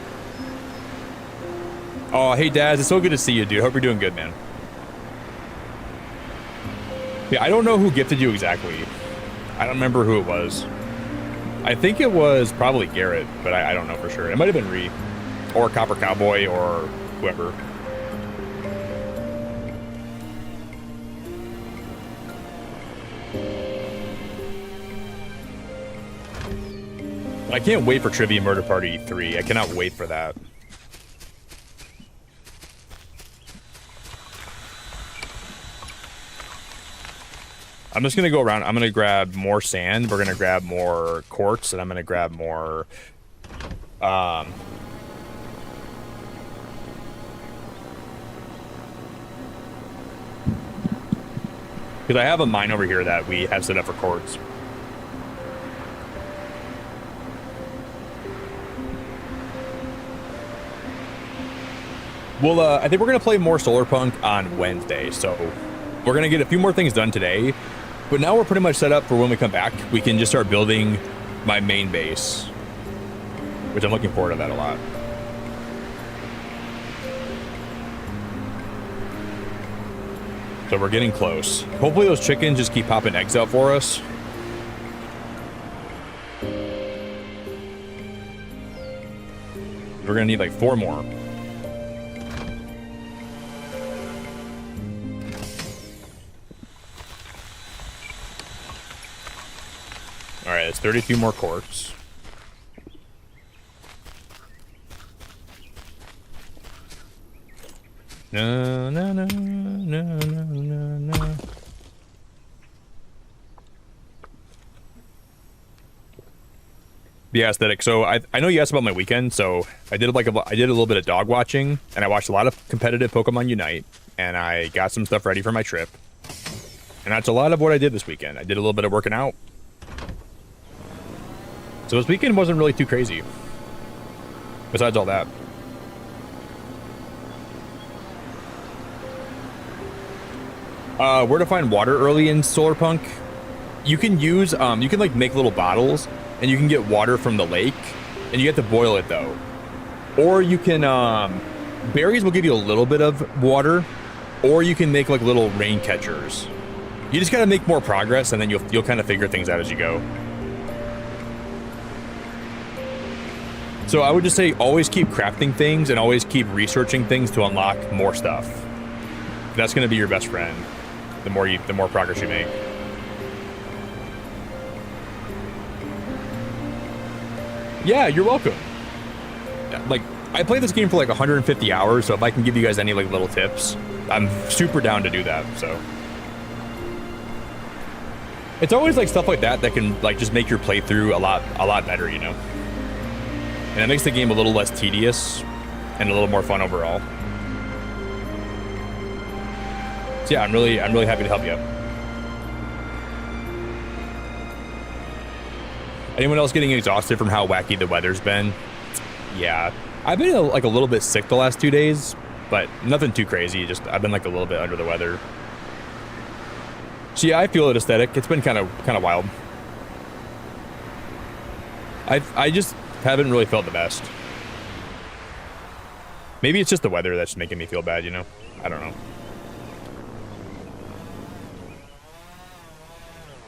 Oh, hey Daz, it's so good to see you, dude. Hope you're doing good, man. Yeah, I don't know who gifted you exactly. I don't remember who it was. I think it was probably Garrett, but I don't know for sure. It might have been Ree, or Copper Cowboy, or whoever. I can't wait for Trivia Murder Party 3. I cannot wait for that. I'm just going to go around. I'm going to grab more sand. We're going to grab more quartz, and I'm going to grab more... Because I have a mine over here that we have set up for quartz. Well, I think we're going to play more Solarpunk on Wednesday, so we're going to get a few more things done today, but now we're pretty much set up for when we come back. We can just start building my main base, which I'm looking forward to that a lot. So we're getting close. Hopefully those chickens just keep popping eggs out for us. We're going to need like 4 more. it's 32 more quartz. No, no, no, no, no, no, no. Yeah, aesthetic. So I know you asked about my weekend. So I did a little bit of dog watching, and I watched a lot of competitive Pokemon Unite, and I got some stuff ready for my trip. And that's a lot of what I did this weekend. I did a little bit of working out. So this weekend wasn't really too crazy. Besides all that. Where to find water early in Solarpunk? You can use, you can like make little bottles, and you can get water from the lake, and you have to boil it though. Or you can, berries will give you a little bit of water, or you can make like little rain catchers. You just gotta make more progress, and then you'll kind of figure things out as you go. So I would just say always keep crafting things and always keep researching things to unlock more stuff. That's gonna be your best friend. The more progress you make. Yeah, you're welcome. Like, I played this game for like 150 hours, so if I can give you guys any like little tips, I'm super down to do that. So it's always like stuff like that that can like just make your playthrough a lot better, you know. And it makes the game a little less tedious and a little more fun overall. So yeah, I'm really happy to help you. Anyone else getting exhausted from how wacky the weather's been? Yeah, I've been like a little bit sick the last 2 days, but nothing too crazy. Just I've been like a little bit under the weather. So yeah, I feel it, aesthetic. It's been kind of wild. I just haven't really felt the best. Maybe it's just the weather that's making me feel bad, you know? I don't know.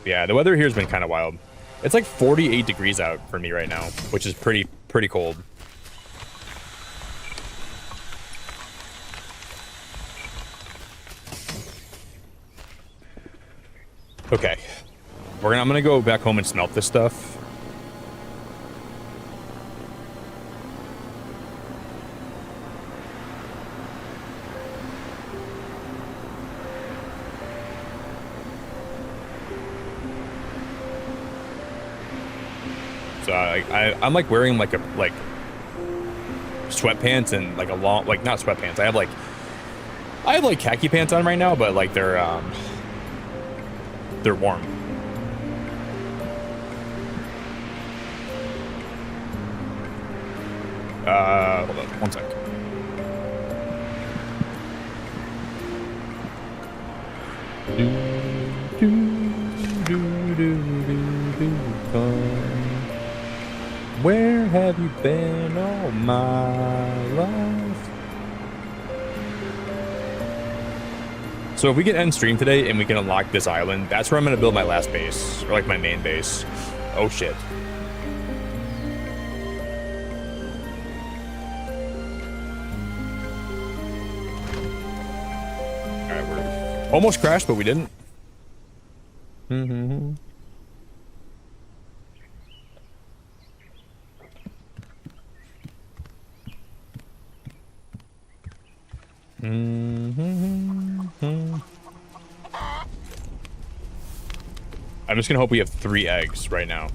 Yeah, the weather here has been kind of wild. It's like 48 degrees out for me right now, which is pretty cold. Okay. I'm gonna go back home and smelt this stuff. So I'm like wearing like sweatpants and like a long, like not sweatpants. I have like khaki pants on right now, but like they're warm. Hold on, one sec. Where have you been all my life? So if we can end stream today and we can unlock this island, that's where I'm going to build my last base, or like my main base. Oh shit. Alright, we're almost crashed, but we didn't. I'm just gonna hope we have 3 eggs right now.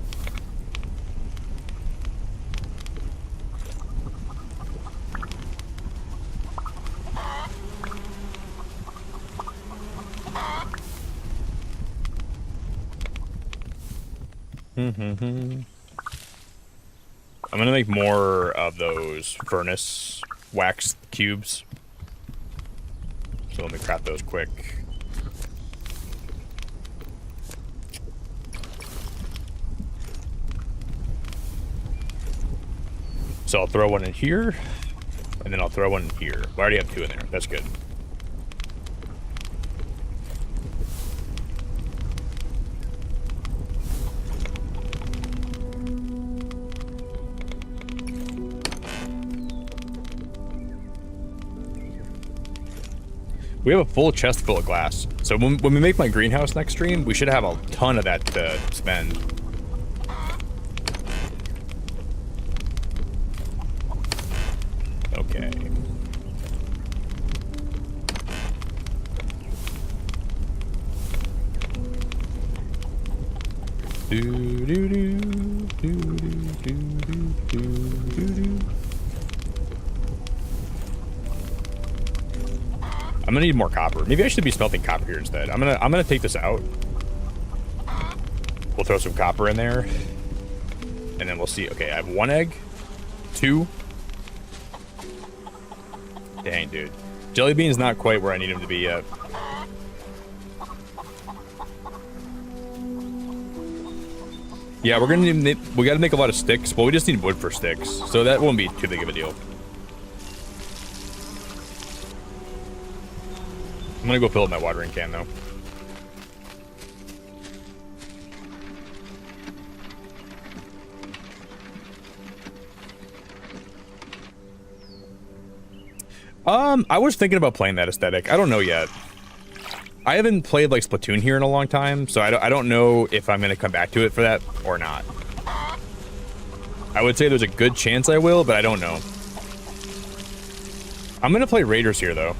I'm gonna make more of those furnace wax cubes. So let me craft those quick. So I'll throw one in here, and then I'll throw one in here. I already have 2 in there. That's good. We have a full chest full of glass. So when we make my greenhouse next stream, we should have a ton of that to spend. Okay. I'm gonna need more copper. Maybe I should be smelting copper here instead. I'm gonna take this out. We'll throw some copper in there, and then we'll see. Okay, I have 1 egg, 2. Dang, dude. Jelly bean's not quite where I need him to be yet. Yeah, we gotta make a lot of sticks, but we just need wood for sticks, so that won't be too big of a deal. I'm gonna go fill up my watering can though. I was thinking about playing that aesthetic. I don't know yet. I haven't played like Splatoon here in a long time, so I don't know if I'm gonna come back to it for that or not. I would say there's a good chance I will, but I don't know. I'm gonna play Raiders here though.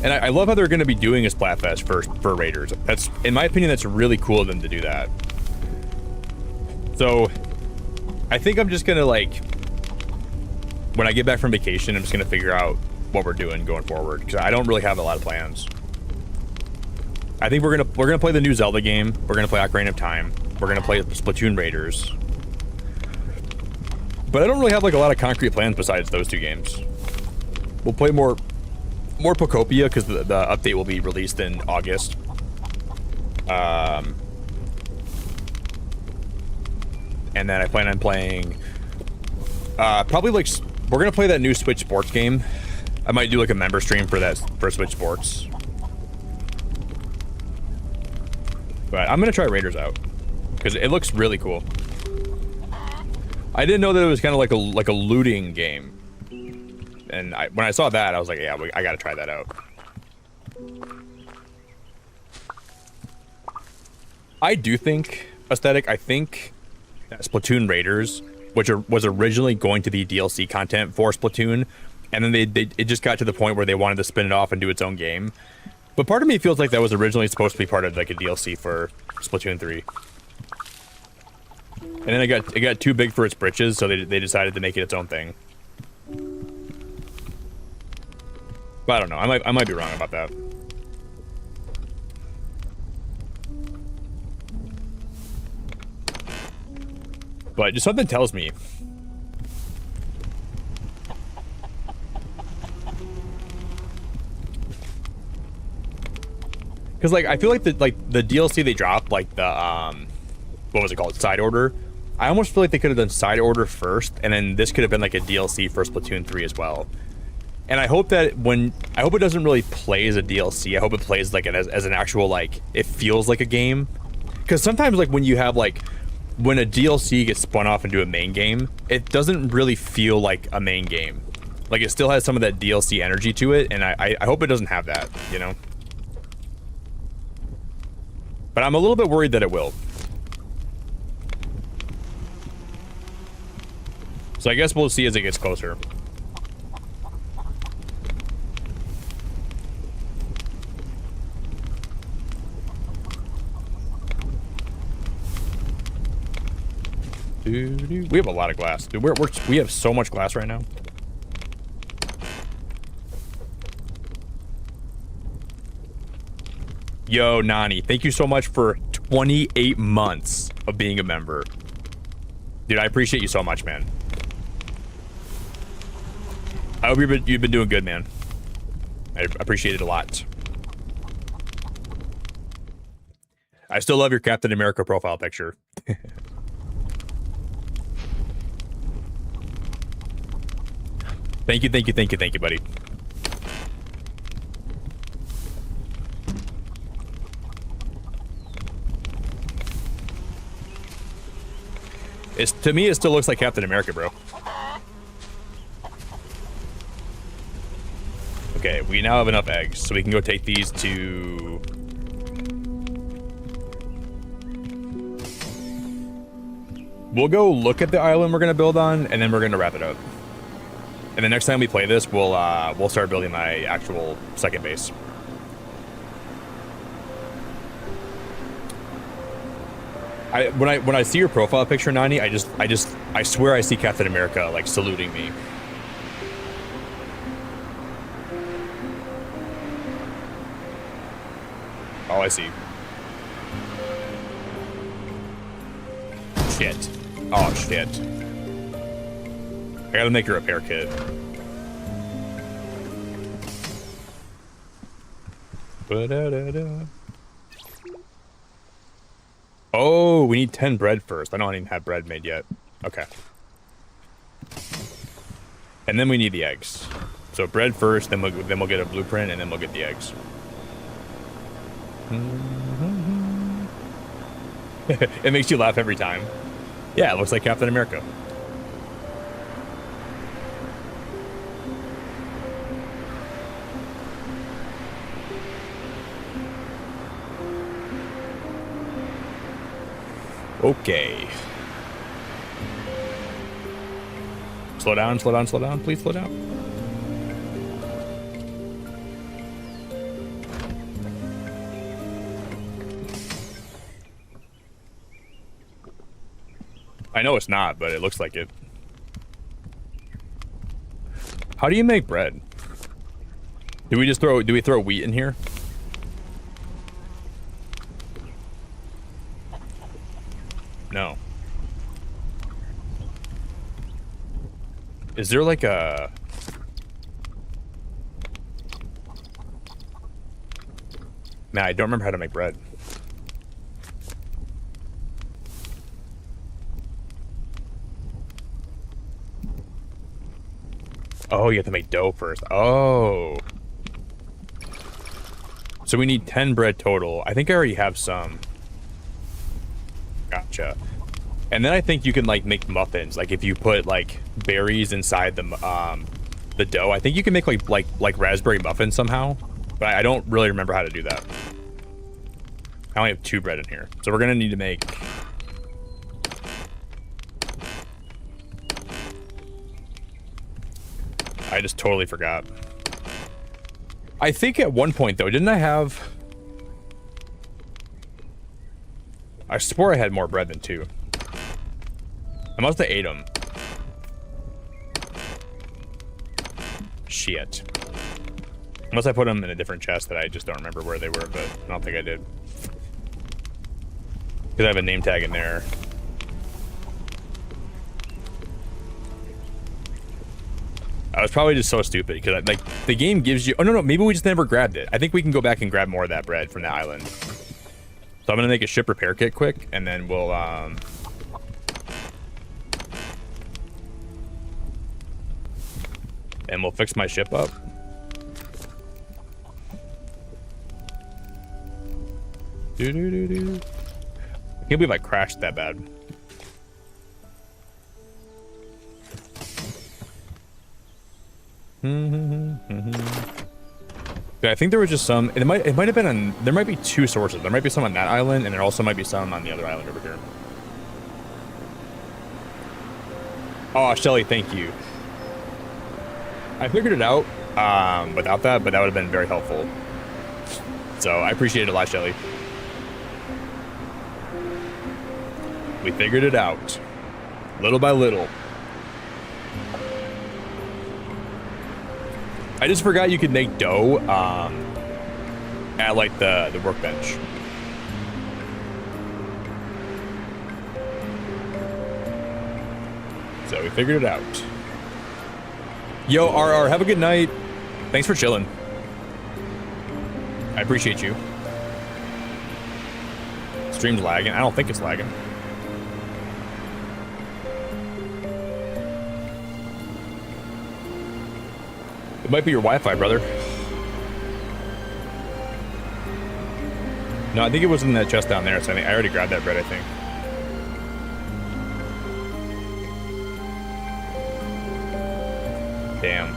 And I love how they're gonna be doing a Splatfest for Raiders. That's, in my opinion, that's really cool of them to do that. So, I think I'm just gonna like, when I get back from vacation, I'm just gonna figure out what we're doing going forward, because I don't really have a lot of plans. I think we're gonna play the new Zelda game. We're gonna play Ocarina of Time. We're gonna play Splatoon Raiders. But I don't really have like a lot of concrete plans besides those 2 games. We'll play more Pocopia because the update will be released in August. And then I plan on playing probably like, we're gonna play that new Switch Sports game. I might do like a member stream for that, for Switch Sports. But I'm gonna try Raiders out because it looks really cool. I didn't know that it was kind of like a looting game, and when I saw that, I was like, yeah, I gotta try that out. I do think aesthetic. I think Splatoon Raiders, which was originally going to be DLC content for Splatoon, and then it just got to the point where they wanted to spin it off and do its own game. But part of me feels like that was originally supposed to be part of like a DLC for Splatoon 3. And then it got too big for its britches, so they decided to make it its own thing. But I don't know. I might be wrong about that. But just something tells me. Because like I feel like the DLC they dropped, like the what was it called, side order. I almost feel like they could have done side order first, and then this could have been like a DLC for Splatoon 3 as well. And I hope that I hope it doesn't really play as a DLC. I hope it plays like as an actual, like, it feels like a game. Because sometimes like when you have like, when a DLC gets spun off into a main game, it doesn't really feel like a main game. Like it still has some of that DLC energy to it, and I hope it doesn't have that, you know? But I'm a little bit worried that it will. So I guess we'll see as it gets closer. We have a lot of glass. Dude, we have so much glass right now. Yo, Nani, thank you so much for 28 months of being a member. Dude, I appreciate you so much, man. I hope you've been doing good, man. I appreciate it a lot. I still love your Captain America profile picture. Thank you, buddy. To me, it still looks like Captain America, bro. Okay, we now have enough eggs, so we can go take these to... We'll go look at the island we're gonna build on, and then we're gonna wrap it up. And the next time we play this, we'll start building my actual second base. When I see your profile picture, Nani, I swear I see Captain America like saluting me. Oh, I see. Shit. Oh, shit. I gotta make a repair kit. Ba-da-da-da. Oh, we need 10 bread first. I don't even have bread made yet. Okay. And then we need the eggs. So bread first, then we'll get a blueprint, and then we'll get the eggs. It makes you laugh every time. Yeah, it looks like Captain America. Okay. Slow down, slow down, slow down. Please slow down. I know it's not, but it looks like it. How do you make bread? Do we throw wheat in here? No. Is there like a... Man, I don't remember how to make bread. Oh, you have to make dough first. Oh. So we need 10 bread total. I think I already have some. Gotcha. And then I think you can like make muffins. Like if you put like berries inside the dough, I think you can make like raspberry muffins somehow. But I don't really remember how to do that. I only have 2 bread in here, so we're gonna need to make. I just totally forgot. I think at one point though, didn't I have? I swore I had more bread than 2. I must have ate them. Shit. Unless I put them in a different chest that I just don't remember where they were, but I don't think I did. Because I have a name tag in there. I was probably just so stupid because like the game gives you. Oh no, maybe we just never grabbed it. I think we can go back and grab more of that bread from the island. So I'm gonna make a ship repair kit quick, and then we'll fix my ship up. I can't believe I crashed that bad. Yeah, I think there was just some. It might have been on. There might be 2 sources. There might be some on that island, and there also might be some on the other island over here. Oh, Shelly, thank you. I figured it out without that, but that would have been very helpful. So I appreciate it a lot, Shelly. We figured it out, little by little. I just forgot you could make dough at like the workbench. So we figured it out. Yo, RR, have a good night. Thanks for chilling. I appreciate you. Stream's lagging. I don't think it's lagging. It might be your Wi-Fi, brother. No, I think it was in that chest down there, so I already grabbed that bread, I think. Damn.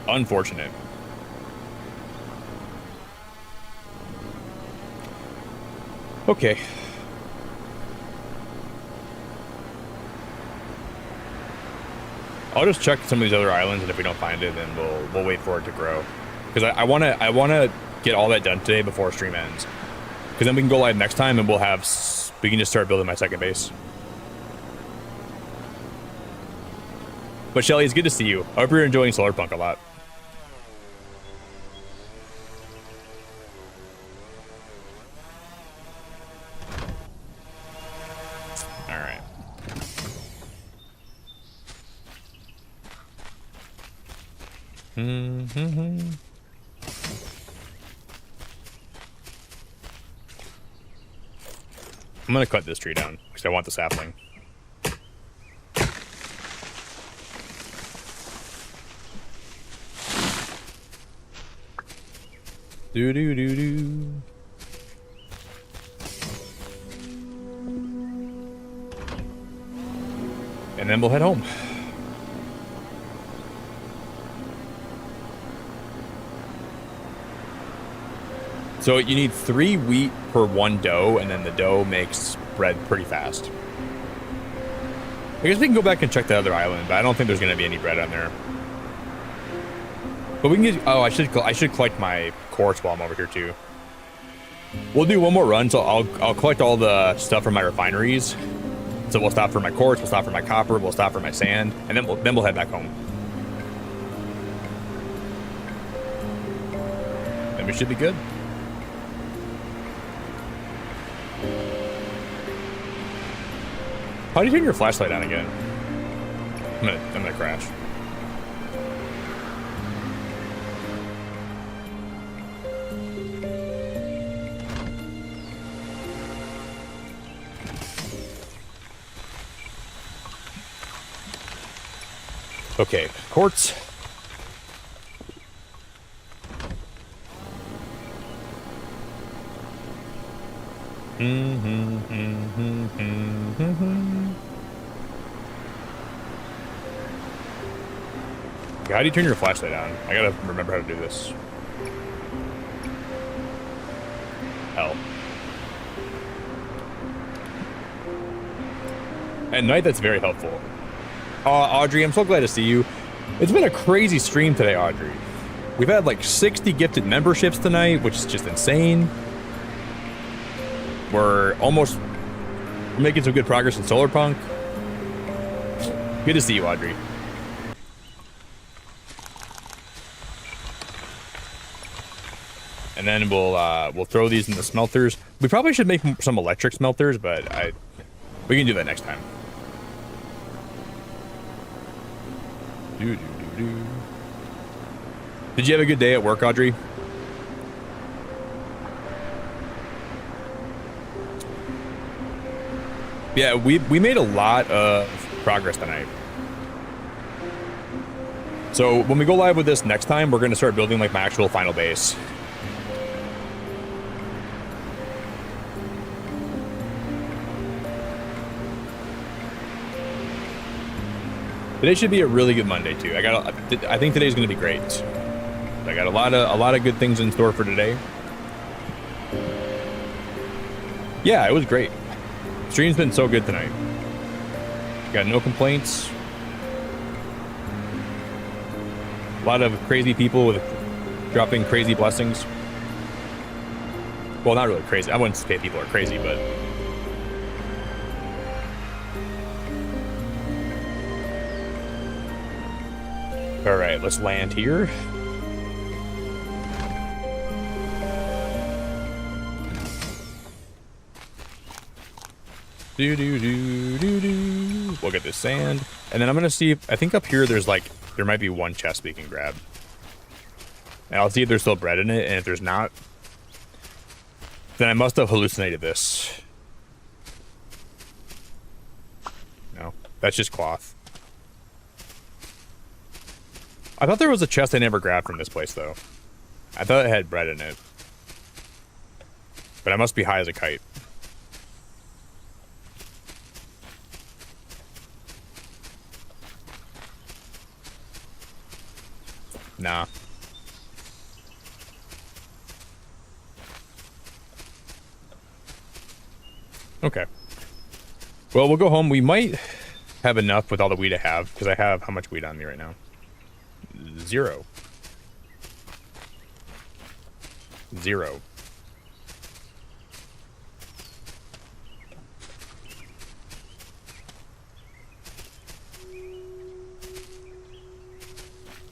Unfortunate. Okay. I'll just check some of these other islands, and if we don't find it, then we'll wait for it to grow. Because I wanna get all that done today before stream ends. Because then we can go live next time, and we can just start building my second base. But Shelly, it's good to see you. I hope you're enjoying Solarpunk a lot. All right. Mm-hmm. I'm gonna cut this tree down because I want the sapling. Do do do do. And then we'll head home. So you need 3 wheat per 1 dough, and then the dough makes bread pretty fast. I guess we can go back and check the other island, but I don't think there's going to be any bread on there. But we can get. Oh, I should collect my quartz while I'm over here too. We'll do one more run, so I'll collect all the stuff from my refineries. So we'll stop for my quartz, we'll stop for my copper, we'll stop for my sand, and then we'll head back home. Then we should be good. How do you turn your flashlight on again? I'm gonna crash. Okay, quartz. How do you turn your flashlight on? I gotta remember how to do this. Hell. At night, that's very helpful. Audrey, I'm so glad to see you. It's been a crazy stream today, Audrey. We've had like 60 gifted memberships tonight, which is just insane. We're making some good progress in Solarpunk. Good to see you, Audrey. And then we'll throw these in the smelters. We probably should make some electric smelters, but we can do that next time. Did you have a good day at work, Audrey? Yeah, we made a lot of progress tonight. So when we go live with this next time, we're going to start building like my actual final base. Today should be a really good Monday too. I think today's going to be great. I got a lot of good things in store for today. Yeah, it was great. Stream's been so good tonight. Got no complaints. A lot of crazy people with dropping crazy blessings. Well, not really crazy. I wouldn't say people are crazy, but all right, let's land here. We'll get this sand, and then I'm gonna see if, I think up here there might be one chest we can grab. And I'll see if there's still bread in it, and if there's not, then I must have hallucinated this. No, that's just cloth. I thought there was a chest I never grabbed from this place, though. I thought it had bread in it. But I must be high as a kite. Nah. Okay. Well, we'll go home. We might have enough with all the weed I have, because I have how much weed on me right now? 0. 0.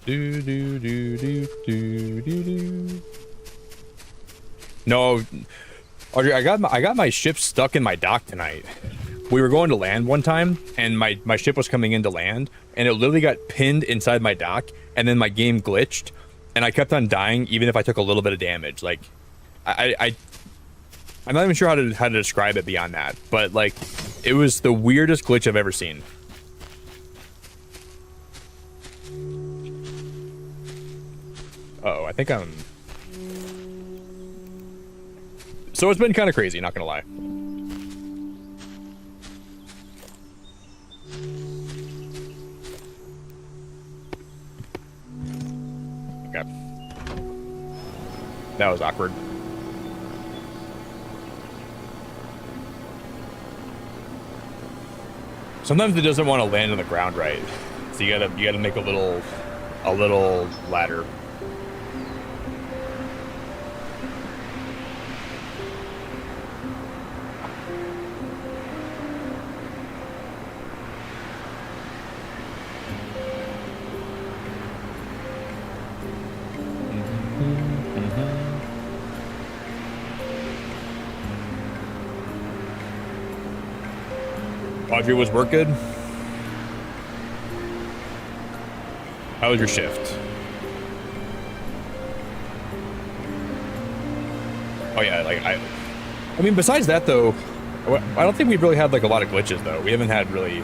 Do do do do do do do. No, Audrey, I got my ship stuck in my dock tonight. We were going to land one time, and my ship was coming into land, and it literally got pinned inside my dock, and then my game glitched, and I kept on dying even if I took a little bit of damage. Like, I'm not even sure how to describe it beyond that, but like, it was the weirdest glitch I've ever seen. Uh-oh, I think I'm... So it's been kind of crazy, not gonna lie. Okay. That was awkward. Sometimes it doesn't want to land on the ground right. So you gotta make a little ladder. Audrey, was work good? How was your shift? Oh yeah, like I mean, besides that though, I don't think we've really had like a lot of glitches though. We haven't had really.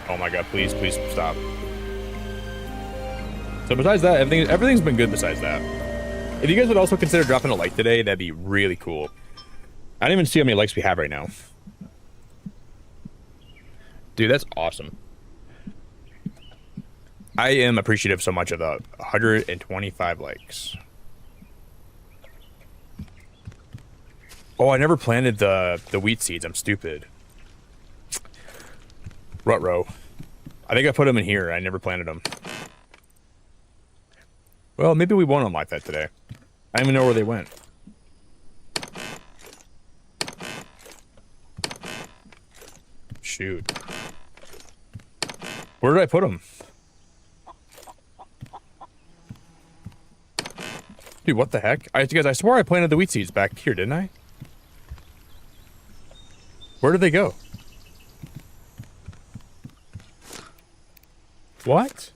Oh my god, please stop. So besides that, everything's been good besides that. If you guys would also consider dropping a like today, that'd be really cool. I don't even see how many likes we have right now. Dude, that's awesome. I am appreciative so much of the 125 likes. Oh, I never planted the wheat seeds. I'm stupid. Ruh-roh. I think I put them in here. I never planted them. Well, maybe we won't unlock that today. I don't even know where they went. Shoot. Where did I put them? Dude, what the heck? Guys, I swore I planted the wheat seeds back here, didn't I? Where did they go? What?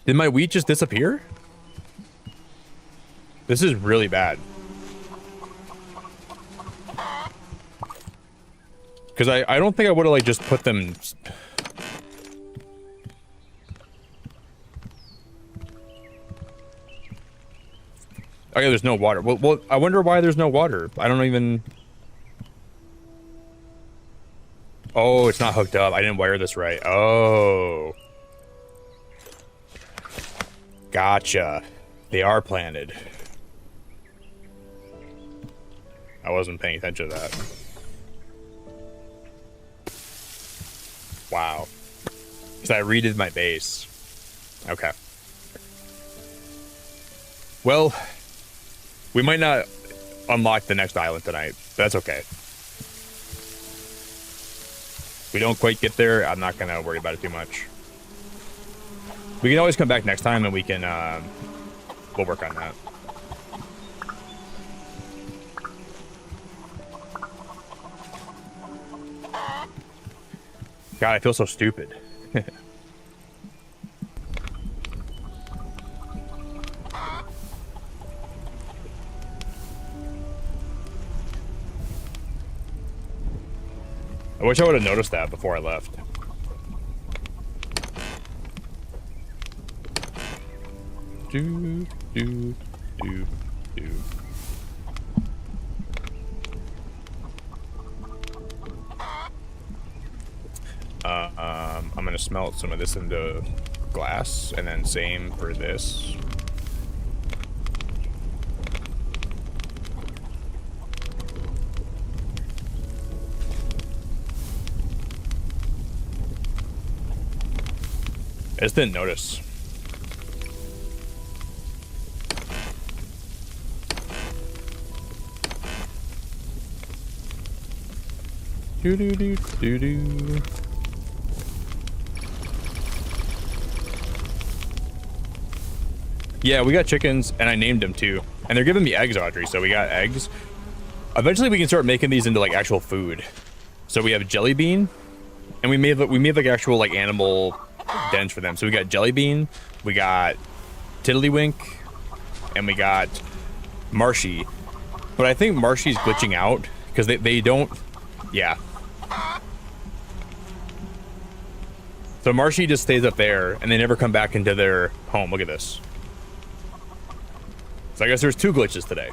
Did my wheat just disappear? This is really bad. Because I don't think I would have like just put them... Okay, there's no water. Well, I wonder why there's no water. I don't even... Oh, it's not hooked up. I didn't wire this right. Oh. Gotcha. They are planted. I wasn't paying attention to that. Wow. Because I redid my base. Okay. Well, we might not unlock the next island tonight. That's okay. If we don't quite get there, I'm not going to worry about it too much. We can always come back next time and we can, we'll work on that. God, I feel so stupid. I wish I would have noticed that before I left. Do, do, do, do. I'm gonna smelt some of this into glass, and then same for this. I just didn't notice. Do-do-do-do-do. Yeah, we got chickens, and I named them too. And they're giving me eggs, Audrey, so we got eggs. Eventually, we can start making these into, like, actual food. So we have jelly bean, and we made like, actual, like, animal dens for them. So we got jelly bean, we got tiddlywink, and we got Marshy. But I think Marshy's glitching out, because they don't... Yeah. So Marshy just stays up there, and they never come back into their home. Look at this. So I guess there's 2 glitches today.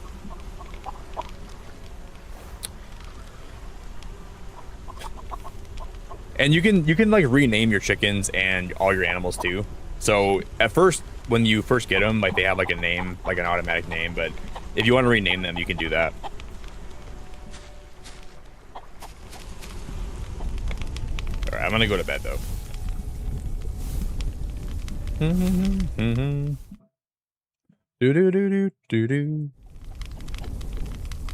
And you can like rename your chickens and all your animals too. So at first, when you first get them, like they have like a name, like an automatic name. But if you want to rename them, you can do that. All right, I'm gonna go to bed though. Do.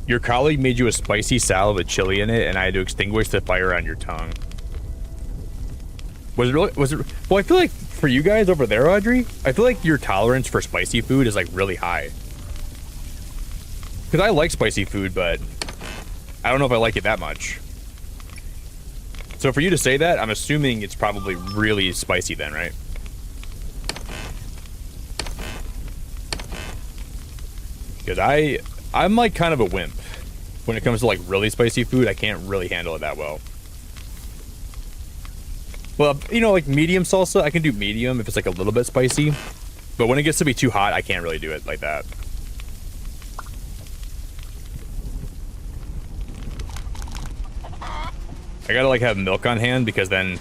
Your colleague made you a spicy salad with chili in it, and I had to extinguish the fire on your tongue. Was it really? Was it? Well, I feel like for you guys over there, Audrey, I feel like your tolerance for spicy food is like really high. Because I like spicy food, but I don't know if I like it that much. So for you to say that, I'm assuming it's probably really spicy then, right? Because I'm like kind of a wimp. When it comes to like really spicy food, I can't really handle it that well. Well, you know, like medium salsa, I can do medium if it's like a little bit spicy. But when it gets to be too hot, I can't really do it like that. I gotta like have milk on hand because then...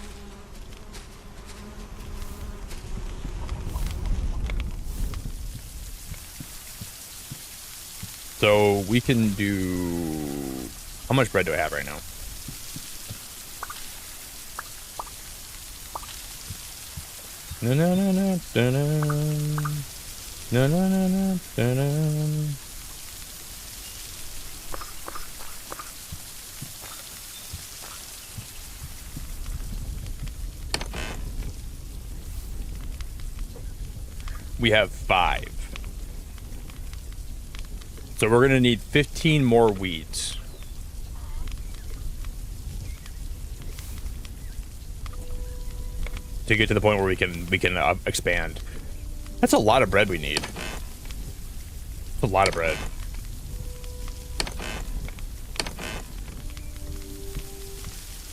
So we can do... How much bread do I have right now? No, no, no, no, no, no, no, no, no, no, no. We have 5. So we're gonna need 15 more wheat. To get to the point where we can expand. That's a lot of bread we need. That's a lot of bread.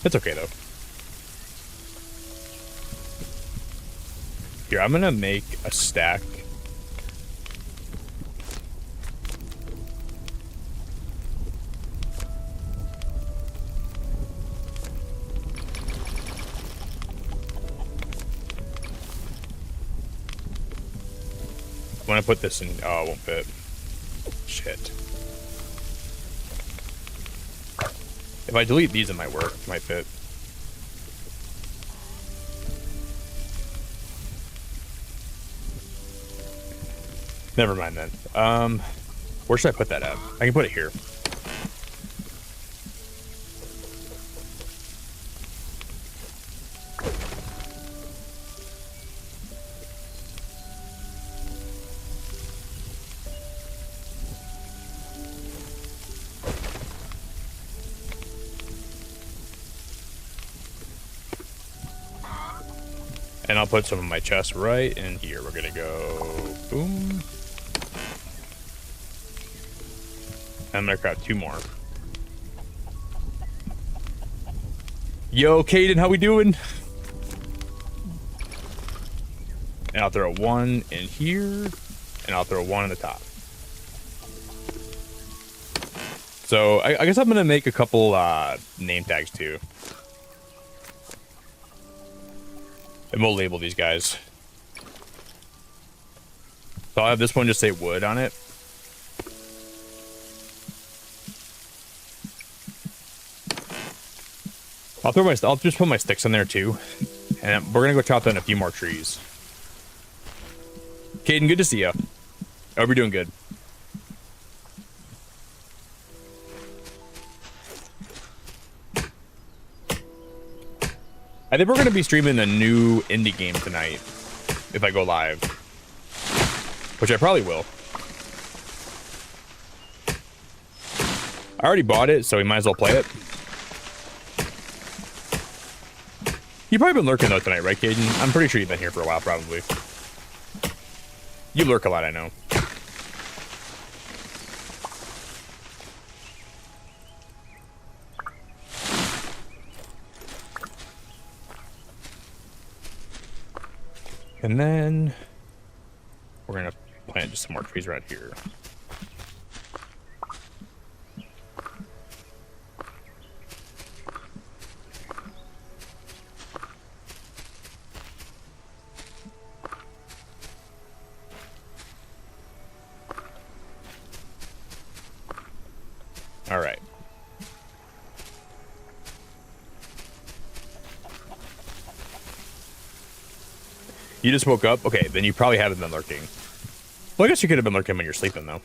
That's okay though. Here, I'm gonna make a stack. When I put this in, oh, it won't fit. Shit. If I delete these, it might work. It might fit. Never mind then. Where should I put that at? I can put it here. And I'll put some of my chests right in here. We're gonna go boom. I'm gonna craft 2 more. Yo, Caden, how we doing? And I'll throw 1 in here, and I'll throw 1 on the top. So I guess I'm gonna make a couple name tags too. And we'll label these guys. So I'll have this one just say wood on it. I'll just put my sticks in there too. And we're gonna go chop down a few more trees. Caden, good to see you. I hope you're doing good. I think we're gonna be streaming a new indie game tonight if I go live, which I probably will. I already bought it, so we might as well play it. You've probably been lurking though tonight, right, Caden? I'm pretty sure you've been here for a while, probably. You lurk a lot, I know. And then we're gonna plant just some more trees right here. All right. You just woke up? Okay, then you probably haven't been lurking. Well, I guess you could have been lurking when you're sleeping, though.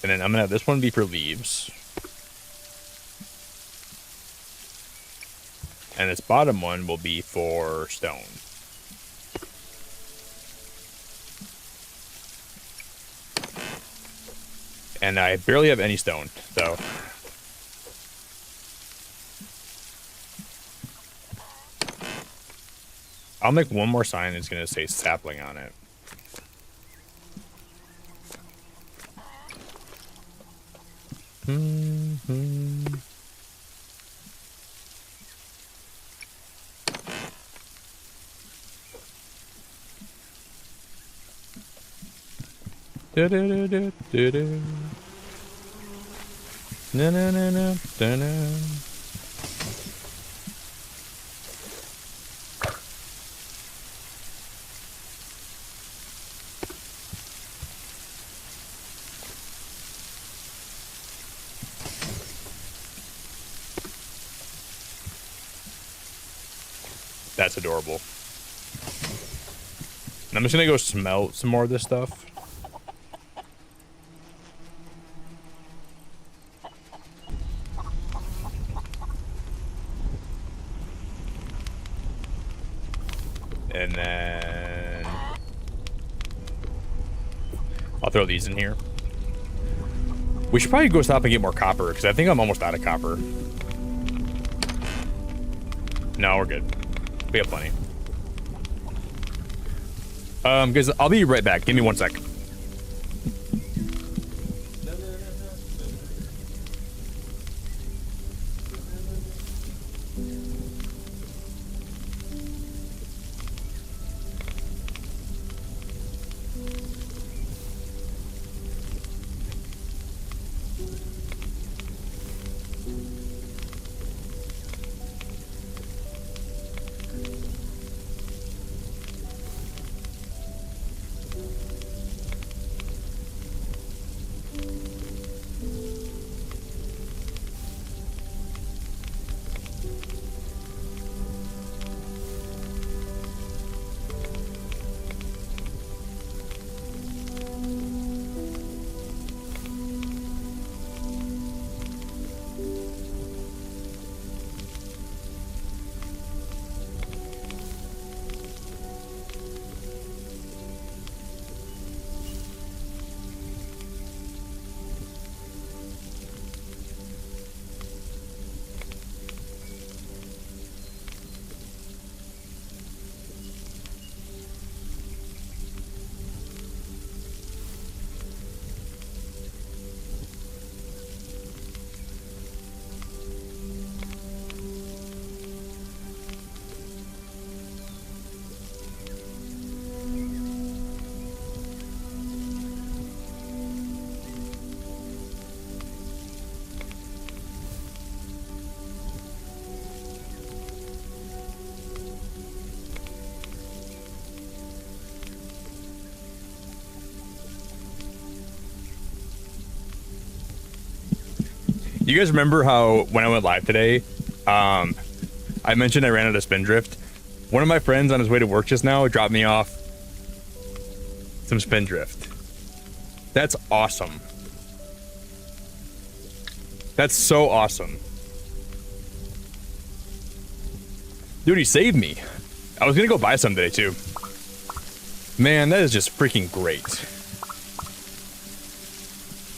And then I'm gonna have this one be for leaves. And this bottom one will be for stone. And I barely have any stone, so. I'll make one more sign that's gonna say sapling on it. Do do do do do do. No no no no no no. That's adorable. And I'm just gonna go smelt some more of this stuff. And then I'll throw these in here. We should probably go stop and get more copper because I think I'm almost out of copper. No, we're good. We have plenty. Guys, I'll be right back. Give me 1 sec. You guys remember how when I went live today, I mentioned I ran out of Spindrift? One of my friends on his way to work just now dropped me off some Spindrift. That's awesome. That's so awesome. Dude, he saved me. I was gonna go buy some today too. Man, that is just freaking great.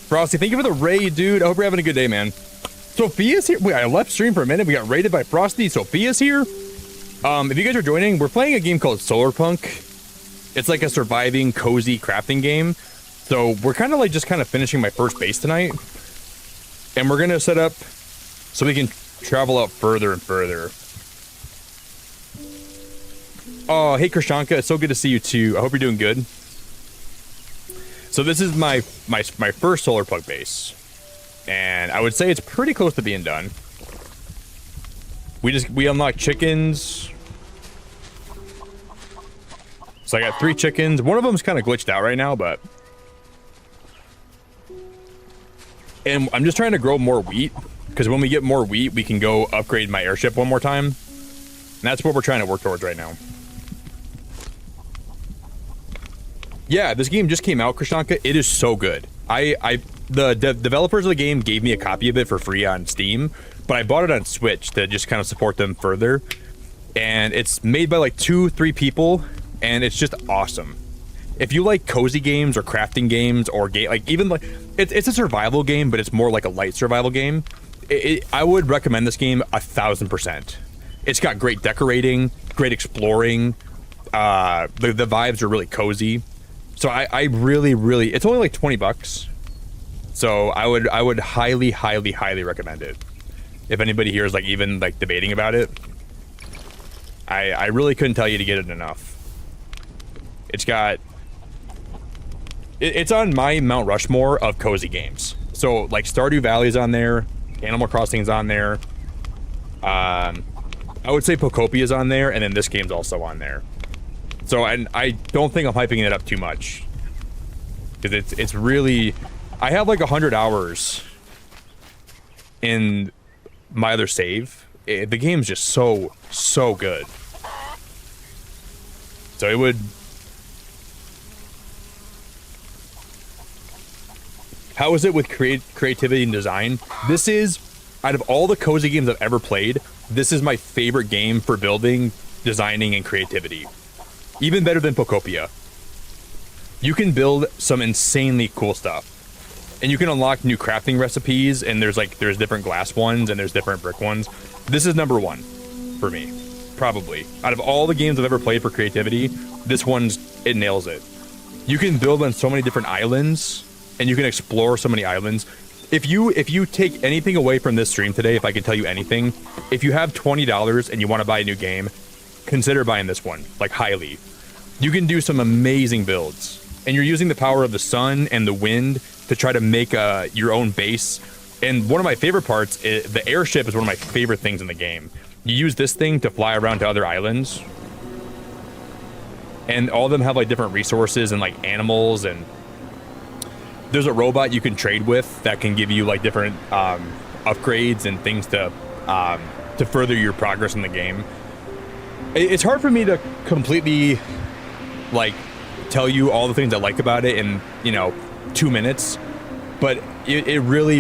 Frosty, thank you for the raid, dude. I hope you're having a good day, man. Sophia's here. Wait, I left stream for a minute. We got raided by Frosty. Sophia's here. If you guys are joining, we're playing a game called Solarpunk. It's like a surviving, cozy crafting game. So we're kind of like just kind of finishing my first base tonight. And we're gonna set up so we can travel out further and further. Oh, hey Krishanka, it's so good to see you too. I hope you're doing good. So this is my first Solarpunk base. And I would say it's pretty close to being done. We unlocked chickens. So I got 3 chickens. One of them's kind of glitched out right now, but... And I'm just trying to grow more wheat, because when we get more wheat, we can go upgrade my airship one more time. And that's what we're trying to work towards right now. Yeah, this game just came out, Krishanka. It is so good. The developers of the game gave me a copy of it for free on Steam, but I bought it on Switch to just kind of support them further. And it's made by like 2-3 people, and it's just awesome. If you like cozy games or crafting games or like even like it's a survival game, but it's more like a light survival game. I would recommend this game 1000%. It's got great decorating, great exploring. The vibes are really cozy. So I really, it's only like $20. So I would highly recommend it. If anybody here is like even like debating about it, I really couldn't tell you to get it enough. It's on my Mount Rushmore of cozy games. So like Stardew Valley's on there, Animal Crossing's on there. I would say Pocopia's on there, and then this game's also on there. So I don't think I'm hyping it up too much, because it's really, I have like 100 hours in my other save. The game's just so good. So it would. How is it with creativity and design? This is, out of all the cozy games I've ever played, this is my favorite game for building, designing, and creativity. Even better than Pocopia. You can build some insanely cool stuff. And you can unlock new crafting recipes, and there's different glass ones, and there's different brick ones. This is number 1 for me, probably. Out of all the games I've ever played for creativity, it nails it. You can build on so many different islands, and you can explore so many islands. If you take anything away from this stream today, if I can tell you anything, if you have $20 and you want to buy a new game, consider buying this one, like highly. You can do some amazing builds, and you're using the power of the sun and the wind to try to make your own base. And one of my favorite parts is the airship is one of my favorite things in the game. You use this thing to fly around to other islands, and all of them have like different resources and like animals, and there's a robot you can trade with that can give you like different upgrades and things to further your progress in the game. It's hard for me to completely like tell you all the things I like about it in 2 minutes, but it really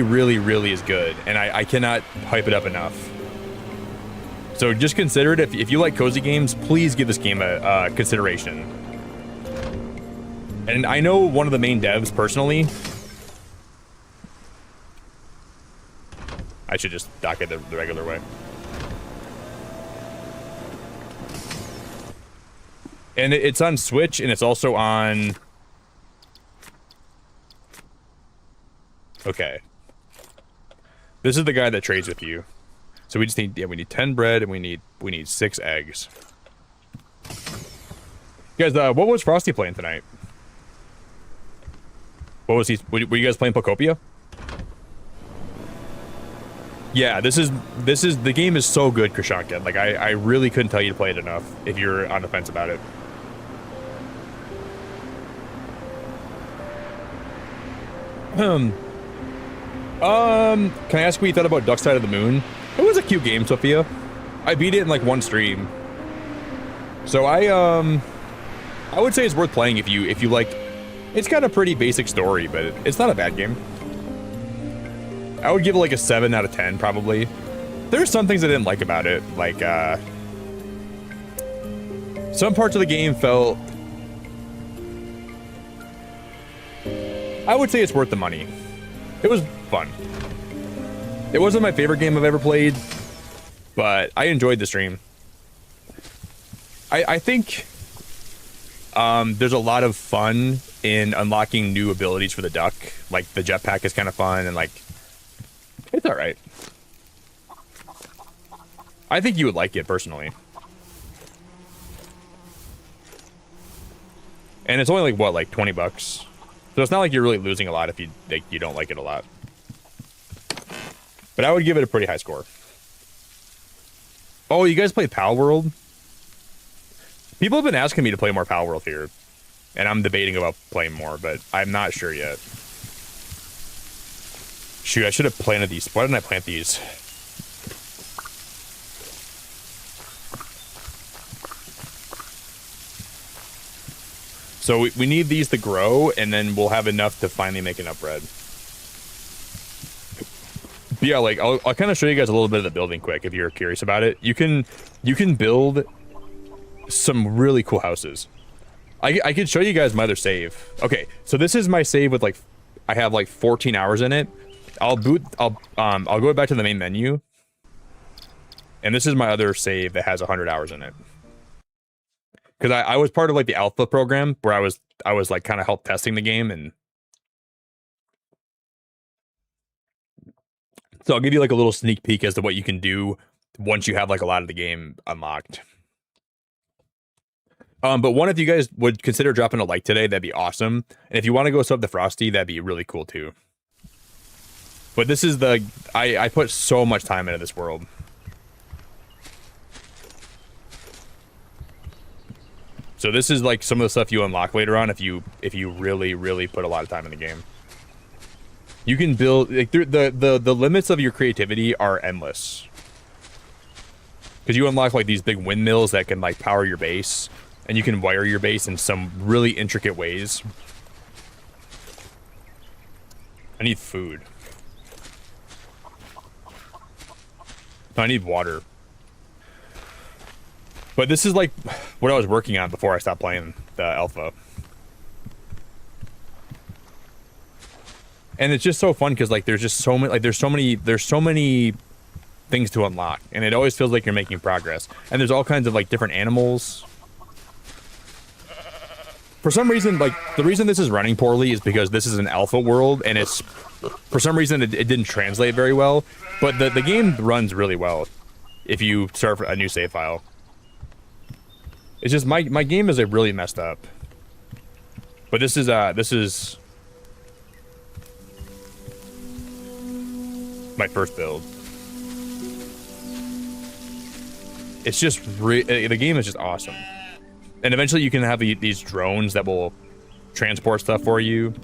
is good, and I cannot hype it up enough. So just consider it. If you like cozy games, please give this game a consideration. And I know one of the main devs personally. I should just dock it the regular way. And it's on Switch, and it's also on... Okay. This is the guy that trades with you. So we just need, we need 10 bread, and we need 6 eggs. Guys, what was Frosty playing tonight? What was he? Were you guys playing Pocopia? Yeah, the game is so good, Krishanka. Like I really couldn't tell you to play it enough if you're on the fence about it. Can I ask what you thought about Duck Side of the Moon? It was a cute game, Sophia. I beat it in like one stream. So I would say it's worth playing if you like. It's got a pretty basic story, but it's not a bad game. I would give it like a 7 out of 10 probably. There's some things I didn't like about it, like some parts of the game felt. I would say it's worth the money. It was fun. It wasn't my favorite game I've ever played, but I enjoyed the stream. I think there's a lot of fun in unlocking new abilities for the duck. Like the jetpack is kind of fun, and like it's all right. I think you would like it personally. And it's only like what, like 20 bucks. So it's not like you're really losing a lot if you don't like it a lot. But I would give it a pretty high score. Oh, you guys play Pal World? People have been asking me to play more Pal World here. And I'm debating about playing more, but I'm not sure yet. Shoot, I should have planted these. Why didn't I plant these? So we need these to grow, and then we'll have enough to finally make enough bread. But yeah, like I'll kind of show you guys a little bit of the building quick if you're curious about it. You can build some really cool houses. I could show you guys my other save. Okay, so this is my save with like I have like 14 hours in it. I'll go back to the main menu, and this is my other save that has 100 hours in it. Because I was part of like the alpha program where I was like kind of help testing the game, and so I'll give you like a little sneak peek as to what you can do once you have like a lot of the game unlocked. But one, if you guys would consider dropping a like today, that'd be awesome. And if you want to go sub the Frosty, that'd be really cool too. But this is I put so much time into this world. So this is like some of the stuff you unlock later on if you really put a lot of time in the game. You can build like the limits of your creativity are endless. Because you unlock like these big windmills that can like power your base, and you can wire your base in some really intricate ways. I need food. No, I need water. But this is like what I was working on before I stopped playing the alpha. And it's just so fun because like there's just so many there's so many things to unlock, and it always feels like you're making progress. And there's all kinds of like different animals. For some reason, like the reason this is running poorly is because this is an alpha world, and it's for some reason it didn't translate very well. But the game runs really well if you start a new save file. It's just my game is really messed up. But this is my first build. It's just the game is just awesome. And eventually you can have these drones that will transport stuff for you.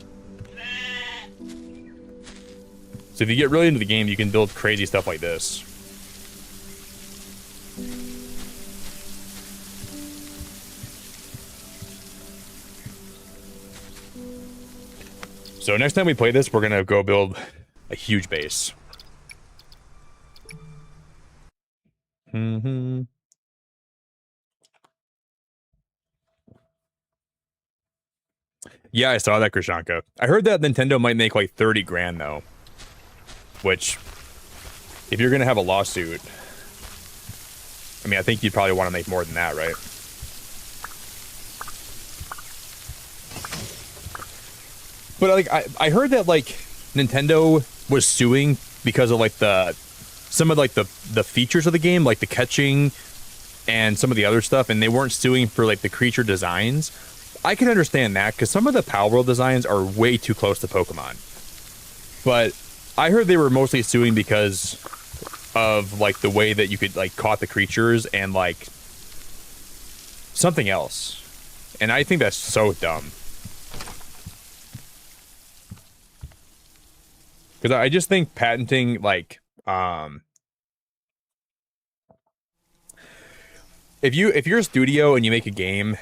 So if you get really into the game, you can build crazy stuff like this. So next time we play this, we're gonna go build a huge base. Yeah, I saw that, Krishanka. I heard that Nintendo might make like 30 grand though. Which, if you're gonna have a lawsuit, I mean, I think you'd probably want to make more than that, right? But like, I heard that like Nintendo was suing because of like some of like the features of the game, like the catching and some of the other stuff, and they weren't suing for like the creature designs. I can understand that because some of the Pal World designs are way too close to Pokemon. But I heard they were mostly suing because of like the way that you could like caught the creatures and like something else. And I think that's so dumb. Because I just think patenting like if you're a studio and you make a game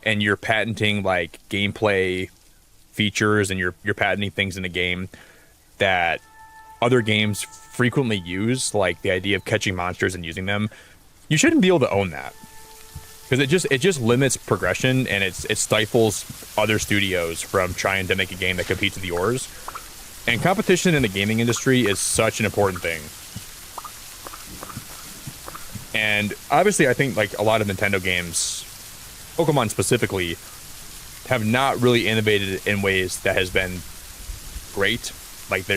and you're patenting like gameplay features and you're patenting things in a game that other games frequently use, like the idea of catching monsters and using them, you shouldn't be able to own that. Because it just limits progression and it stifles other studios from trying to make a game that competes with yours. And competition in the gaming industry is such an important thing. And obviously, I think like a lot of Nintendo games, Pokemon specifically, have not really innovated in ways that has been great. Like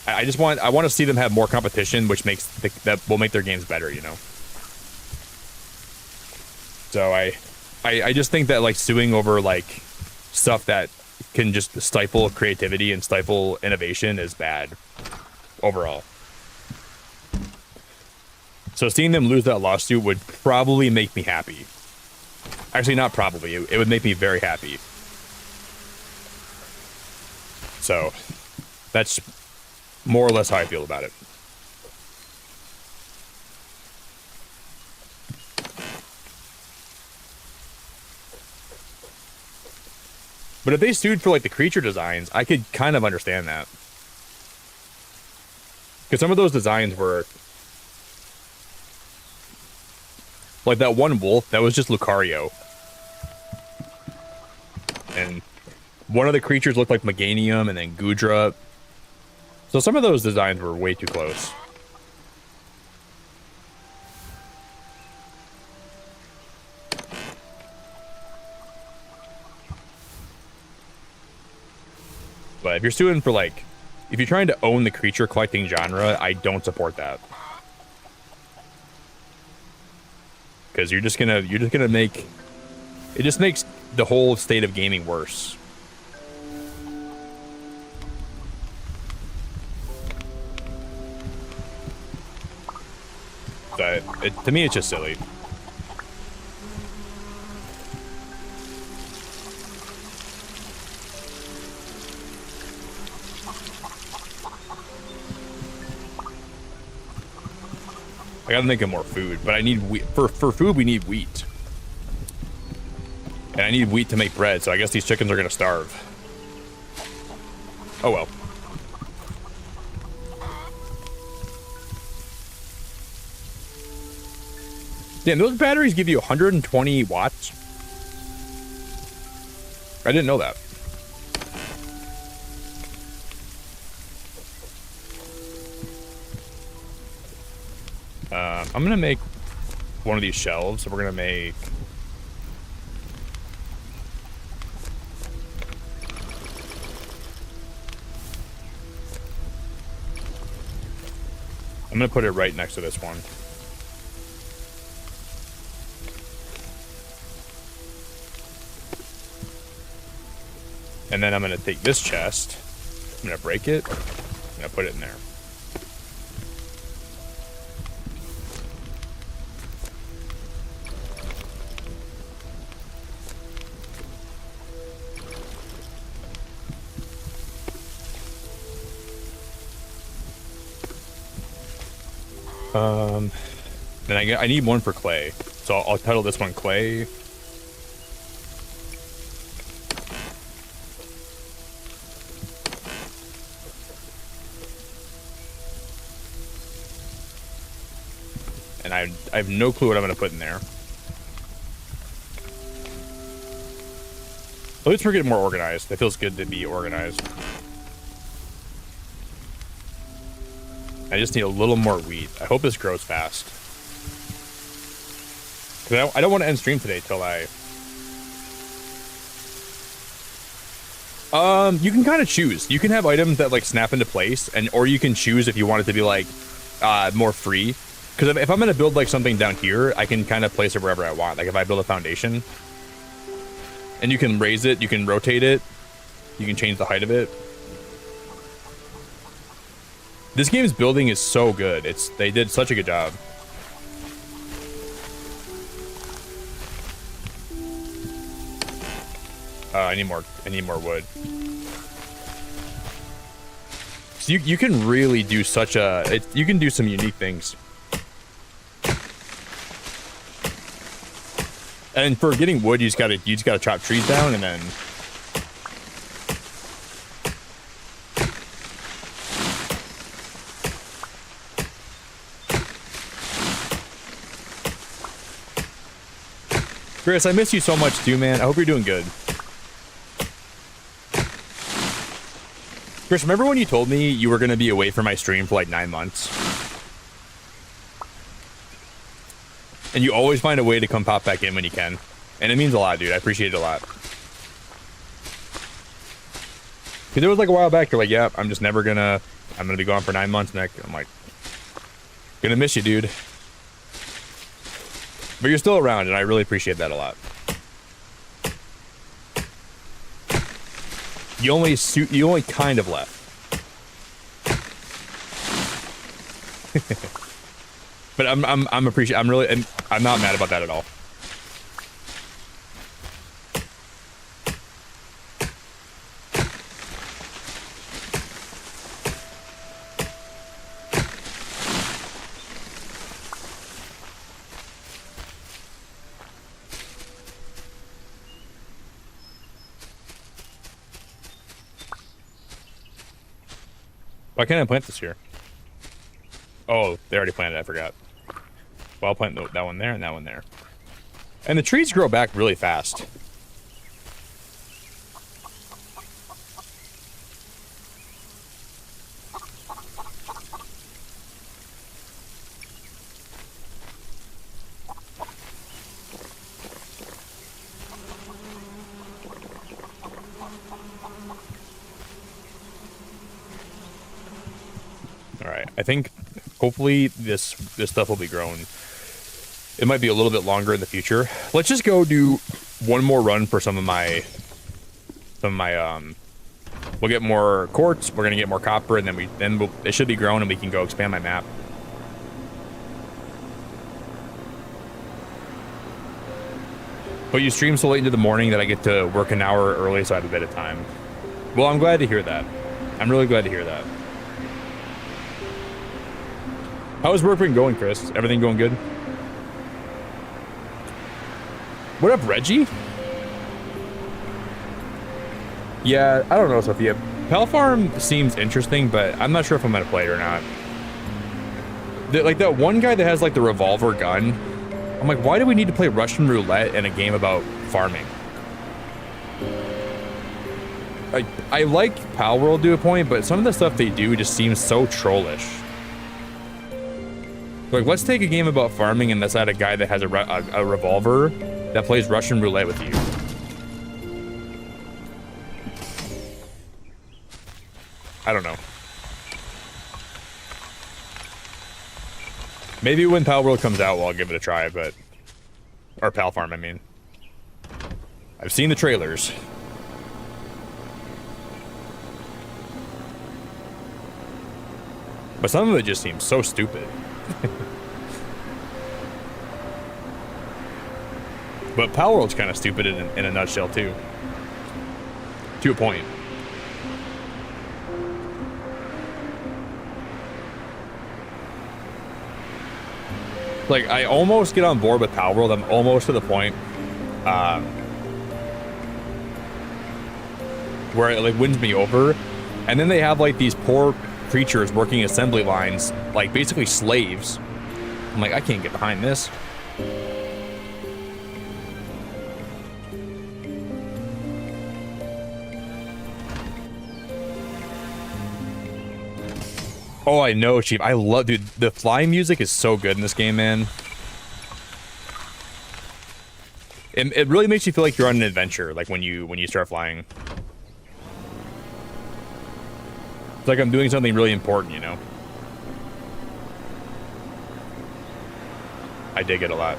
I want to see them have more competition, which makes that will make their games better, you know. So I just think that like suing over like stuff that can just stifle creativity and stifle innovation is bad overall. So seeing them lose that lawsuit would probably make me happy. Actually, not probably. It would make me very happy. So that's more or less how I feel about it. But if they sued for like the creature designs, I could kind of understand that. Because some of those designs were like that one wolf that was just Lucario. And one of the creatures looked like Meganium and then Gudra. So some of those designs were way too close. But if you're suing for like, if you're trying to own the creature collecting genre, I don't support that. Because you're just gonna make, it just makes the whole state of gaming worse. So to me, it's just silly. I gotta think of more food, but I need wheat. For food, we need wheat. And I need wheat to make bread, so I guess these chickens are gonna starve. Oh well. Damn, those batteries give you 120 watts? I didn't know that. I'm gonna make one of these shelves, so we're gonna make I'm gonna put it right next to this one. And then I'm gonna take this chest, I'm gonna break it, I'm gonna put it in there. Then I need one for clay, so I'll title this one clay. And I have no clue what I'm going to put in there. At least we're getting more organized. It feels good to be organized. I just need a little more wheat. I hope this grows fast. Because I don't want to end stream today till I... You can kind of choose. You can have items that like snap into place, or you can choose if you want it to be like more free. Because if I'm going to build like something down here, I can kind of place it wherever I want. Like if I build a foundation, and you can raise it, you can rotate it, you can change the height of it. This game's building is so good. They did such a good job. I need more wood. So you can really do such a you can do some unique things. And for getting wood, you just gotta chop trees down and then. Chris, I miss you so much too, man. I hope you're doing good. Chris, remember when you told me you were going to be away from my stream for like 9 months? And you always find a way to come pop back in when you can. And it means a lot, dude. I appreciate it a lot. Because there was like a while back, you're like, yeah, I'm going to be gone for 9 months, Nick. I'm like, gonna miss you, dude. But you're still around, and I really appreciate that a lot. You only kind of left. But I'm not mad about that at all. Why can't I plant this here? Oh, they already planted it, I forgot. Well, I'll plant that one there and that one there. And the trees grow back really fast. I think hopefully this stuff will be grown. It might be a little bit longer in the future. Let's just go do one more run for some of my we'll get more quartz, we're gonna get more copper, and then it should be grown and we can go expand my map. But you stream so late into the morning that I get to work an hour early, so I have a bit of time. Well, I'm glad to hear that. I'm really glad to hear that. How's work been going, Chris? Everything going good? What up, Reggie? Yeah, I don't know, Sophia. Pal Farm seems interesting, but I'm not sure if I'm gonna play it or not. Like that one guy that has like the revolver gun. I'm like, why do we need to play Russian roulette in a game about farming? I like Pal World to a point, but some of the stuff they do just seems so trollish. Like, let's take a game about farming and let's add a guy that has a revolver that plays Russian roulette with you. I don't know. Maybe when Pal World comes out, well, I'll give it a try, but... Or Pal Farm, I mean. I've seen the trailers. But some of it just seems so stupid. But Pal World's kind of stupid in a nutshell, too. To a point. Like, I almost get on board with Pal World. I'm almost to the point where it like wins me over. And then they have like these poor creatures working assembly lines, like basically slaves. I'm like, I can't get behind this. Oh, I know, Chief. I love, dude, the flying music is so good in this game, man. It really makes you feel like you're on an adventure, like when you start flying. It's like I'm doing something really important, you know? I dig it a lot.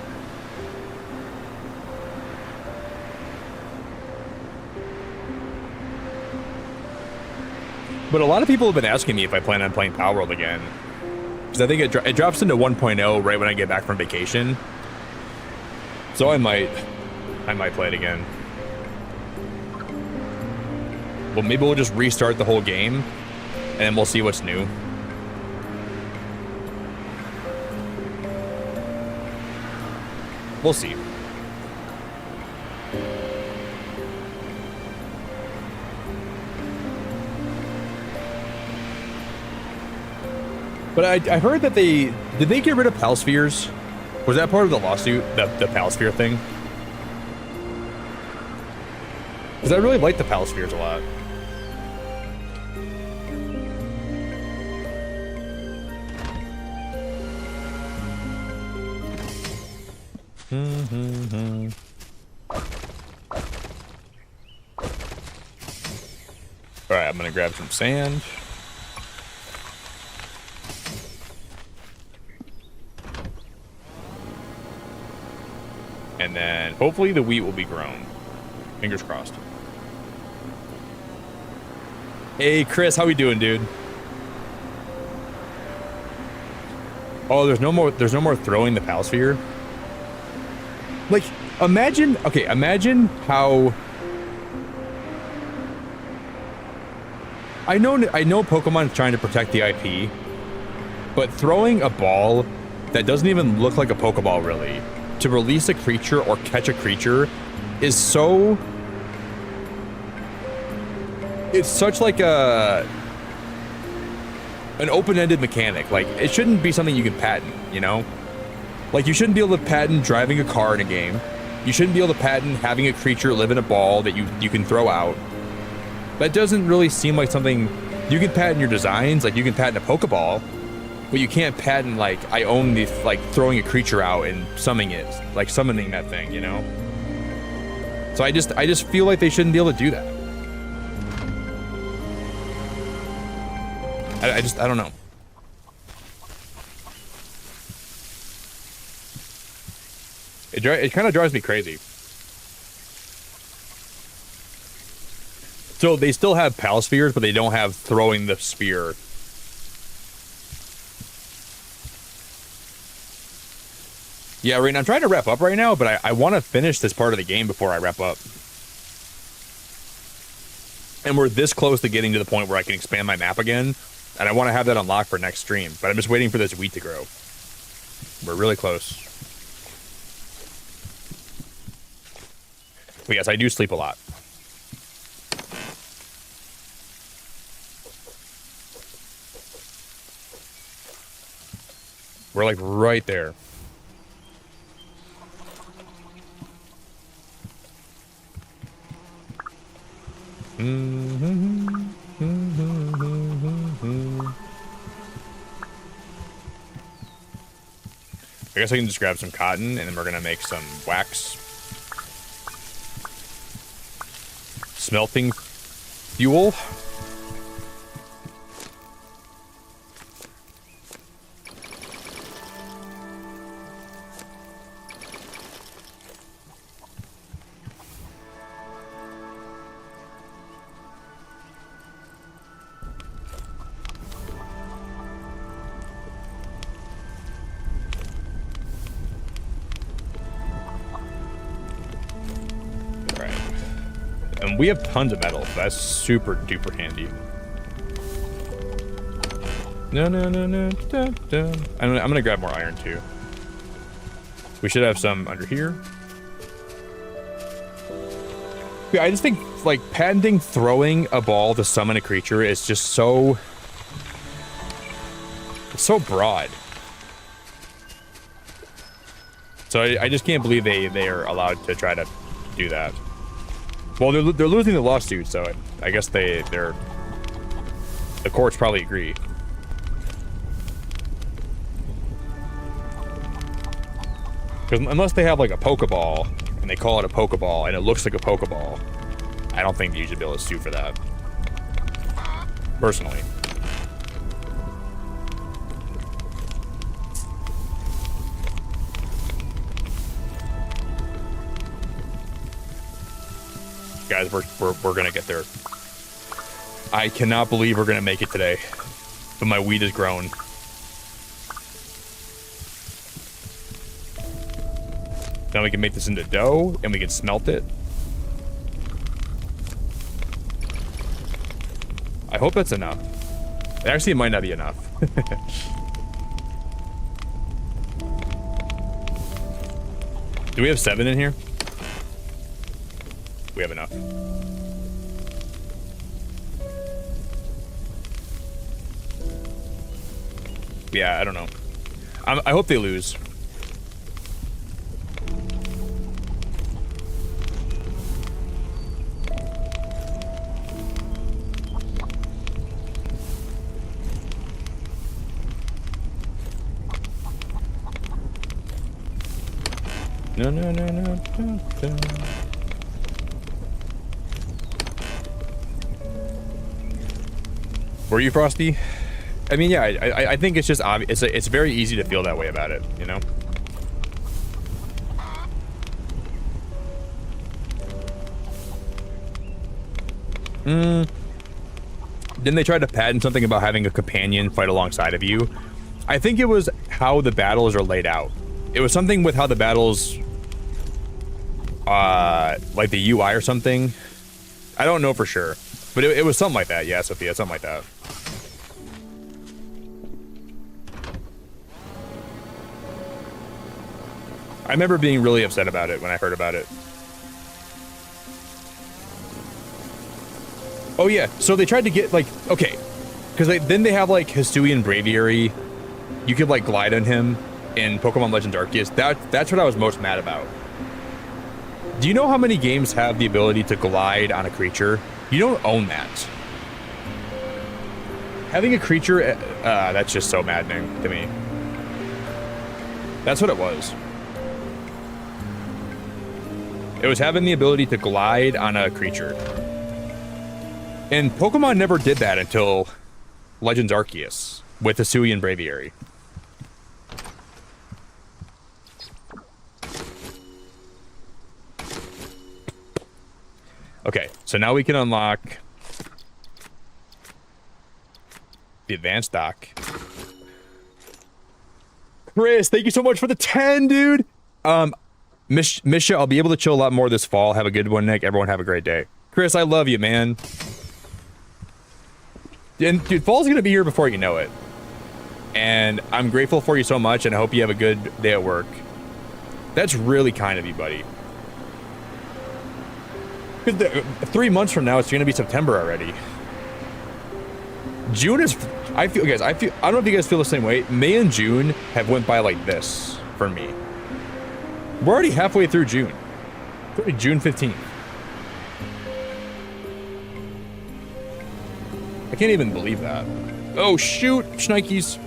But a lot of people have been asking me if I plan on playing Pal World again. Because I think it drops into 1.0 right when I get back from vacation. So I might play it again. Well, maybe we'll just restart the whole game. then we'll see what's new. We'll see. But I heard that did they get rid of pal spheres? Was that part of the lawsuit, the pal sphere thing? Because I really like the pal spheres a lot. All right, I'm gonna grab some sand. And then hopefully the wheat will be grown. Fingers crossed. Hey Chris, how we doing, dude? Oh, there's no more throwing the pal sphere. Like, imagine how I know Pokemon's trying to protect the IP, but throwing a ball that doesn't even look like a Pokeball really to release a creature or catch a creature is so... It's such like an open-ended mechanic. Like, it shouldn't be something you can patent, you know? Like, you shouldn't be able to patent driving a car in a game. You shouldn't be able to patent having a creature live in a ball that you can throw out. That doesn't really seem like something... You can patent your designs, like you can patent a Pokeball, but you can't patent, like, I own the, like, throwing a creature out and summoning it. Like, summoning that thing, you know? So I just feel like they shouldn't be able to do that. I don't know. It kind of drives me crazy. So they still have pal spheres, but they don't have throwing the spear. Yeah, right now I'm trying to wrap up right now, but I want to finish this part of the game before I wrap up. And we're this close to getting to the point where I can expand my map again, and I want to have that unlocked for next stream, but I'm just waiting for this wheat to grow. We're really close. But yes, I do sleep a lot. We're like right there. I guess I can just grab some cotton and then we're gonna make some wax. Smelting fuel. We have tons of metal, so that's super duper handy. No. I'm gonna grab more iron too. We should have some under here. Yeah, I just think like patenting throwing a ball to summon a creature is just so... It's so broad. So I just can't believe they are allowed to try to do that. Well, they're losing the lawsuit, so I guess the courts probably agree. Because unless they have like a Pokeball and they call it a Pokeball and it looks like a Pokeball, I don't think you should be able to sue for that. Personally. Guys, we're gonna get there. I cannot believe we're gonna make it today, but my wheat is grown. Now we can make this into dough and we can smelt it. I hope that's enough. Actually, it might not be enough. Do we have 7 in here? We have enough. Yeah, I don't know. I hope they lose. No, no, no, no, no, no. Were you Frosty? I mean, yeah, I think it's just obvious. It's very easy to feel that way about it, you know? Then they tried to patent something about having a companion fight alongside of you. I think it was how the battles are laid out. It was something with how the battles, like the UI or something. I don't know for sure, but it was something like that. Yeah, Sophia, something like that. I remember being really upset about it when I heard about it. Oh yeah, so they tried to get like, okay, because then they have like Hisuian Braviary. You could like glide on him in Pokemon Legends Arceus. That's what I was most mad about. Do you know how many games have the ability to glide on a creature? You don't own that. Having a creature, that's just so maddening to me. That's what it was. It was having the ability to glide on a creature. And Pokemon never did that until Legends Arceus with Hisuian Braviary. Okay, so now we can unlock the advanced dock. Chris, thank you so much for the 10, dude. Misha, I'll be able to chill a lot more this fall. Have a good one, Nick. Everyone have a great day. Chris, I love you, man. And dude, fall's gonna be here before you know it. And I'm grateful for you so much, and I hope you have a good day at work. That's really kind of you, buddy. Because 3 months from now, it's gonna be September already. June is, I don't know if you guys feel the same way. May and June have went by like this for me. We're already halfway through June. It's already June 15th. I can't even believe that. Oh shoot, shnikes.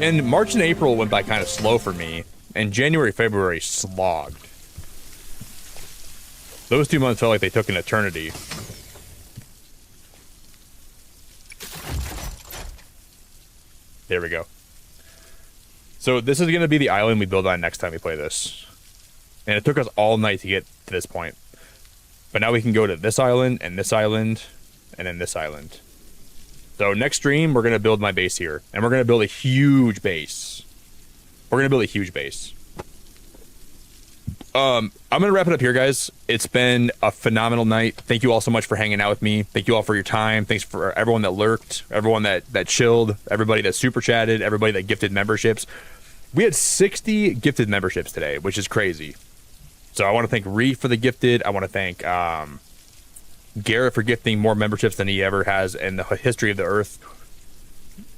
And March and April went by kind of slow for me, and January, February slogged. Those 2 months felt like they took an eternity. There we go. So this is going to be the island we build on next time we play this. And it took us all night to get to this point. But now we can go to this island, and this island, and then this island. So next stream, we're going to build my base here. And we're going to build a huge base. We're going to build a huge base. I'm going to wrap it up here, guys. It's been a phenomenal night. Thank you all so much for hanging out with me. Thank you all for your time. Thanks for everyone that lurked, everyone that chilled, everybody that super chatted, everybody that gifted memberships. We had 60 gifted memberships today, which is crazy. So I want to thank Reef for the gifted. I want to thank Garrett for gifting more memberships than he ever has in the history of the Earth.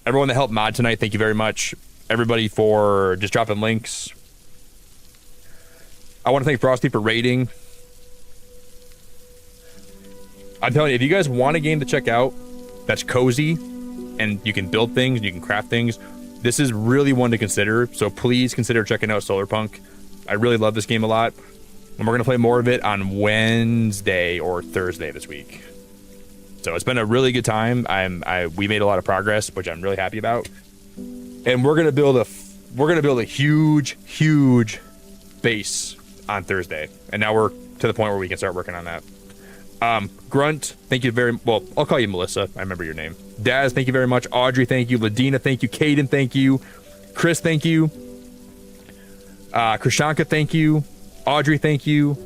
Everyone that helped mod tonight, thank you very much. Everybody for just dropping links. I want to thank Frosty for raiding. I'm telling you, if you guys want a game to check out that's cozy and you can build things and you can craft things, this is really one to consider. So please consider checking out Solarpunk. I really love this game a lot. And we're going to play more of it on Wednesday or Thursday this week. So it's been a really good time. We made a lot of progress, which I'm really happy about. And we're going to build a huge base on Thursday. And now we're to the point where we can start working on that. Grunt, thank you well, I'll call you Melissa. I remember your name. Daz, thank you very much. Audrey, thank you. Ladina, thank you. Caden, thank you. Chris, thank you. Krishanka, thank you. Audrey, thank you.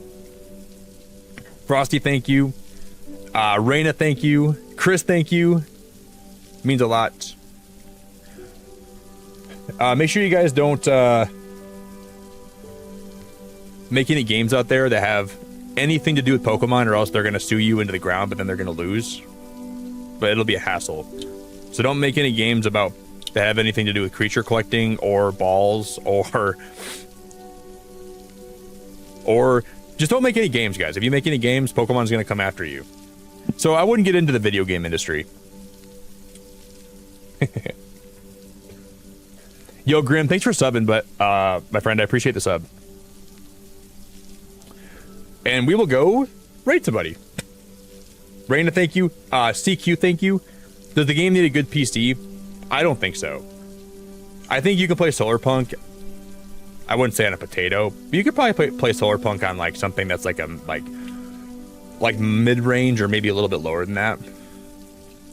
Frosty, thank you. Raina, thank you. Chris, thank you. Means a lot. Make sure you guys don't make any games out there that have anything to do with Pokemon, or else they're going to sue you into the ground, but then they're going to lose. But it'll be a hassle. So don't make any games about that have anything to do with creature collecting or balls or just don't make any games, guys. If you make any games, Pokemon's going to come after you. So I wouldn't get into the video game industry. Yo, Grim, thanks for subbing, but my friend, I appreciate the sub. And we will go right to buddy. Raina, thank you. CQ, thank you. Does the game need a good PC? I don't think so. I think you can play Solarpunk. I wouldn't say on a potato, but you could probably play Solarpunk on like something that's like a like mid-range or maybe a little bit lower than that.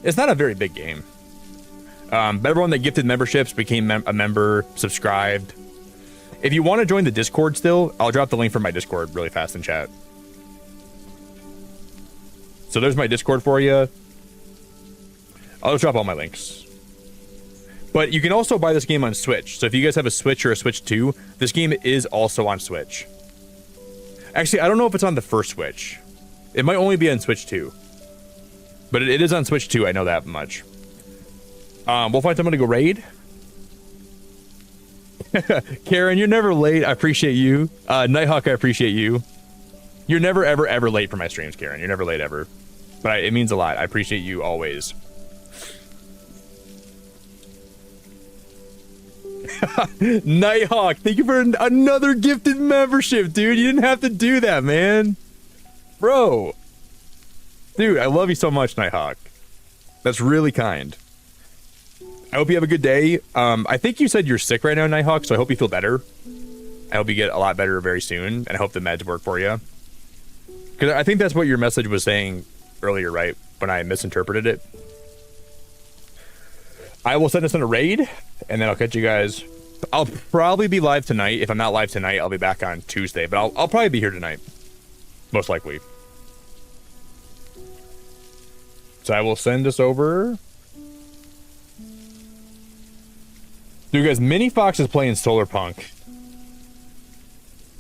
It's not a very big game. But everyone that gifted memberships became a member, subscribed. If you want to join the Discord still, I'll drop the link for my Discord really fast in chat. So there's my Discord for you. I'll just drop all my links. But you can also buy this game on Switch. So if you guys have a Switch or a Switch 2, this game is also on Switch. Actually, I don't know if it's on the first Switch. It might only be on Switch 2. But it is on Switch 2, I know that much. We'll find someone to go raid. Karen, you're never late. I appreciate you. Nighthawk, I appreciate you. You're never, ever, ever late for my streams, Karen. You're never late, ever. But it means a lot. I appreciate you always. Nighthawk, thank you for another gifted membership, dude. You didn't have to do that, man. Bro. Dude, I love you so much, Nighthawk. That's really kind. I hope you have a good day. I think you said you're sick right now, Nighthawk, so I hope you feel better. I hope you get a lot better very soon, and I hope the meds work for you. Because I think that's what your message was saying earlier, right? When I misinterpreted it. I will send us on a raid, and then I'll catch you guys. I'll probably be live tonight. If I'm not live tonight, I'll be back on Tuesday, but I'll probably be here tonight. Most likely. So I will send us over. Dude, guys, Mini Fox is playing Solarpunk.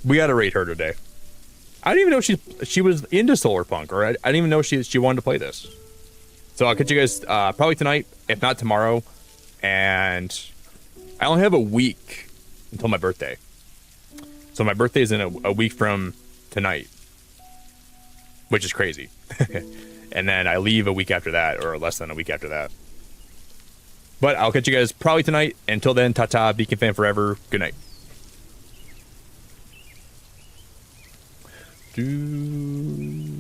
We gotta rate her today. I didn't even know she was into Solarpunk, or I didn't even know she wanted to play this. So I'll catch you guys probably tonight, if not tomorrow. And I only have a week until my birthday. So my birthday is in a week from tonight, which is crazy. And then I leave a week after that, or less than a week after that. But I'll catch you guys probably tonight. Until then, ta-ta, Beacon fan forever. Good night. Dude.